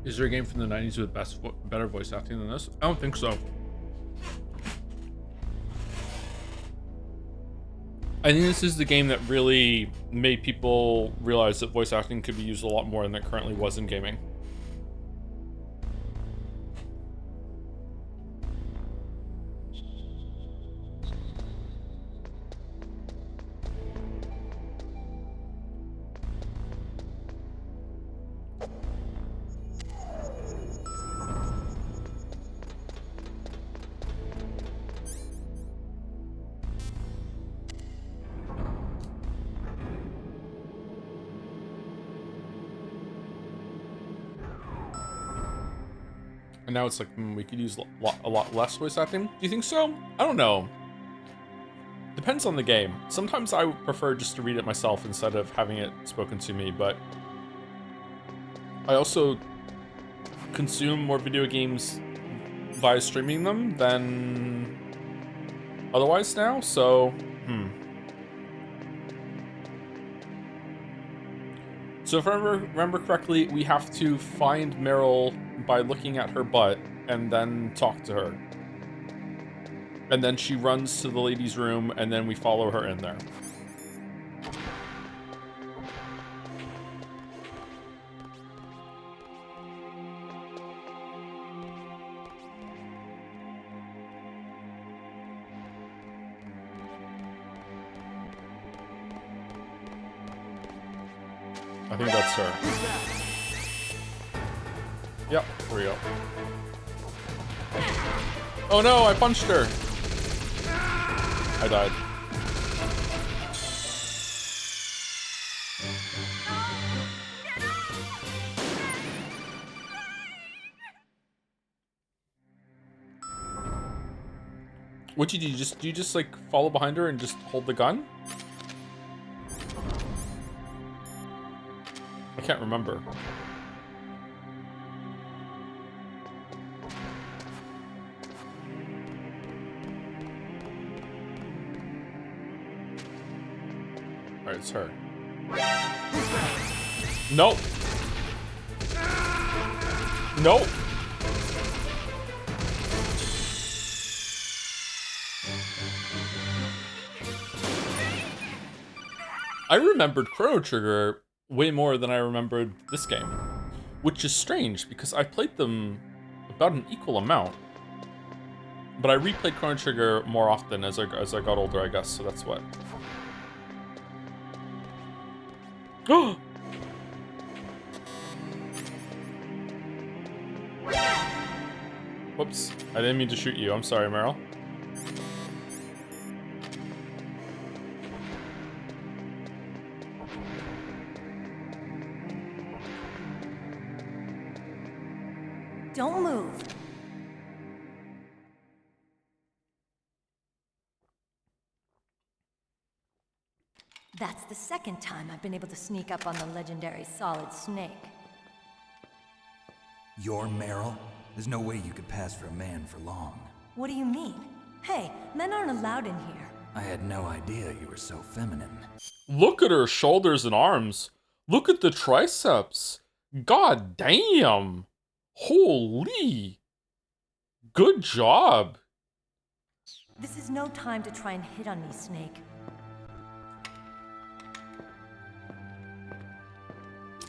Is there a game from the 90s with better voice acting than this? I don't think so. I think this is the game that really made people realize that voice acting could be used a lot more than it currently was in gaming. And now it's like, we could use a lot less voice acting. Do you think so? I don't know. Depends on the game. Sometimes I would prefer just to read it myself instead of having it spoken to me, but I also consume more video games via streaming them than otherwise now, so, So if I remember correctly, we have to find Meryl by looking at her butt and then talk to her. And then she runs to the ladies' room and then we follow her in there. I think that's her. Yep, here we go. Oh no, I punched her. I died. What did you do? You just like follow behind her and just hold the gun? I can't remember. Alright, it's her. Nope. Nope. I remembered Chrono Trigger way more than I remembered this game, which is strange because I played them about an equal amount, but I replayed Chrono Trigger more often as I got older, I guess, so that's what. Oh! Whoops, I didn't mean to shoot you. I'm sorry, Meryl. Don't move. That's the second time I've been able to sneak up on the legendary Solid Snake. You're Meryl? There's no way you could pass for a man for long. What do you mean? Hey, men aren't allowed in here. I had no idea you were so feminine. Look at her shoulders and arms. Look at the triceps. God damn. Holy. Good job. This is no time to try and hit on me, Snake.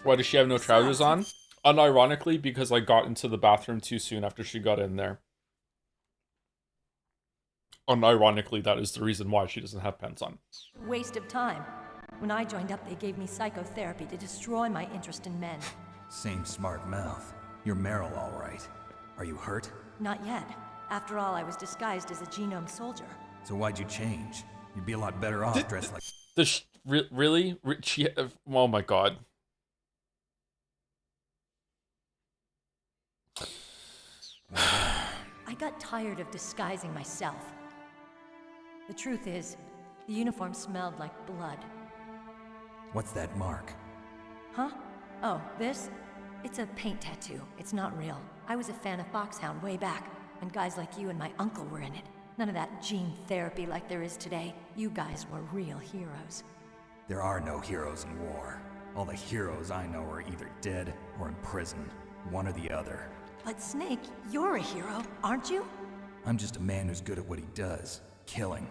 Why does she have no trousers on? Unironically, because I got into the bathroom too soon after she got in there. Unironically, that is the reason why she doesn't have pants on. Waste of time. When I joined up, they gave me psychotherapy to destroy my interest in men. Same smart mouth. You're Meryl, all right. Are you hurt? Not yet. After all, I was disguised as a genome soldier. So why'd you change? You'd be a lot better off dressed like... Really? She... Oh my god. I got tired of disguising myself. The truth is, the uniform smelled like blood. What's that mark? Huh? Oh, this? It's a paint tattoo. It's not real. I was a fan of Foxhound way back, and guys like you and my uncle were in it. None of that gene therapy like there is today. You guys were real heroes. There are no heroes in war. All the heroes I know are either dead or in prison. One or the other. But Snake, you're a hero, aren't you? I'm just a man who's good at what he does. Killing.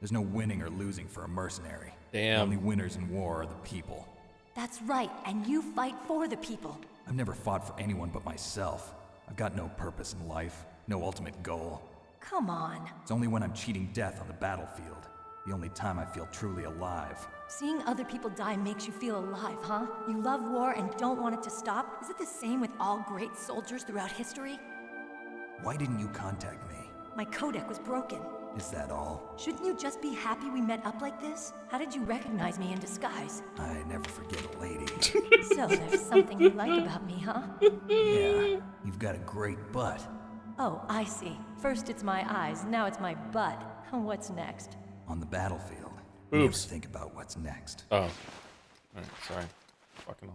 There's no winning or losing for a mercenary. Damn. The only winners in war are the people. That's right, and you fight for the people. I've never fought for anyone but myself. I've got no purpose in life, no ultimate goal. Come on. It's only when I'm cheating death on the battlefield. The only time I feel truly alive. Seeing other people die makes you feel alive, huh? You love war and don't want it to stop? Is it the same with all great soldiers throughout history? Why didn't you contact me? My codec was broken. Is that all? Shouldn't you just be happy we met up like this? How did you recognize me in disguise? I never forget a lady. So there's something you like about me, huh? Yeah, you've got a great butt. Oh, I see. First it's my eyes, now it's my butt. What's next? On the battlefield, Oops. you never think about what's next. Oh. Alright, sorry. Fucking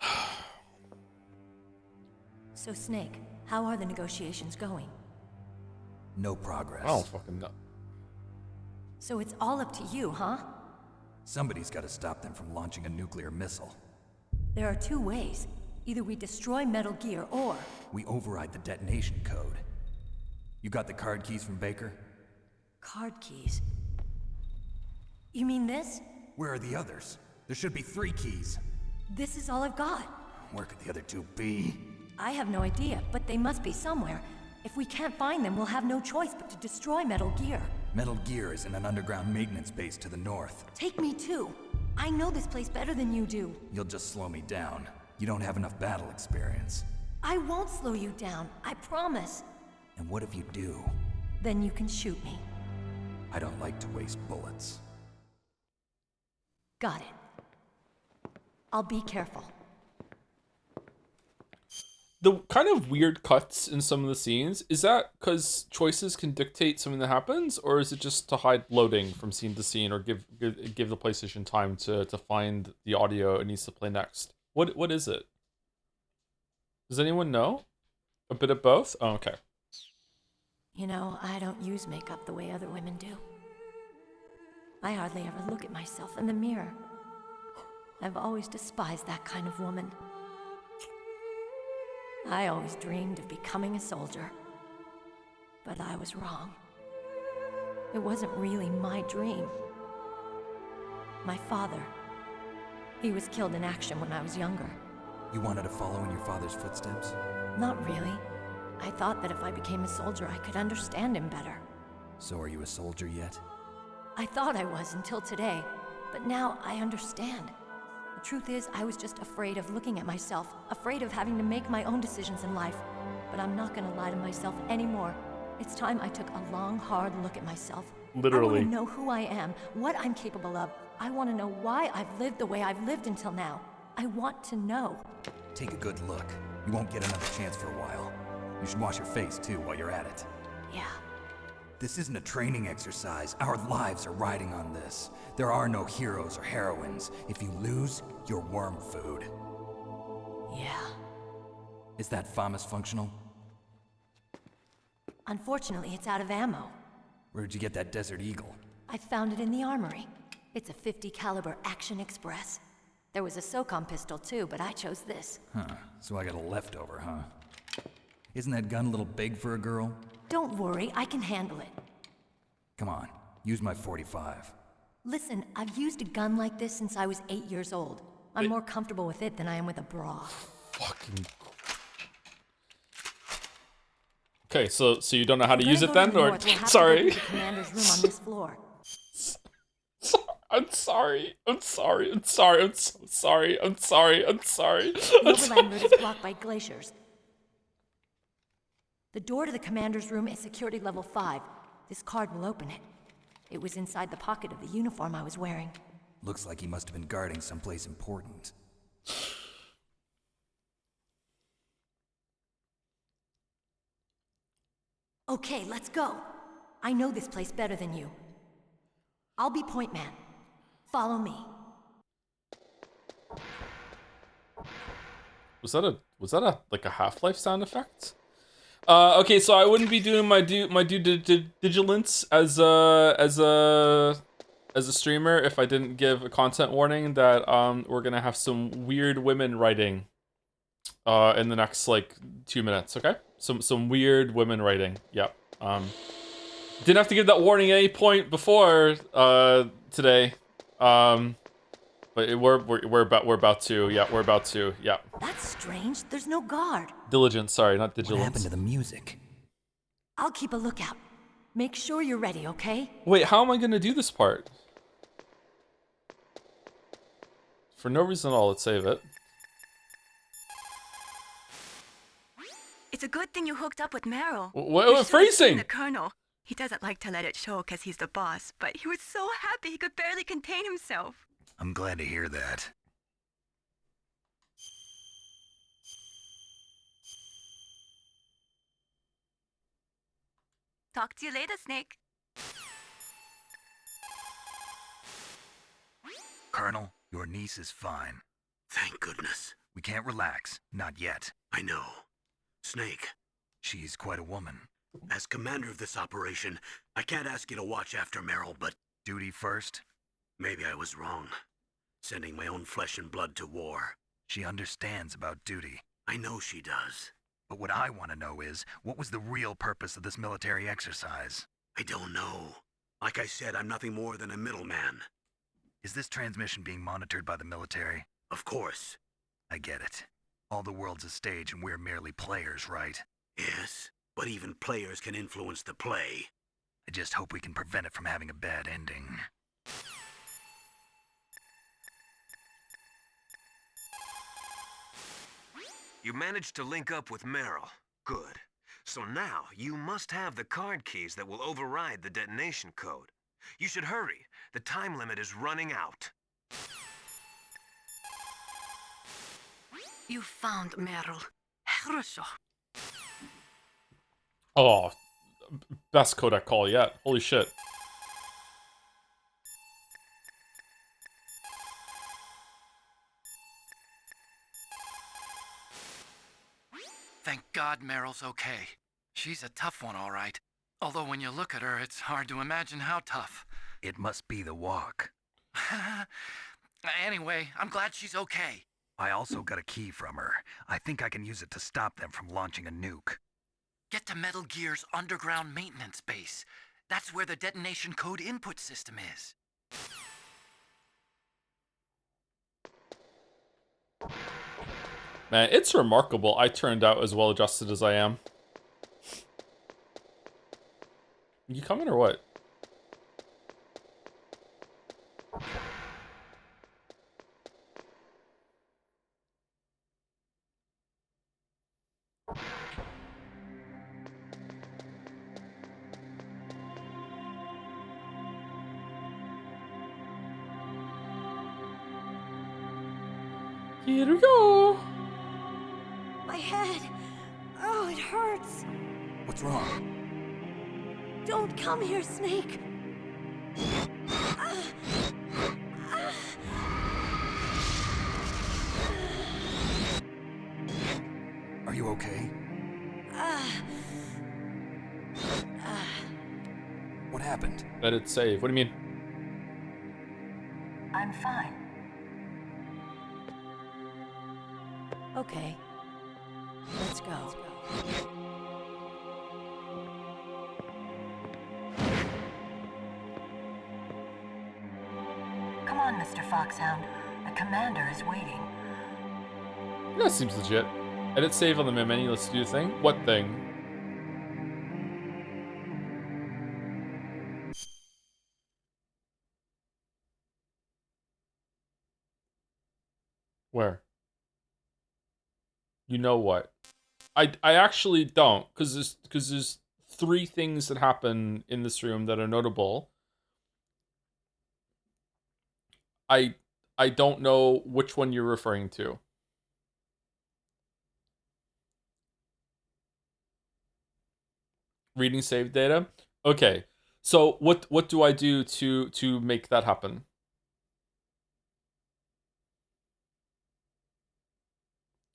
hell. So Snake, how are the negotiations going? No progress. I don't fucking know. So it's all up to you, huh? Somebody's got to stop them from launching a nuclear missile. There are two ways. Either we destroy Metal Gear, or... we override the detonation code. You got the card keys from Baker? Card keys? You mean this? Where are the others? There should be 3 keys. This is all I've got. Where could the other 2 be? I have no idea, but they must be somewhere. If we can't find them, we'll have no choice but to destroy Metal Gear. Metal Gear is in an underground maintenance base to the north. Take me too. I know this place better than you do. You'll just slow me down. You don't have enough battle experience. I won't slow you down, I promise. And what if you do? Then you can shoot me. I don't like to waste bullets. Got it. I'll be careful. The kind of weird cuts in some of the scenes, is that because choices can dictate something that happens, or is it just to hide loading from scene to scene, or give the PlayStation time to find the audio it needs to play next? What is it? Does anyone know? A bit of both? Oh, okay. You know, I don't use makeup the way other women do. I hardly ever look at myself in the mirror. I've always despised that kind of woman. I always dreamed of becoming a soldier. But I was wrong. It wasn't really my dream. My father, he was killed in action when I was younger. You wanted to follow in your father's footsteps? Not really. I thought that if I became a soldier, I could understand him better. So are you a soldier yet? I thought I was until today, but now I understand. The truth is, I was just afraid of looking at myself, afraid of having to make my own decisions in life. But I'm not gonna lie to myself anymore. It's time I took a long, hard look at myself. Literally. I want to know who I am, what I'm capable of. I want to know why I've lived the way I've lived until now. I want to know. Take a good look. You won't get another chance for a while. You should wash your face, too, while you're at it. Yeah. This isn't a training exercise. Our lives are riding on this. There are no heroes or heroines. If you lose, you're worm food. Yeah. Is that FAMAS functional? Unfortunately, it's out of ammo. Where'd you get that Desert Eagle? I found it in the armory. It's a .50 caliber Action Express. There was a SOCOM pistol too, but I chose this. Huh, so I got a leftover, huh? Isn't that gun a little big for a girl? Don't worry, I can handle it. Come on, use my .45. Listen, I've used a gun like this since I was 8 years old. I'm more comfortable with it than I am with a bra. Fucking... Okay, so you don't know how to use it then, or sorry? The commander's room on this floor. I'm sorry. I'm sorry. I'm sorry. I'm so sorry. I'm sorry. I'm sorry. The overland route is blocked by glaciers. The door to the commander's room is security level 5. This card will open it. It was inside the pocket of the uniform I was wearing. Looks like he must have been guarding someplace important. Okay, let's go. I know this place better than you. I'll be point man. Follow me. Was that a like a Half-Life sound effect? Okay, so I wouldn't be doing my due diligence as a streamer if I didn't give a content warning that we're gonna have some weird women writing in the next like 2 minutes. Okay, some weird women writing. Yep. Didn't have to give that warning at any point before today. But we're about to. Yeah, we're about to. Yeah. That's strange. There's no guard. Diligence. Sorry, not What vigilance. happened to the music? I'll keep a lookout. Make sure you're ready, okay? Wait, how am I gonna do this part? For no reason at all, let's save it. It's a good thing you hooked up with Meryl. What phrasing? The Colonel. He doesn't like to let it show because he's the boss, but he was so happy he could barely contain himself. I'm glad to hear that. Talk to you later, Snake. Colonel, your niece is fine. Thank goodness. We can't relax. Not yet. I know. Snake. She's quite a woman. As commander of this operation, I can't ask you to watch after Meryl, but... Duty first? Maybe I was wrong. Sending my own flesh and blood to war. She understands about duty. I know she does. But what I want to know is, what was the real purpose of this military exercise? I don't know. Like I said, I'm nothing more than a middleman. Is this transmission being monitored by the military? Of course. I get it. All the world's a stage and we're merely players, right? Yes, but even players can influence the play. I just hope we can prevent it from having a bad ending. You managed to link up with Meryl. Good. So now, you must have the card keys that will override the detonation code. You should hurry. The time limit is running out. You found Meryl. Хорошо. Oh, best Kodak call yet. Holy shit. Thank God Meryl's okay. She's a tough one, all right. Although when you look at her, it's hard to imagine how tough. It must be the walk. Anyway, I'm glad she's okay. I also got a key from her. I think I can use it to stop them from launching a nuke. Get to Metal Gear's underground maintenance base. That's where the detonation code input system is. Man, it's remarkable I turned out as well adjusted as I am. You coming or what? Here we go. My head. Oh, it hurts. What's wrong? Don't come here, Snake. Are you okay? What happened? Let it save. What do you mean? I'm fine. Okay. Let's go. Come on, Mr. Foxhound. The commander is waiting. That seems legit. Edit save on the main menu. Let's do the thing. What thing? Where? You know what? I actually don't, because there's 3 things that happen in this room that are notable. I don't know which one you're referring to. Reading save data? Okay. So what do I do to make that happen?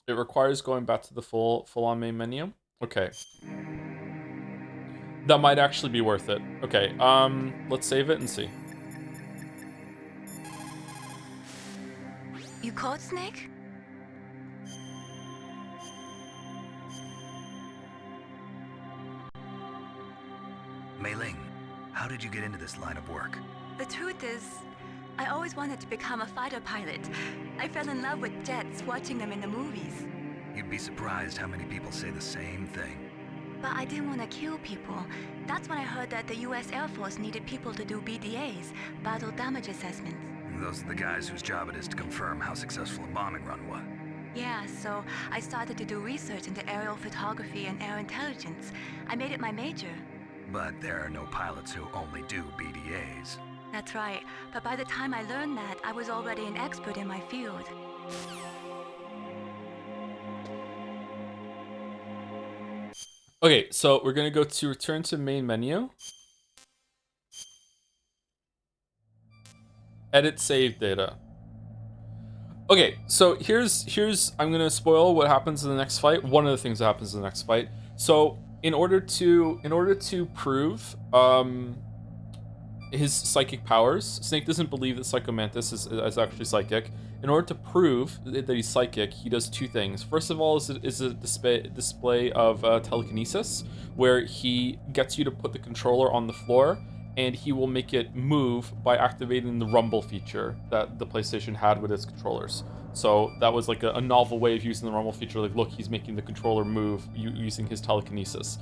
It requires going back to the full-on main menu. Okay. That might actually be worth it. Okay, let's save it and see. You caught Snake? did you get into this line of work? The truth is, I always wanted to become a fighter pilot. I fell in love with jets watching them in the movies. You'd be surprised how many people say the same thing. But I didn't want to kill people. That's when I heard that the US Air Force needed people to do BDAs, battle damage assessments. Those are the guys whose job it is to confirm how successful a bombing run was. Yeah, so I started to do research into aerial photography and air intelligence. I made it my major. But there are no pilots who only do BDAs. That's right, but by the time I learned that, I was already an expert in my field. Okay, so we're gonna go to return to main menu. Edit save data. Okay, so here's I'm gonna spoil what happens in the next fight. One of the things that happens in the next fight. So in order to prove his psychic powers, Snake doesn't believe that Psycho Mantis is actually psychic. In order to prove that he's psychic, he does two things. First of all is a display of telekinesis, where he gets you to put the controller on the floor, and he will make it move by activating the rumble feature that the PlayStation had with its controllers. So that was like a novel way of using the rumble feature. Like, look, he's making the controller move using his telekinesis,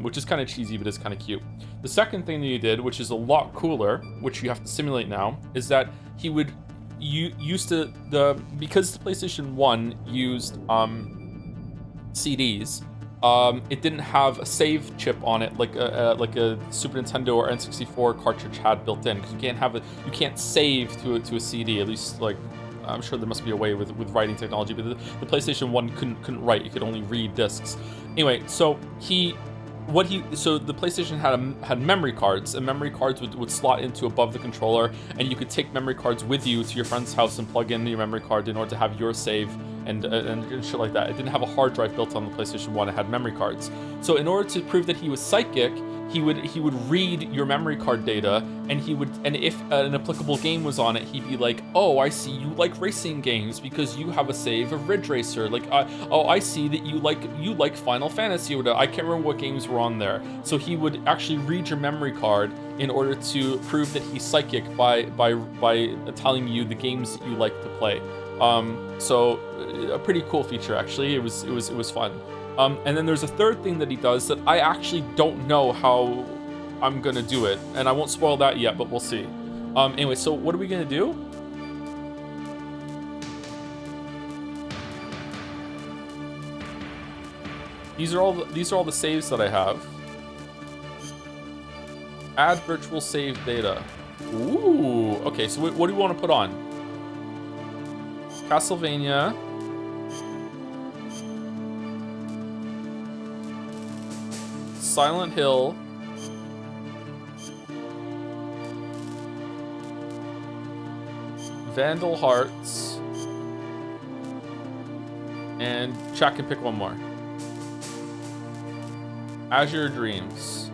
which is kind of cheesy, but it's kind of cute. The second thing that he did, which is a lot cooler, which you have to simulate now, is that he would because the PlayStation 1 used CDs. It didn't have a save chip on it like a Super Nintendo or N64 cartridge had built in, because you can't save to a CD. At least, like, I'm sure there must be a way with writing technology, but the PlayStation 1 couldn't write. You could only read discs. Anyway, so the PlayStation had memory cards, and memory cards would slot into above the controller, and you could take memory cards with you to your friend's house and plug in your memory card in order to have your save and shit like that. It didn't have a hard drive built on the PlayStation 1, it had memory cards. So in order to prove that he was psychic, he would read your memory card data, and if an applicable game was on it, he'd be like, oh, I see you like racing games because you have a save of Ridge Racer. Like, oh, I see that you like Final Fantasy or whatever. I can't remember what games were on there. So he would actually read your memory card in order to prove that he's psychic by telling you the games that you like to play. So a pretty cool feature, actually. It was fun. And then there's a third thing that he does that I actually don't know how I'm gonna do it, and I won't spoil that yet, but we'll see. Anyway, so what are we gonna do? These are all the saves that I have. Add virtual save data. Ooh, okay, so what do we want to put on? Castlevania. Silent Hill. Vandal Hearts. And Chuck can pick one more. Azure Dreams.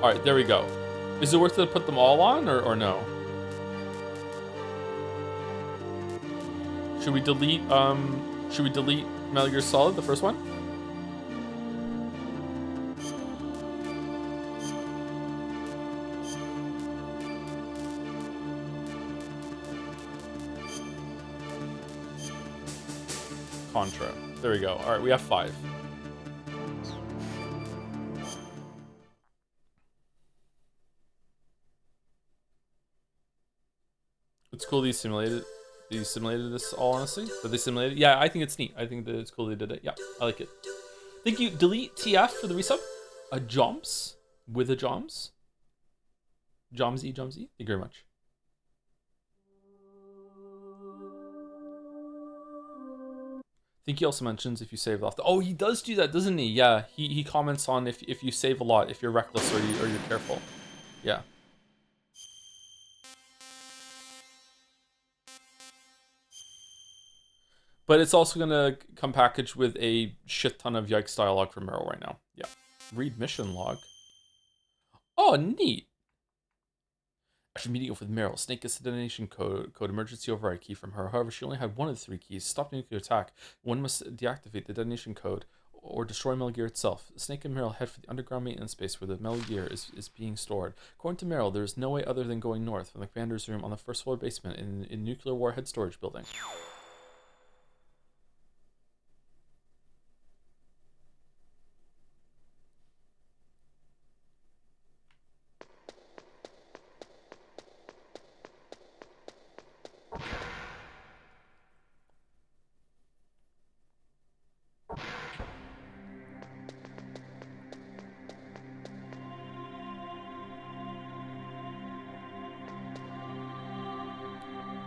Alright, there we go. Is it worth it to put them all on or no? Should we delete Metal Gear Solid, the first one? Contra. There we go. Alright, we have 5. It's cool that you simulated this, all honestly. That they simulated. Yeah, I think it's neat. I think that it's cool they did it. Yeah, I like it. Thank you, Delete TF, for the resub. A Joms with a Joms. Jomsy. Thank you very much. I think he also mentions if you save off. Oh, he does do that, doesn't he? Yeah, he comments on if you save a lot, if you're reckless or you're careful. Yeah. But it's also gonna come packaged with a shit ton of yikes dialogue from Meryl right now. Yeah. Read mission log. Oh, neat. After meeting up with Meryl, Snake gets the detonation code emergency override key from her. However, she only had one of the 3 keys. Stop nuclear attack. One must deactivate the detonation code or destroy Metal Gear itself. Snake and Meryl head for the underground maintenance base where the Metal Gear is being stored. According to Meryl, there is no way other than going north from the commander's room on the first floor basement in nuclear warhead storage building.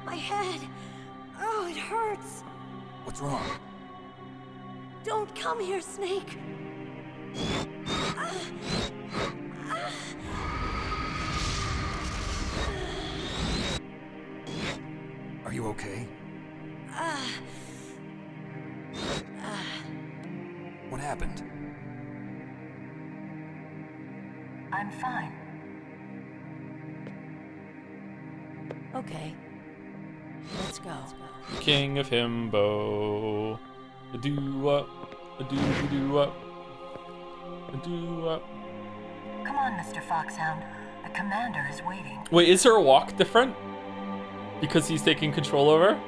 My head! Oh, it hurts! What's wrong? Don't come here, Snake! Are you okay? What happened? I'm fine. Okay. Let's go. King of Himbo. A do up. A do up. A do up. Come on, Mr. Foxhound. The commander is waiting. Wait, is her walk different? Because he's taking control over?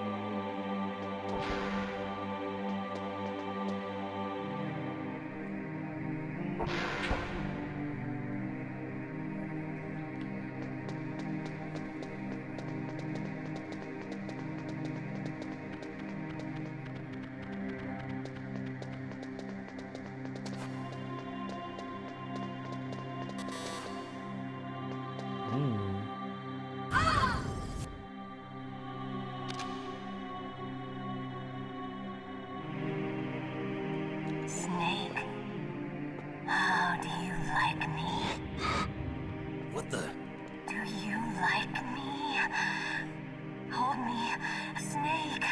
Snake, how do you like me? What the? Do you like me? Hold me, Snake.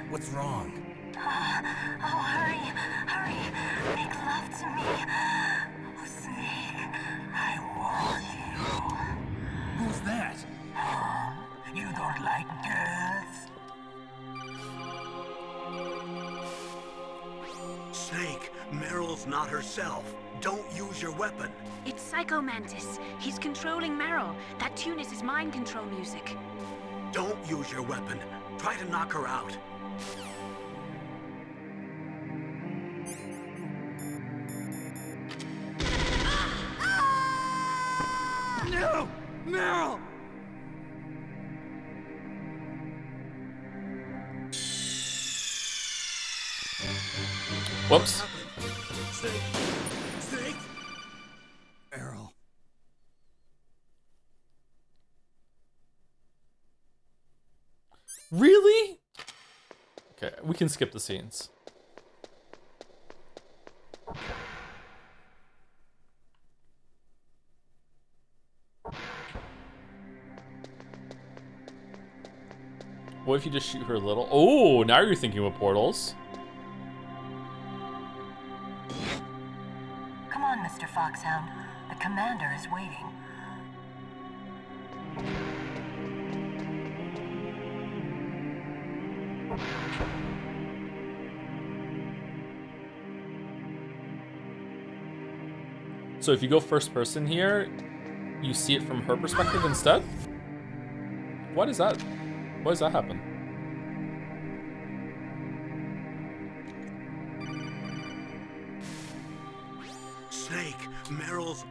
What's wrong? Oh, hurry, hurry. Make love to me. Oh, Snake, I want you. Who's that? You don't like girls? Snake, Meryl's not herself. Don't use your weapon. It's Psycho Mantis. He's controlling Meryl. That tune is his mind control music. Don't use your weapon. Try to knock her out. No! Meryl! Whoops. Snake! Snake! Errol. Really? Okay, we can skip the scenes. What if you just shoot her a little? Oh, now you're thinking with portals. Come on, Mr. Foxhound. The commander is waiting. So if you go first person here, you see it from her perspective instead? Why does that happen? Snake, Meryl's...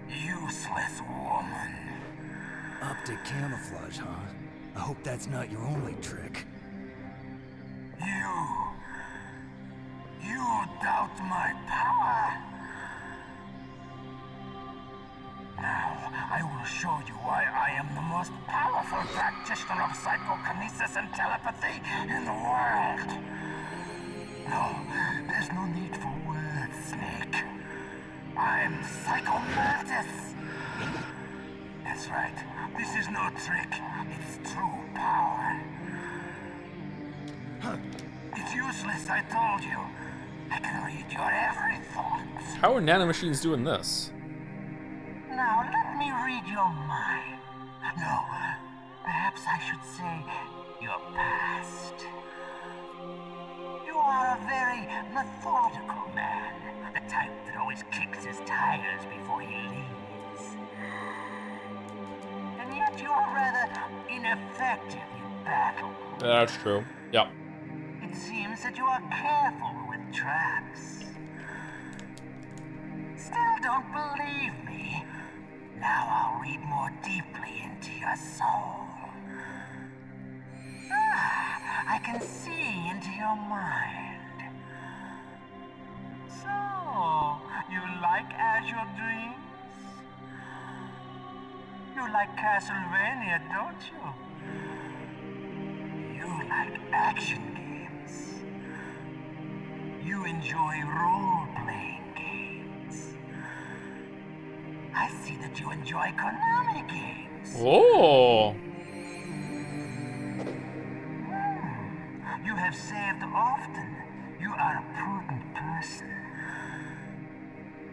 Useless woman. Optic camouflage, huh? I hope that's not your only trick. You doubt my power? Now, I will show you why I am the most powerful practitioner of psychokinesis and telepathy in the world. No, there's no need for words, Snake. I'm Psycho Mantis. As That's right. This is no trick. It's true power. It's useless, I told you. I can read your every thought. How are nanomachines doing this? Now, let me read your mind. No, perhaps I should say your past. You are a very methodical man. The type that always kicks his tires before he leaves. And yet you are rather ineffective in battle. That's true. Yep. It seems that you are careful with traps. Still don't believe me? Now I'll read more deeply into your soul. I can see into your mind. So, you like Azure Dreams? You like Castlevania, don't you? You like action games. You enjoy role-playing games. I see that you enjoy Konami games. Oh. You have saved often. You are a prudent person.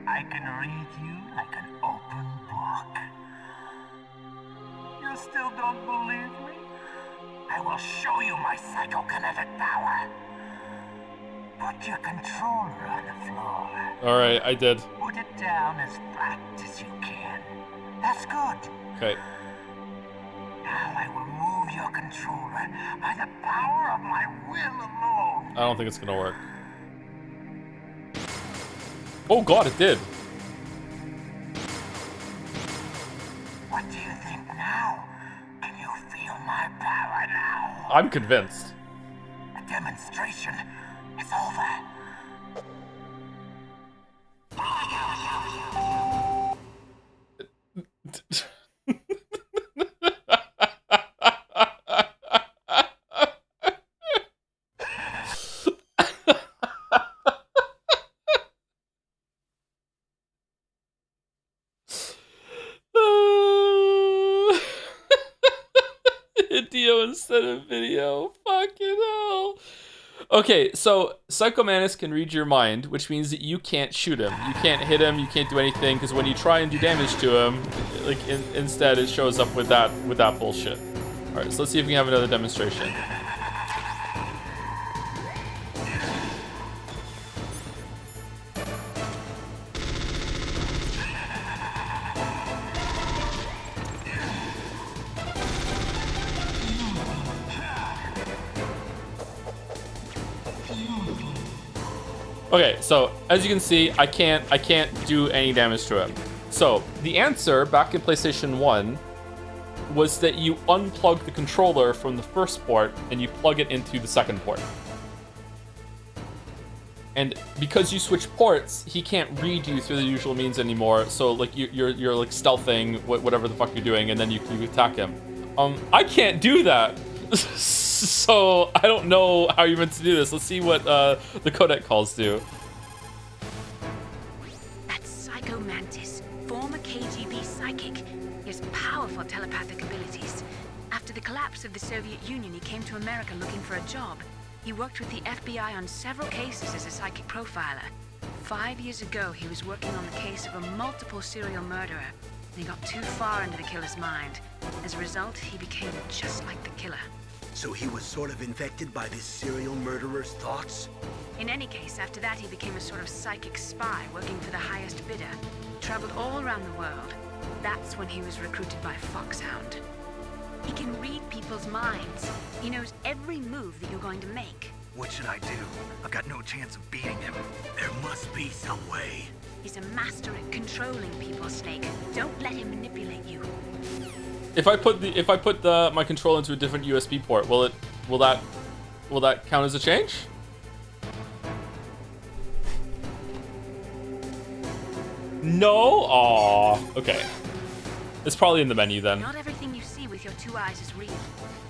I can read you like an open book. You still don't believe me? I will show you my psychokinetic power. Put your controller on the floor. Alright, I did. Put it down as flat as you can. That's good. Okay. Now I will move your controller by the power of my will alone. I don't think it's gonna work. Oh god, it did. What do you think now? Can you feel my power now? I'm convinced. The demonstration is over. Video instead of video. Fucking hell. Okay, so Psycho Mantis can read your mind, which means that you can't shoot him. You can't hit him, you can't do anything, because when you try and do damage to him, like instead it shows up with that bullshit. Alright, so let's see if we can have another demonstration. Okay, so as you can see, I can't do any damage to him. So the answer back in PlayStation 1 was that you unplug the controller from the first port and you plug it into the second port. And because you switch ports, he can't read you through the usual means anymore. So like you're like stealthing whatever the fuck you're doing, and then you attack him. I can't do that. So I don't know how you're meant to do this. Let's see what the codec calls do. That's Psycho Mantis, former KGB psychic. He has powerful telepathic abilities. After the collapse of the Soviet Union, he came to America looking for a job. He worked with the FBI on several cases as a psychic profiler. 5 years ago, he was working on the case of a multiple serial murderer. And he got too far into the killer's mind. As a result, he became just like the killer. So he was sort of infected by this serial murderer's thoughts? In any case, after that, he became a sort of psychic spy working for the highest bidder. Traveled all around the world. That's when he was recruited by Foxhound. He can read people's minds. He knows every move that you're going to make. What should I do? I've got no chance of beating him. There must be some way. He's a master at controlling people, Snake. Don't let him manipulate you. If I put my controller into a different USB port, will that count as a change? No? Aw. Okay. It's probably in the menu then. Not everything you see with your two eyes is real.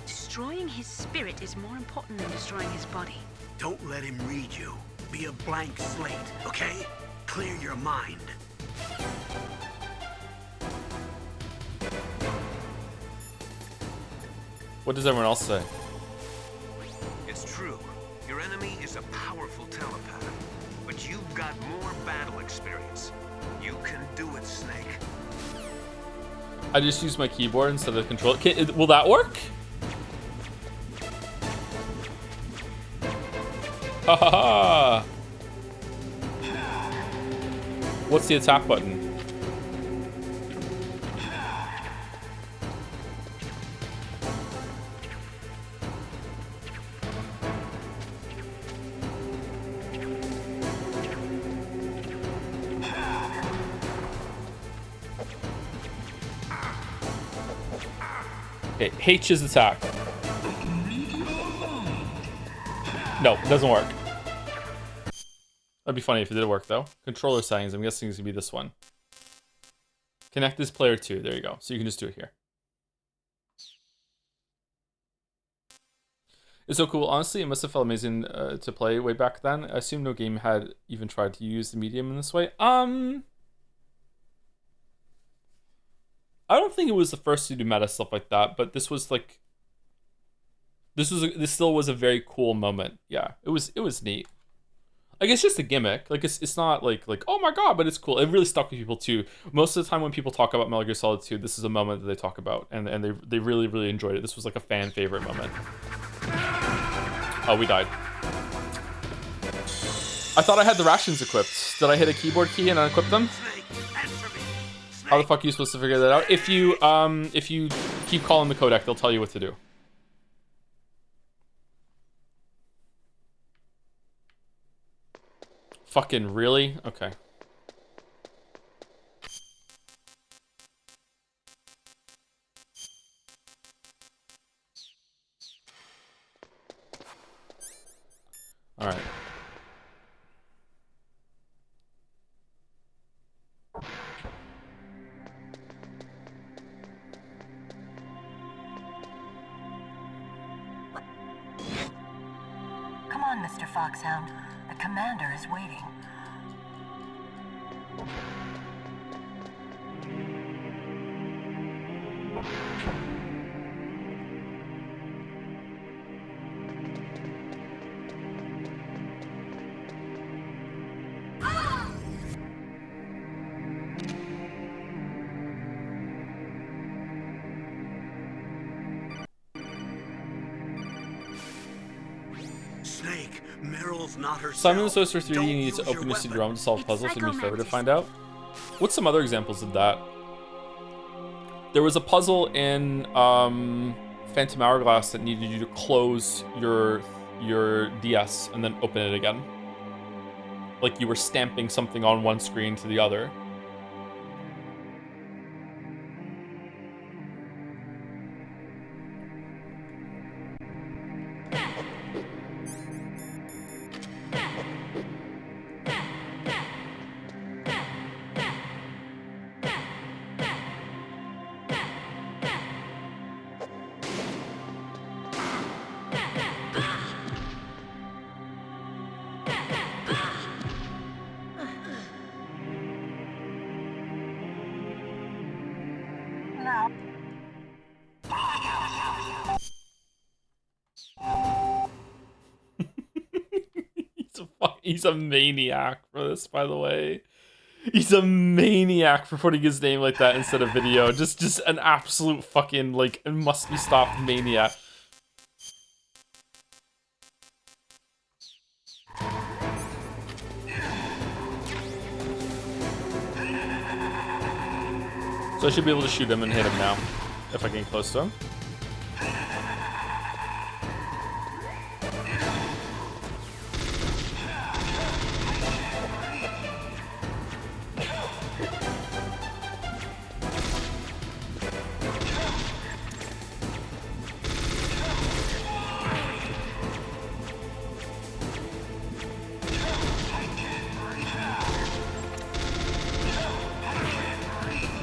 Destroying his spirit is more important than destroying his body. Don't let him read you. Be a blank slate, okay? Clear your mind. What does everyone else say? It's true. Your enemy is a powerful telepath, but you've got more battle experience. You can do it, Snake. I just use my keyboard instead of the controller. Will that work? Ha ha ha! What's the attack button? Okay, H is attack. No, it doesn't work. That'd be funny if it did work though. Controller settings, I'm guessing it's gonna be this one. Connect this player to, there you go. So you can just do it here. It's so cool. Honestly, it must have felt amazing to play way back then. I assume no game had even tried to use the medium in this way. I don't think it was the first to do meta stuff like that, but this was like, this still was a very cool moment. Yeah, it was neat. Like, it's just a gimmick. Like, it's not like oh my god, but it's cool. It really stuck with people too. Most of the time when people talk about Metal Gear Solid 2, this is a moment that they talk about, and they really enjoyed it. This was like a fan favorite moment. Oh, we died. I thought I had the rations equipped. Did I hit a keyboard key and unequip them? How the fuck are you supposed to figure that out? If you keep calling the codec, they'll tell you what to do. Fucking really? Okay. All right. Come on, Mr. Foxhound. The commander is waiting. Snake, Meryl's not herself. Simon Sorcerer 3D needs to open a CD-ROM to solve puzzles. It'd be forever to find out. What's some other examples of that? There was a puzzle in Phantom Hourglass that needed you to close your DS and then open it again. Like you were stamping something on one screen to the other. He's a maniac for this, by the way. He's a maniac for putting his name like that instead of video. Just an absolute fucking, like, it must be stopped maniac. So I should be able to shoot him and hit him now, if I get close to him.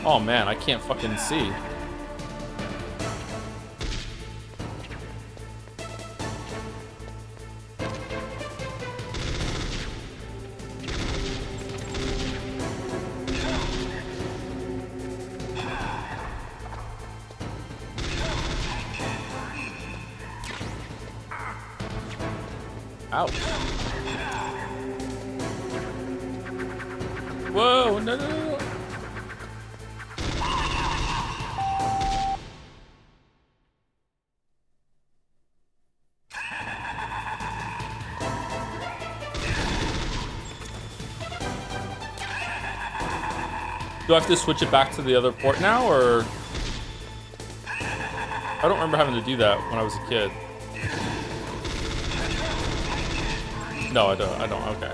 Oh man, I can't fucking see. Ouch. Whoa, no, no, no. Do I have to switch it back to the other port now, or? I don't remember having to do that when I was a kid. No, I don't. Okay.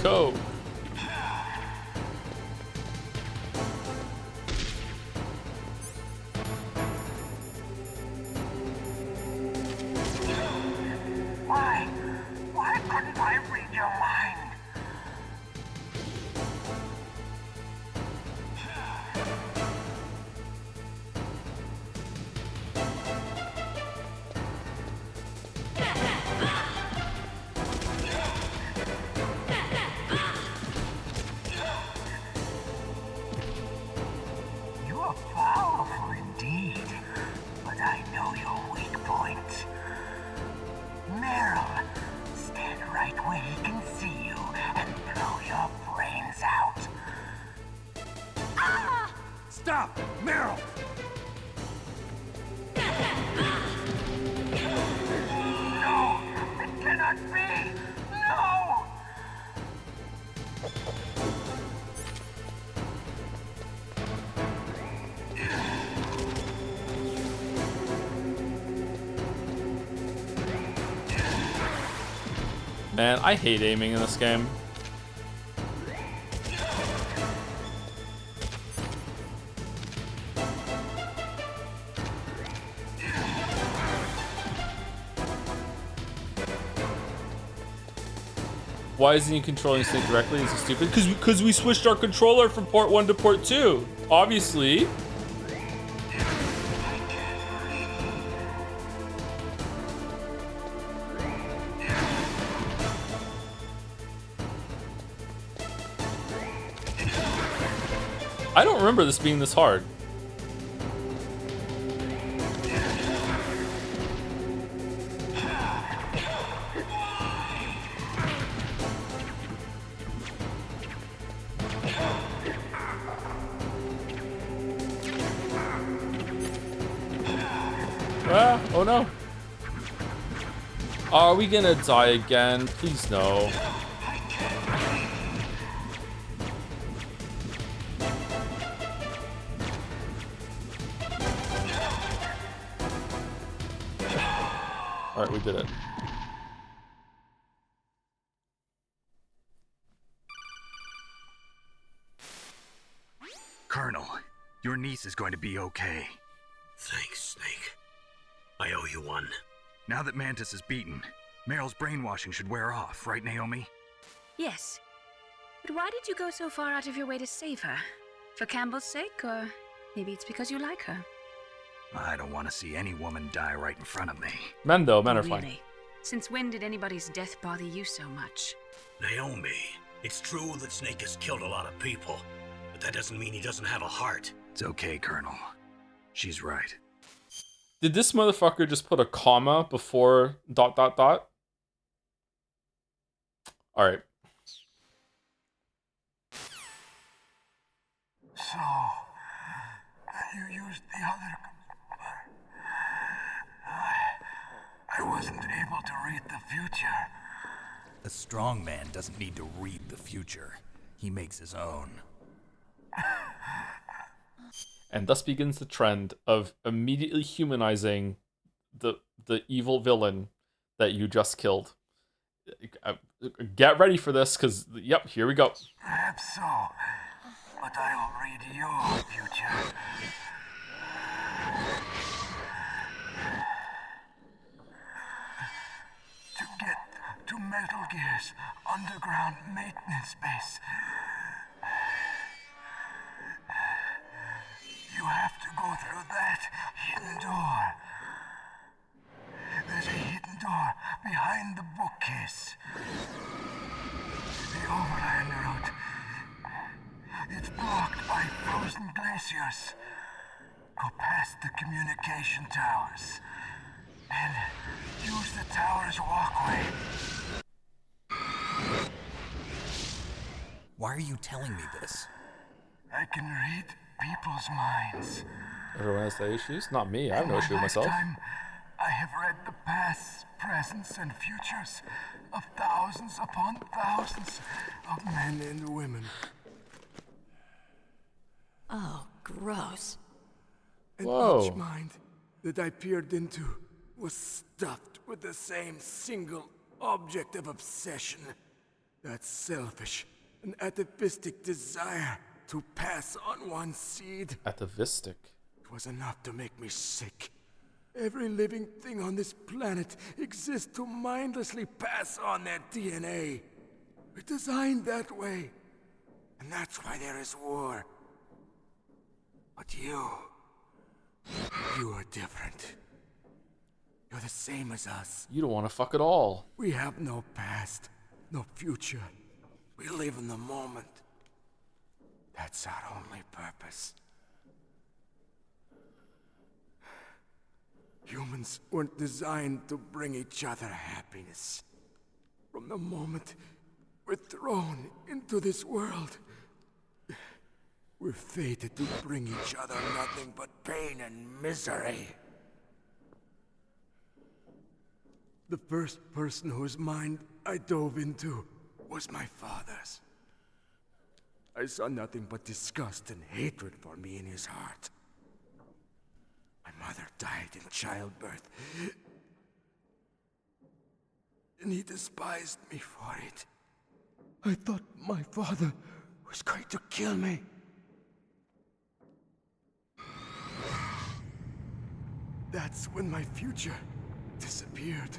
Go. Why couldn't I read your mind? You are powerful indeed, but I know your weak point. Meryl, stand right where he can see you and blow your brains out. Ah! Stop! Meryl! No! It cannot be! No! Man, I hate aiming in this game. Why isn't he controlling Snake directly? Is he stupid? Because we switched our controller from port 1 to port 2. Obviously. I don't remember this being this hard. Ah, oh no. Are we gonna die again? Please no. Alright, we did it. Colonel, your niece is going to be okay. Thanks, Snake. I owe you one. Now that Mantis is beaten, Meryl's brainwashing should wear off, right, Naomi? Yes. But why did you go so far out of your way to save her? For Campbell's sake, or maybe it's because you like her? I don't want to see any woman die right in front of me. Men are fine. Really? Since when did anybody's death bother you so much? Naomi, it's true that Snake has killed a lot of people, but that doesn't mean he doesn't have a heart. It's okay, Colonel. She's right. Did this motherfucker just put a comma before ... Alright. So, you used the other... I wasn't able to read the future. A strong man doesn't need to read the future. He makes his own. And thus begins the trend of immediately humanizing the evil villain that you just killed. Get ready for this, because, yep, here we go. Perhaps so, but I'll read your future. To get to Metal Gear's underground maintenance base, you have to go through that hidden door. There's a door behind the bookcase. The overland route. It's blocked by frozen glaciers. Go past the communication towers. And use the tower's walkway. Why are you telling me this? I can read people's minds. Everyone has their issues? Not me. I have no issue with myself. I have read the pasts, presents, and futures of thousands upon thousands of men and women. Oh, gross. And Whoa. each mind that I peered into was stuffed with the same single object of obsession. That selfish and atavistic desire to pass on one's seed. Atavistic? It was enough to make me sick. Every living thing on this planet exists to mindlessly pass on their DNA. We're designed that way. And that's why there is war. But you are different. You're the same as us. You don't want to fuck at all. We have no past, no future. We live in the moment. That's our only purpose. Humans weren't designed to bring each other happiness. From the moment we're thrown into this world, we're fated to bring each other nothing but pain and misery. The first person whose mind I dove into was my father's. I saw nothing but disgust and hatred for me in his heart. My mother died in childbirth, and he despised me for it. I thought my father was going to kill me. That's when my future disappeared.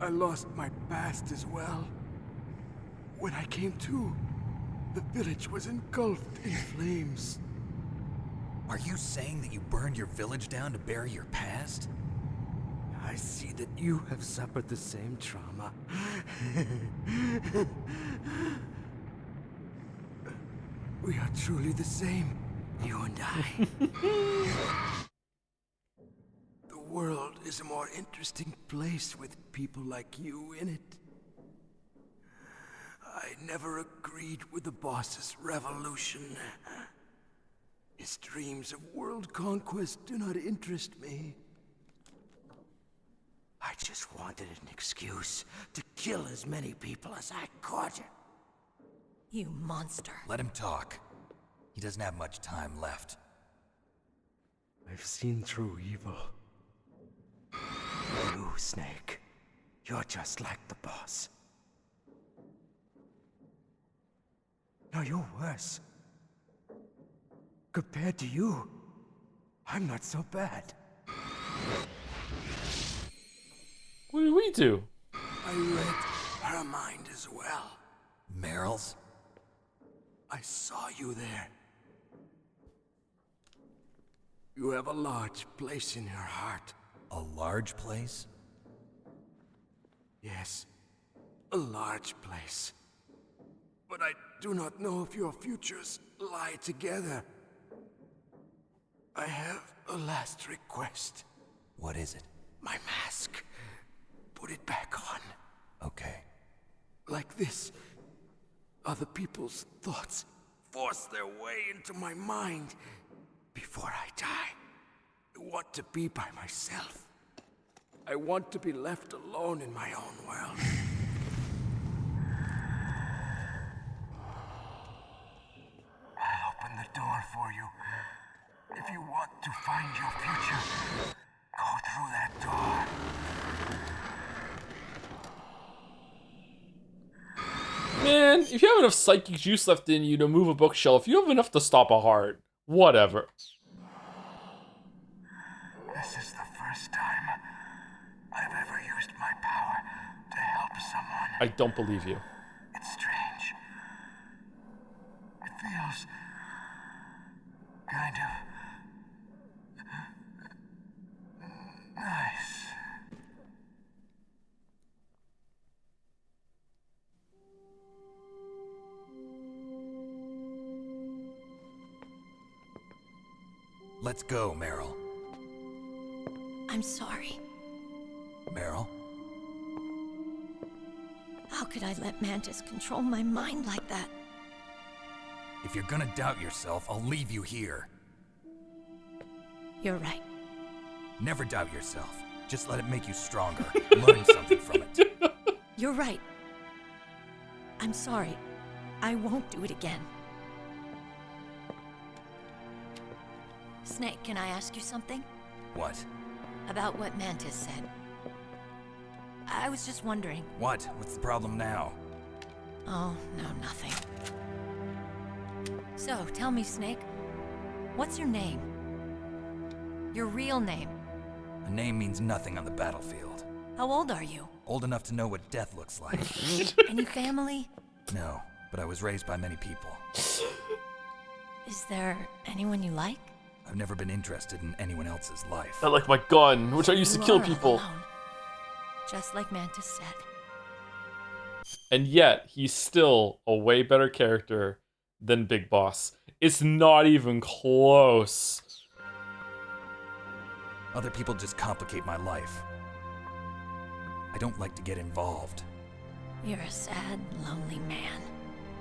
I lost my past as well. When I came to, the village was engulfed in flames. Are you saying that you burned your village down to bury your past? I see that you have suffered the same trauma. We are truly the same, you and I. The world is a more interesting place with people like you in it. I never agreed with the boss's revolution. His dreams of world conquest do not interest me. I just wanted an excuse to kill as many people as I could. You monster. Let him talk. He doesn't have much time left. I've seen through evil. You, Snake. You're just like the boss. No, you're worse. Compared to you, I'm not so bad. What did we do? I read her mind as well. Meryl's? I saw you there. You have a large place in her heart. A large place? Yes, a large place. But I do not know if your futures lie together. I have a last request. What is it? My mask. Put it back on. Okay. Like this, other people's thoughts force their way into my mind. Before I die, I want to be by myself. I want to be left alone in my own world. I'll open the door for you. If you want to find your future, go through that door. Man, if you have enough psychic juice left in you to move a bookshelf, you have enough to stop a heart. Whatever. This is the first time I've ever used my power to help someone. I don't believe you. It's strange. It feels kind of nice. Let's go, Meryl. I'm sorry. Meryl? How could I let Mantis control my mind like that? If you're gonna doubt yourself, I'll leave you here. You're right. Never doubt yourself. Just let it make you stronger. Learn something from it. You're right. I'm sorry. I won't do it again. Snake, can I ask you something? What? About what Mantis said. I was just wondering. What? What's the problem now? Oh, no, nothing. So, tell me, Snake. What's your name? Your real name? A name means nothing on the battlefield. How old are you? Old enough to know what death looks like. Any family? No, but I was raised by many people. Is there anyone you like? I've never been interested in anyone else's life. I like my gun, which I used to kill people. Alone, just like Mantis said. And yet, he's still a way better character than Big Boss. It's not even close. Other people just complicate my life. I don't like to get involved. You're a sad, lonely man.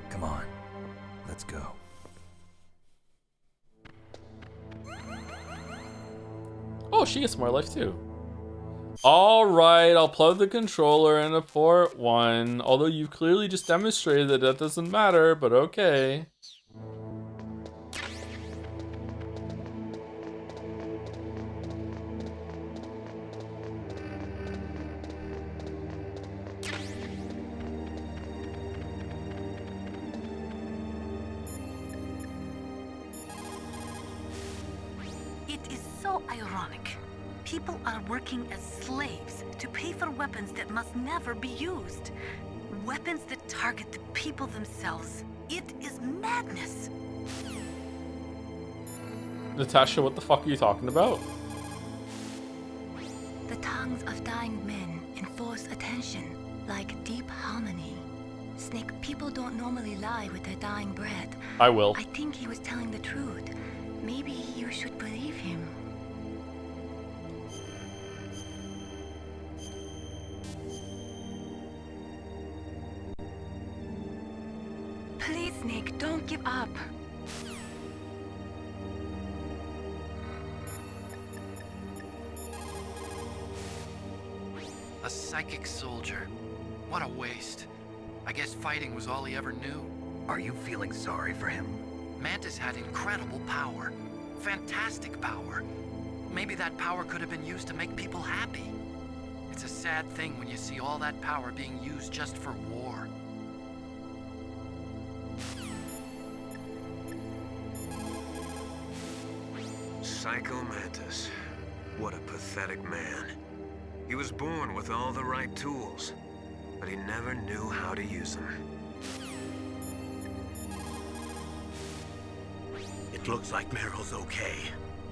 Come on, let's go. Oh, she gets more life too. Alright, I'll plug the controller into port 1. Although you've clearly just demonstrated that that doesn't matter, but okay. It is so ironic. People are working as slaves to pay for weapons that must never be used. Weapons that target the people themselves. It is madness. Natasha, what the fuck are you talking about? The tongues of dying men enforce attention, like deep harmony. Snake, people don't normally lie with their dying breath. I will. I think he was telling the truth. Maybe you should believe him. Please, Snake, don't give up. A psychic soldier. What a waste. I guess fighting was all he ever knew. Are you feeling sorry for him? Mantis had incredible power. Fantastic power. Maybe that power could have been used to make people happy. It's a sad thing when you see all that power being used just for war. Psycho Mantis. What a pathetic man. He was born with all the right tools, but he never knew how to use them. It looks like Meryl's okay.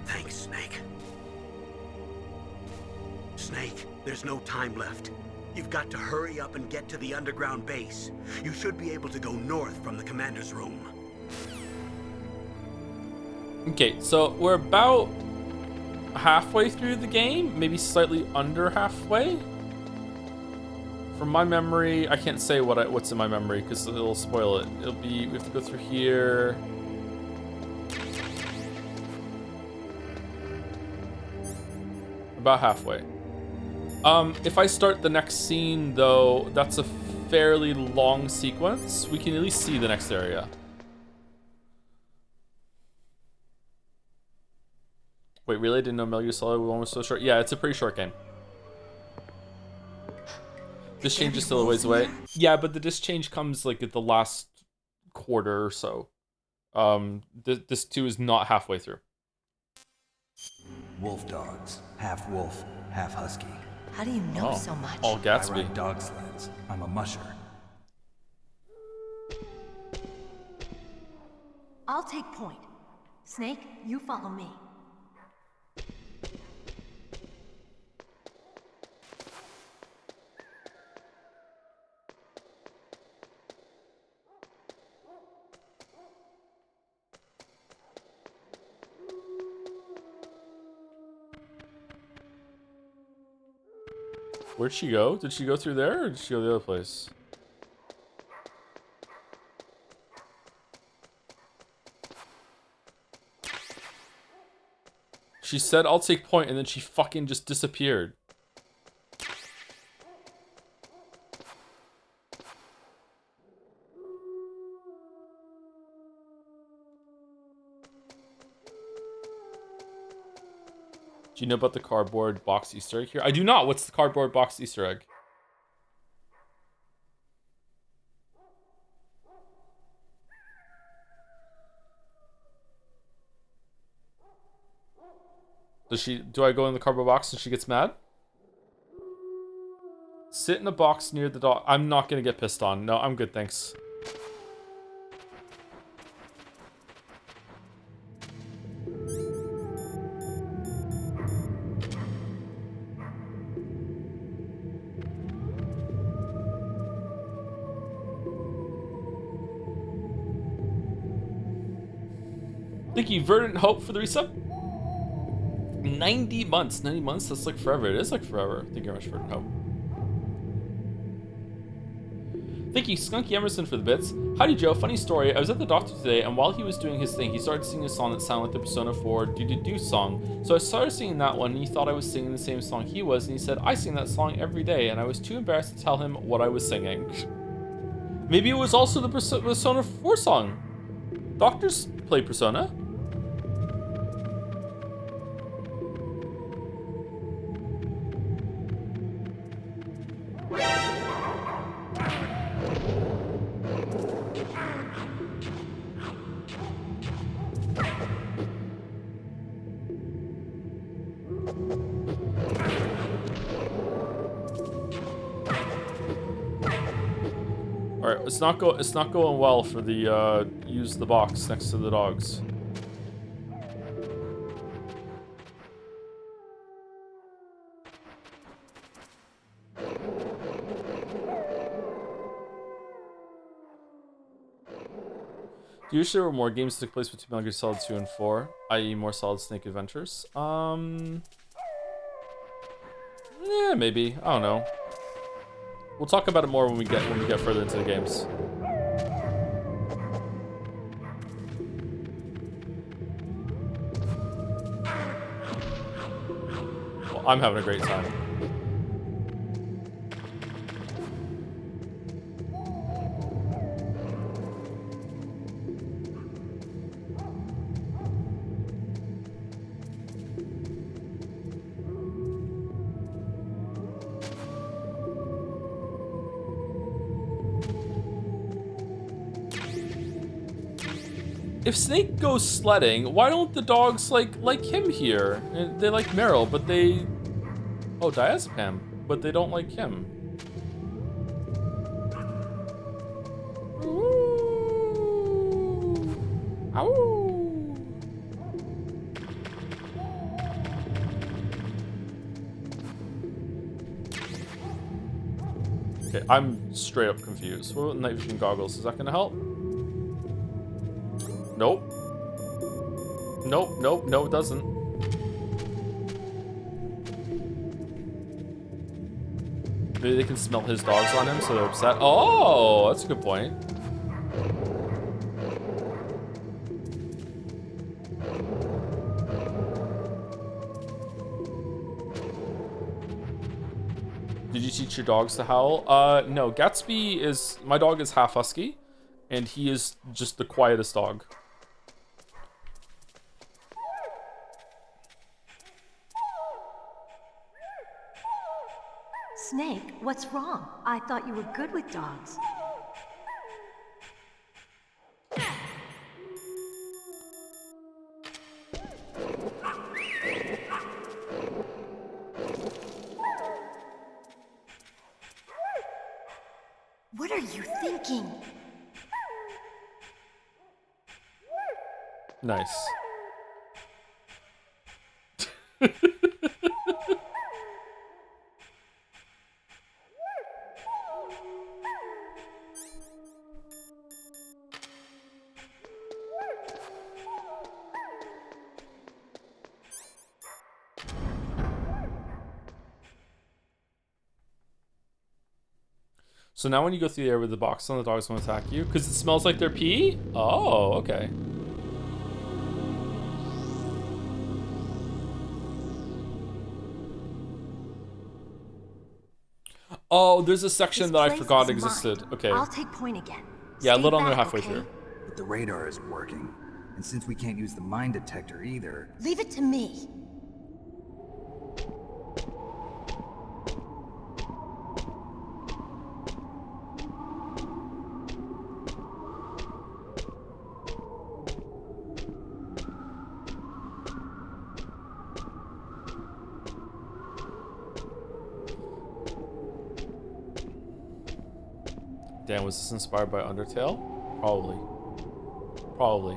Thanks, Snake. Snake, there's no time left. You've got to hurry up and get to the underground base. You should be able to go north from the commander's room. Okay, so we're about halfway through the game, maybe slightly under halfway. From my memory, I can't say what's in my memory because it'll spoil it. It'll be, we have to go through here. About halfway. If I start the next scene though, that's a fairly long sequence. We can at least see the next area. Wait, really? I didn't know Metal Gear Solid 1 was so short? Yeah, it's a pretty short game. This change is still a ways away. Yeah, but the disc change comes like at the last quarter or so. This 2 is not halfway through. Wolf dogs. Half wolf, half husky. How do you know so much? All Gatsby. I ride dog sleds. I'm a musher. I'll take point. Snake, you follow me. Where'd she go? Did she go through there, or did she go the other place? She said, I'll take point, and then she fucking just disappeared. Do you know about the cardboard box Easter egg here? I do not. What's the cardboard box Easter egg? Do I go in the cardboard box and she gets mad? Sit in a box near the dog. I'm not gonna get pissed on. No, I'm good, thanks. Thank you, Verdant Hope, for the resub. 90 months. 90 months? That's like forever. It is like forever. Thank you very much, Verdant Hope. Thank you, Skunky Emerson, for the bits. Howdy, Joe. Funny story. I was at the doctor today, and while he was doing his thing, he started singing a song that sounded like the Persona 4 Do-Do-Do song. So I started singing that one, and he thought I was singing the same song he was, and he said, I sing that song every day, and I was too embarrassed to tell him what I was singing. Maybe it was also the Persona 4 song. Doctors play Persona. Alright, it's not going well for the use the box next to the dogs. Do you wish there were more games that took place between Metal Gear Solid 2 and 4, i.e. more Solid Snake adventures? Yeah, maybe. I don't know. We'll talk about it more when we get further into the games. Well, I'm having a great time. If Snake goes sledding, why don't the dogs like him here? They like Meryl, but they... Oh, diazepam, but they don't like him. Ooh. Ow. Okay, I'm straight up confused. What about night vision goggles? Is that gonna help? Nope. Nope, no, it doesn't. Maybe they can smell his dogs on him, so they're upset. Oh, that's a good point. Did you teach your dogs to howl? No, Gatsby is... My dog is half husky, and he is just the quietest dog. Snake, what's wrong? I thought you were good with dogs. What are you thinking? Nice. So now when you go through the area with the box on, the dogs won't attack you because it smells like their pee? Oh, okay. Oh, there's a section that I forgot existed. Okay. I'll take point again. Yeah, Stay a little under back, halfway okay? through. But the radar isn't working. And since we can't use the mine detector either... Leave it to me. Damn, was this inspired by Undertale? Probably. Probably.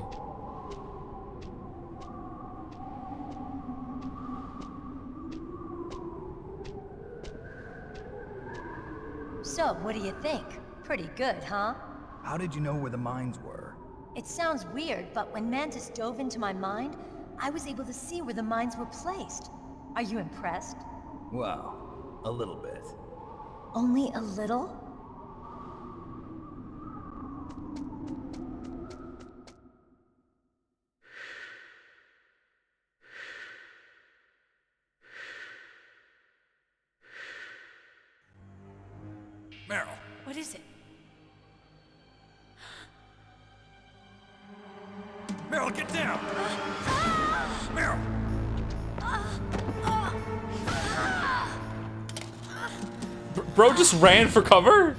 So, what do you think? Pretty good, huh? How did you know where the mines were? It sounds weird, but when Mantis dove into my mind, I was able to see where the mines were placed. Are you impressed? Well, a little bit. Only a little? Meryl. What is it? Meryl, get down! Meryl! Bro just ran for cover?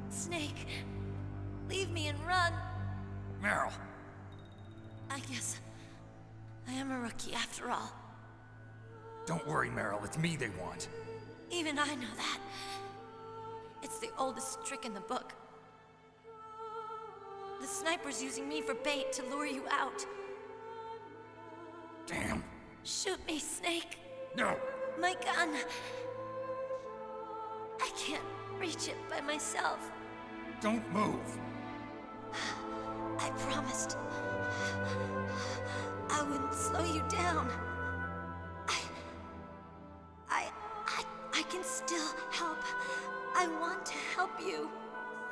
Snake, leave me and run. Meryl. I guess I am a rookie after all. Don't worry, Meryl. It's me they want. Even I know that. It's the oldest trick in the book. The sniper's using me for bait to lure you out. Damn. Shoot me, Snake. No. My gun. I can't reach it by myself. Don't move. I promised I wouldn't slow you down. I can still help. I want to help you.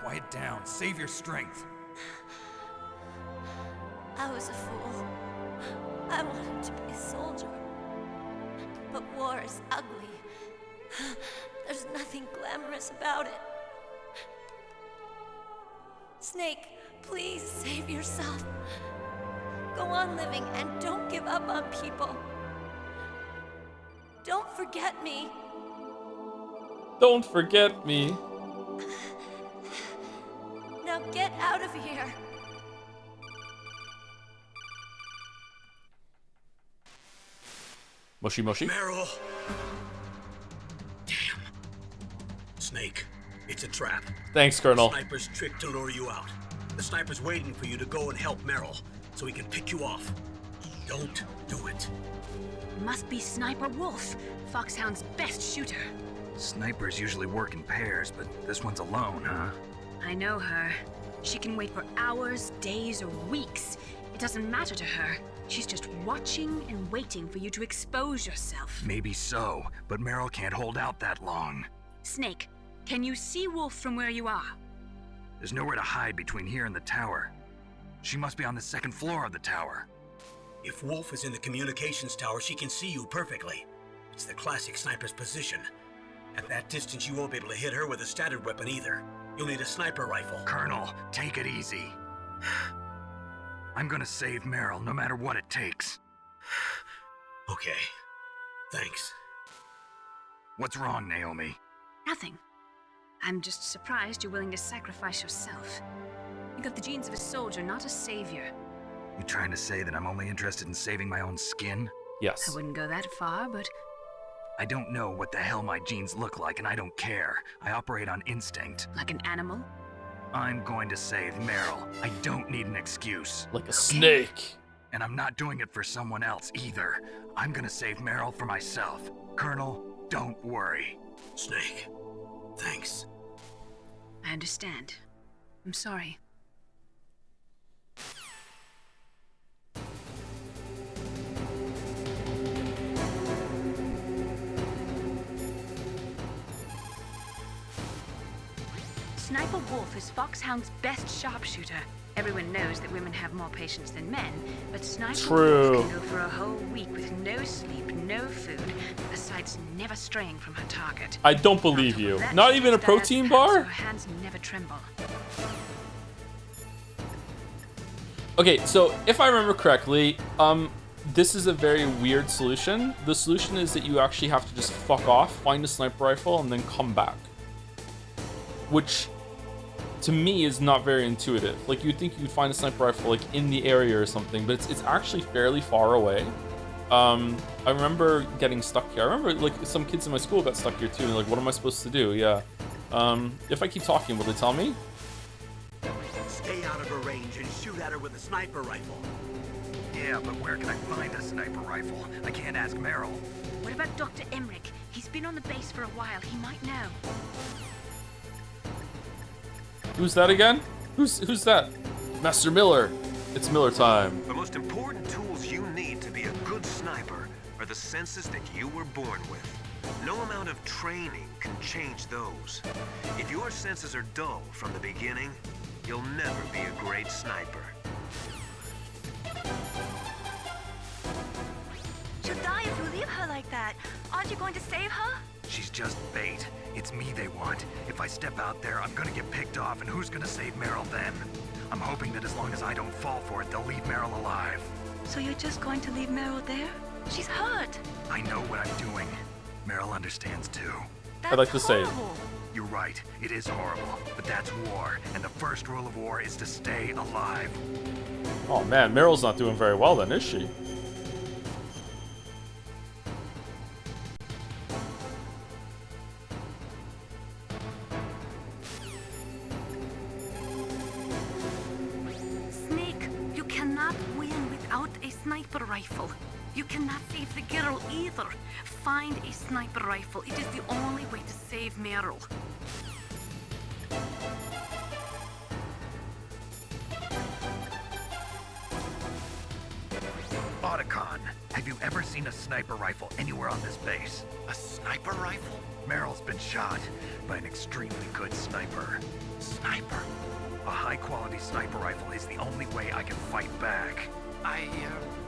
Quiet down. Save your strength. I was a fool. I wanted to be a soldier. But war is ugly. There's nothing glamorous about it. Snake, please save yourself. Go on living and don't give up on people. Don't forget me. Don't forget me. Now get out of here. Mushy mushy. Meryl! Damn. Snake, it's a trap. Thanks, Colonel. The sniper's trick to lure you out. The sniper's waiting for you to go and help Meryl, so he can pick you off. Don't do it. Must be Sniper Wolf, Foxhound's best shooter. Snipers usually work in pairs, but this one's alone, huh? I know her. She can wait for hours, days, or weeks. It doesn't matter to her. She's just watching and waiting for you to expose yourself. Maybe so, but Meryl can't hold out that long. Snake, can you see Wolf from where you are? There's nowhere to hide between here and the tower. She must be on the second floor of the tower. If Wolf is in the communications tower, she can see you perfectly. It's the classic sniper's position. At that distance, you won't be able to hit her with a standard weapon either. You'll need a sniper rifle. Colonel, take it easy. I'm gonna save Meryl, no matter what it takes. Okay. Thanks. What's wrong, Naomi? Nothing. I'm just surprised you're willing to sacrifice yourself. You got the genes of a soldier, not a savior. You trying to say that I'm only interested in saving my own skin? Yes. I wouldn't go that far, but... I don't know what the hell my genes look like, and I don't care. I operate on instinct. Like an animal? I'm going to save Meryl. I don't need an excuse. Like a snake. And I'm not doing it for someone else either. I'm gonna save Meryl for myself. Colonel, don't worry. Snake, Thanks. I understand. I'm sorry. Sniper Wolf is Foxhound's best sharpshooter. Everyone knows that women have more patience than men, but Sniper Wolf can go for a whole week with no sleep, no food, the sights never straying from her target. I don't believe you. Not even a protein bar? Her hands never tremble. Okay, so if I remember correctly, this is a very weird solution. The solution is that you actually have to just fuck off, find a sniper rifle, and then come back. Which, to me, is not very intuitive. Like, you'd think you'd find a sniper rifle, like, in the area or something, but it's actually fairly far away. I remember getting stuck here. I remember, like, some kids in my school got stuck here, too, and like, what am I supposed to do? Yeah. If I keep talking, will they tell me? Stay out of her range and shoot at her with a sniper rifle. Yeah, but where can I find a sniper rifle? I can't ask Meryl. What about Dr. Emmerich? He's been on the base for a while. He might know. Who's that again? Who's that? Master Miller. It's Miller time. The most important tools you need to be a good sniper are the senses that you were born with. No amount of training can change those. If your senses are dull from the beginning, you'll never be a great sniper. She'll die if you leave her like that. Aren't you going to save her? She's just bait. It's me they want. If I step out there, I'm gonna get picked off, and who's gonna save Meryl then? I'm hoping that as long as I don't fall for it, they'll leave Meryl alive. So you're just going to leave Meryl there? She's hurt. I know what I'm doing. Meryl understands too. I'd like to say. You're right, it is horrible, but that's war, and the first rule of war is to stay alive. Oh man, Meryl's not doing very well then, is she? Snake, you cannot win without a sniper rifle. You cannot save the girl either. Find a sniper rifle. It is the only way to save Meryl. Otacon, have you ever seen a sniper rifle anywhere on this base? A sniper rifle? Meryl's been shot by an extremely good sniper. Sniper? A high-quality sniper rifle is the only way I can fight back.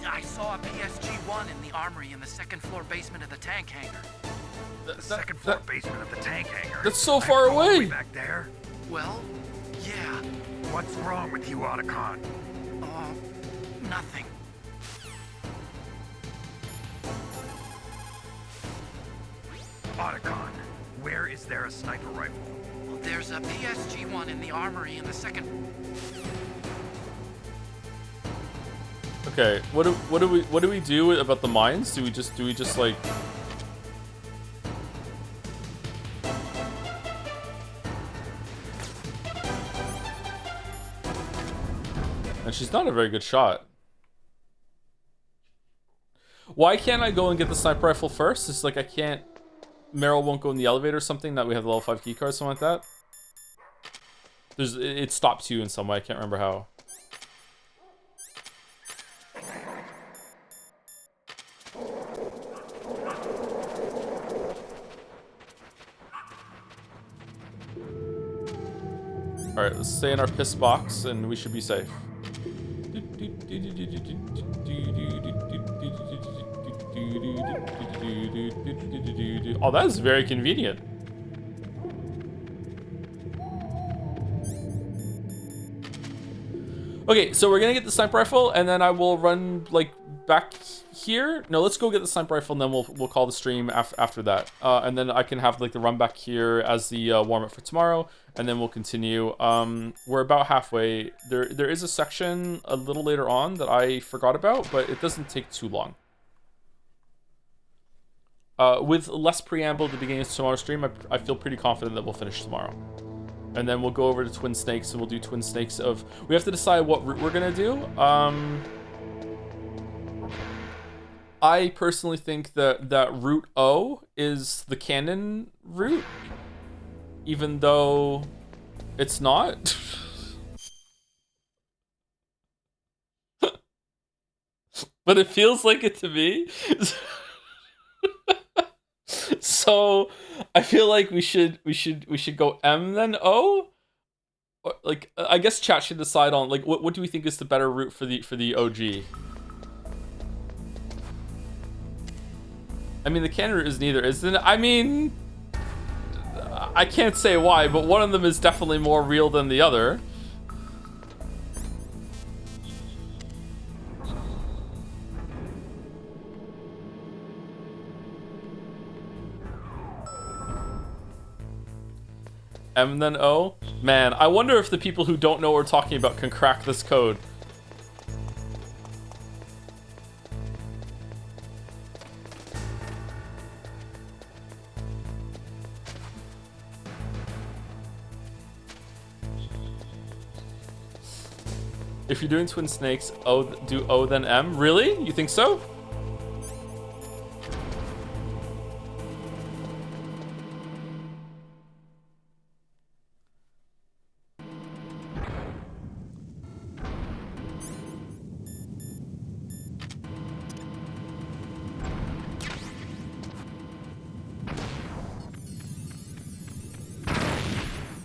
I saw a PSG-1 in the armory in the second-floor basement of the tank hangar. The second-floor basement of the tank hangar? That's so far away! Back there? Well, yeah. What's wrong with you, Otacon? Nothing. Otacon, where is there a sniper rifle? Well, there's a PSG-1 in the armory in the second... Okay, what do we do about the mines? Do we just like And she's not a very good shot. Why can't I go and get the sniper rifle first? It's like I can't... Meryl won't go in the elevator or something, that we have the level 5 key card, something like that? It stops you in some way, I can't remember how. Alright, let's stay in our piss box and we should be safe. Oh, that is very convenient. Okay, so we're gonna get the sniper rifle and then I will run like back here. No, let's go get the sniper rifle and then we'll call the stream after that. And then I can have like the run back here as the warm up for tomorrow, and then we'll continue. We're about halfway. There is a section a little later on that I forgot about, but it doesn't take too long. With less preamble at the beginning of tomorrow's stream, I feel pretty confident that we'll finish tomorrow. And then we'll go over to Twin Snakes and we'll do Twin Snakes of... We have to decide what route we're gonna do. I personally think that route O is the canon route. even though it's not. But it feels like it to me. So I feel like we should go M then O. Or, like, I guess chat should decide on like what do we think is the better route for the OG. I mean, the canon route is neither, isn't it? I mean, I can't say why, but one of them is definitely more real than the other. M then O? Man, I wonder if the people who don't know what we're talking about can crack this code. If you're doing Twin Snakes, O, do O then M? Really? You think so?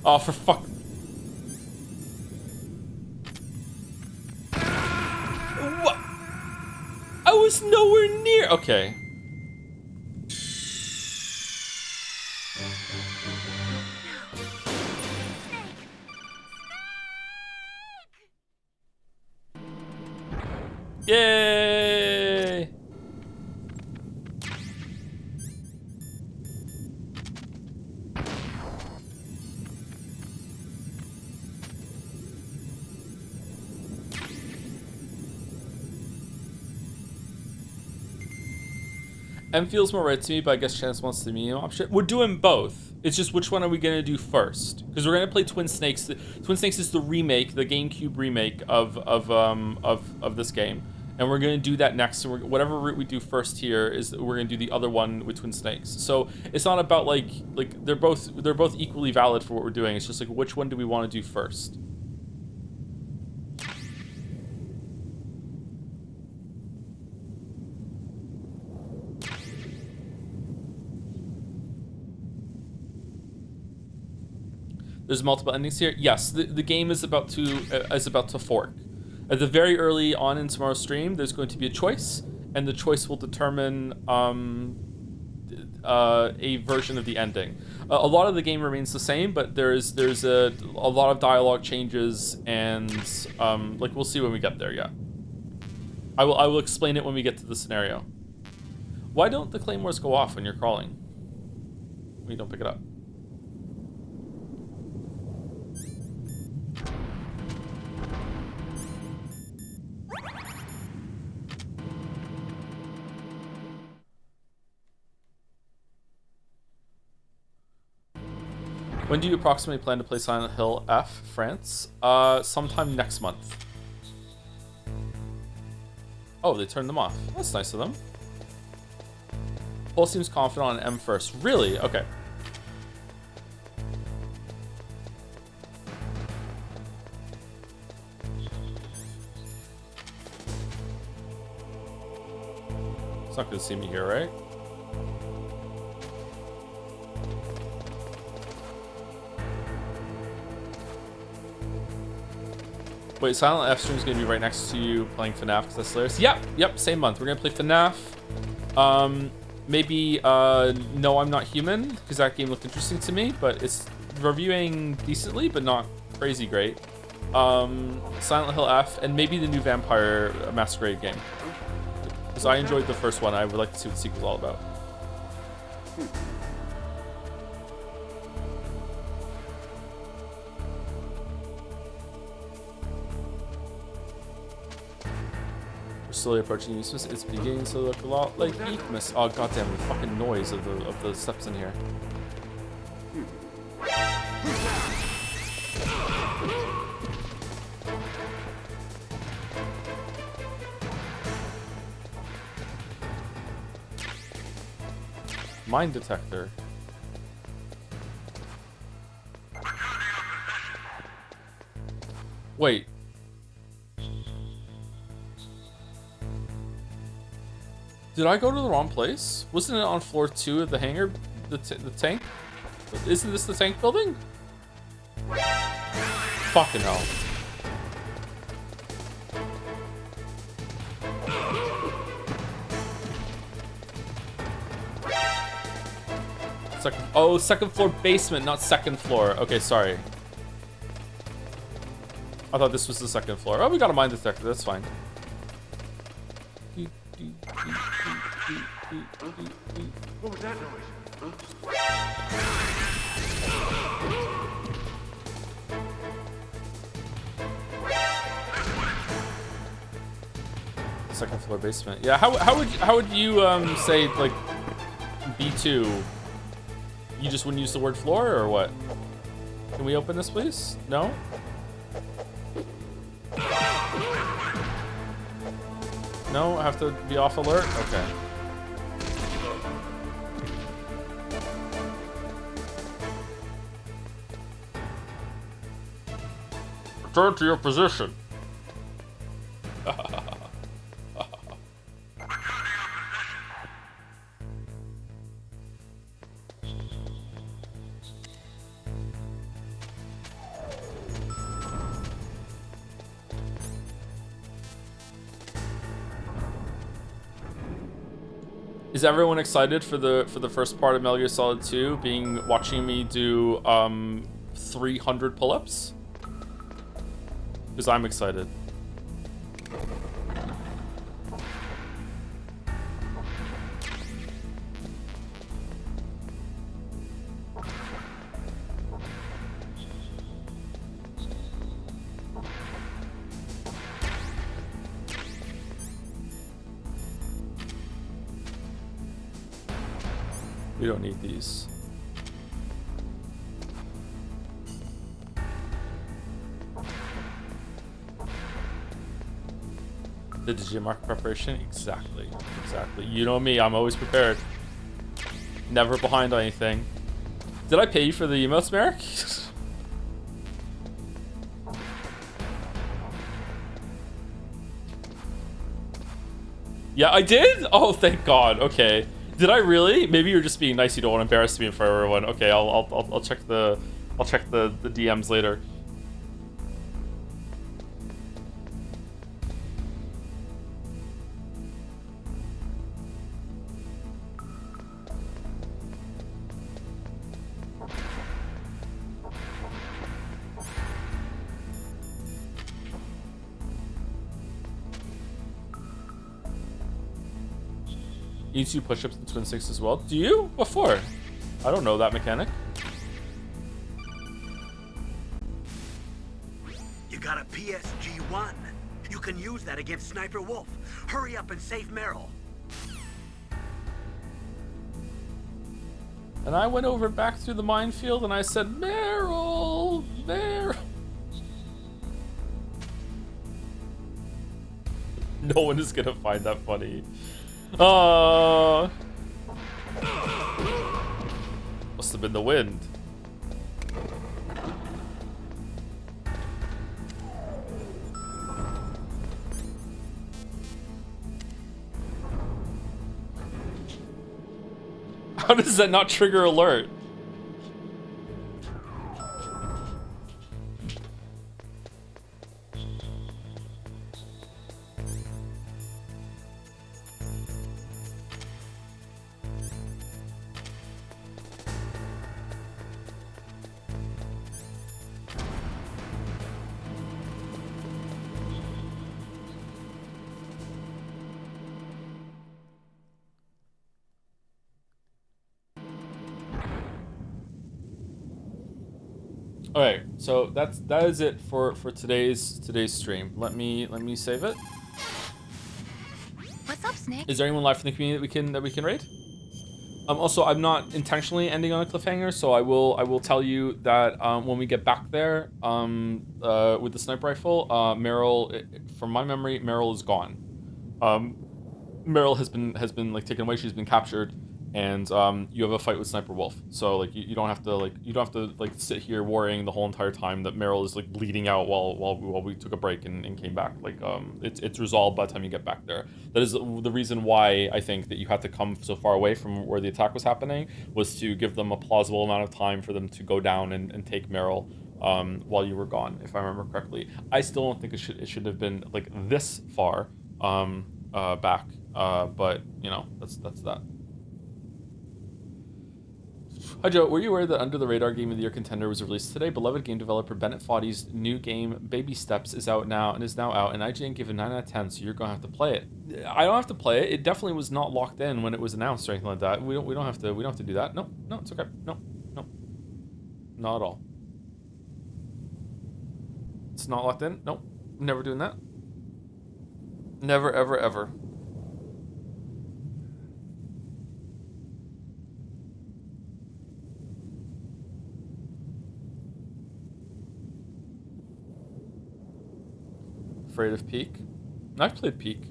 Oh, for fuck. What? I was nowhere near. Okay. Yay! M feels more right to me, but I guess Chance wants the medium option. We're doing both. It's just which one are we gonna do first? Because we're gonna play Twin Snakes. Twin Snakes is the remake, the GameCube remake of this game, and we're gonna do that next. And whatever route we do first here is we're gonna do the other one with Twin Snakes. So it's not about like they're both equally valid for what we're doing. It's just like which one do we want to do first? There's multiple endings here. Yes, the game is about to fork. At the very early on in tomorrow's stream, there's going to be a choice, and the choice will determine a version of the ending. A lot of the game remains the same, but there's a lot of dialogue changes, and like we'll see when we get there. Yeah, I will explain it when we get to the scenario. Why don't the claymores go off when you're crawling? When you don't pick it up. When do you approximately plan to play Silent Hill F, France? Sometime next month. Oh, they turned them off. That's nice of them. Paul seems confident on M first. Really? Okay. It's not going to see me here, right? Wait, Silent F stream is going to be right next to you playing FNAF because that's hilarious. Yep, same month. We're going to play FNAF. Maybe No, I'm Not Human because that game looked interesting to me, but it's reviewing decently, but not crazy great. Silent Hill F, and maybe the new Vampire Masquerade game. Because I enjoyed the first one. I would like to see what the sequel's all about. Slowly approaching Eastmas. It's beginning to look a lot like Eastmas. Oh goddamn! The fucking noise of the steps in here. Mine detector. Wait. Did I go to the wrong place? Wasn't it on floor 2 of the hangar? The tank? Isn't this the tank building? Fucking hell. Second floor basement, not second floor. Okay, sorry. I thought this was the second floor. Oh, we got a mine detector. That's fine. What was that noise? Second floor basement. Yeah, how would you say like B2? You just wouldn't use the word floor or what? Can we open this please? No? No, I have to be off alert? Okay. Return to your position. Is everyone excited for the first part of Metal Gear Solid 2 watching me do 300 pull-ups? Because I'm excited. We don't need these. The Digimark preparation? Exactly. Exactly. You know me, I'm always prepared. Never behind on anything. Did I pay you for the emotes, Merrick? Yeah, I did? Oh, thank God. Okay. Did I really? Maybe you're just being nice. You don't want to embarrass me in front of everyone. Okay, I'll check the DMs later. You do push-ups in Twin Six as well. Do you? What for? I don't know that mechanic. You got a PSG-1. You can use that against Sniper Wolf. Hurry up and save Meryl. And I went over back through the minefield and I said, Meryl, Meryl. No one is gonna find that funny. Must have been the wind. How does that not trigger alert? Okay, so that is it for today's stream. Let me save it. What's up, Snake? Is there anyone live from the community that we can raid? Also, I'm not intentionally ending on a cliffhanger, so I will tell you that when we get back there with the sniper rifle, Meryl, from my memory, Meryl is gone. Meryl has been like taken away. She's been captured, and you have a fight with Sniper Wolf. So like you don't have to sit here worrying the whole entire time that Meryl is like bleeding out while we took a break and came back. Like it's resolved by the time you get back there. That is the reason why I think that you had to come so far away from where the attack was happening, was to give them a plausible amount of time for them to go down and take Meryl while you were gone, if I remember correctly. I still don't think it should have been like this far back, but you know, that's that. Hi Joe, were you aware that Under the Radar Game of the Year contender was released today? Beloved game developer Bennett Foddy's new game Baby Steps is out now and is now out, and IGN gave it 9 out of 10, so you're gonna have to play it. I don't have to play it. It definitely was not locked in when it was announced or anything like that. We don't have to do that. No, it's okay. No, not at all. It's not locked in. Nope, never doing that. Never, ever, ever. Afraid of Peak? I've played Peak.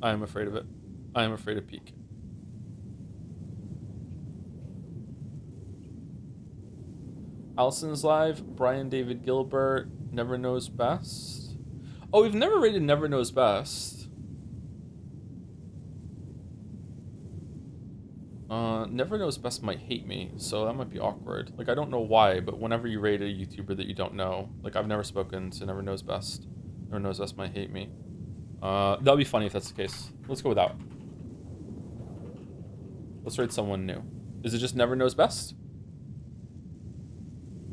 I am afraid of it. I am afraid of Peak. Allison's live. Brian David Gilbert. Never Knows Best. Oh, we've never rated Never Knows Best. Never Knows Best might hate me, so that might be awkward. Like, I don't know why, but whenever you rate a YouTuber that you don't know, like, I've never spoken to Never Knows Best. Never Knows Best might hate me. That'll be funny if that's the case. Let's go with that. Let's rate someone new. Is it just Never Knows Best?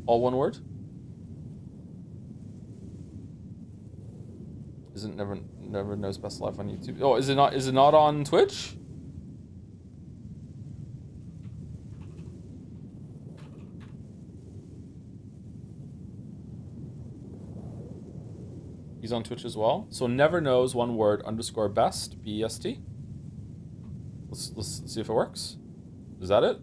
All one word? Isn't Never Knows Best live on YouTube? Oh, is it not on Twitch? He's on Twitch as well. So Never Knows one word _ best BEST. Let's see if it works. Is that it?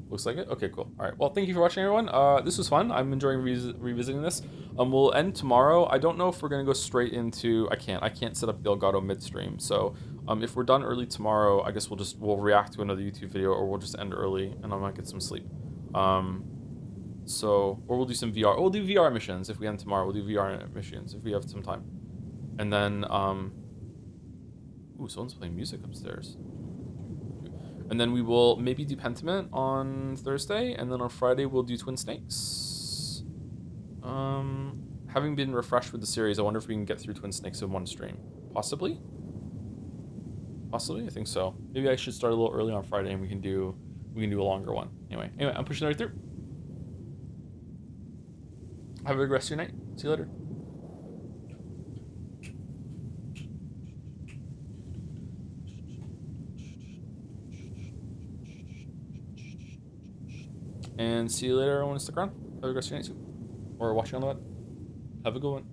Looks like it. Okay, cool. All right. Well, thank you for watching, everyone. This was fun. I'm enjoying revisiting this. We'll end tomorrow. I don't know if we're gonna go straight into. I can't set up the Elgato midstream. So, if we're done early tomorrow, I guess we'll react to another YouTube video, or we'll just end early, and I might get some sleep. Or we'll do some VR. We'll do VR missions if we end tomorrow. We'll do VR missions if we have some time, and then ooh, someone's playing music upstairs. And then we will maybe do Pentiment on Thursday, and then on Friday we'll do Twin Snakes. Having been refreshed with the series, I wonder if we can get through Twin Snakes in one stream. Possibly? Possibly? I think so. Maybe I should start a little early on Friday and we can do a longer one. Anyway, I'm pushing right through. Have a good rest of your night. See you later. And see you later, everyone. Stick around. Have a good rest of your night, too. Or watching on the web. Have a good one.